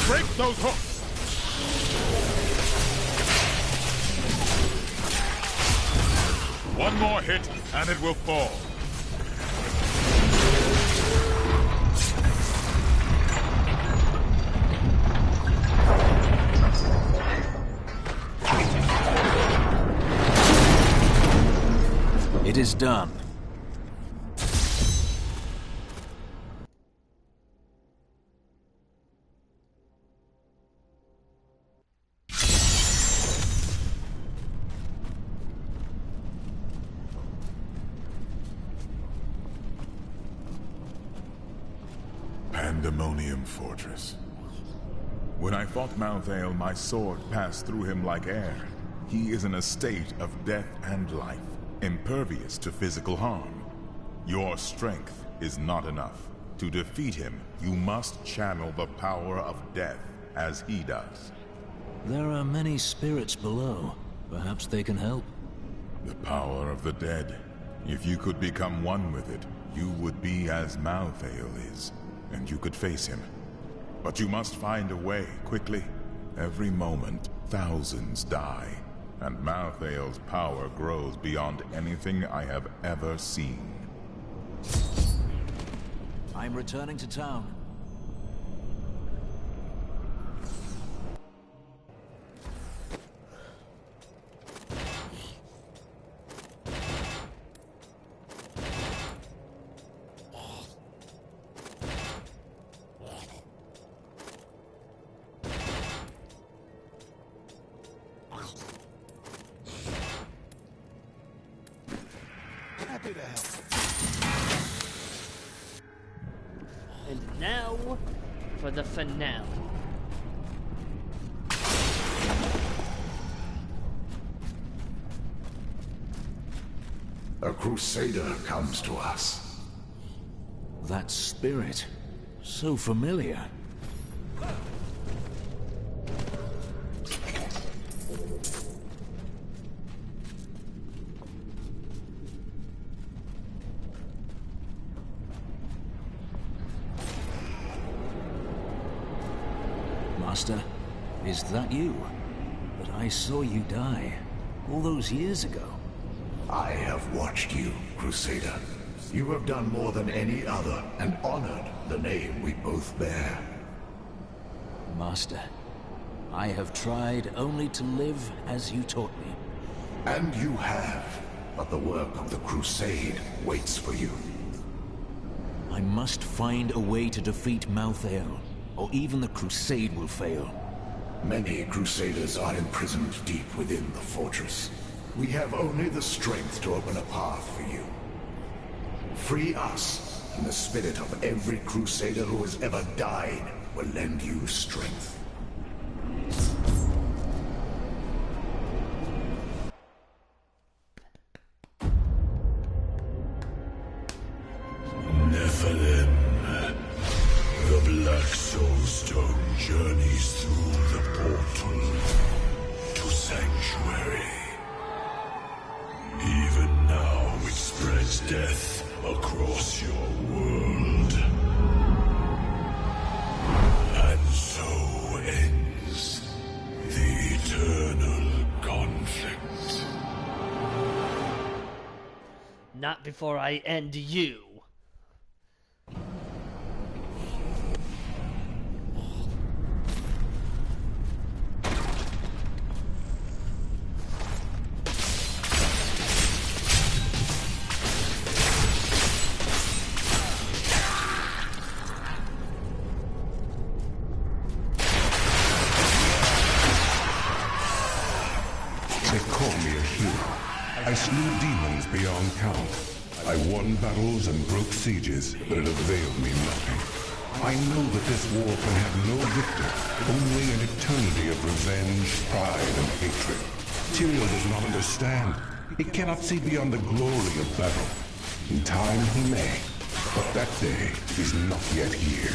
Break those hooks! One more hit, and it will fall. It is done. Pandemonium Fortress. When I fought Malthael, my sword passed through him like air. He is in a state of death and life, impervious to physical harm. Your strength is not enough. To defeat him, you must channel the power of death, as he does. There are many spirits below. Perhaps they can help. The power of the dead. If you could become one with it, you would be as Malthael is, and you could face him. But you must find a way, quickly. Every moment, thousands die, and Malthael's power grows beyond anything I have ever seen. I'm returning to town. Happy to help. And now for the finale. A crusader comes to us. That spirit. So familiar. Master. Is that you? But I saw you die all those years ago. I have watched you, Crusader. You have done more than any other, and honored the name we both bear. Master, I have tried only to live as you taught me. And you have, but the work of the Crusade waits for you. I must find a way to defeat Malthael, or even the Crusade will fail. Many Crusaders are imprisoned deep within the fortress. We have only the strength to open a path for you. Free us, and the spirit of every Crusader who has ever died will lend you strength. Nephilim. The Black Soulstone journeys through the portal to Sanctuary. Even now it spreads death across your world. And so ends the eternal conflict. Not before I end you. I slew demons beyond count. I won battles and broke sieges, but it availed me nothing. I know that this war can have no victor, only an eternity of revenge, pride, and hatred. Tyrael does not understand. He cannot see beyond the glory of battle. In time he may, but that day is not yet here.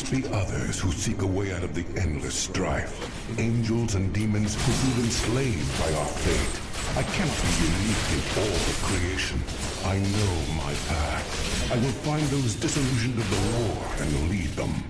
Be others who seek a way out of the endless strife. Angels and demons who feel enslaved by our fate. I cannot be unique in all of creation. I know my path. I will find those disillusioned of the war and lead them.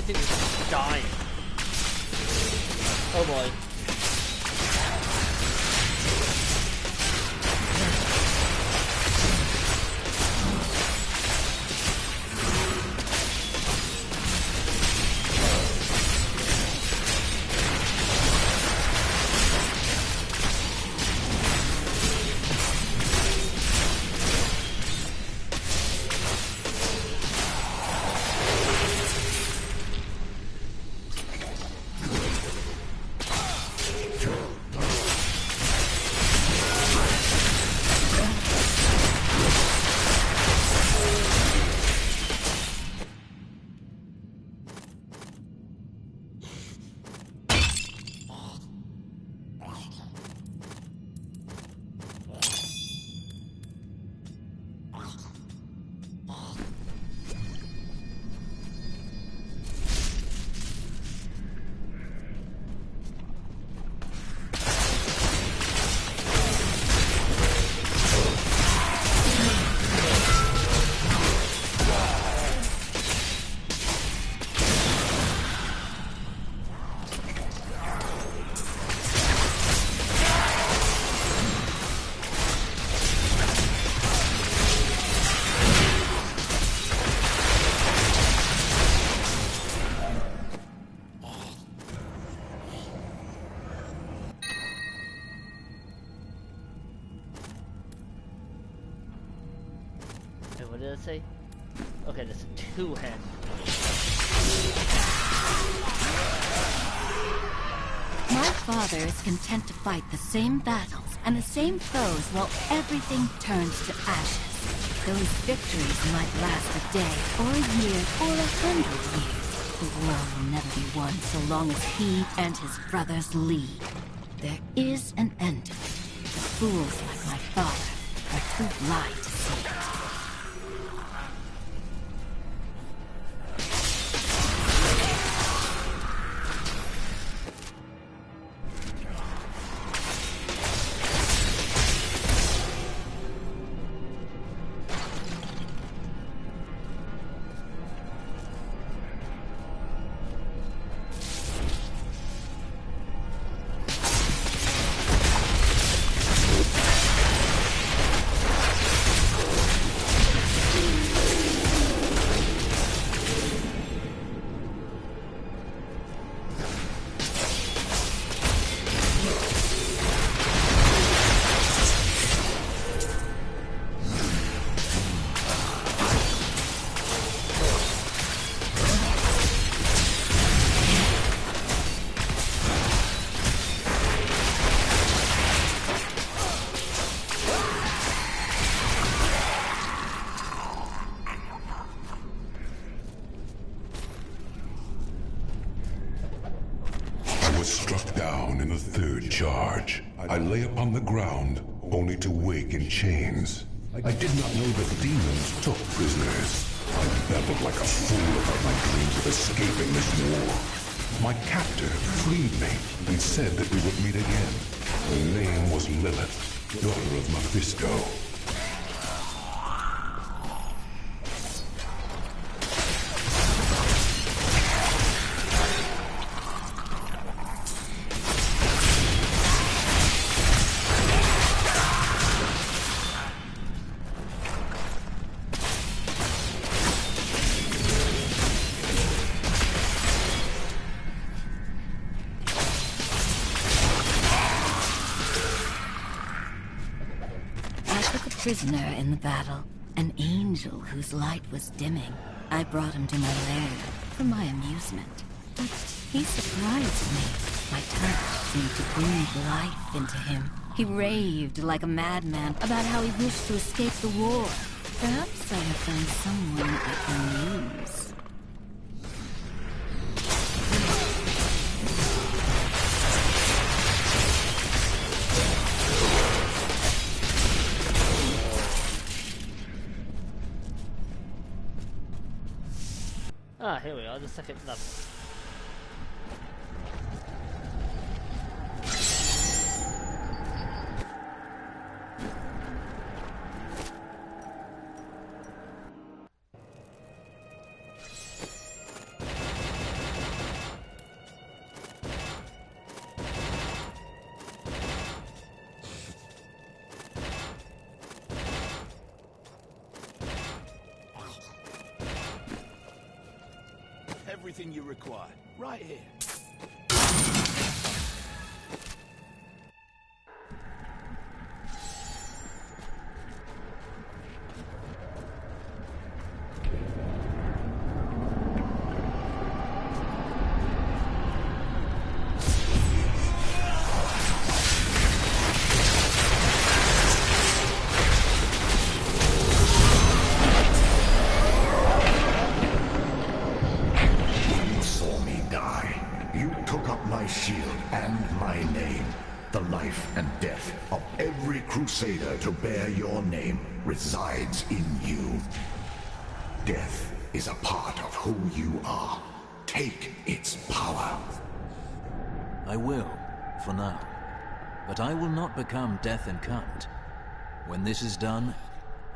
everything is dying. Oh boy. What did I say? Okay, that's a two-hand. My father is content to fight the same battles and the same foes while everything turns to ashes. Those victories might last a day, or a year, or 100 years. The war will never be won so long as he and his brothers lead. There is an end to it. The fools like my father are too blind to see it. I lay upon the ground, only to wake in chains. I did not know that demons took prisoners. I babbled like a fool about my dreams of escaping this war. My captor freed me and said that we would meet again. Her name was Lilith, daughter of Mephisto. Prisoner in the battle, an angel whose light was dimming. I brought him to my lair for my amusement, but he surprised me. My touch seemed to breathe life into him. He raved like a madman about how he wished to escape the war. Perhaps I have found someone I can use. Ah, here we are, the second level. everything you require. Right here. Crusader to bear your name resides in you. Death is a part of who you are. Take its power. I will, for now. But I will not become death incarnate. When this is done,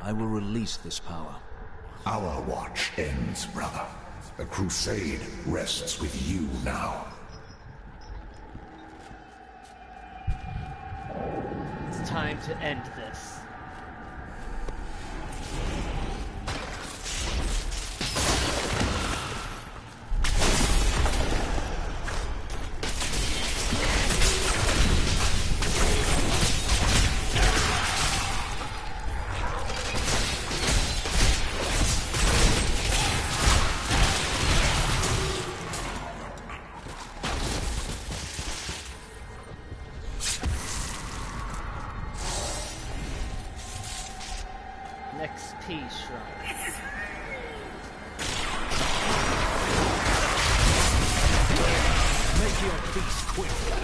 I will release this power. Our watch ends, brother. The crusade rests with you now. It's time to end this. XP shrine. Make your peace quick.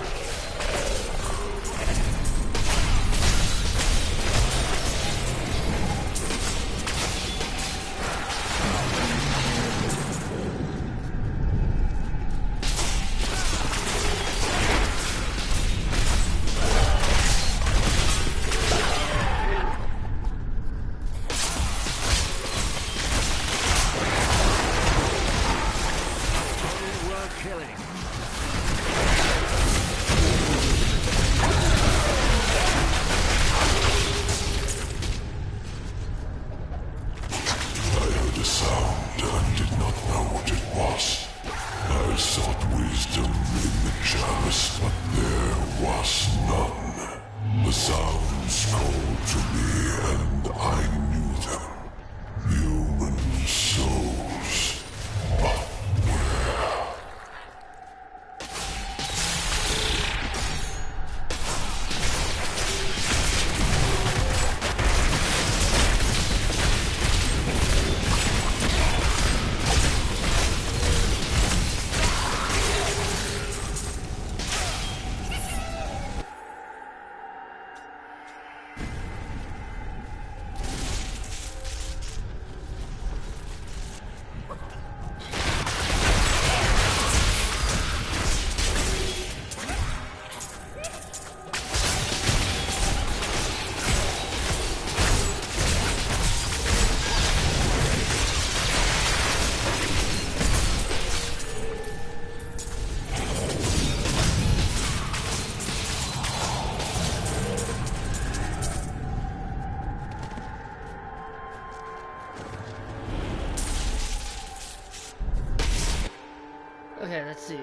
Okay, let's see.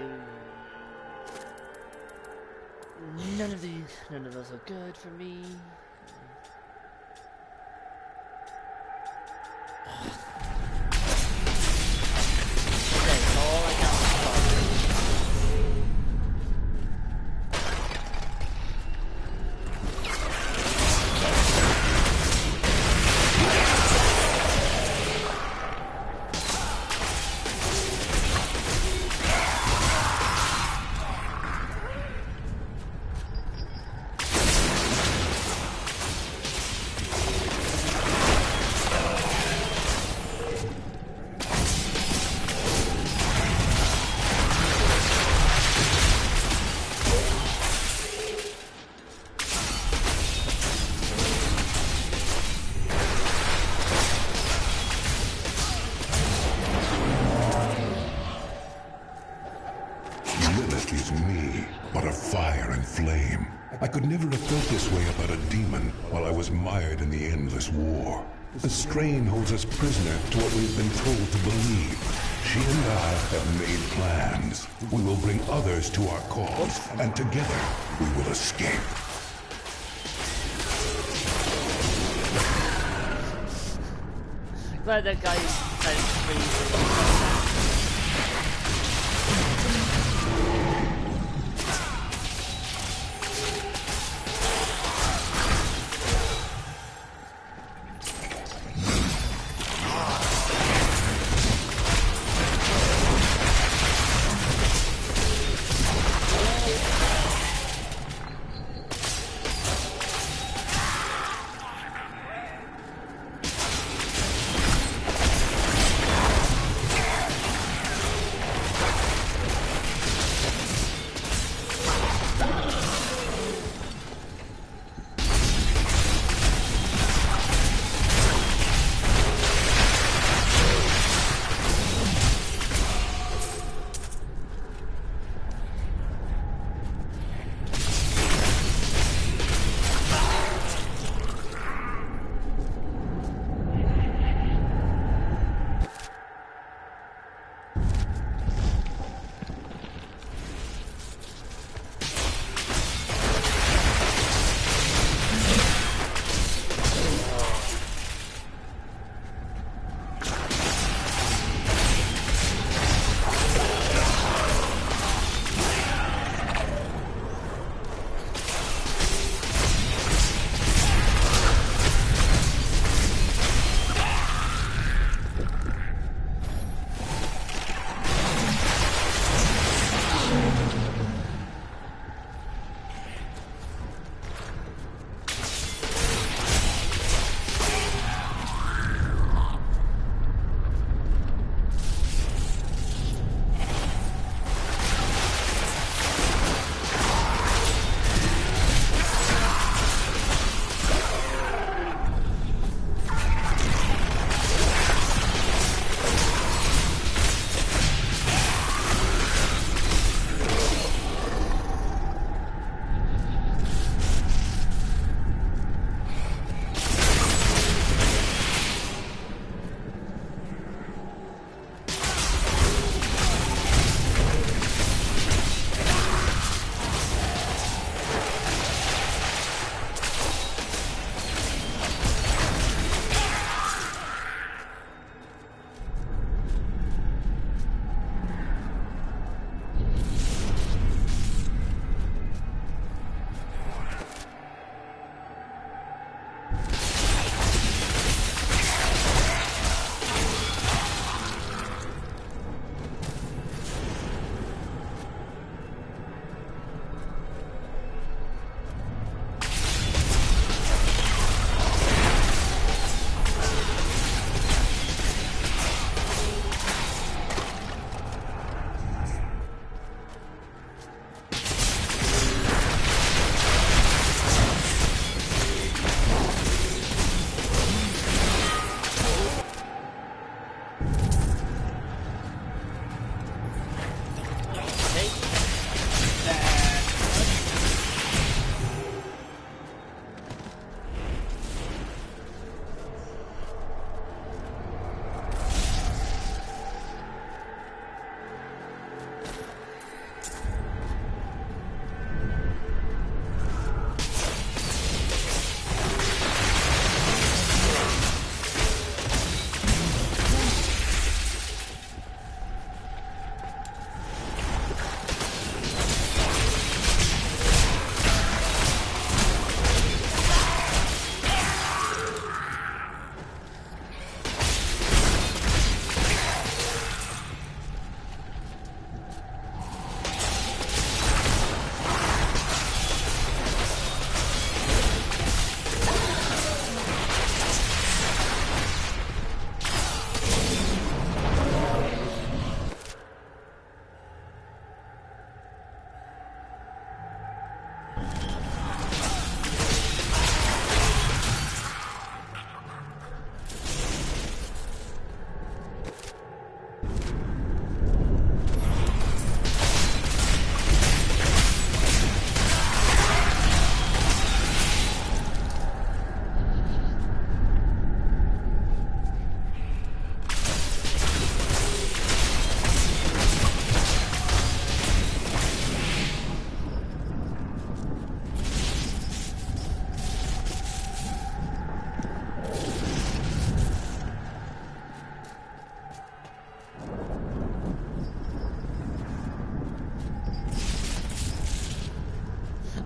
None of those are good for me. Okay, so all I got was I could never have felt this way about a demon while I was mired in the endless war. The strain holds us prisoner to what we've been told to believe. She and I have made plans. We will bring others to our cause, and together we will escape. Glad that guy decided to freeze.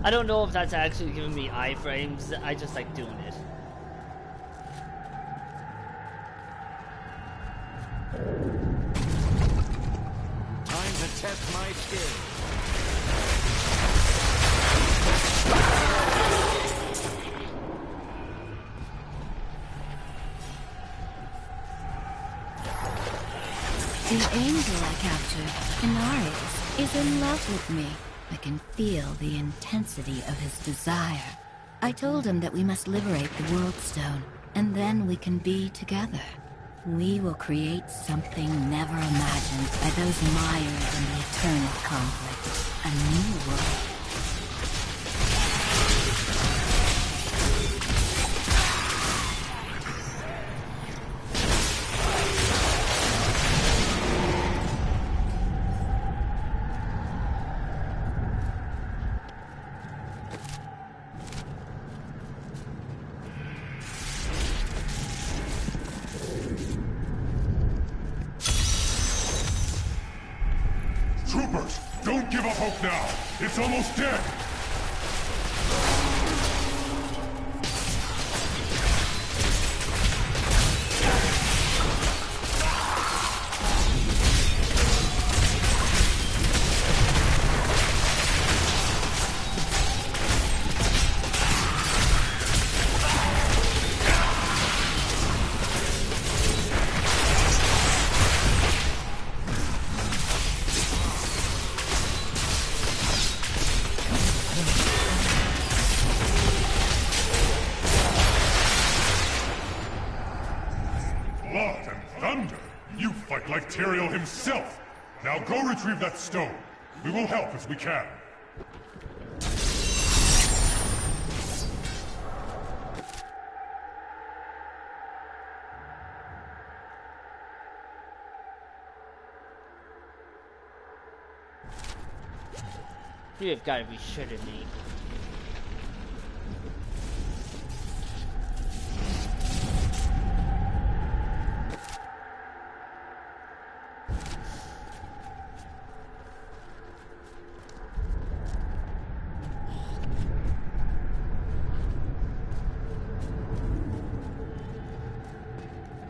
I don't know if that's actually giving me iframes. I just like doing it. Time to test my skills. The angel I captured, Inarius, is in love with me. I can feel the intensity of his desire. I told him that we must liberate the World Stone, and then we can be together. We will create something never imagined by those mired in the eternal conflict. A new world. Troopers, don't give up hope now! It's almost dead! Blood and thunder! You fight like Tyrael himself! Now go retrieve that stone. We will help as we can. You have got to be shitting me.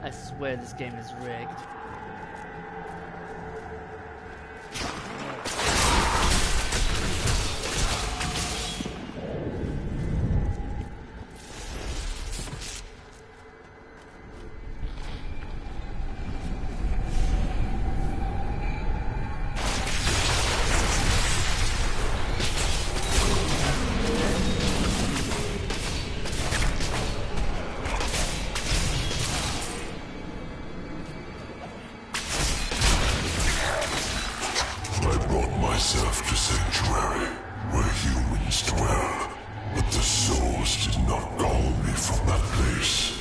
I swear this game is rigged. I brought myself to Sanctuary, where humans dwell. But the souls did not call me from that place.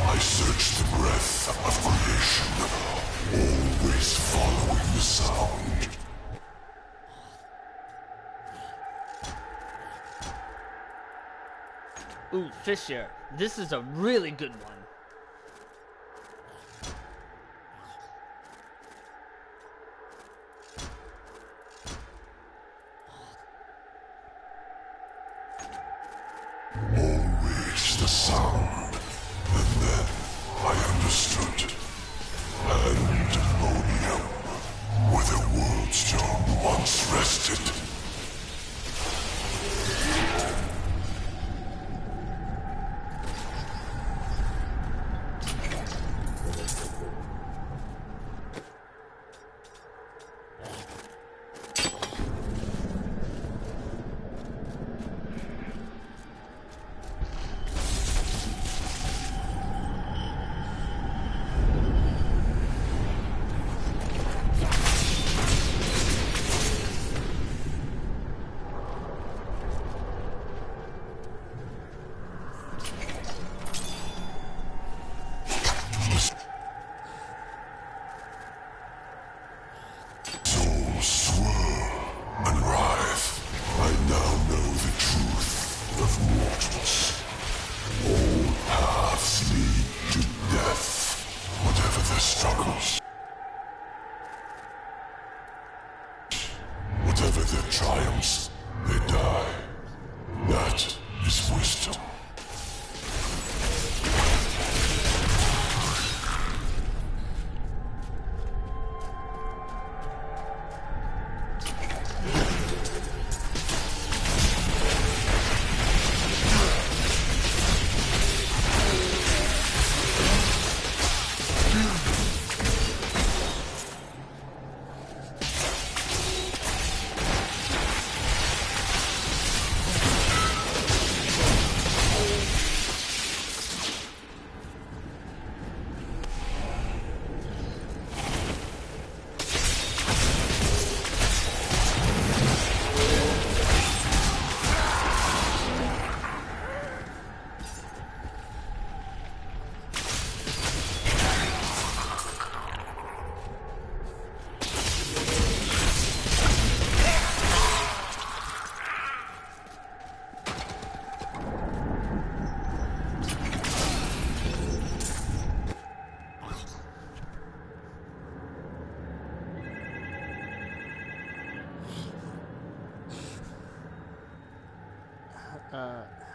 I searched the breath of creation, always following the sound. Ooh, Fisher. This is a really good one. Always the sound. And then I understood. Pandemonium, where the World Stone once rested. his wisdom.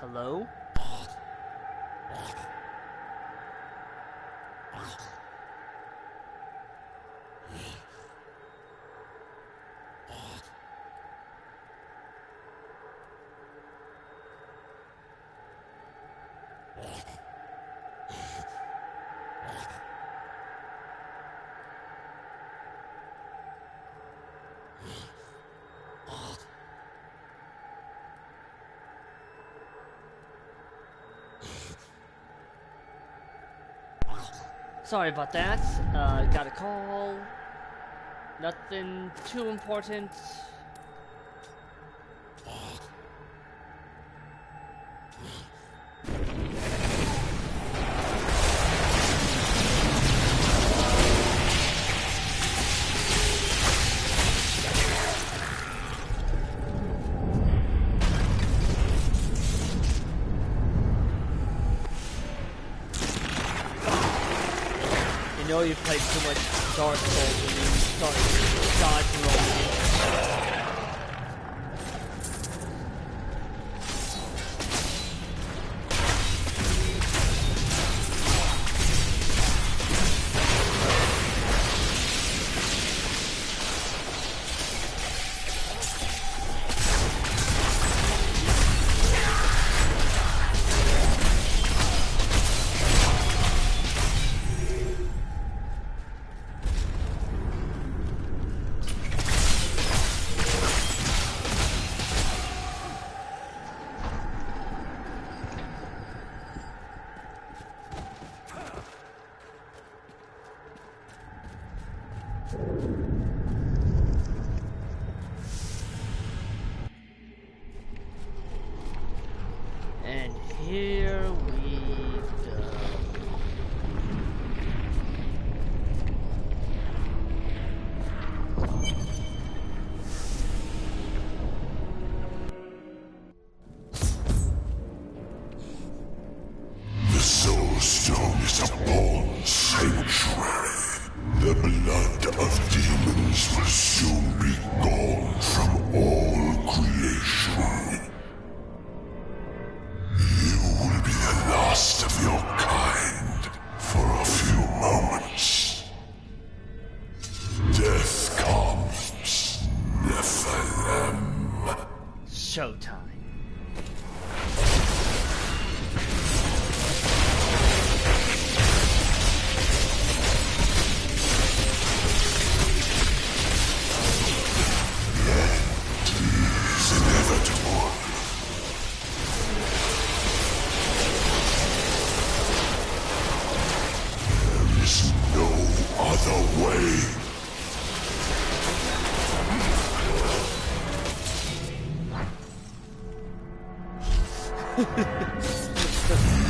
Hello? Sorry about that. Got a call. Nothing too important. You know you've played too much Dark Souls when you start dodge rolling. And here we go. The Soul Stone is a born sanctuary. The blood of demons will soon be gone from all creation. You will be the last of your kind for a few moments. Death comes, Nephilim. Showtime. It's inevitable. There is no other way.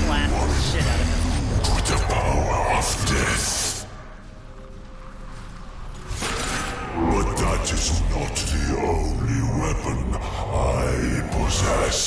Slap the shit out of him. With the power of death. But that is not the only weapon I possess.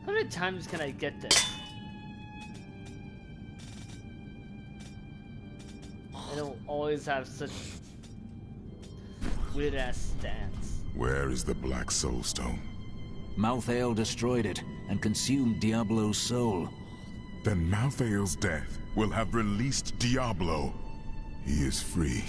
How many times can I get this? I don't always have such weird ass stats. Where is the Black Soulstone? Malthael destroyed it and consumed Diablo's soul. Then Malthael's death will have released Diablo. He is free.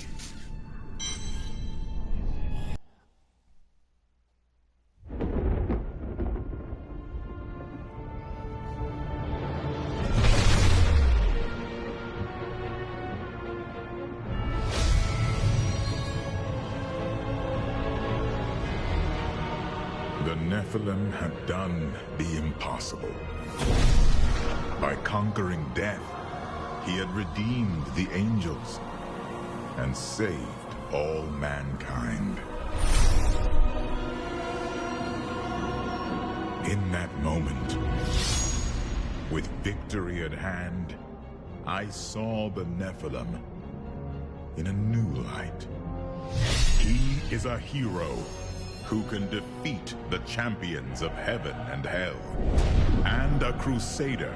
The Nephilim had done the impossible. By conquering death, he had redeemed the angels and saved all mankind. In that moment, with victory at hand, I saw the Nephilim in a new light. He is a hero who can defeat the champions of heaven and hell, and a crusader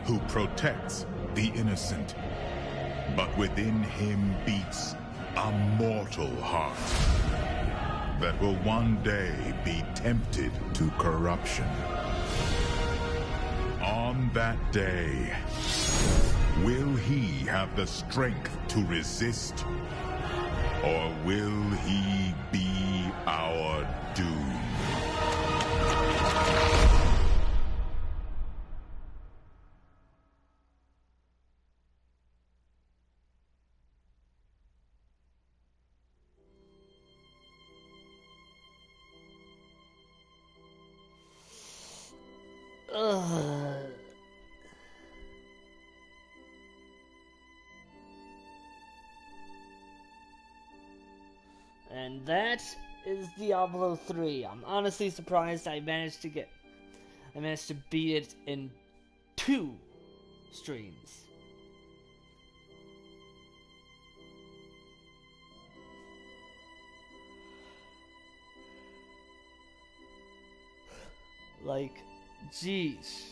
who protects the innocent. But within him beats a mortal heart that will one day be tempted to corruption. On that day, will he have the strength to resist, or will he be our doom? And that is Diablo 3. I'm honestly surprised I managed to beat it in 2 streams. Like, jeez.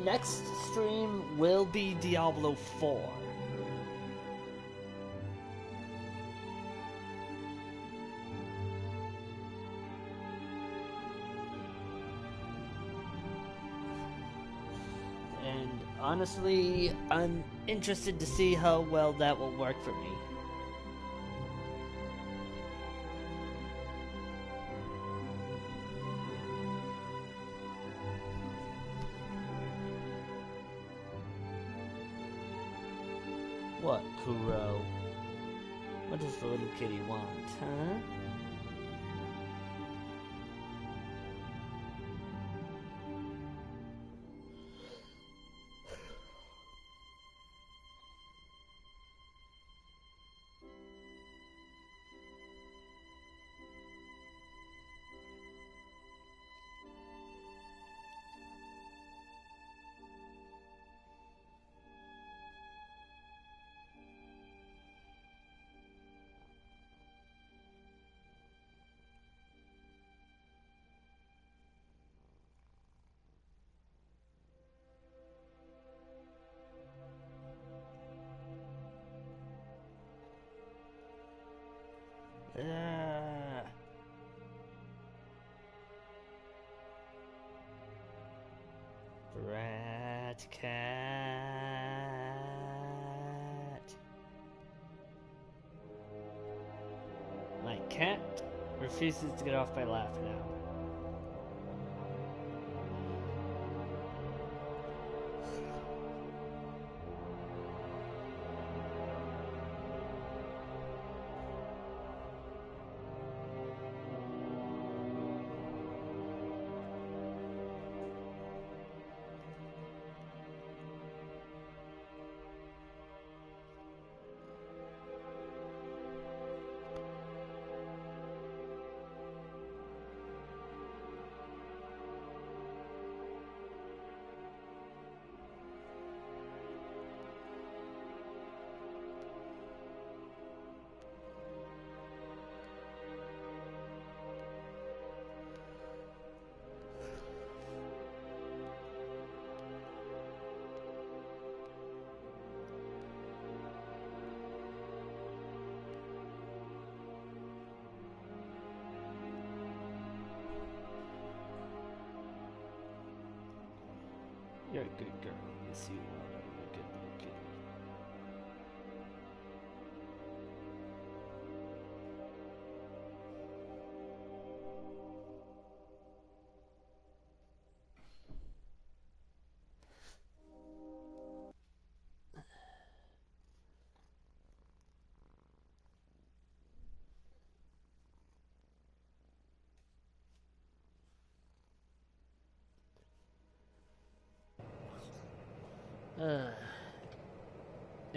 Next stream will be Diablo 4. And honestly, I'm interested to see how well that will work for me. What, Kuro? What does the little kitty want, huh? Rat cat. My cat refuses to get off my lap now. You're a good girl. Yes, you are. You're a good little kid.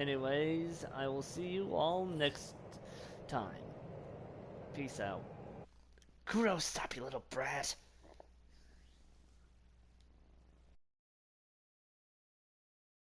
Anyways, I will see you all next time. Peace out. Gross, stop, you little brat.